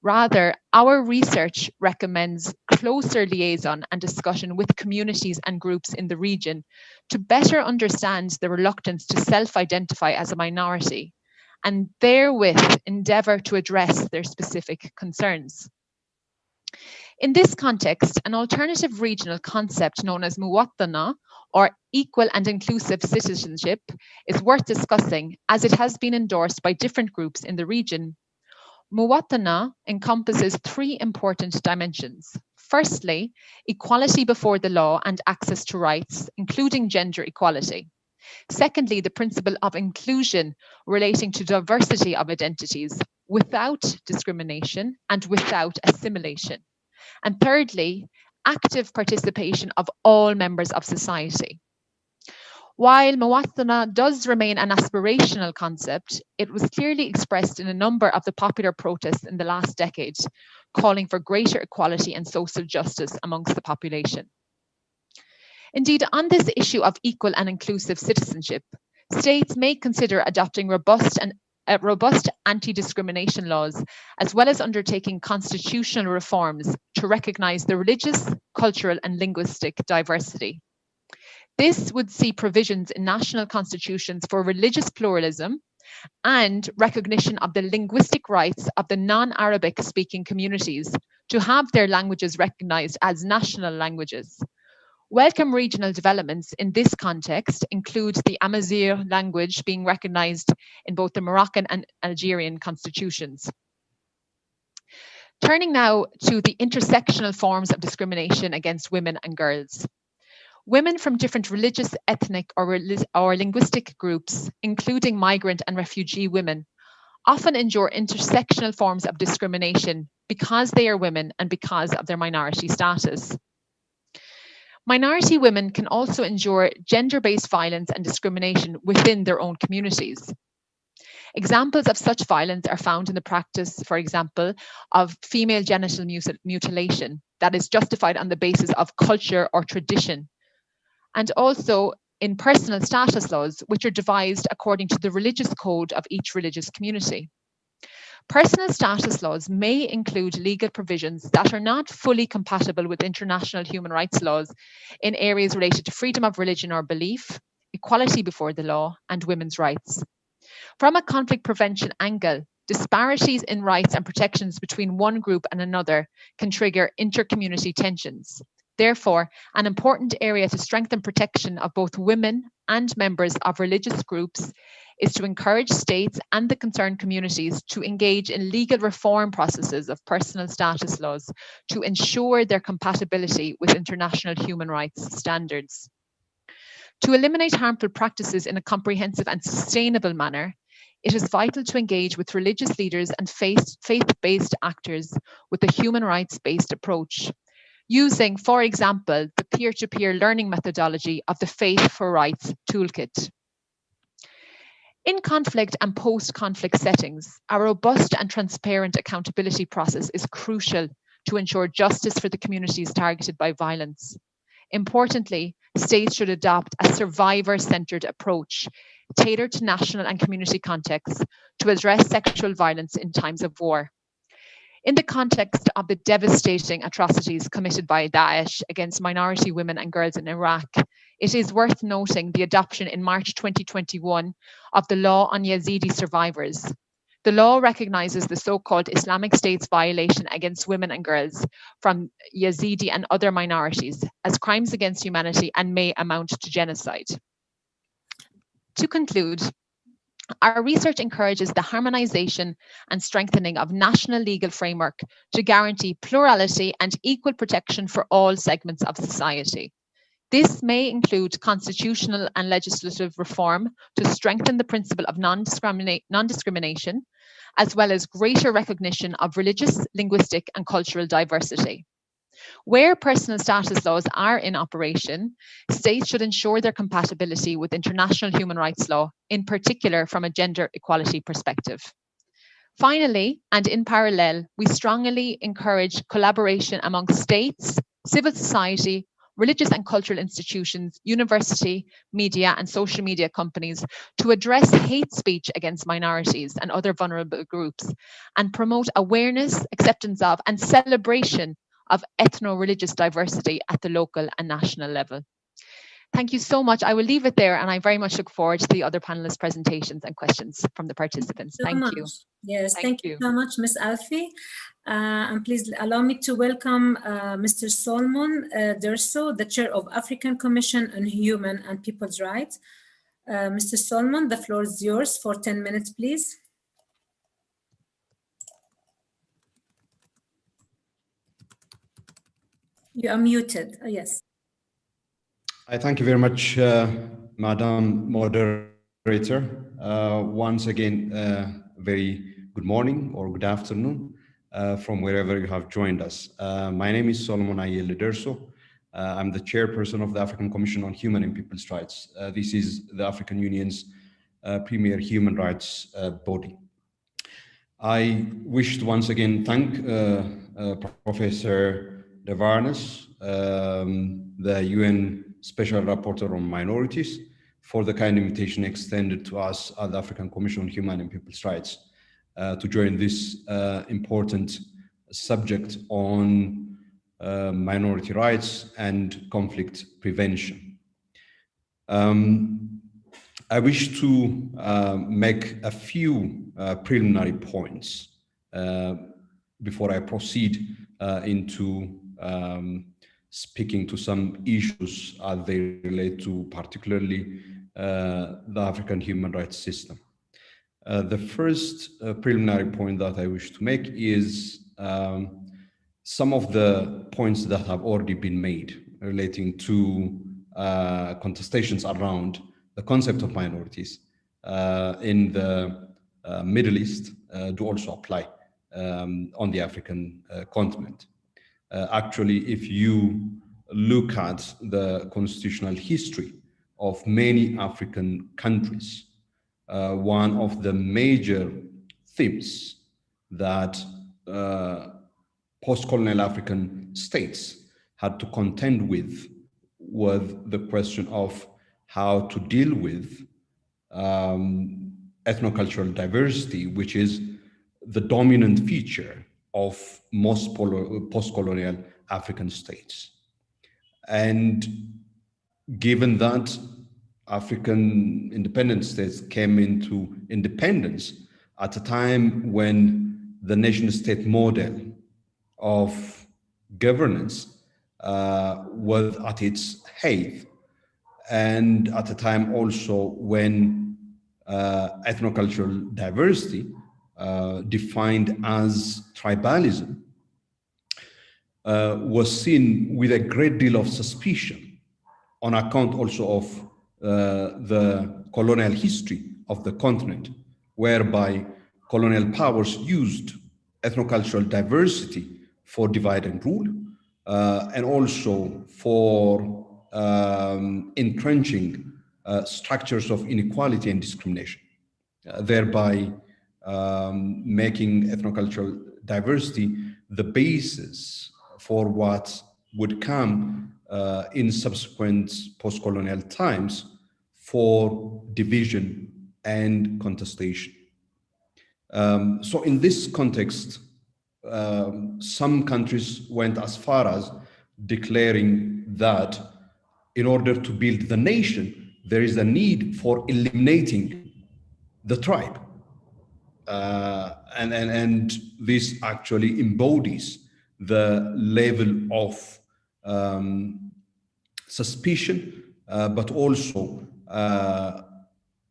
[SPEAKER 26] Rather, our research recommends closer liaison and discussion with communities and groups in the region to better understand the reluctance to self-identify as a minority and therewith endeavour to address their specific concerns. In this context, an alternative regional concept known as muwattana, or equal and inclusive citizenship, is worth discussing as it has been endorsed by different groups in the region. Muwattana encompasses three important dimensions. Firstly, equality before the law and access to rights, including gender equality. Secondly, the principle of inclusion relating to diversity of identities without discrimination and without assimilation. And thirdly, active participation of all members of society. While Muwattana does remain an aspirational concept, it was clearly expressed in a number of the popular protests in the last decade, calling for greater equality and social justice amongst the population. Indeed, on this issue of equal and inclusive citizenship, states may consider adopting robust anti-discrimination laws, as well as undertaking constitutional reforms to recognise the religious, cultural and linguistic diversity. This would see provisions in national constitutions for religious pluralism and recognition of the linguistic rights of the non-Arabic speaking communities to have their languages recognised as national languages. Welcome regional developments in this context include the Amazigh language being recognised in both the Moroccan and Algerian constitutions. Turning now to the intersectional forms of discrimination against women and girls. Women from different religious, ethnic or linguistic groups, including migrant and refugee women, often endure intersectional forms of discrimination because they are women and because of their minority status. Minority women can also endure gender-based violence and discrimination within their own communities. Examples of such violence are found in the practice, for example, of female genital mutilation that is justified on the basis of culture or tradition, and also in personal status laws, which are devised according to the religious code of each religious community. Personal status laws may include legal provisions that are not fully compatible with international human rights laws in areas related to freedom of religion or belief, equality before the law, and women's rights. From a conflict prevention angle, disparities in rights and protections between one group and another can trigger inter-community tensions. Therefore, an important area to strengthen protection of both women and members of religious groups is to encourage states and the concerned communities to engage in legal reform processes of personal status laws to ensure their compatibility with international human rights standards. To eliminate harmful practices in a comprehensive and sustainable manner, it is vital to engage with religious leaders and faith-based actors with a human rights-based approach, using, for example, the peer-to-peer learning methodology of the Faith for Rights toolkit. In conflict and post-conflict settings, a robust and transparent accountability process is crucial to ensure justice for the communities targeted by violence. Importantly, states should adopt a survivor-centered approach tailored to national and community contexts to address sexual violence in times of war. In the context of the devastating atrocities committed by Daesh against minority women and girls in Iraq, it is worth noting the adoption in March 2021 of the Law on Yazidi Survivors. The law recognizes the so-called Islamic State's violation against women and girls from Yazidi and other minorities as crimes against humanity and may amount to genocide. To conclude, our research encourages the harmonization and strengthening of national legal framework to guarantee plurality and equal protection for all segments of society. This may include constitutional and legislative reform to strengthen the principle of non-discrimination, as well as greater recognition of religious, linguistic, and cultural diversity. Where personal status laws are in operation, states should ensure their compatibility with international human rights law, in particular from a gender equality perspective. Finally, and in parallel, we strongly encourage collaboration among states, civil society, religious and cultural institutions, university, media and social media companies to address hate speech against minorities and other vulnerable groups and promote awareness, acceptance of and celebration of ethno-religious diversity at the local and national level. Thank you so much. I will leave it there and I very much look forward to the other panelists' presentations and questions from the participants. Thank you.
[SPEAKER 19] Yes, thank you so much, Ms. Alfie. And please allow me to welcome Mr. Solomon Derso, the Chair of African Commission on Human and People's Rights. Mr. Solomon, the floor is yours for 10 minutes, please. You are muted. Yes.
[SPEAKER 3] I thank you very much, Madam Moderator. Once again, very good morning or good afternoon from wherever you have joined us. My name is Solomon Ayele Derso. I'm the chairperson of the African Commission on Human and People's Rights. This is the African Union's premier human rights body. I wish to once again thank Professor De Varnes, the UN Special Rapporteur on Minorities, for the kind invitation extended to us at the African Commission on Human and People's Rights to join this important subject on minority rights and conflict prevention. I wish to make a few preliminary points before I proceed into speaking to some issues as they relate to particularly the African human rights system. The first preliminary point that I wish to make is some of the points that have already been made relating to contestations around the concept of minorities in the Middle East do also apply on the African continent. Actually, if you look at the constitutional history of many African countries, one of the major themes that post-colonial African states had to contend with was the question of how to deal with ethnocultural diversity, which is the dominant feature of most post-colonial African states. And given that African independent states came into independence at a time when the nation-state model of governance was at its height, and at a time also when ethnocultural diversity defined as tribalism was seen with a great deal of suspicion on account also of the colonial history of the continent, whereby colonial powers used ethnocultural diversity for divide and rule and also for entrenching structures of inequality and discrimination, thereby making ethnocultural diversity the basis for what would come in subsequent post-colonial times for division and contestation. So in this context, some countries went as far as declaring that in order to build the nation, there is a need for eliminating the tribe. And this actually embodies the level of suspicion, but also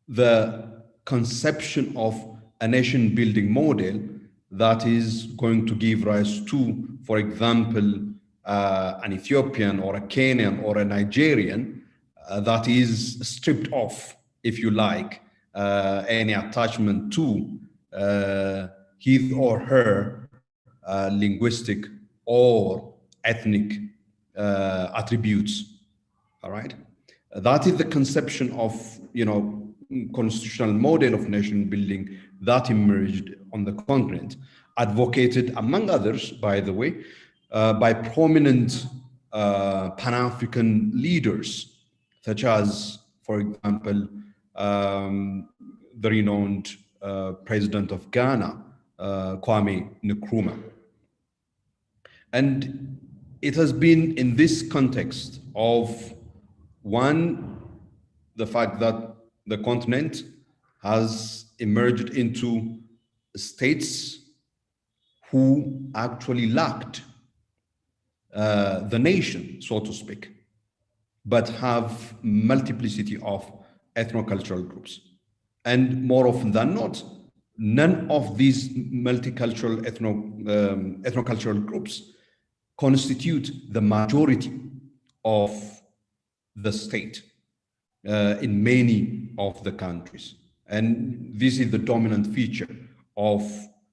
[SPEAKER 3] the conception of a nation building model that is going to give rise to, for example, an Ethiopian or a Kenyan or a Nigerian that is stripped off, if you like, any attachment to his or her linguistic or ethnic attributes. All right, that is the conception of, constitutional model of nation building that emerged on the continent, advocated, among others, by the way, by prominent Pan-African leaders, such as, for example, the renowned president of Ghana, Kwame Nkrumah. And it has been in this context of, one, the fact that the continent has emerged into states who actually lacked the nation, so to speak, but have multiplicity of ethnocultural groups. And more often than not, none of these multicultural ethnocultural groups constitute the majority of the state in many of the countries. And this is the dominant feature of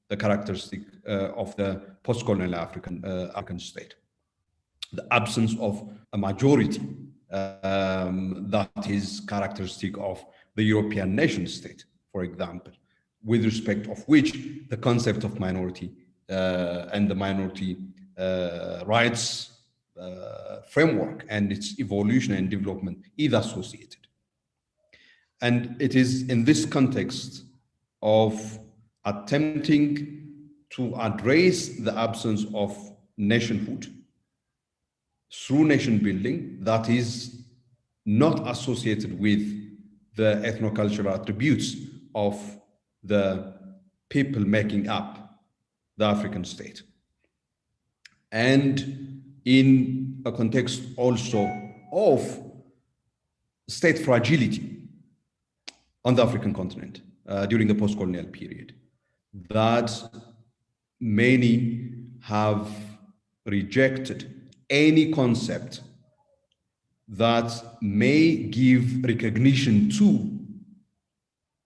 [SPEAKER 3] the characteristic of the post-colonial African state. The absence of a majority that is characteristic of the European nation state, for example, with respect of which the concept of minority and the minority rights framework and its evolution and development is associated. And it is in this context of attempting to address the absence of nationhood through nation building that is not associated with the ethnocultural attributes of the people making up the African state. And in a context also of state fragility on the African continent during the post-colonial period, that many have rejected any concept that may give recognition to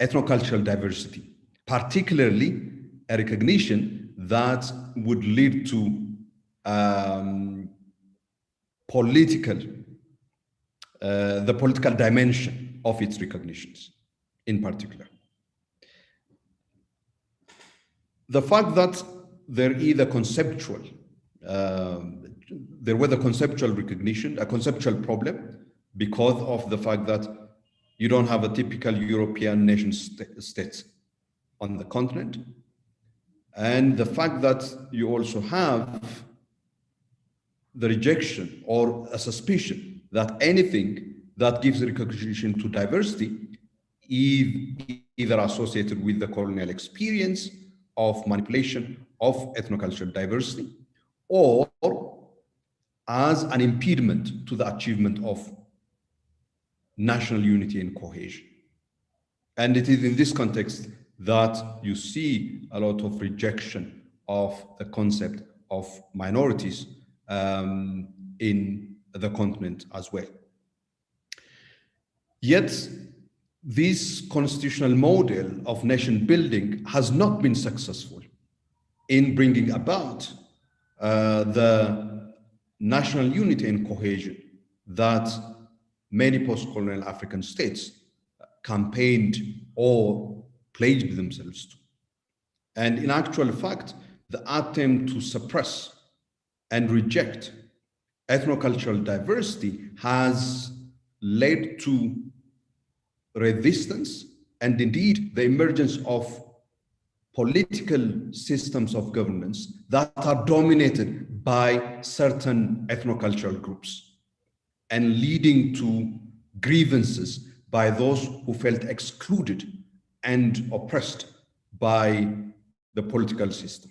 [SPEAKER 3] ethnocultural diversity, particularly a recognition that would lead to the political dimension of its recognitions in particular. The fact that there is a conceptual, there was a conceptual recognition, a conceptual problem, because of the fact that you don't have a typical European nation state on the continent. And the fact that you also have the rejection or a suspicion that anything that gives recognition to diversity is either associated with the colonial experience of manipulation of ethnocultural diversity or as an impediment to the achievement of national unity and cohesion. And it is in this context that you see a lot of rejection of the concept of minorities in the continent as well. Yet, this constitutional model of nation building has not been successful in bringing about the national unity and cohesion that many post-colonial African states campaigned or pledged themselves to. And in actual fact, the attempt to suppress and reject ethnocultural diversity has led to resistance and indeed the emergence of political systems of governance that are dominated by certain ethnocultural groups and leading to grievances by those who felt excluded and oppressed by the political system.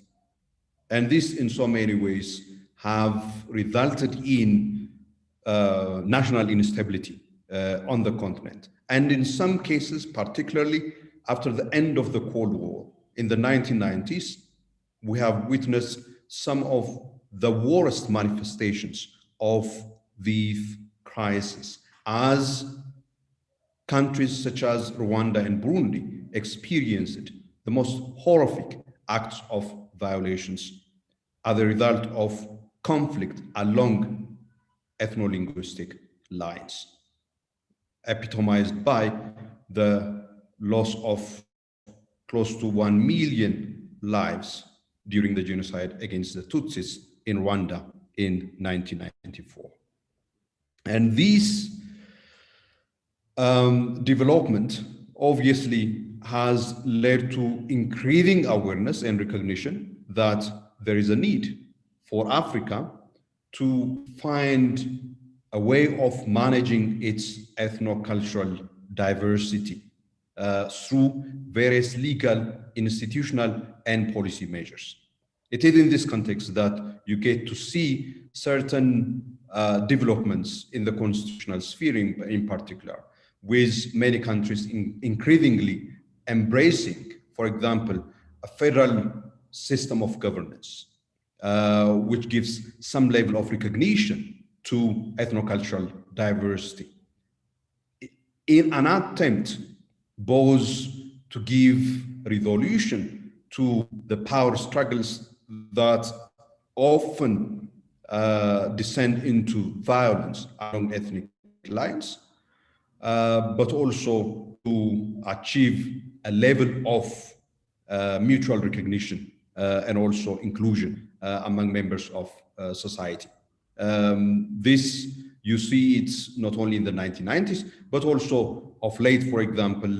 [SPEAKER 3] And this in so many ways have resulted in national instability on the continent. And in some cases, particularly after the end of the Cold War in the 1990s, we have witnessed some of the worst manifestations of these crises as countries such as Rwanda and Burundi experienced the most horrific acts of violations as a result of conflict along ethno-linguistic lines, epitomized by the loss of close to 1 million lives during the genocide against the Tutsis in Rwanda in 1994. And this development obviously has led to increasing awareness and recognition that there is a need for Africa to find a way of managing its ethno-cultural diversity through various legal, institutional, and policy measures. It is in this context that you get to see certain developments in the constitutional sphere in particular, with many countries increasingly embracing, for example, a federal system of governance, which gives some level of recognition to ethno-cultural diversity, in an attempt both to give resolution to the power struggles that often descend into violence along ethnic lines, but also to achieve a level of mutual recognition and also inclusion among members of society. This, you see, it's not only in the 1990s, but also of late, for example,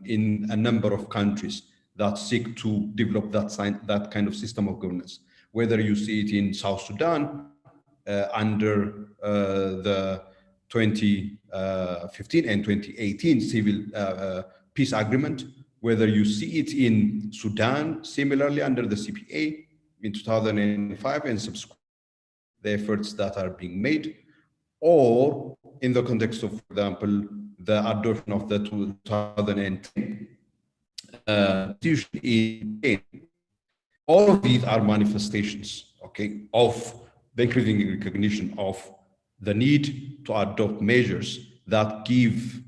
[SPEAKER 3] in a number of countries that seek to develop that kind of system of governance. Whether you see it in South Sudan under the 2015 and 2018 civil peace agreement, whether you see it in Sudan, similarly under the CPA in 2005 and subsequent the efforts that are being made, or in the context of, for example, the adoption of the 2010 constitution in Kenya. All of these are manifestations, okay, of the increasing recognition of the need to adopt measures that give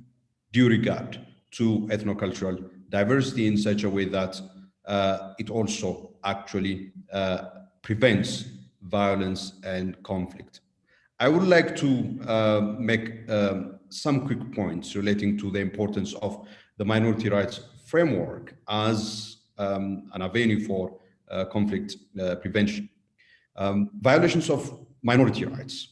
[SPEAKER 3] due regard to ethnocultural diversity in such a way that it also actually prevents violence and conflict. I would like to make some quick points relating to the importance of the minority rights framework as an avenue for conflict prevention. Violations of minority rights.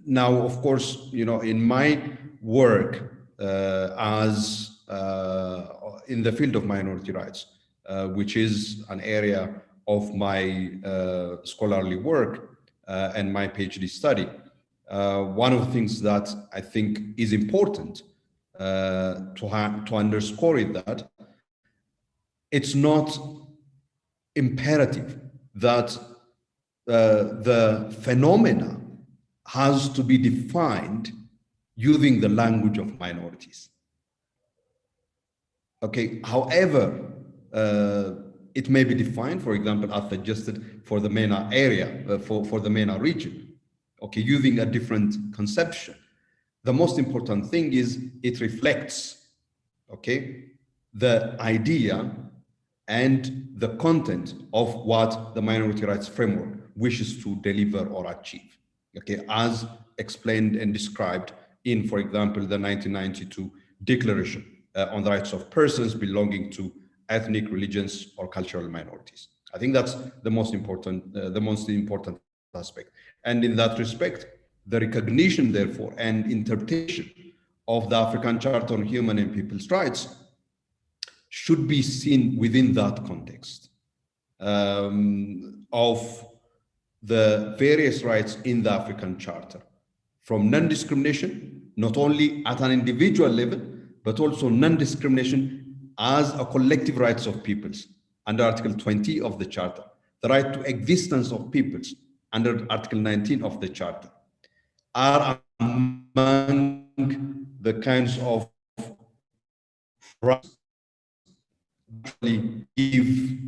[SPEAKER 3] Now, of course, you know, in my work as in the field of minority rights, which is an area of my scholarly work and my PhD study, one of the things that I think is important to underscore is that it's not imperative that the phenomena has to be defined using the language of minorities. Okay, however, it may be defined, for example, as suggested for the MENA area, for the MENA region, okay, using a different conception. The most important thing is it reflects, okay, the idea and the content of what the minority rights framework wishes to deliver or achieve, okay, as explained and described in, for example, the 1992 Declaration on the Rights of Persons belonging to ethnic, religious, or cultural minorities. I think that's the most important aspect. And in that respect, the recognition, therefore, and interpretation of the African Charter on Human and People's Rights should be seen within that context of the various rights in the African Charter, from non-discrimination, not only at an individual level, but also non-discrimination as a collective rights of peoples under Article 20 of the Charter, the right to existence of peoples under Article 19 of the Charter, are among the kinds of rights that give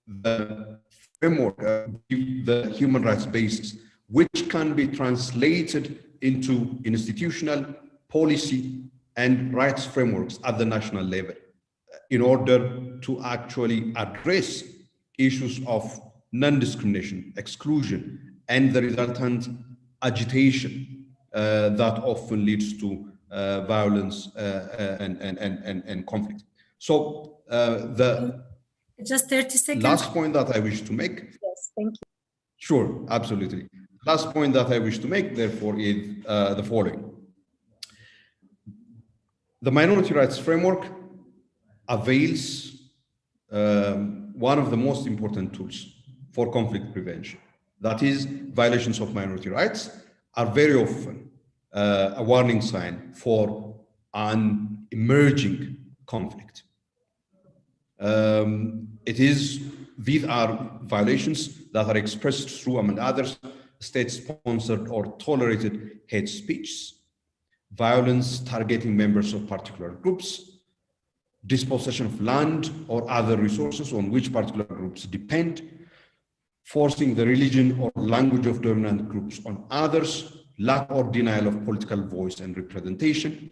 [SPEAKER 3] the framework, give the human rights basis, which can be translated into institutional, policy, and rights frameworks at the national level in order to actually address issues of non-discrimination, exclusion, and the resultant agitation that often leads to violence and conflict. So
[SPEAKER 19] just 30 seconds.
[SPEAKER 3] Last point that I wish to make.
[SPEAKER 19] Yes, thank you.
[SPEAKER 3] Sure, absolutely. Last point that I wish to make, therefore, is the following. The minority rights framework avails one of the most important tools for conflict prevention. That is, violations of minority rights are very often a warning sign for an emerging conflict. These are violations that are expressed through, among others, state-sponsored or tolerated hate speech, violence targeting members of particular groups, dispossession of land or other resources on which particular groups depend, forcing the religion or language of dominant groups on others, lack or denial of political voice and representation,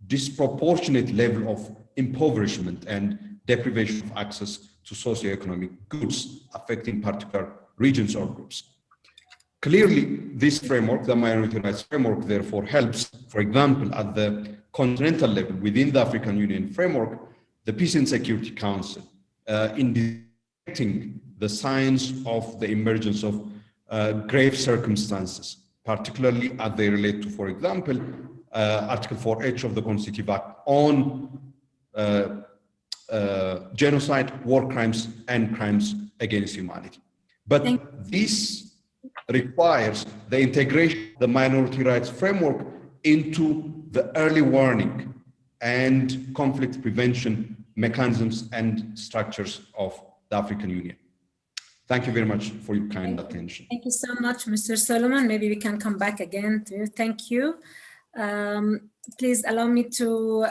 [SPEAKER 3] disproportionate level of impoverishment and deprivation of access to socioeconomic goods affecting particular regions or groups. Clearly, this framework, the minority rights framework, therefore helps, for example, at the continental level within the African Union framework, the Peace and Security Council in detecting the signs of the emergence of grave circumstances, particularly as they relate to, for example, Article 4H of the Constitutive Act on genocide, war crimes, and crimes against humanity. But this requires the integration of the minority rights framework into the early warning and conflict prevention mechanisms and structures of the African Union. Thank you very much for your kind attention.
[SPEAKER 19] Thank you so much, Mr. Solomon. Maybe we can come back again to you. Thank you. Please allow me to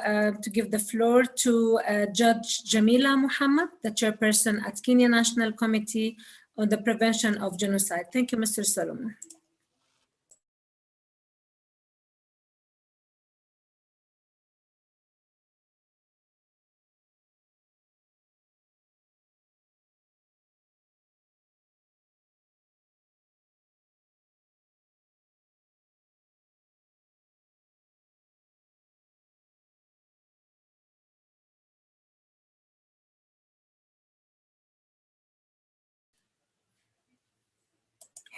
[SPEAKER 19] give the floor to Judge Jamila Muhammad, the chairperson at Kenya National Committee on the Prevention of Genocide. Thank you, Mr. Solomon.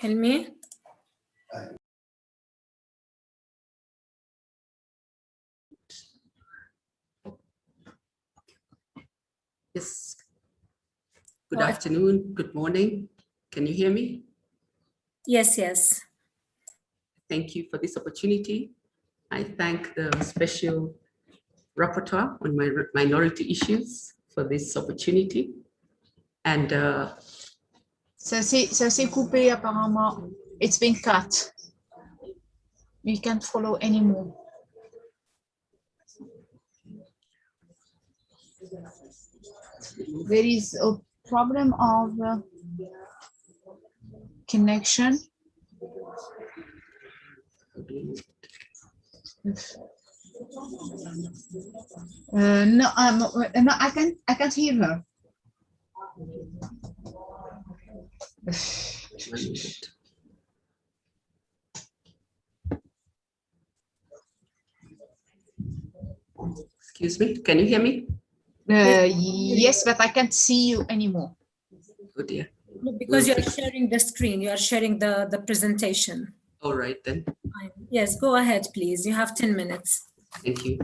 [SPEAKER 19] Helmi?
[SPEAKER 25] Yes. Good afternoon, good morning. Can you hear me?
[SPEAKER 19] Yes, yes.
[SPEAKER 25] Thank you for this opportunity. I thank the Special Rapporteur on minority issues for this opportunity. And
[SPEAKER 4] Ça s'est coupé apparemment. It's been cut. We can't follow anymore. There is a problem of connection. No, I can't hear her.
[SPEAKER 25] Excuse me, can you hear me?
[SPEAKER 4] Yes, but I can't see you anymore.
[SPEAKER 25] Oh dear.
[SPEAKER 19] Because you are sharing the screen, you are sharing the presentation.
[SPEAKER 25] All right then.
[SPEAKER 19] Yes, go ahead, please. You have 10 minutes.
[SPEAKER 25] Thank you.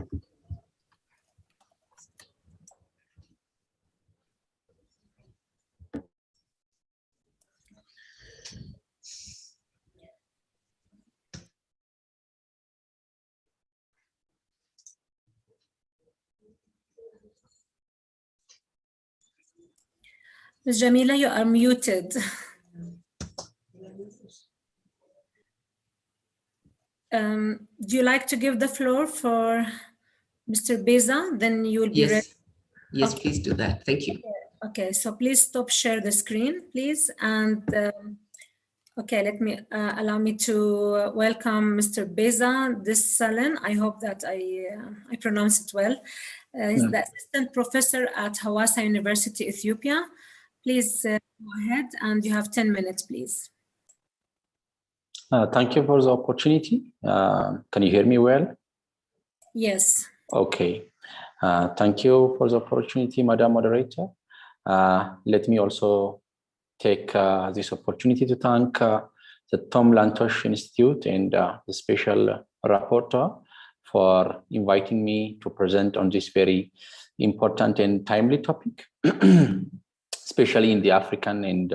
[SPEAKER 19] Ms. Jamila, you are muted. Do you like to give the floor for Mr. Beza? Then you will be ready.
[SPEAKER 25] Yes,
[SPEAKER 19] Okay.
[SPEAKER 25] please do that. Thank you.
[SPEAKER 19] Okay, so please stop share the screen, please. And okay, let me allow me to welcome Mr. Beza Dissalen. I hope that I pronounce it well. He's the assistant professor at Hawassa University, Ethiopia. Please go ahead, and you have 10 minutes, please.
[SPEAKER 21] Thank you for the opportunity. Can you hear me well?
[SPEAKER 19] Yes.
[SPEAKER 21] Okay. Thank you for the opportunity, Madam Moderator. Let me also take this opportunity to thank the Tom Lantosh Institute and the special rapporteur for inviting me to present on this very important and timely topic, especially in the African and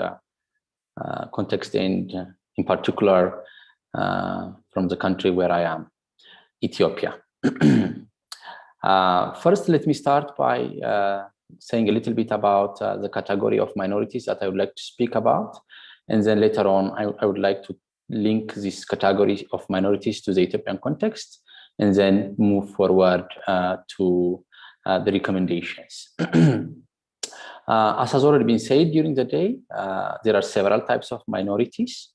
[SPEAKER 21] context, and in particular from the country where I am, Ethiopia. First, let me start by saying a little bit about the category of minorities that I would like to speak about. And then later on, I would like to link this category of minorities to the Ethiopian context, and then move forward to the recommendations. As has already been said during the day, there are several types of minorities,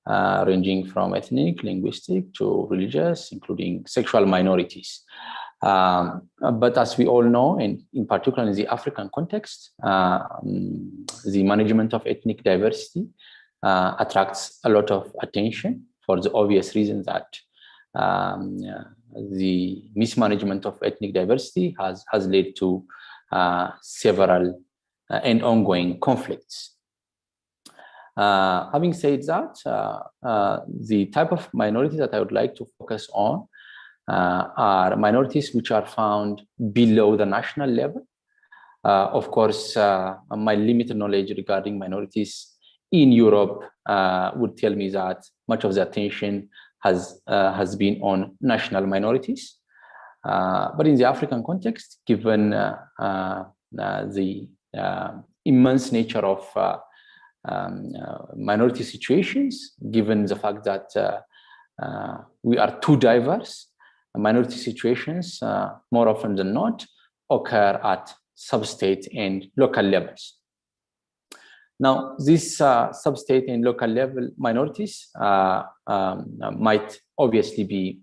[SPEAKER 21] ranging from ethnic, linguistic, to religious, including sexual minorities. But as we all know, and in particular in the African context, the management of ethnic diversity attracts a lot of attention for the obvious reason that the mismanagement of ethnic diversity has led to several and ongoing conflicts. Having said that, the type of minorities that I would like to focus on are minorities which are found below the national level. Of course, my limited knowledge regarding minorities in Europe would tell me that much of the attention has been on national minorities. But in the African context, given the immense nature of minority situations, given the fact that we are too diverse, minority situations, more often than not, occur at sub-state and local levels. Now, these sub-state and local level minorities might obviously be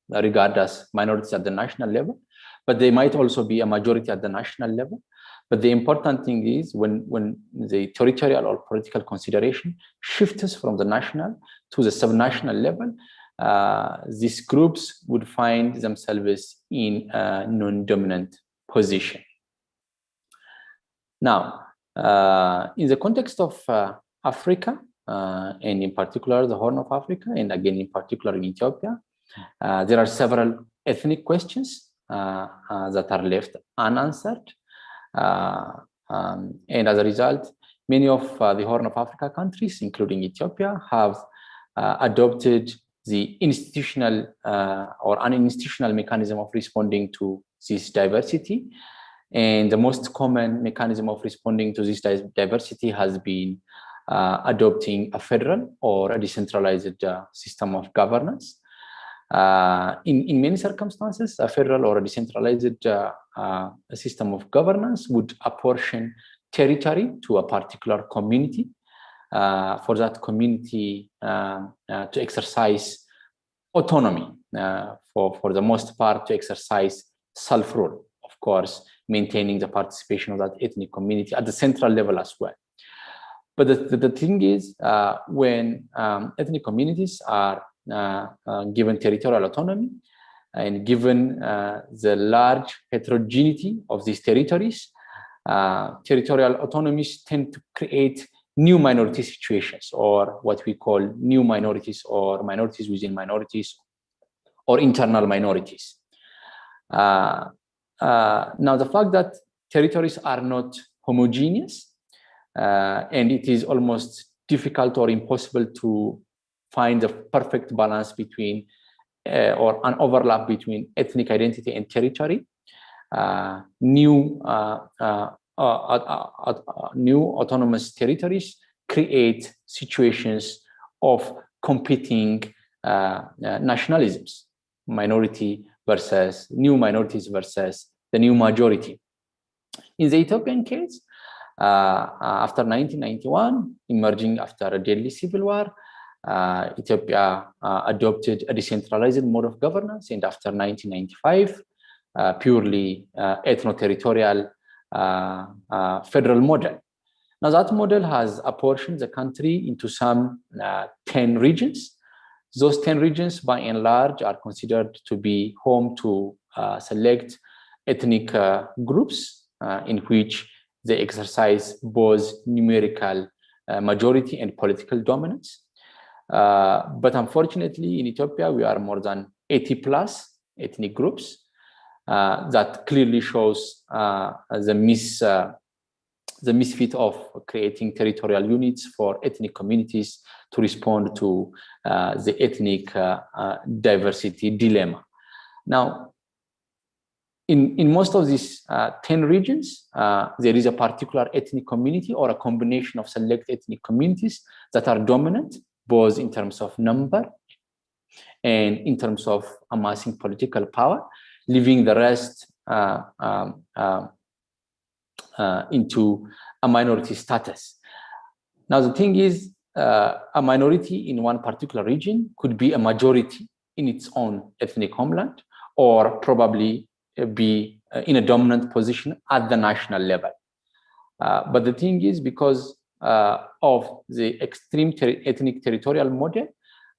[SPEAKER 21] regarded as minorities at the national level, but they might also be a majority at the national level. But the important thing is when the territorial or political consideration shifts from the national to the subnational level, these groups would find themselves in a non-dominant position. Now, in the context of Africa, and in particular the Horn of Africa, and again in particular in Ethiopia, there are several ethnic questions that are left unanswered. And as a result, many of the Horn of Africa countries, including Ethiopia, have adopted the institutional or uninstitutional mechanism of responding to this diversity. And the most common mechanism of responding to this diversity has been adopting a federal or a decentralized system of governance. In many circumstances, a federal or a decentralized system of governance would apportion territory to a particular community for that community to exercise autonomy, for the most part to exercise self-rule, of course, maintaining the participation of that ethnic community at the central level as well. But the thing is, when ethnic communities are given territorial autonomy, and given the large heterogeneity of these territories, territorial autonomies tend to create new minority situations, or what we call new minorities, or minorities within minorities, or internal minorities. Now, the fact that territories are not homogeneous, and it is almost difficult or impossible to find the perfect balance between or an overlap between ethnic identity and territory. New autonomous territories create situations of competing nationalisms, minority versus new minorities versus the new majority. In the Ethiopian case, after 1991, emerging after a deadly civil war, Ethiopia adopted a decentralized mode of governance, and after 1995, purely ethno-territorial federal model. Now that model has apportioned the country into some 10 regions. Those 10 regions, by and large, are considered to be home to select ethnic groups in which they exercise both numerical majority and political dominance. But unfortunately, in Ethiopia, we are more than 80 plus ethnic groups. That clearly shows the misfit of creating territorial units for ethnic communities to respond to the ethnic diversity dilemma. Now, in most of these 10 regions, there is a particular ethnic community or a combination of select ethnic communities that are dominant, both in terms of number and in terms of amassing political power, leaving the rest into a minority status. Now, the thing is, a minority in one particular region could be a majority in its own ethnic homeland, or probably be in a dominant position at the national level. But the thing is, because of the extreme ethnic territorial model,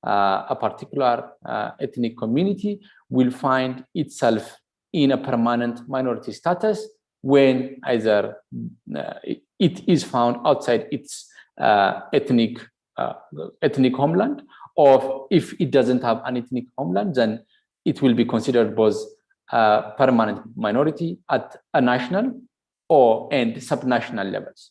[SPEAKER 21] a particular ethnic community will find itself in a permanent minority status when either it is found outside its ethnic homeland, or if it doesn't have an ethnic homeland, then it will be considered both a permanent minority at a national and subnational levels.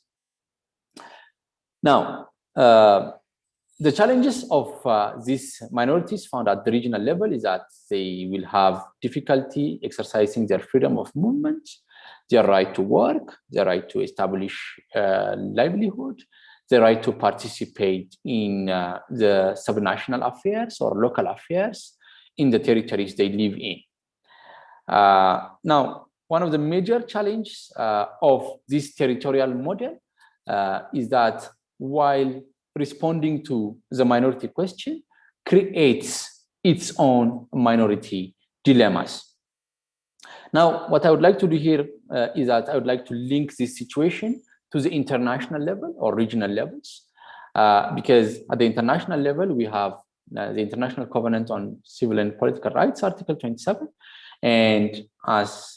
[SPEAKER 21] Now, the challenges of these minorities found at the regional level is that they will have difficulty exercising their freedom of movement, their right to work, their right to establish livelihood, their right to participate in the subnational affairs or local affairs in the territories they live in. Now, one of the major challenges of this territorial model is that while responding to the minority question creates its own minority dilemmas. Now, what I would like to do here is that I would like to link this situation to the international level or regional levels, because at the international level, we have the International Covenant on Civil and Political Rights, Article 27, and as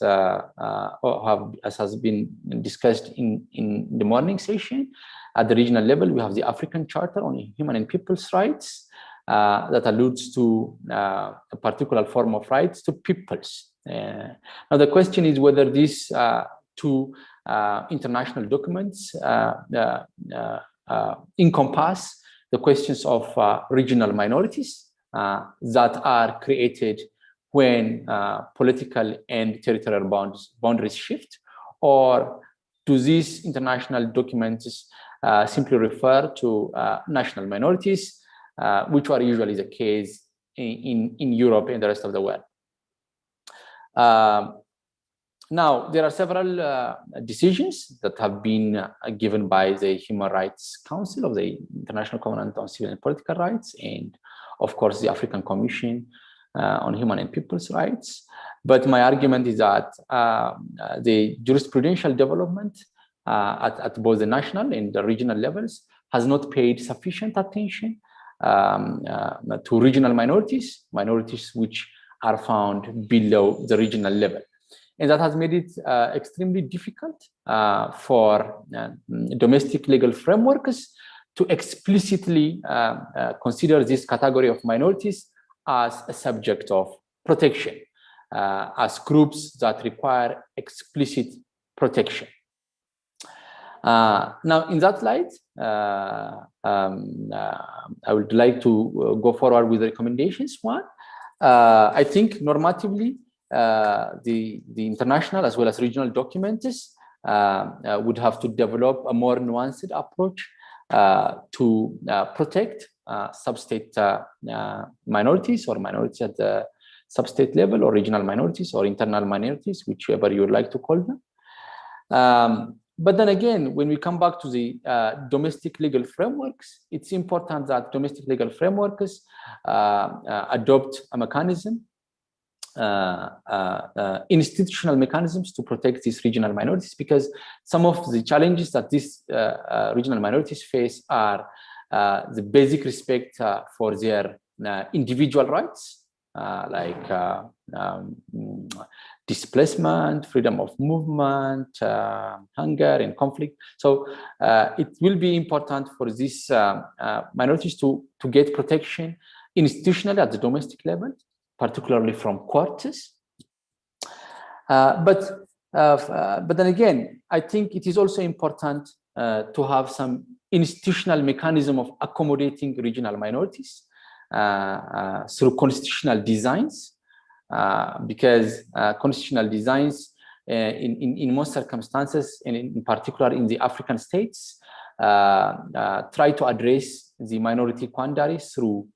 [SPEAKER 21] has been discussed in the morning session, at the regional level, we have the African Charter on Human and People's Rights that alludes to a particular form of rights to peoples. Now, the question is whether these two international documents encompass the questions of regional minorities that are created when political and territorial boundaries shift, or do these international documents simply refer to national minorities, which are usually the case in Europe and the rest of the world. Now, there are several decisions that have been given by the Human Rights Council of the International Covenant on Civil and Political Rights, and of course, the African Commission on Human and People's Rights. But my argument is that the jurisprudential development at both the national and the regional levels has not paid sufficient attention to regional minorities which are found below the regional level. And that has made it extremely difficult for domestic legal frameworks to explicitly consider this category of minorities as a subject of protection, as groups that require explicit protection. Now, in that light, I would like to go forward with the recommendations. One, I think normatively, the international as well as regional documents would have to develop a more nuanced approach to protect sub-state minorities or minorities at the sub-state level, or regional minorities or internal minorities, whichever you would like to call them. But then again, when we come back to the domestic legal frameworks, it's important that domestic legal frameworks adopt a mechanism, institutional mechanisms to protect these regional minorities, because some of the challenges that these regional minorities face are the basic respect for their individual rights, like displacement, freedom of movement, hunger, and conflict. So it will be important for these minorities to get protection institutionally at the domestic level, particularly from courts. But then again, I think it is also important to have some institutional mechanism of accommodating regional minorities through constitutional designs, because constitutional designs in most circumstances, and in particular in the African states, try to address the minority quandaries through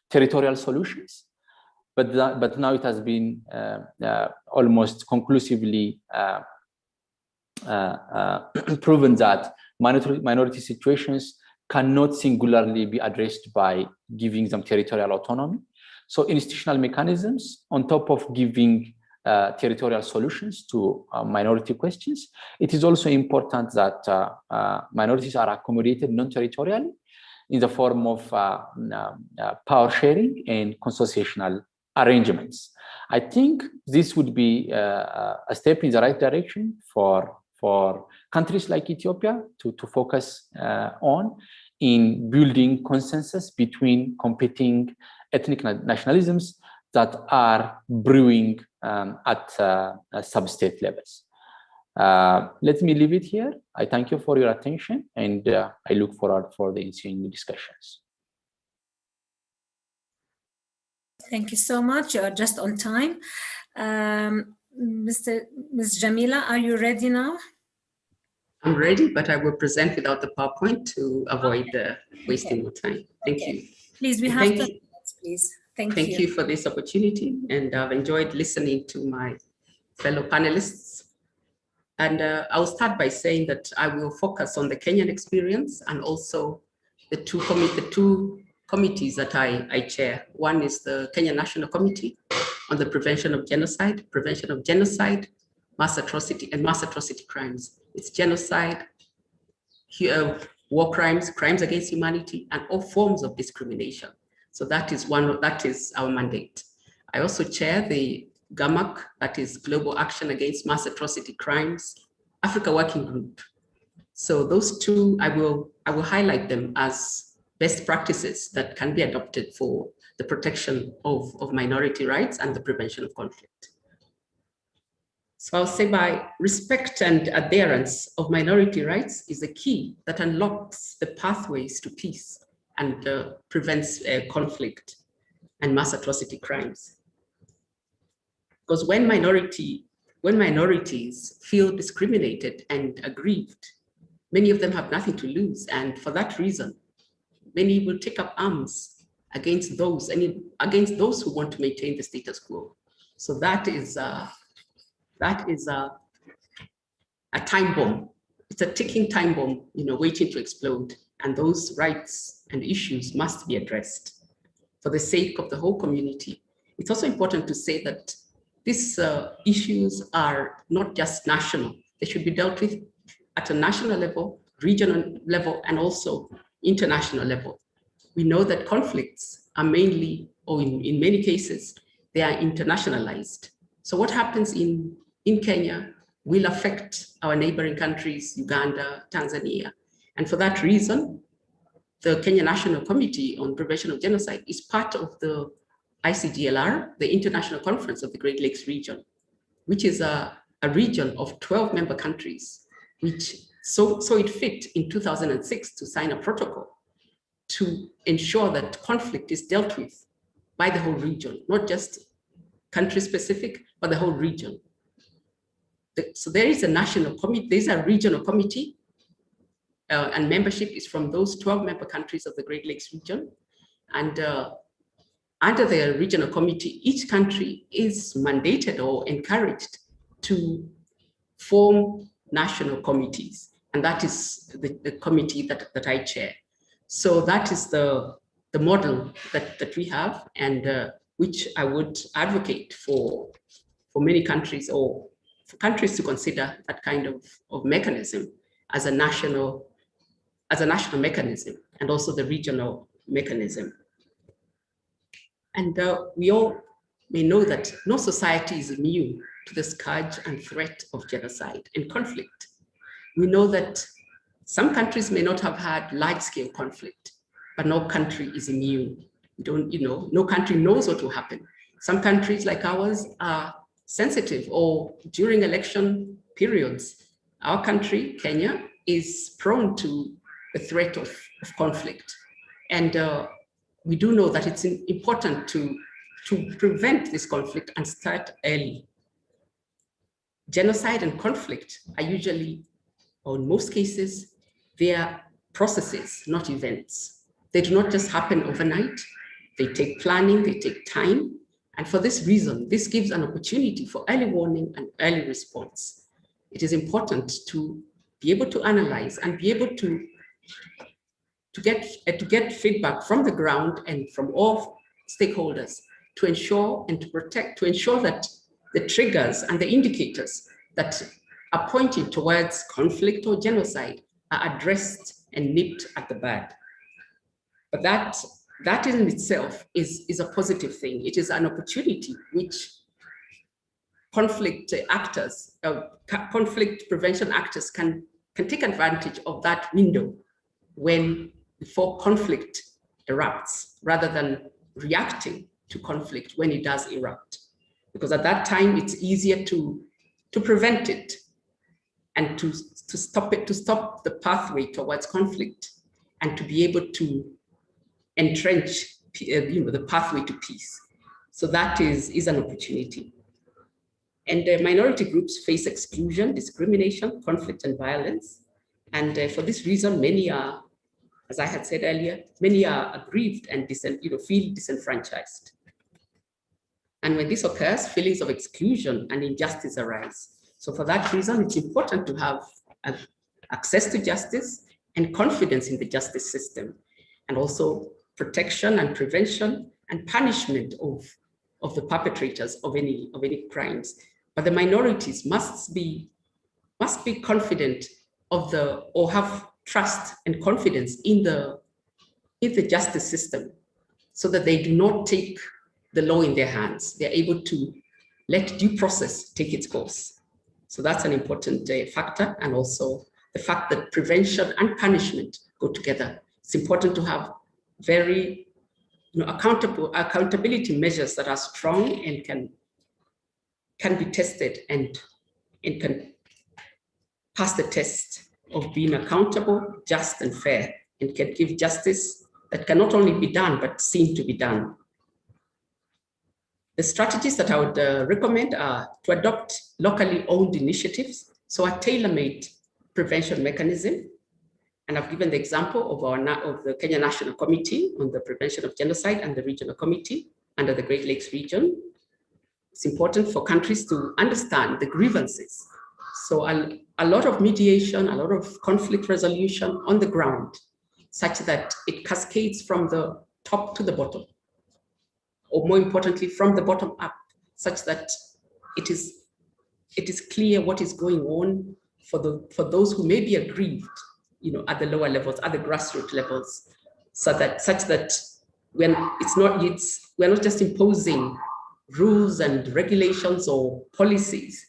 [SPEAKER 21] territorial solutions. But now it has been almost conclusively proven that minority situations cannot singularly be addressed by giving them territorial autonomy. So institutional mechanisms, on top of giving territorial solutions to minority questions, it is also important that minorities are accommodated non-territorially in the form of power sharing and consociational arrangements. I think this would be a step in the right direction for countries like Ethiopia to focus on in building consensus between competing ethnic nationalisms that are brewing at sub-state levels. Let me leave it here. I thank you for your attention, and I look forward for the ensuing discussions.
[SPEAKER 19] Thank you so much. You are just on time. Ms. Jamila, are you ready now?
[SPEAKER 25] I'm ready, but I will present without the PowerPoint to avoid wasting more time. Thank you.
[SPEAKER 19] Please, we have 10 minutes, please.
[SPEAKER 25] Thank you for this opportunity, and I've enjoyed listening to my fellow panelists. And I'll start by saying that I will focus on the Kenyan experience and also the two committees that I chair. One is the Kenya National Committee on the Prevention of Genocide, Mass Atrocity, and Mass Atrocity Crimes. It's genocide, war crimes, crimes against humanity, and all forms of discrimination. So that is our mandate. I also chair the GAMAC, that is Global Action Against Mass Atrocity Crimes, Africa Working Group. So those two, I will highlight them as best practices that can be adopted for the protection of minority rights and the prevention of conflict. So I'll say by respect and adherence of minority rights is the key that unlocks the pathways to peace and prevents conflict and mass atrocity crimes. Because when minorities feel discriminated and aggrieved, many of them have nothing to lose. And for that reason, many will take up arms against those who want to maintain the status quo. So that is a time bomb. It's a ticking time bomb, waiting to explode. And those rights and issues must be addressed for the sake of the whole community. It's also important to say that these issues are not just national. They should be dealt with at a national level, regional level, and also international level. We know that conflicts are mainly, or in many cases, they are internationalized. So what happens in Kenya will affect our neighboring countries, Uganda, Tanzania. And for that reason, the Kenya National Committee on Prevention of Genocide is part of the ICGLR, the International Conference of the Great Lakes Region, which is a region of 12 member countries, which so it fit in 2006 to sign a protocol to ensure that conflict is dealt with by the whole region, not just country specific, but the whole region. So there is a national committee, there's a regional committee, and membership is from those 12 member countries of the Great Lakes region. And under the regional committee, each country is mandated or encouraged to form national committees. And that is the committee that I chair. So that is the model that we have, and which I would advocate for many countries, or for countries to consider that kind of mechanism as a national mechanism, and also the regional mechanism. And we all may know that no society is immune to the scourge and threat of genocide and conflict. We know that some countries may not have had large-scale conflict, but no country is immune. No country knows what will happen. Some countries like ours are sensitive, or during election periods, our country, Kenya, is prone to the threat of conflict. And we do know that it's important to prevent this conflict and start early. Genocide and conflict are usually, or in most cases, they are processes, not events. They do not just happen overnight. They take planning, they take time. And for this reason, this gives an opportunity for early warning and early response. It is important to be able to analyze and be able to get feedback from the ground and from all stakeholders to ensure and to protect, to ensure that the triggers and the indicators that are pointing towards conflict or genocide are addressed and nipped at the bud. But that in itself is a positive thing. It is an opportunity which conflict actors, conflict prevention actors can take advantage of that window before conflict erupts, rather than reacting to conflict when it does erupt. Because at that time, it's easier to prevent it and to stop it, to stop the pathway towards conflict, and to be able to entrench the pathway to peace. So that is an opportunity. And minority groups face exclusion, discrimination, conflict, and violence. And for this reason, many are, as I had said earlier, many are aggrieved and feel disenfranchised. And when this occurs, feelings of exclusion and injustice arise. So for that reason, it's important to have access to justice and confidence in the justice system, and also protection and prevention and punishment of the perpetrators of any crimes. But the minorities must be confident or have trust and confidence in the justice system, so that they do not take the law in their hands. They're able to let due process take its course. So that's an important factor, and also the fact that prevention and punishment go together. It's important to have very accountability measures that are strong and can be tested and can pass the test of being accountable, just, and fair, and can give justice that can not only be done, but seem to be done. The strategies that I would recommend are to adopt locally owned initiatives, so a tailor-made prevention mechanism. And I've given the example of the Kenya National Committee on the Prevention of Genocide and the Regional Committee under the Great Lakes region. It's important for countries to understand the grievances. So a lot of mediation, a lot of conflict resolution on the ground, such that it cascades from the top to the bottom, or more importantly, from the bottom up, such that it is clear what is going on for those who may be aggrieved, at the lower levels, at the grassroots levels, such that we're not just imposing rules and regulations or policies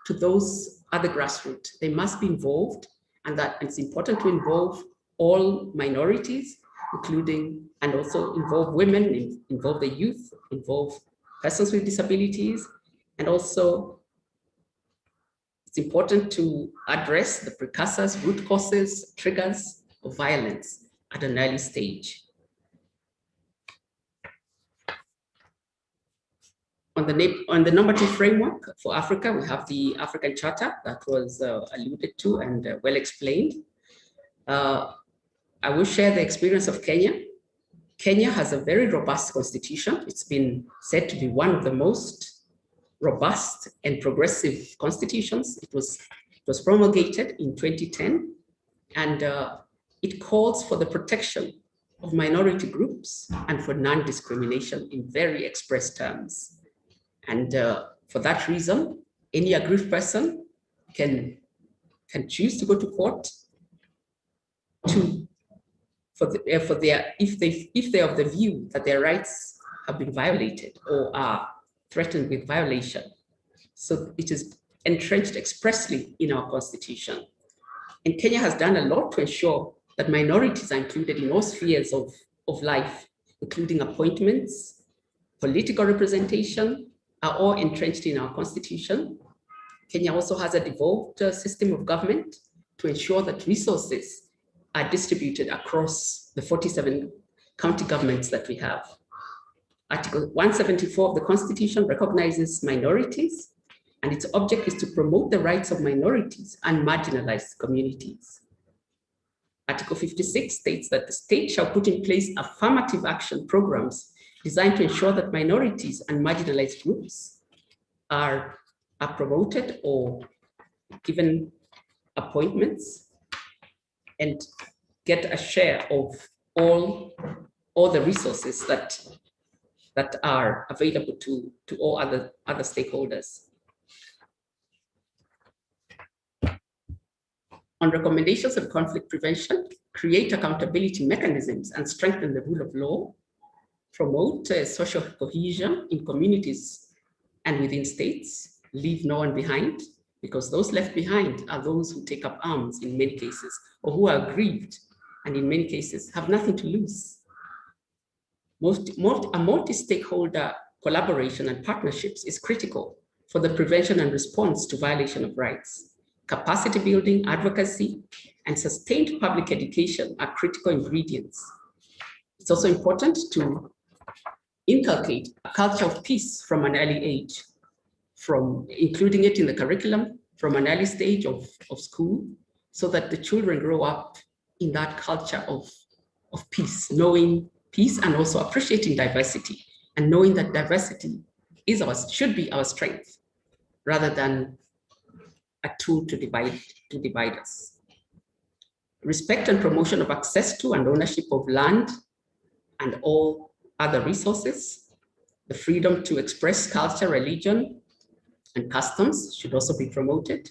[SPEAKER 25] to those at the grassroots. They must be involved, and that it's important to involve all minorities, including, and also involve women, involve the youth, involve persons with disabilities, and also it's important to address the precursors, root causes, triggers of violence at an early stage. On the normative framework for Africa, we have the African Charter that was alluded to and well explained. I will share the experience of Kenya. Kenya has a very robust constitution. It's been said to be one of the most robust and progressive constitutions. It was promulgated in 2010, and it calls for the protection of minority groups and for non-discrimination in very express terms. And for that reason, any aggrieved person can choose to go to court if they're of the view that their rights have been violated or are threatened with violation. So it is entrenched expressly in our constitution. And Kenya has done a lot to ensure that minorities are included in all spheres of life, including appointments, political representation, are all entrenched in our constitution. Kenya also has a devolved system of government to ensure that resources are distributed across the 47 county governments that we have. Article 174 of the Constitution recognizes minorities, and its object is to promote the rights of minorities and marginalized communities. Article 56 states that the state shall put in place affirmative action programs designed to ensure that minorities and marginalized groups are promoted or given appointments and get a share of all the resources that are available to all other stakeholders. On recommendations on conflict prevention, create accountability mechanisms and strengthen the rule of law, promote social cohesion in communities and within states, leave no one behind, because those left behind are those who take up arms in many cases, or who are aggrieved, and in many cases have nothing to lose. A multi-stakeholder collaboration and partnerships is critical for the prevention and response to violation of rights. Capacity building, advocacy, and sustained public education are critical ingredients. It's also important to inculcate a culture of peace from an early age, from including it in the curriculum from an early stage of school, so that the children grow up in that culture of peace, knowing peace and also appreciating diversity, and knowing that diversity should be our strength rather than a tool to divide us. Respect and promotion of access to and ownership of land and all other resources. The freedom to express culture, religion, and customs should also be promoted.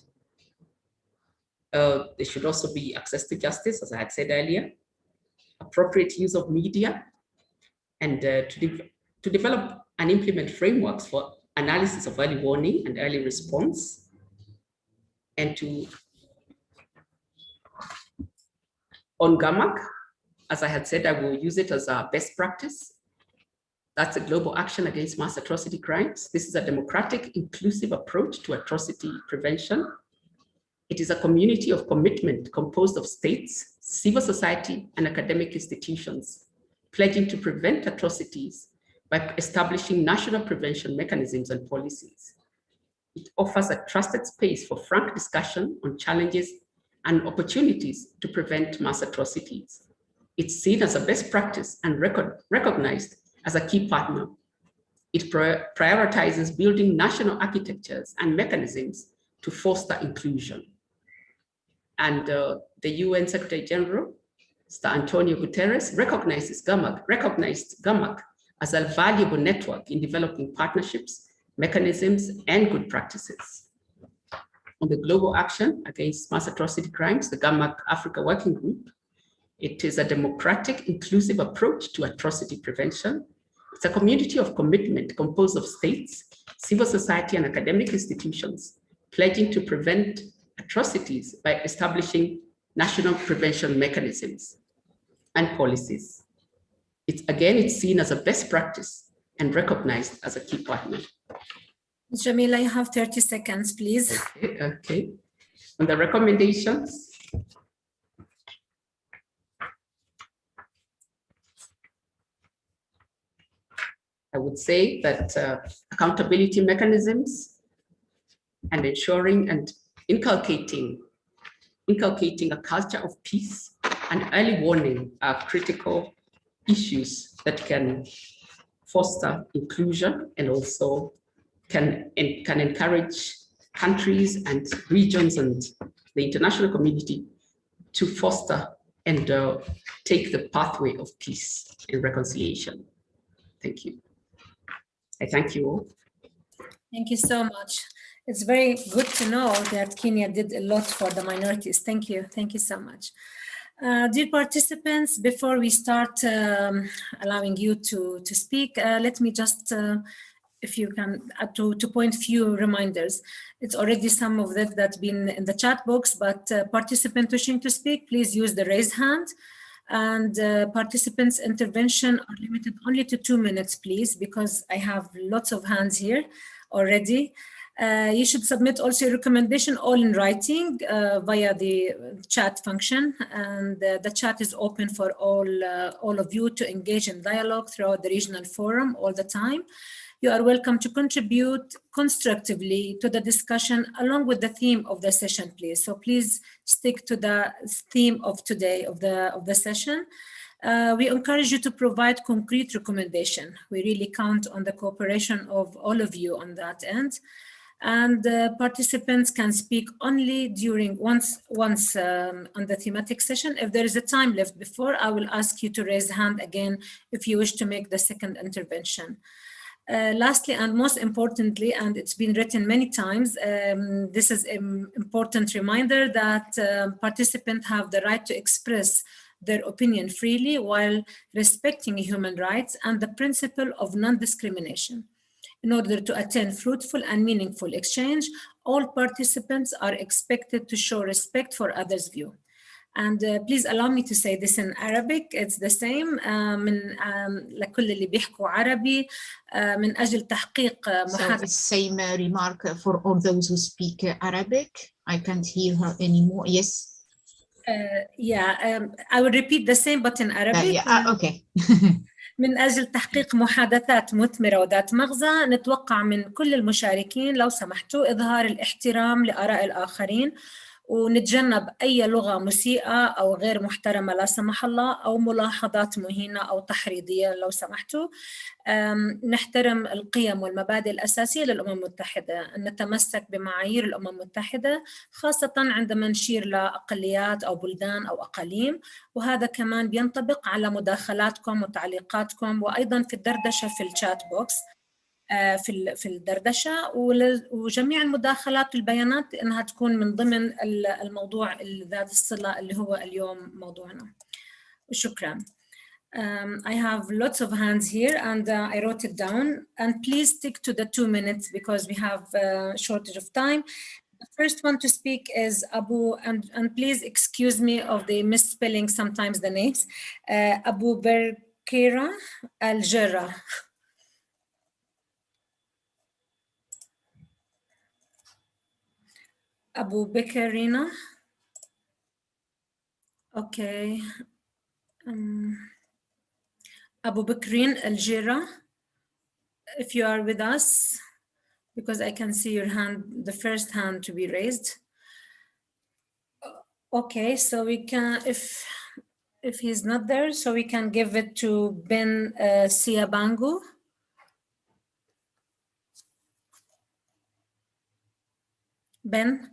[SPEAKER 25] There should also be access to justice, as I had said earlier, appropriate use of media, and to develop and implement frameworks for analysis of early warning and early response, and on GAMAC, as I had said, I will use it as a best practice. That's a global action against mass atrocity crimes. This is a democratic, inclusive approach to atrocity prevention. It is a community of commitment composed of states, civil society, and academic institutions, pledging to prevent atrocities by establishing national prevention mechanisms and policies. It offers a trusted space for frank discussion on challenges and opportunities to prevent mass atrocities. It's seen as a best practice and recognized as a key partner. It prioritizes building national architectures and mechanisms to foster inclusion. And the UN Secretary General, Mr. Antonio Guterres, recognized GAMAC as a valuable network in developing partnerships, mechanisms, and good practices. On the global action against mass atrocity crimes, the GAMAC Africa Working Group, it is a democratic, inclusive approach to atrocity prevention. It's a community of commitment composed of states, civil society, and academic institutions, pledging to prevent atrocities by establishing national prevention mechanisms and policies. It's seen as a best practice and recognized as a key partner.
[SPEAKER 19] Jamila, you have 30 seconds, please.
[SPEAKER 25] Okay. On the recommendations, I would say that accountability mechanisms and ensuring and inculcating a culture of peace and early warning are critical issues that can foster inclusion and also can encourage countries and regions and the international community to foster and take the pathway of peace and reconciliation. Thank you. I thank you all.
[SPEAKER 19] Thank you so much. It's very good to know that Kenya did a lot for the minorities. Thank you. Thank you so much. Dear participants, before we start allowing you to speak, let me just, if you can, to point few reminders. It's already some of that that's been in the chat box, but participants wishing to speak, please use the raise hand. And participants' intervention are limited only to 2 minutes, please, because I have lots of hands here already. You should submit also your recommendation all in writing via the chat function, and the chat is open for all of you to engage in dialogue throughout the regional forum all the time. You are welcome to contribute constructively to the discussion along with the theme of the session, please. So please stick to the theme of today of the session. We encourage you to provide concrete recommendation. We really count on the cooperation of all of you on that end. And participants can speak only during once on the thematic session. If there is a time left before, I will ask you to raise hand again if you wish to make the second intervention. Lastly, and most importantly, and it's been written many times, this is an important reminder that participants have the right to express their opinion freely while respecting human rights and the principle of non-discrimination. In order to attain fruitful and meaningful exchange, all participants are expected to show respect for others' view. And please allow me to say this in Arabic. It's the same من لكل اللي بيحكوا عربي من أجل تحقيق
[SPEAKER 4] So it's same remark for all those who speak Arabic. I can't hear her anymore. Yes.
[SPEAKER 19] I will repeat the same but in Arabic.
[SPEAKER 4] Okay.
[SPEAKER 19] من أجل تحقيق محادثات مثمرة وذات مغزى نتوقع من كل المشاركين لو سمحتوا إظهار الاحترام لآراء الآخرين ونتجنب أي لغة مسيئة أو غير محترمة لا سمح الله أو ملاحظات مهينة أو تحريضية لو سمحتوا. نحترم القيم والمبادئ الأساسية للأمم المتحدة، أن نتمسك بمعايير الأمم المتحدة خاصة عندما نشير لأقليات أو بلدان أو أقاليم، وهذا كمان بينطبق على مداخلاتكم وتعليقاتكم وأيضا في الدردشة في الشات بوكس في الدردشة، وجميع المداخلات والبيانات أنها تكون من ضمن الموضوع ذات الصلة اللي هو اليوم موضوعنا. شكرا. I have lots of hands here and I wrote it down, and please stick to the 2 minutes because we have a shortage of time. The first one to speak is Abu, and please excuse me of the misspelling sometimes the names, Abu Berkira Al-Jarrah. Abu Bekarina. Okay. Abu Bakrin Al-Jarrah, if you are with us, because I can see your hand, the first hand to be raised. Okay, so we can, if he's not there, so we can give it to Ben Siabangu. Ben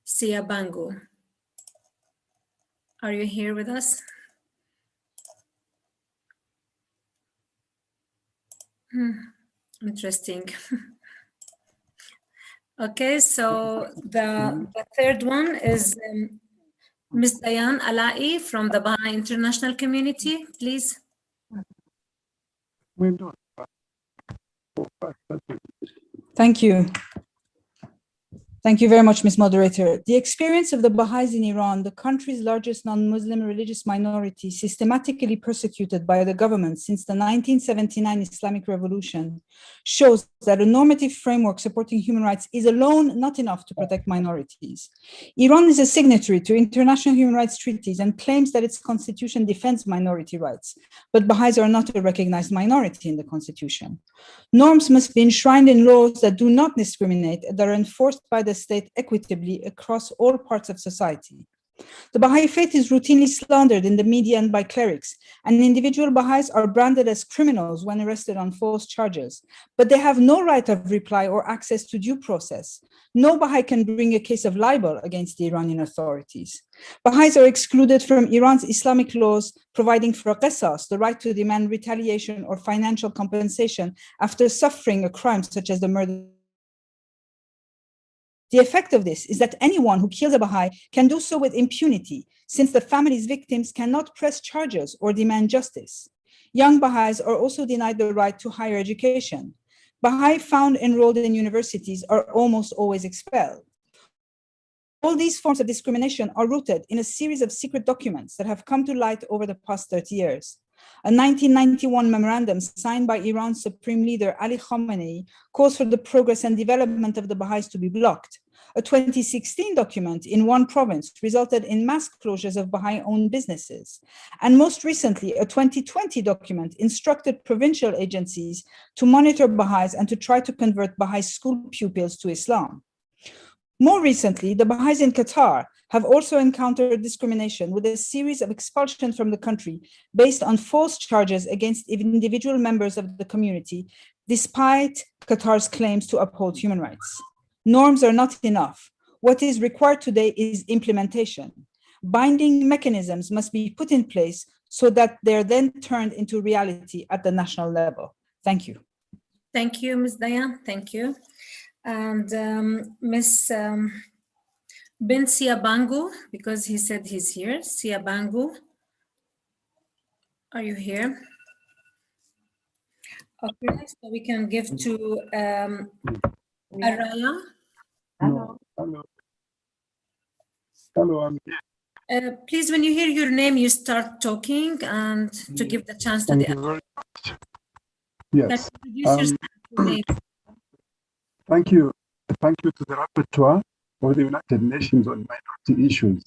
[SPEAKER 19] Siabangu. Are you here with us? Interesting. Okay, so the third one is Ms. Dayan Alai from the Baha'i International Community, please.
[SPEAKER 5] Thank you. Thank you very much, Ms. Moderator. The experience of the Baha'is in Iran, the country's largest non-Muslim religious minority, systematically persecuted by the government since the 1979 Islamic Revolution, shows that a normative framework supporting human rights is alone not enough to protect minorities. Iran is a signatory to international human rights treaties and claims that its constitution defends minority rights, but Baha'is are not a recognized minority in the constitution. Norms must be enshrined in laws that do not discriminate and that are enforced by the state equitably across all parts of society. The Baha'i faith is routinely slandered in the media and by clerics, and individual Baha'is are branded as criminals when arrested on false charges, but they have no right of reply or access to due process. No Baha'i can bring a case of libel against the Iranian authorities. Baha'is are excluded from Iran's Islamic laws, providing for qisas, the right to demand retaliation or financial compensation after suffering a crime such as the murder The effect of this is that anyone who kills a Baha'i can do so with impunity, since the family's victims cannot press charges or demand justice. Young Baha'is are also denied the right to higher education. Baha'i found enrolled in universities are almost always expelled. All these forms of discrimination are rooted in a series of secret documents that have come to light over the past 30 years. A 1991 memorandum signed by Iran's Supreme Leader Ali Khamenei calls for the progress and development of the Baha'is to be blocked. A 2016 document in one province resulted in mass closures of Baha'i-owned businesses. And most recently, a 2020 document instructed provincial agencies to monitor Baha'is and to try to convert Baha'i school pupils to Islam. More recently, the Baha'is in Qatar have also encountered discrimination with a series of expulsions from the country based on false charges against individual members of the community, despite Qatar's claims to uphold human rights. Norms are not enough. What is required today is implementation. Binding mechanisms must be put in place so that they're then turned into reality at the national level. Thank you.
[SPEAKER 19] Thank you, Ms. Dayan. Thank you. And Ms. Ben Siabangu, because he said he's here. Siabangu, are you here? Okay, so we can give to Araya.
[SPEAKER 6] Hello. Hello. Hello, I'm here.
[SPEAKER 19] Please, when you hear your name, you start talking and to give the chance to
[SPEAKER 6] Thank
[SPEAKER 19] the
[SPEAKER 6] you very much. Yes. Thank you. Thank you to the Rapporteur for the United Nations on minority issues.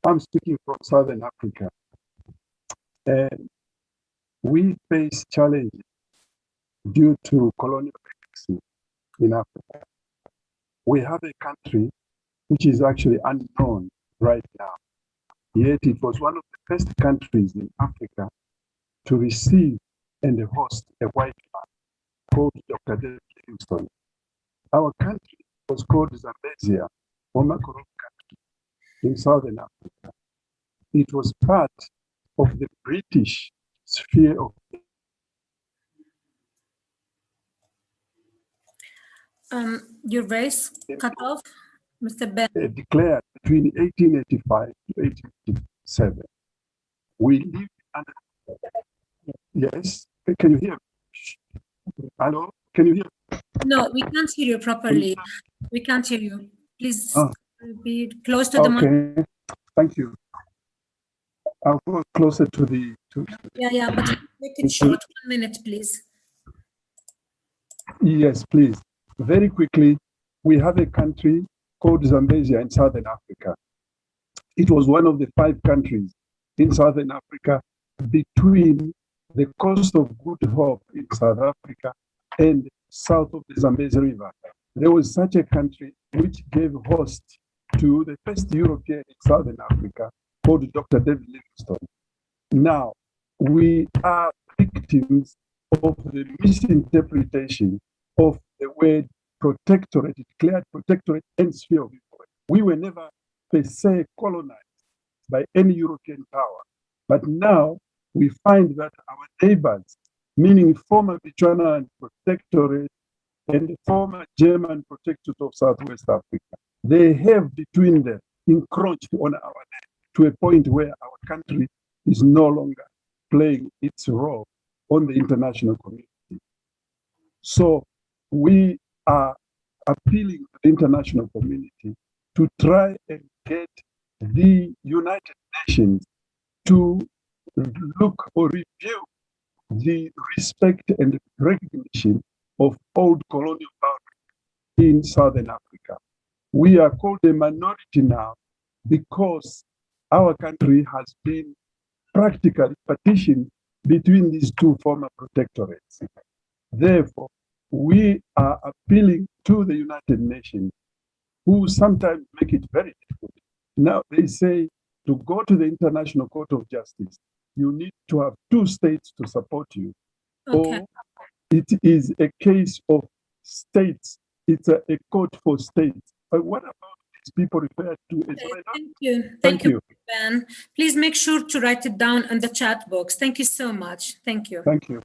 [SPEAKER 6] I'm speaking from Southern Africa. We face challenges due to colonial legacy in Africa. We have a country which is actually unknown right now, yet it was one of the first countries in Africa to receive and host a white man called Dr. David Livingstone. Our country was called Zambezia, or Makoroni country, in Southern Africa. It was part of the British sphere of
[SPEAKER 19] your voice cut off, Mr. Ben.
[SPEAKER 6] Declared between 1885 to 1887. We lived under. Yes, can you hear me? Hello, can you hear me?
[SPEAKER 19] No, we can't hear you properly. We can't hear you. Please be close to the mic.
[SPEAKER 6] Okay, thank you. I'll go closer to the.
[SPEAKER 19] Yeah, but make it short. 1 minute, please.
[SPEAKER 6] Yes, please. Very quickly, we have a country called Zambezia in Southern Africa. It was one of the 5 countries in Southern Africa between the coast of Good Hope in South Africa and south of the Zambezi River. There was such a country which gave host to the first European in Southern Africa called Dr. David Livingstone. Now, we are victims of the misinterpretation of the word protectorate, declared protectorate and sphere of influence. We were never per se colonized by any European power, but now we find that our neighbors, meaning former Botswana protectorate and the former German protectorate of Southwest Africa, they have between them encroached on our land to a point where our country is no longer playing its role on the international community. So we are appealing to the international community to try and get the United Nations to look or review the respect and recognition of old colonial boundaries in Southern Africa. We are called a minority now because our country has been practically partitioned between these 2 former protectorates. Therefore, we are appealing to the United Nations, who sometimes make it very difficult. Now they say to go to the International Court of Justice, you need to have 2 states to support you.
[SPEAKER 19] Okay.
[SPEAKER 6] Or it is a case of states. It's a court for states. But what about these people referred to as minority?
[SPEAKER 19] Thank you. Thank you, Ben. Please make sure to write it down in the chat box. Thank you so much. Thank you.
[SPEAKER 6] Thank you.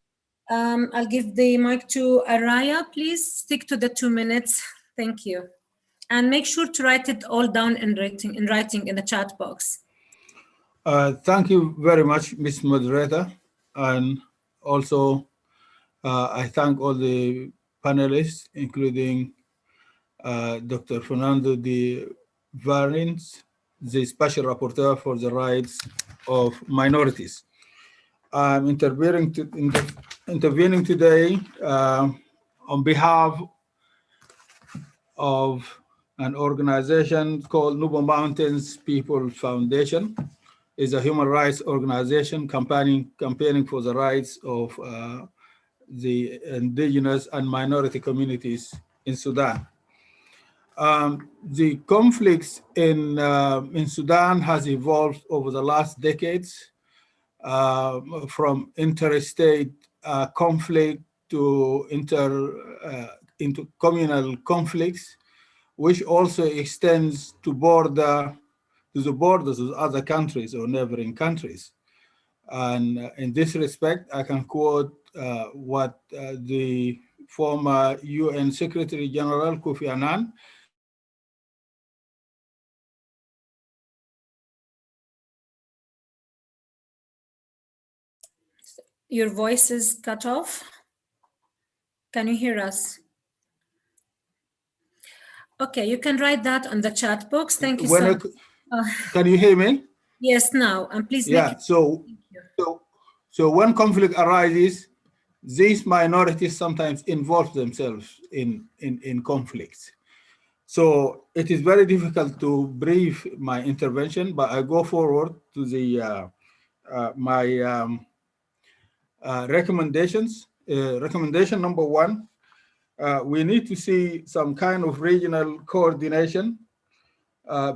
[SPEAKER 19] I'll give the mic to Araya. Please stick to the 2 minutes. Thank you. And make sure to write it all down in writing in the chat box.
[SPEAKER 15] Thank you very much, Ms. Moderator. And also, I thank all the panelists, including Dr. Fernando de Varins, the Special Rapporteur for the Rights of Minorities. I'm intervening today on behalf of an organization called Nuba Mountains People Foundation. It's a human rights organization campaigning for the rights of the indigenous and minority communities in Sudan. The conflicts in Sudan has evolved over the last decades from interstate conflict to intercommunal conflicts, which also extends to the borders of other countries or neighboring countries. And in this respect, I can quote what the former UN Secretary General Kofi Annan
[SPEAKER 19] Your voice is cut off. Can you hear us? Okay, you can write that on the chat box. Thank you so much.
[SPEAKER 15] Can you hear me?
[SPEAKER 19] Yes, now, and please make
[SPEAKER 15] yeah,
[SPEAKER 19] it.
[SPEAKER 15] So when conflict arises, these minorities sometimes involve themselves in conflicts. So it is very difficult to brief my intervention, but I go forward to the my recommendations. Recommendation number one, we need to see some kind of regional coordination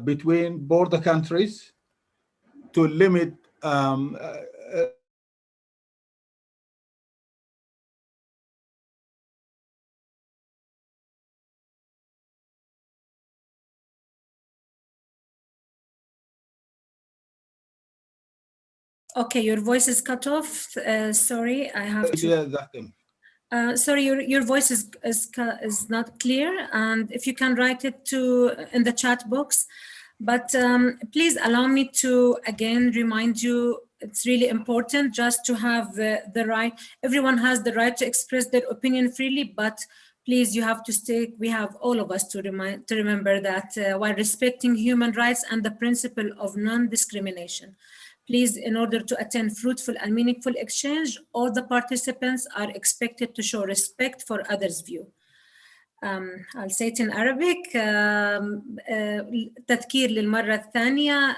[SPEAKER 15] between border countries to limit
[SPEAKER 19] Okay, your voice is cut off. Sorry, I have to. Sorry, your voice is not clear, and if you can write it in the chat box. But please allow me to again remind you, it's really important just to have the right. Everyone has the right to express their opinion freely, but please, you have to stay. We have all of us to remember that while respecting human rights and the principle of non-discrimination. Please, in order to attend fruitful and meaningful exchange, all the participants are expected to show respect for others' view. I'll say it in Arabic. تذكير للمرة الثانية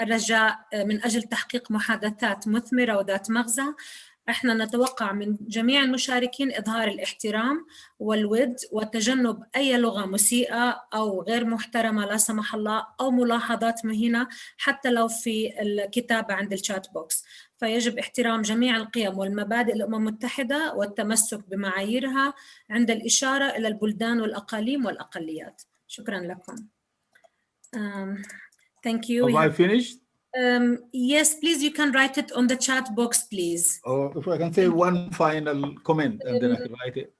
[SPEAKER 19] الرجاء من أجل تحقيق محادثات مثمرة وذات مغزى. احنا نتوقع من جميع المشاركين إظهار الاحترام والود وتجنب أي لغة مسيئة أو غير محترمة لا سمح الله أو ملاحظات مهينة حتى لو في الكتابة عند الشات بوكس. فيجب احترام جميع القيم والمبادئ الأمم المتحدة والتمسك بمعاييرها عند الإشارة إلى البلدان والأقاليم والأقليات. شكرا لكم. Thank you.
[SPEAKER 15] Have I finished?
[SPEAKER 19] Yes, please, you can write it on the chat box, please.
[SPEAKER 15] Or if I can say one final comment and then I can write it.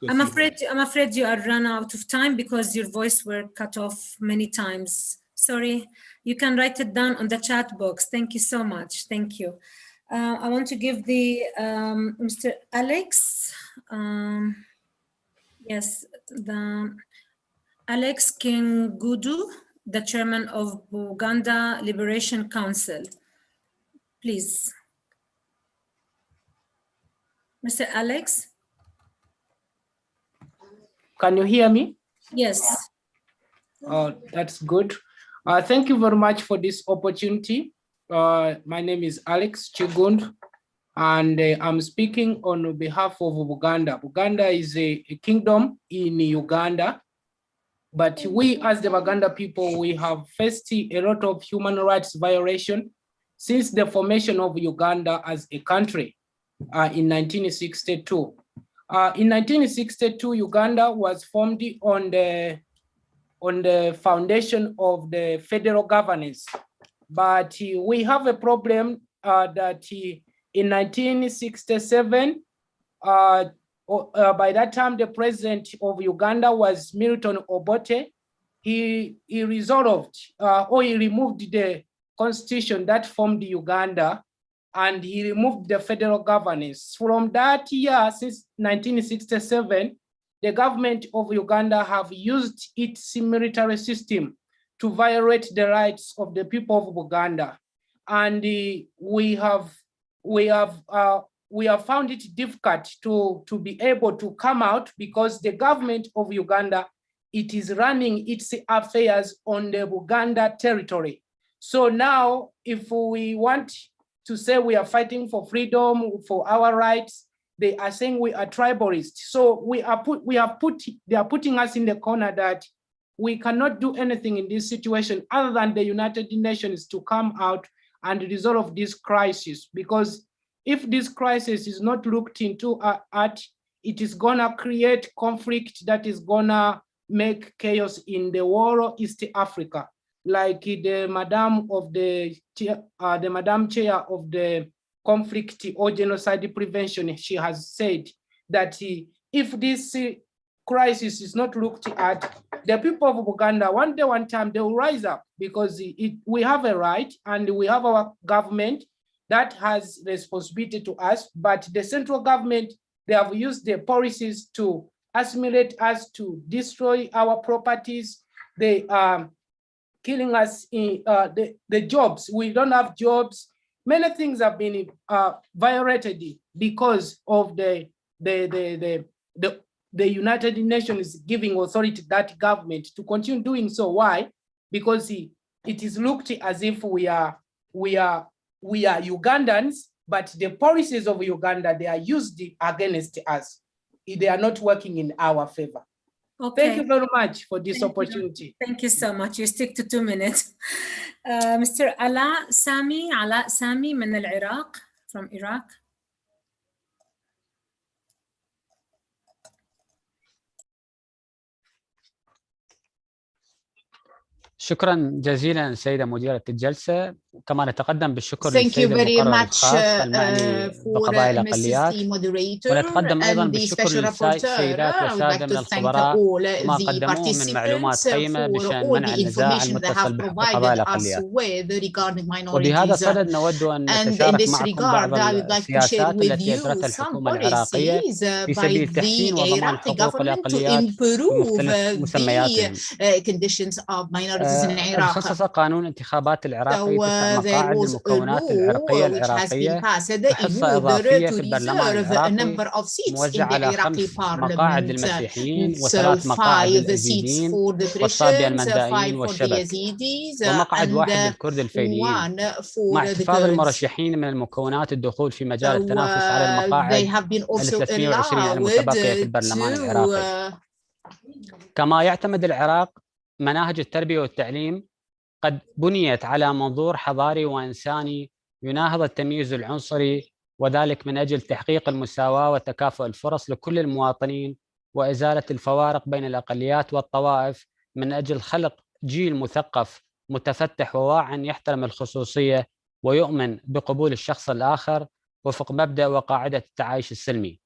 [SPEAKER 19] I'm afraid you are run out of time because your voice were cut off many times. Sorry, you can write it down on the chat box. Thank you so much. Thank you. I want to give the Mr. Alex. Yes, the Alex Kingudu, the chairman of Buganda Liberation Council. Please. Mr. Alex?
[SPEAKER 7] Can you hear me?
[SPEAKER 19] Yes.
[SPEAKER 7] Oh, that's good. Thank you very much for this opportunity. My name is Alex Chigund, and I'm speaking on behalf of Buganda. Buganda is a kingdom in Uganda, but we as the Baganda people, we have faced a lot of human rights violation since the formation of Uganda as a country in 1962. In 1962, Uganda was formed on the foundation of the federal governance. But we have a problem that in 1967, by that time, the president of Uganda was Milton Obote, he resolved or he removed the constitution that formed Uganda, and he removed the federal governance. From that year, since 1967, the government of Uganda have used its military system to violate the rights of the people of Uganda. And we have found it difficult to be able to come out, because the government of Uganda, it is running its affairs on the Uganda territory. So now, if we want to say we are fighting for freedom, for our rights, they are saying we are tribalists. So they are putting us in the corner that we cannot do anything in this situation other than the United Nations to come out and resolve this crisis. Because if this crisis is not looked into it is gonna create conflict that is gonna make chaos in the whole of East Africa. Like the Madam Chair of the Conflict or Genocide Prevention, she has said that if this crisis is not looked at, the people of Uganda, one day, one time, they will rise up, because we have a right and we have our government that has responsibility to us, but the central government, they have used their policies to assimilate us, to destroy our properties. They are killing us in the jobs. We don't have jobs. Many things have been violated because of the United Nations giving authority to that government to continue doing so. Why? Because it is looked as if we are Ugandans, but the policies of Uganda, they are used against us. They are not working in our favor.
[SPEAKER 19] Okay.
[SPEAKER 7] Thank you very much for this opportunity.
[SPEAKER 19] Thank you so much. You stick to 2 minutes. Mr. Ala Sami من العراق, from Iraq.
[SPEAKER 1] شكرا جزيلا سيدة مديرة الجلسة. كما نتقدم بالشكر
[SPEAKER 4] Thank you
[SPEAKER 1] للسيد
[SPEAKER 4] very
[SPEAKER 1] المقرر
[SPEAKER 4] much
[SPEAKER 1] الخاص المعني بقضايا الأقليات، ونتقدم أيضا بالشكر للسيدات والسادة من الخبراء وما قدموه من معلومات قيمة بشأن منع النزاع المتصل بقضايا الأقليات. وبهذا الصدد نود أن نتشارك معكم بعض السياسات التي أجرتها الحكومة العراقية في سبيل تحسين وضمان حقوق الأقليات بمختلف مسمياتهم. خصص قانون انتخابات العراقي 9 مقاعد للمكونات العرقية العراقية بحصة إضافية في البرلمان العراقي موزع على 5 مقاعد للمسيحيين و3 مقاعد للأزيديين والصابية المندائيين والشبك، ومقعد واحد للكرد الفيليين، مع احتفاظ المرشحين من المكونات الدخول في مجال التنافس على المقاعد 1320 المتبقية في البرلمان العراقي. كما يعتمد العراق مناهج التربية والتعليم قد بنيت على منظور حضاري وإنساني يناهض التمييز العنصري، وذلك من أجل تحقيق المساواة وتكافؤ الفرص لكل المواطنين وإزالة الفوارق بين الأقليات والطوائف، من أجل خلق جيل مثقف متفتح وواعٍ يحترم الخصوصية ويؤمن بقبول الشخص الآخر وفق مبدأ وقاعدة التعايش السلمي.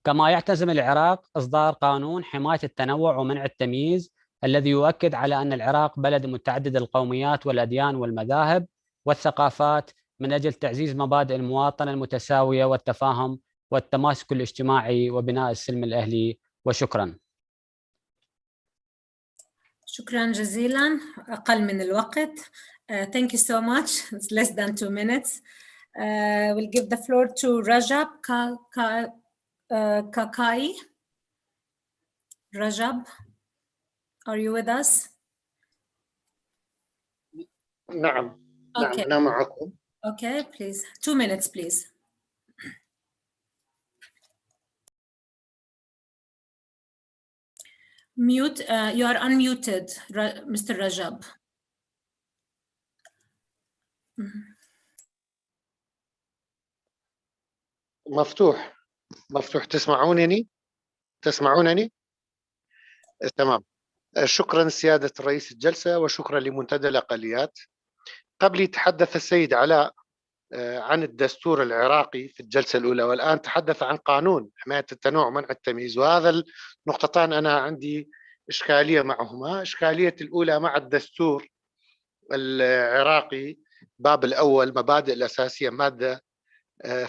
[SPEAKER 1] كما يعتزم العراق إصدار قانون حماية التنوع ومنع التمييز الذي يؤكد على أن العراق بلد متعدد القوميات والأديان والمذاهب والثقافات، من أجل تعزيز مبادئ المواطنة المتساوية والتفاهم والتماسك الاجتماعي وبناء السلم الأهلي. وشكرا.
[SPEAKER 19] شكرا جزيلا. أقل من الوقت. Thank you so much. It's less than 2 minutes. We'll give the floor to Rajab Kakai. Rajab, are you with us?
[SPEAKER 9] نعم.
[SPEAKER 19] Okay.
[SPEAKER 9] نعم أنا معكم.
[SPEAKER 19] Okay, please. 2 minutes, please. Mute. You are unmuted, Mr. Rajab.
[SPEAKER 9] مفتوح. تسمعونني؟ تمام. شكرا سيادة رئيس الجلسة وشكرا لمنتدى الأقليات. قبل تحدث السيد علاء عن الدستور العراقي في الجلسة الأولى، والآن تحدث عن قانون حماية التنوع ومنع التمييز، وهذا النقطتان أنا عندي إشكالية معهما. إشكالية الأولى مع الدستور العراقي باب الأول مبادئ الأساسية مادة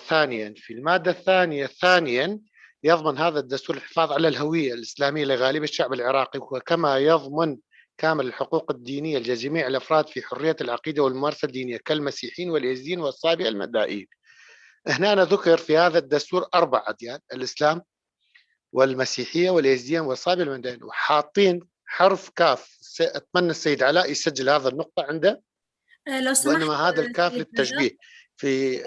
[SPEAKER 9] ثانيا. في المادة الثانية ثانيا يضمن هذا الدستور الحفاظ على الهوية الإسلامية لغالبية الشعب العراقي، وكما يضمن كامل الحقوق الدينية لجميع الأفراد في حرية العقيدة والممارسة الدينية كالمسيحيين واليزيديين والصابئة المدائيين. هنا أنا ذكر في هذا الدستور 4 أديان: الإسلام والمسيحية واليزيديين والصابئة المدائيين، وحاطين حرف كاف. أتمنى السيد علاء يسجل هذا النقطة عنده،
[SPEAKER 19] لو سمحت
[SPEAKER 9] وإنما هذا الكاف للتشبيه في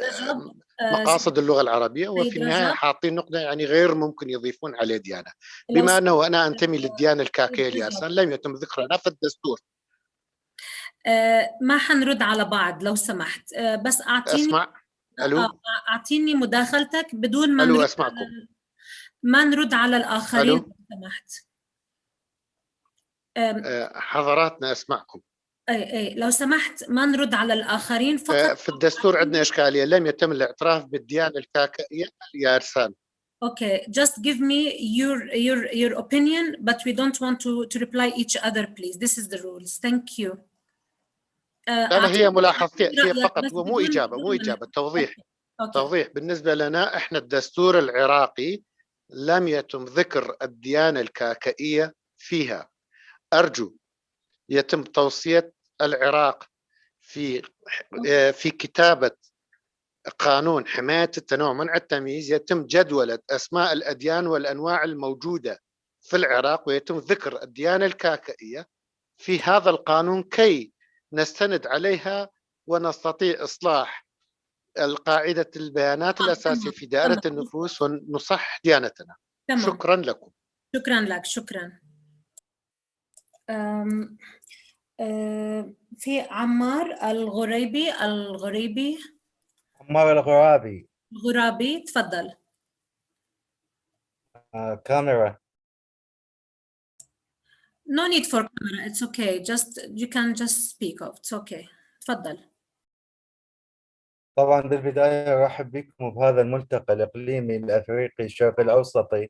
[SPEAKER 9] مقاصد اللغة العربية، وفي النهاية حاطين نقطة يعني غير ممكن يضيفون عليه ديانة. بما أنه أنا أنتمي للديانة الكاكيلية لم يتم ذكرها في الدستور.
[SPEAKER 19] ما حنرد على بعض لو سمحت، بس أعطيني
[SPEAKER 9] أسمع. ألو.
[SPEAKER 19] أعطيني مداخلتك بدون ما
[SPEAKER 9] ألو أسمعكم.
[SPEAKER 19] ما نرد على الآخرين لو سمحت.
[SPEAKER 9] حضراتنا أسمعكم.
[SPEAKER 19] أي لو سمحت ما نرد على الآخرين فقط.
[SPEAKER 9] في الدستور عندنا إشكالية، لم يتم الاعتراف بالديانة الكاكائية يا أرسان.
[SPEAKER 19] Okay, just give me your opinion, but we don't want to reply each other, please. This is the rules. Thank you.
[SPEAKER 9] أنا هي ملاحظتي هي فقط، ومو إجابة توضيح.
[SPEAKER 19] Okay.
[SPEAKER 9] توضيح. بالنسبة لنا إحنا الدستور العراقي لم يتم ذكر الديانة الكاكائية فيها. أرجو يتم توصية العراق في كتابة قانون حماية التنوع منع التمييز، يتم جدولة أسماء الأديان والأنواع الموجودة في العراق، ويتم ذكر الديانة الكاكائية في هذا القانون كي نستند عليها ونستطيع إصلاح القاعدة البيانات الأساسية في دائرة النفوس ونصح ديانتنا. شكرا لكم.
[SPEAKER 19] شكرا لك. شكرا. في عمار الغريبي.
[SPEAKER 8] عمار
[SPEAKER 19] الغرابي تفضل.
[SPEAKER 8] كاميرا.
[SPEAKER 19] No need for camera. It's okay. You can just speak of. It's okay. تفضل.
[SPEAKER 8] طبعا بالبداية أرحب بكم بهذا الملتقى الإقليمي الأفريقي الشرقي الأوسطي،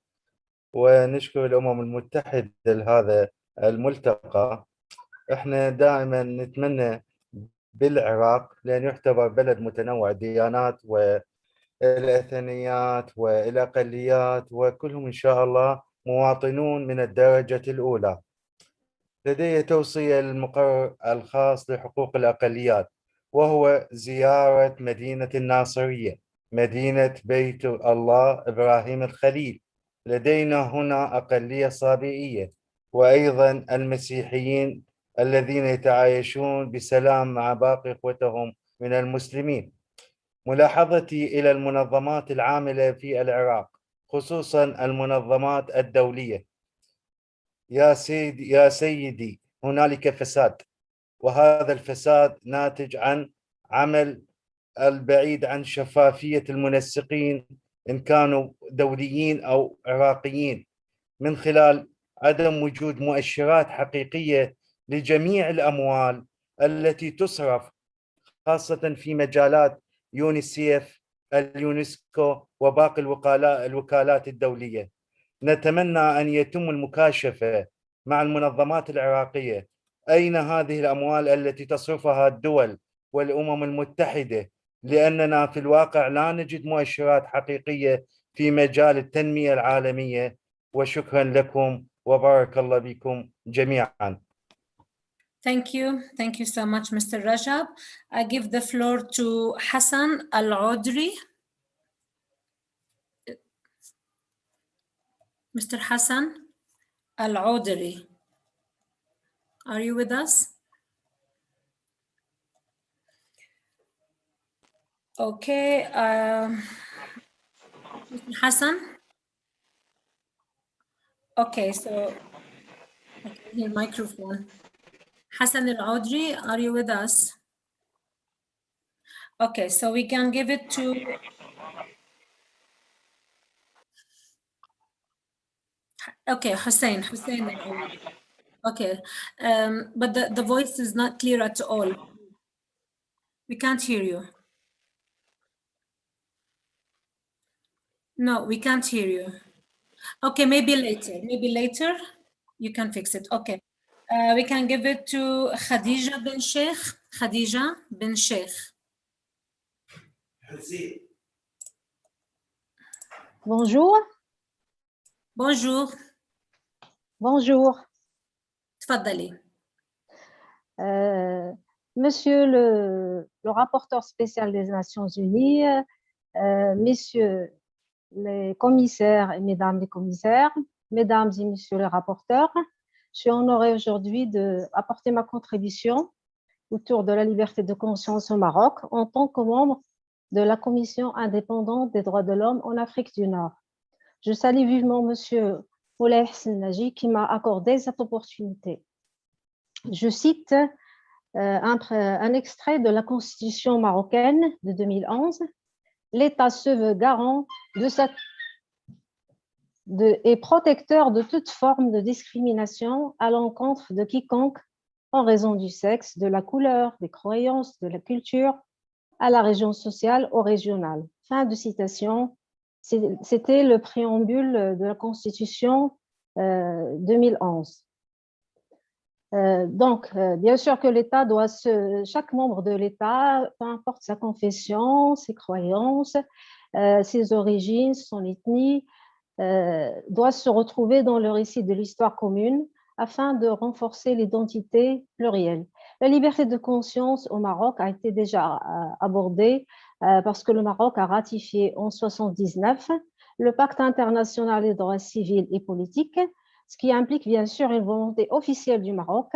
[SPEAKER 8] ونشكر الأمم المتحدة لهذا الملتقى. احنا دائما نتمنى بالعراق، لأن يعتبر بلد متنوع الديانات والأثنيات والأقليات، وكلهم إن شاء الله مواطنون من الدرجة الأولى. لدي توصية للمقرر الخاص لحقوق الأقليات، وهو زيارة مدينة الناصرية، مدينة بيت الله إبراهيم الخليل. لدينا هنا أقلية صابئية، وأيضا المسيحيين الذين يتعايشون بسلام مع باقي إخوتهم من المسلمين. ملاحظتي إلى المنظمات العاملة في العراق، خصوصا المنظمات الدولية. يا سيدي هنالك فساد، وهذا الفساد ناتج عن عمل البعيد عن شفافية المنسقين إن كانوا دوليين أو عراقيين، من خلال عدم وجود مؤشرات حقيقية لجميع الأموال التي تصرف، خاصة في مجالات يونيسيف، اليونسكو وباقي الوكالات الدولية. نتمنى أن يتم المكاشفة مع المنظمات العراقية أين هذه الأموال التي تصرفها الدول والأمم المتحدة، لأننا في الواقع لا نجد مؤشرات حقيقية في مجال التنمية العالمية. وشكرا لكم وبارك الله بكم جميعا.
[SPEAKER 19] Thank you so much, Mr. Rajab. I give the floor to Hassan Al-Audri. Mr. Hassan Al-Audri, are you with us? Okay, Mr. Hassan. Okay, so I can hear microphone. Hassan Al-Audri, are you with us? Okay, so we can give it to Hussein Al-Audri. Okay, but the voice is not clear at all. We can't hear you. No, we can't hear you. Okay, maybe later. You can fix it. Okay. We can give it to Khadija bin Sheikh. Khadija bin Sheikh.
[SPEAKER 10] Bonjour.
[SPEAKER 19] Bonjour.
[SPEAKER 10] Bonjour.
[SPEAKER 19] Tfadali.
[SPEAKER 10] Monsieur le rapporteur spécial des Nations Unies, messieurs les commissaires et mesdames les commissaires, mesdames et messieurs les rapporteurs, je suis honorée aujourd'hui d'apporter ma contribution autour de la liberté de conscience au Maroc en tant que membre de la Commission indépendante des droits de l'homme en Afrique du Nord. Je salue vivement monsieur Moulay Hassan Naji qui m'a accordé cette opportunité. Je cite un extrait de la Constitution marocaine de 2011. L'État se veut garant et protecteur de toute forme de discrimination à l'encontre de quiconque en raison du sexe, de la couleur, des croyances, de la culture, à la région sociale ou régionale. Fin de citation. C'était le préambule de la Constitution 2011. Donc, bien sûr que l'État chaque membre de l'État, peu importe sa confession, ses croyances, ses origines, son ethnie, doit se retrouver dans le récit de l'histoire commune afin de renforcer l'identité plurielle. La liberté de conscience au Maroc a été déjà abordée parce que le Maroc a ratifié en 1979 le pacte international des droits civils et politiques, ce qui implique bien sûr une volonté officielle du Maroc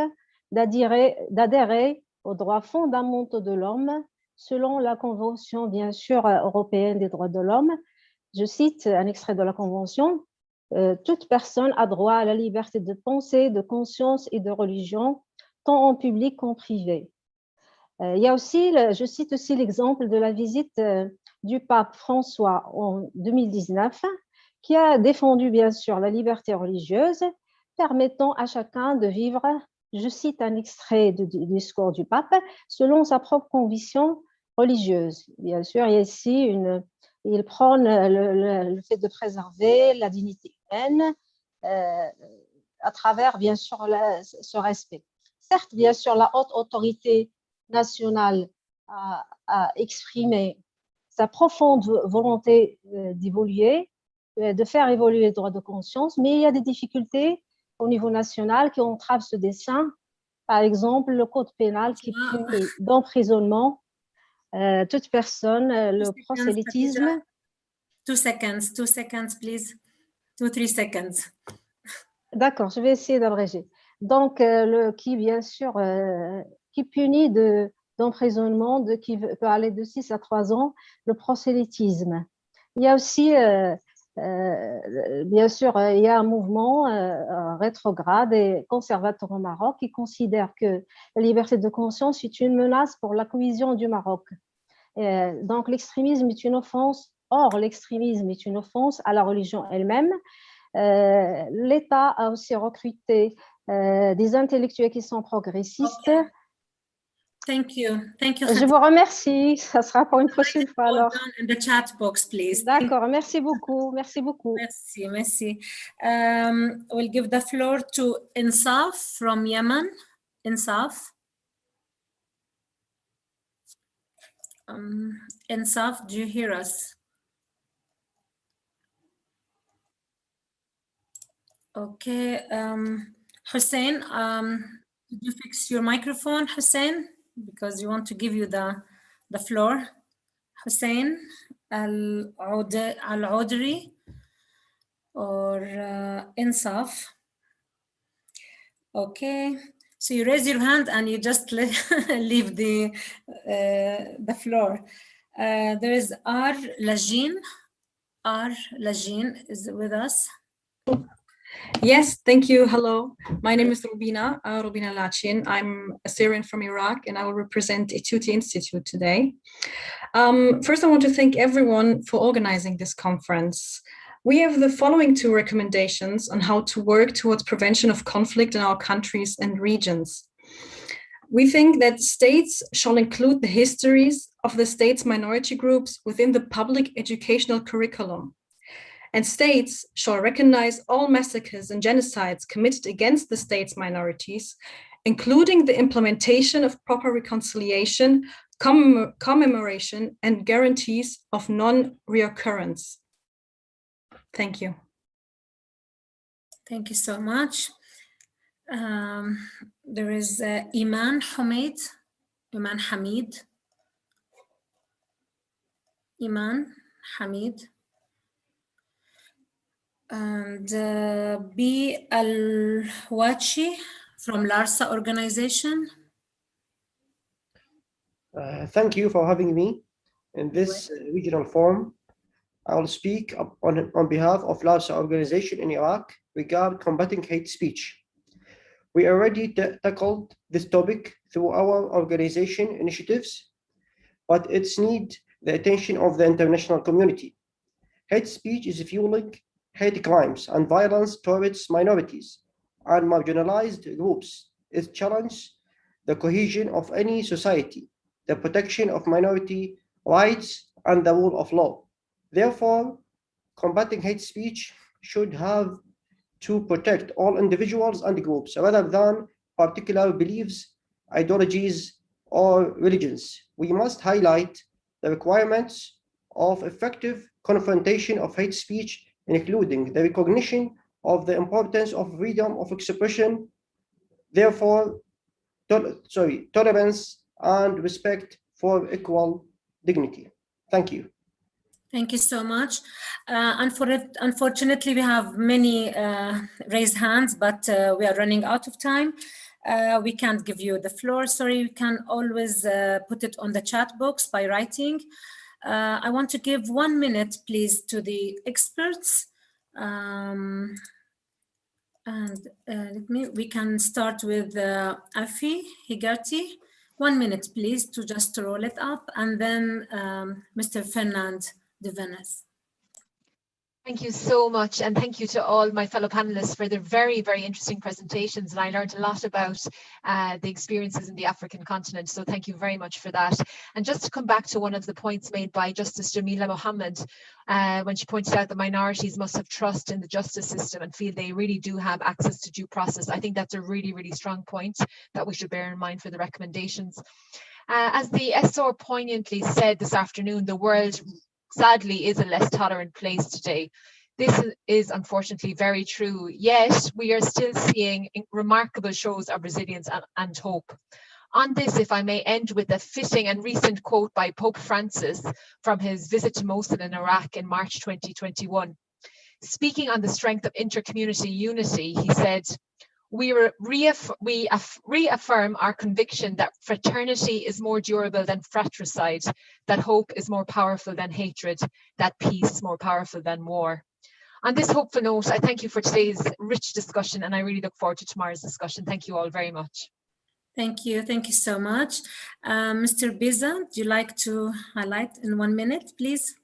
[SPEAKER 10] d'adhérer aux droits fondamentaux de l'homme selon la Convention bien sûr européenne des droits de l'homme. Je cite un extrait de la Convention. Toute personne a droit à la liberté de pensée, de conscience et de religion, tant en public qu'en privé. Il y a aussi, je cite aussi l'exemple de la visite du pape François en 2019, qui a défendu bien sûr la liberté religieuse, permettant à chacun de vivre, je cite un extrait du discours du pape, selon sa propre conviction religieuse. Bien sûr, il y a ici il prône le fait de préserver la dignité humaine à travers, bien sûr, ce respect. Certes, bien sûr, la haute autorité nationale a exprimé sa profonde volonté d'évoluer, de faire évoluer les droits de conscience, mais il y a des difficultés au niveau national qui entravent ce dessein. Par exemple, le code pénal qui punit d'emprisonnement toute personne, le prosélytisme.
[SPEAKER 19] 2 seconds, please. 2-3 seconds.
[SPEAKER 10] D'accord, je vais essayer d'abréger. Donc, qui bien sûr, qui punit d'emprisonnement, qui peut aller de 6 à 3 ans, le prosélytisme. Il y a aussi, bien sûr, il y a un mouvement rétrograde et conservateur au Maroc qui considère que la liberté de conscience est une menace pour la cohésion du Maroc. Donc, l'extrémisme est une offense. Or, l'extrémisme est une offense à la religion elle-même. L'État a aussi recruté des intellectuels qui sont progressistes.
[SPEAKER 19] Okay. Thank you.
[SPEAKER 10] Je vous remercie. Ça sera pour une prochaine fois alors.
[SPEAKER 19] In the chat box, please.
[SPEAKER 10] D'accord. Merci beaucoup. Merci beaucoup.
[SPEAKER 19] Merci. We'll give the floor to Insaf from Yemen. Insaf. Insaf, do you hear us? Okay, Hussein, did you fix your microphone, Hussein? Because you want to give you the floor. Hussein Al-Audri or Insaf. Okay, so you raise your hand and you just leave the floor. There is R. Lajin. R. Lajin is with us.
[SPEAKER 11] Yes, thank you. Hello, my name is Rubina Lachin. I'm a Syrian from Iraq and I will represent Etuti Institute today. First, I want to thank everyone for organizing this conference. We have the following 2 recommendations on how to work towards prevention of conflict in our countries and regions. We think that states shall include the histories of the state's minority groups within the public educational curriculum. and states shall recognize all massacres and genocides committed against the state's minorities, including the implementation of proper reconciliation, commemoration, and guarantees of non-reoccurrence. Thank you.
[SPEAKER 19] Thank you so much. There is Iman Hamid. Iman Hamid. Iman Hamid. And B. Al-Wachi from LARSA organization.
[SPEAKER 12] Thank you for having me in this regional forum. I will speak on behalf of LARSA organization in Iraq regarding combating hate speech. We already tackled this topic through our organization initiatives, but it's need the attention of the international community. Hate speech is fueling hate crimes and violence towards minorities and marginalized groups. It challenges the cohesion of any society, the protection of minority rights, and the rule of law. Therefore, combating hate speech should have to protect all individuals and groups rather than particular beliefs, ideologies, or religions. We must highlight the requirements of effective confrontation of hate speech, including the recognition of the importance of freedom of expression, therefore, tolerance and respect for equal dignity. Thank you.
[SPEAKER 19] Thank you so much. Unfortunately, we have many raised hands, but we are running out of time. We can't give you the floor. Sorry, you can always put it on the chat box by writing. I want to give 1 minute, please, to the experts. We can start with Afi Higarty. 1 minute, please, to just roll it up, and then Mr. Fernand de Vennes.
[SPEAKER 26] Thank you so much, and thank you to all my fellow panelists for their very, very interesting presentations. And I learned a lot about the experiences in the African continent, so thank you very much for that. And just to come back to one of the points made by Justice Jamila Mohammed, when she pointed out that minorities must have trust in the justice system and feel they really do have access to due process. I think that's a really, really strong point that we should bear in mind for the recommendations. As the SR poignantly said this afternoon, the world sadly is a less tolerant place today. This is unfortunately very true, yet we are still seeing remarkable shows of resilience and hope. On this, if I may end with a fitting and recent quote by Pope Francis from his visit to Mosul in Iraq in March 2021. Speaking on the strength of intercommunity unity, he said, we reaffirm our conviction that fraternity is more durable than fratricide, that hope is more powerful than hatred, that peace is more powerful than war. On this hopeful note, I thank you for today's rich discussion, and I really look forward to tomorrow's discussion. Thank you all very much.
[SPEAKER 19] Thank you so much. Mr. Biza, would you like to highlight in 1 minute, please?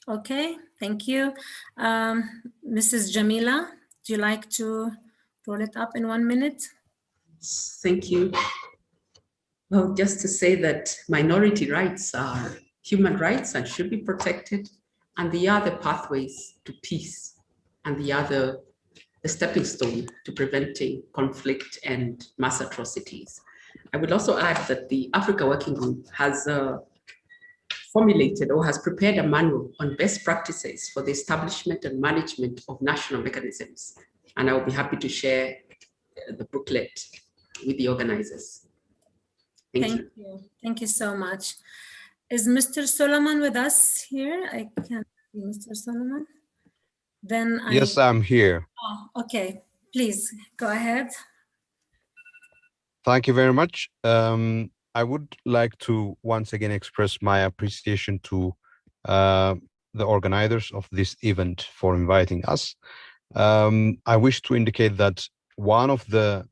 [SPEAKER 19] Okay, thank you. Mrs. Jamila, would you like to roll it up in 1 minute?
[SPEAKER 25] Thank you. Well, just to say that minority rights are human rights and should be protected, and they are the pathways to peace, and they are the stepping stone to preventing conflict and mass atrocities. I would also add that the Africa Working Group has formulated or has prepared a manual on best practices for the establishment and management of national mechanisms. And I will be happy to share the booklet with the organizers. Thank you.
[SPEAKER 19] Thank you so much. Is Mr. Solomon with us here? I can't see Mr. Solomon. Then
[SPEAKER 13] yes, I'm here.
[SPEAKER 19] Oh, okay, please go ahead.
[SPEAKER 13] Thank you very much. I would like to once again express my appreciation to the organizers of this event for inviting us. I wish to indicate that one of the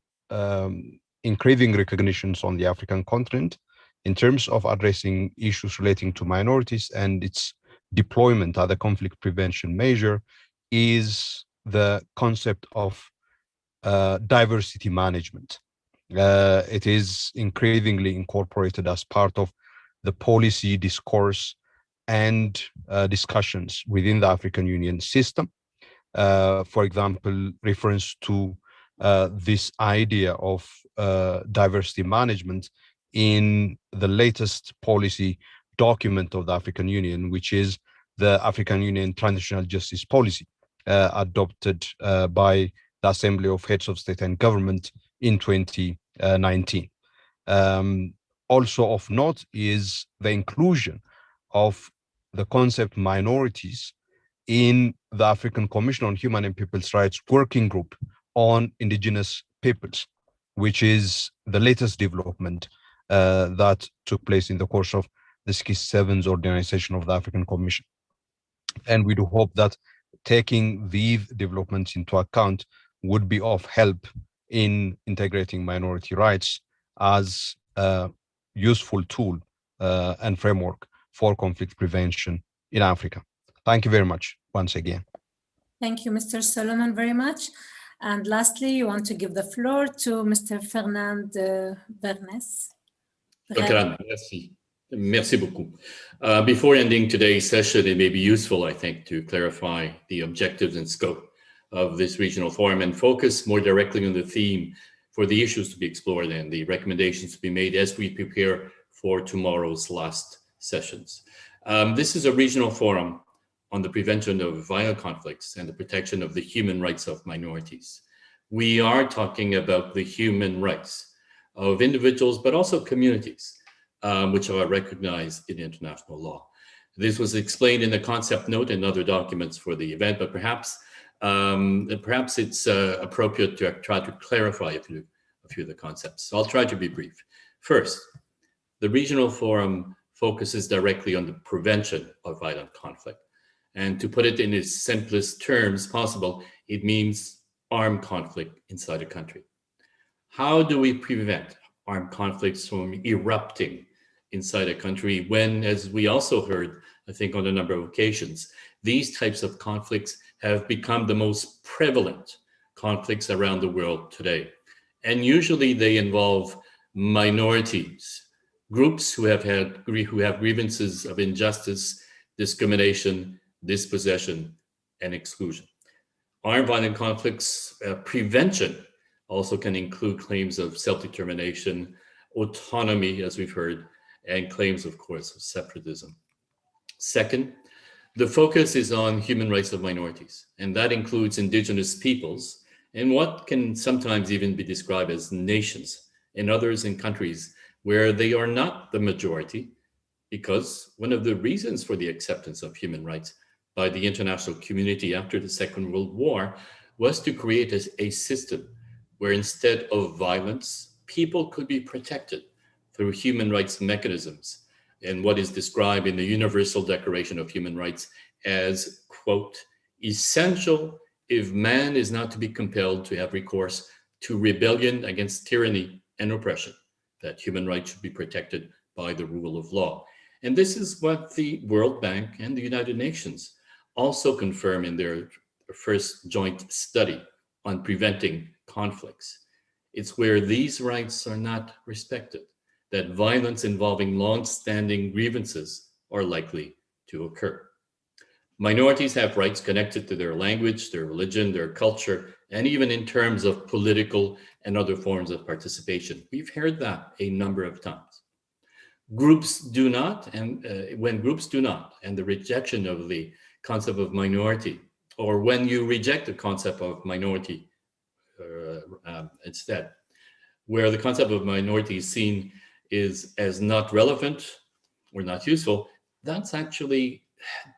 [SPEAKER 13] increasing recognitions on the African continent in terms of addressing issues relating to minorities and its deployment as a conflict prevention measure is the concept of diversity management. It is increasingly incorporated as part of the policy discourse and discussions within the African Union system. For example, reference to this idea of diversity management in the latest policy document of the African Union, which is the African Union Transitional Justice Policy, adopted by the Assembly of Heads of State and Government in 2019. Also of note is the inclusion of the concept minorities in the African Commission on Human and People's Rights Working Group on Indigenous Peoples, which is the latest development that took place in the course of the 67th organization of the African Commission. And we do hope that taking these developments into account would be of help in integrating minority rights as a useful tool and framework for conflict prevention in Africa. Thank you very much once again.
[SPEAKER 19] Thank you, Mr. Solomon, very much. And lastly, you want to give the floor to Mr. Fernand Vernes.
[SPEAKER 14] Merci. Merci beaucoup. Before ending today's session, it may be useful, I think, to clarify the objectives and scope of this regional forum and focus more directly on the theme for the issues to be explored and the recommendations to be made as we prepare for tomorrow's last sessions. This is a regional forum on the prevention of violent conflicts and the protection of the human rights of minorities. We are talking about the human rights of individuals, but also communities, which are recognized in international law. This was explained in the concept note and other documents for the event, but perhaps it's appropriate to try to clarify a few of the concepts. So I'll try to be brief. First, the regional forum focuses directly on the prevention of violent conflict. And to put it in its simplest terms possible, it means armed conflict inside a country. How do we prevent armed conflicts from erupting inside a country when, as we also heard, I think on a number of occasions, these types of conflicts have become the most prevalent conflicts around the world today. And usually they involve minorities, groups who have grievances of injustice, discrimination, dispossession, and exclusion. Armed violent conflicts prevention also can include claims of self-determination, autonomy, as we've heard, and claims, of course, of separatism. Second, the focus is on human rights of minorities, and that includes indigenous peoples and what can sometimes even be described as nations and others in countries where they are not the majority, because one of the reasons for the acceptance of human rights by the international community after the Second World War was to create a system where instead of violence, people could be protected through human rights mechanisms and what is described in the Universal Declaration of Human Rights as, quote, essential if man is not to be compelled to have recourse to rebellion against tyranny and oppression, that human rights should be protected by the rule of law. And this is what the World Bank and the United Nations also confirm in their first joint study on preventing conflicts. It's where these rights are not respected that violence involving long-standing grievances are likely to occur. Minorities have rights connected to their language, their religion, their culture, and even in terms of political and other forms of participation. We've heard that a number of times. Groups do not, and when groups do not, and the rejection of the concept of minority, or when you reject the concept of minority instead, where the concept of minority is seen as not relevant or not useful, that's actually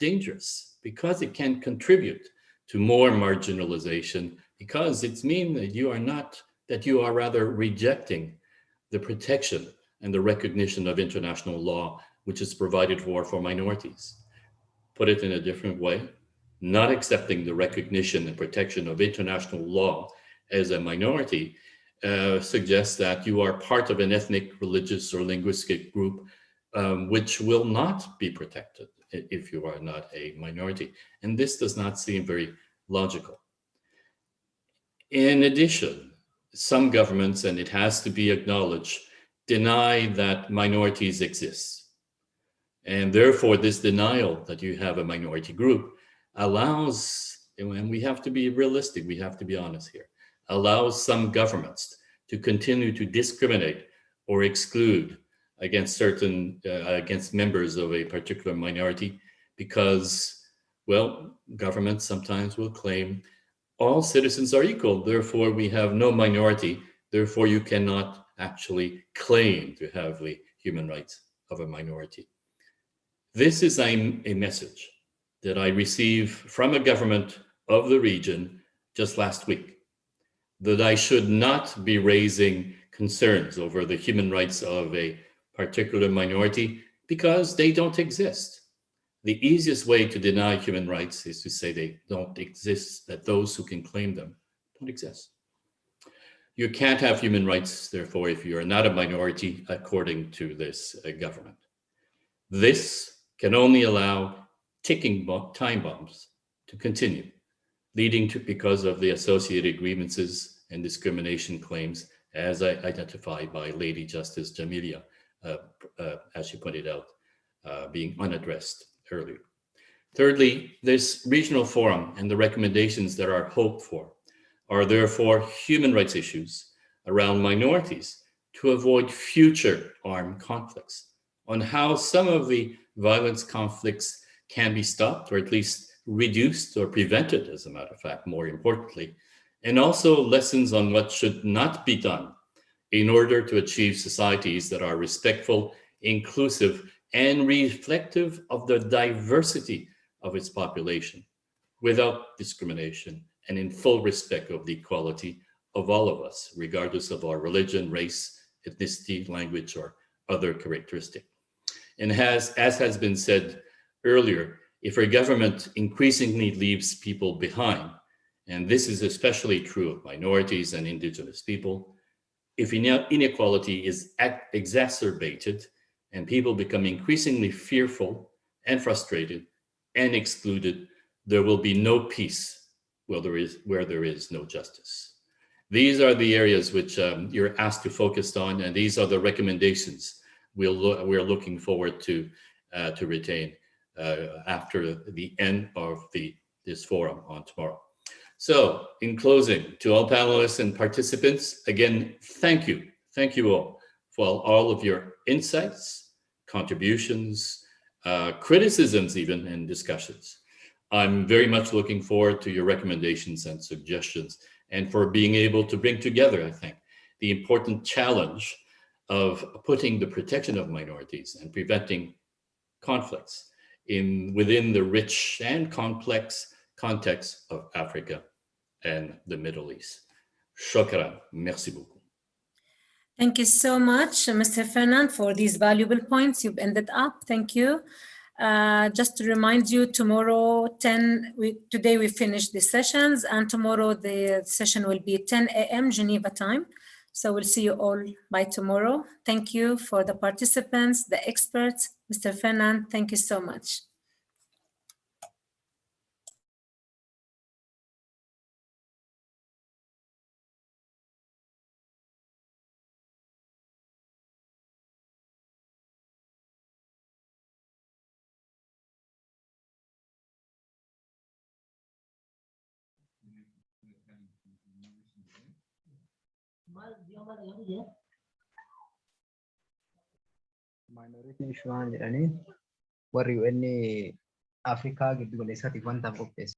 [SPEAKER 14] dangerous because it can contribute to more marginalization, because it means that you are rather rejecting the protection and the recognition of international law, which is provided for minorities. Put it in a different way, not accepting the recognition and protection of international law as a minority suggests that you are part of an ethnic, religious, or linguistic group which will not be protected if you are not a minority. And this does not seem very logical. In addition, some governments, and it has to be acknowledged, deny that minorities exist. And therefore, this denial that you have a minority group allows, and we have to be realistic, we have to be honest here, allows some governments to continue to discriminate or exclude against certain, against members of a particular minority because, well, governments sometimes will claim all citizens are equal, therefore we have no minority, therefore you cannot actually claim to have the human rights of a minority. This is a message that I received from a government of the region just last week, that I should not be raising concerns over the human rights of a particular minority because they don't exist. The easiest way to deny human rights is to say they don't exist, that those who can claim them don't exist. You can't have human rights, therefore, if you are not a minority, according to this government. This can only allow ticking time bombs to continue, leading to, because of the associated grievances and discrimination claims, as identified by Lady Justice Jamilia, as she pointed out, being unaddressed earlier. Thirdly, this regional forum and the recommendations that are hoped for are therefore human rights issues around minorities to avoid future armed conflicts, on how some of the violence conflicts can be stopped or at least reduced or prevented, as a matter of fact, more importantly, and also lessons on what should not be done in order to achieve societies that are respectful, inclusive, and reflective of the diversity of its population without discrimination and in full respect of the equality of all of us, regardless of our religion, race, ethnicity, language, or other characteristic. And as has been said earlier, if our government increasingly leaves people behind, and this is especially true of minorities and indigenous people, if inequality is exacerbated and people become increasingly fearful and frustrated and excluded, there will be no peace where there is no justice. These are the areas which you're asked to focus on, and these are the recommendations we're looking forward to retain after the end of this forum on tomorrow. So, in closing, to all panelists and participants, again, thank you all for all of your insights, contributions, criticisms even, and discussions. I'm very much looking forward to your recommendations and suggestions, and for being able to bring together, I think, the important challenge of putting the protection of minorities and preventing conflicts within the rich and complex context of Africa and the Middle East. Shukran. Merci beaucoup.
[SPEAKER 19] Thank you so much, Mr. Fernand, for these valuable points you've ended up. Thank you. Just to remind you, tomorrow, today we finished the sessions, and tomorrow the session will be 10 a.m. Geneva time. So we'll see you all by tomorrow. Thank you for the participants, the experts. Mr. Fernand, thank you so much.
[SPEAKER 16] Minority issue jedhanii warri UN Afrikaa giddu galeessaatiif wanta qopheesse.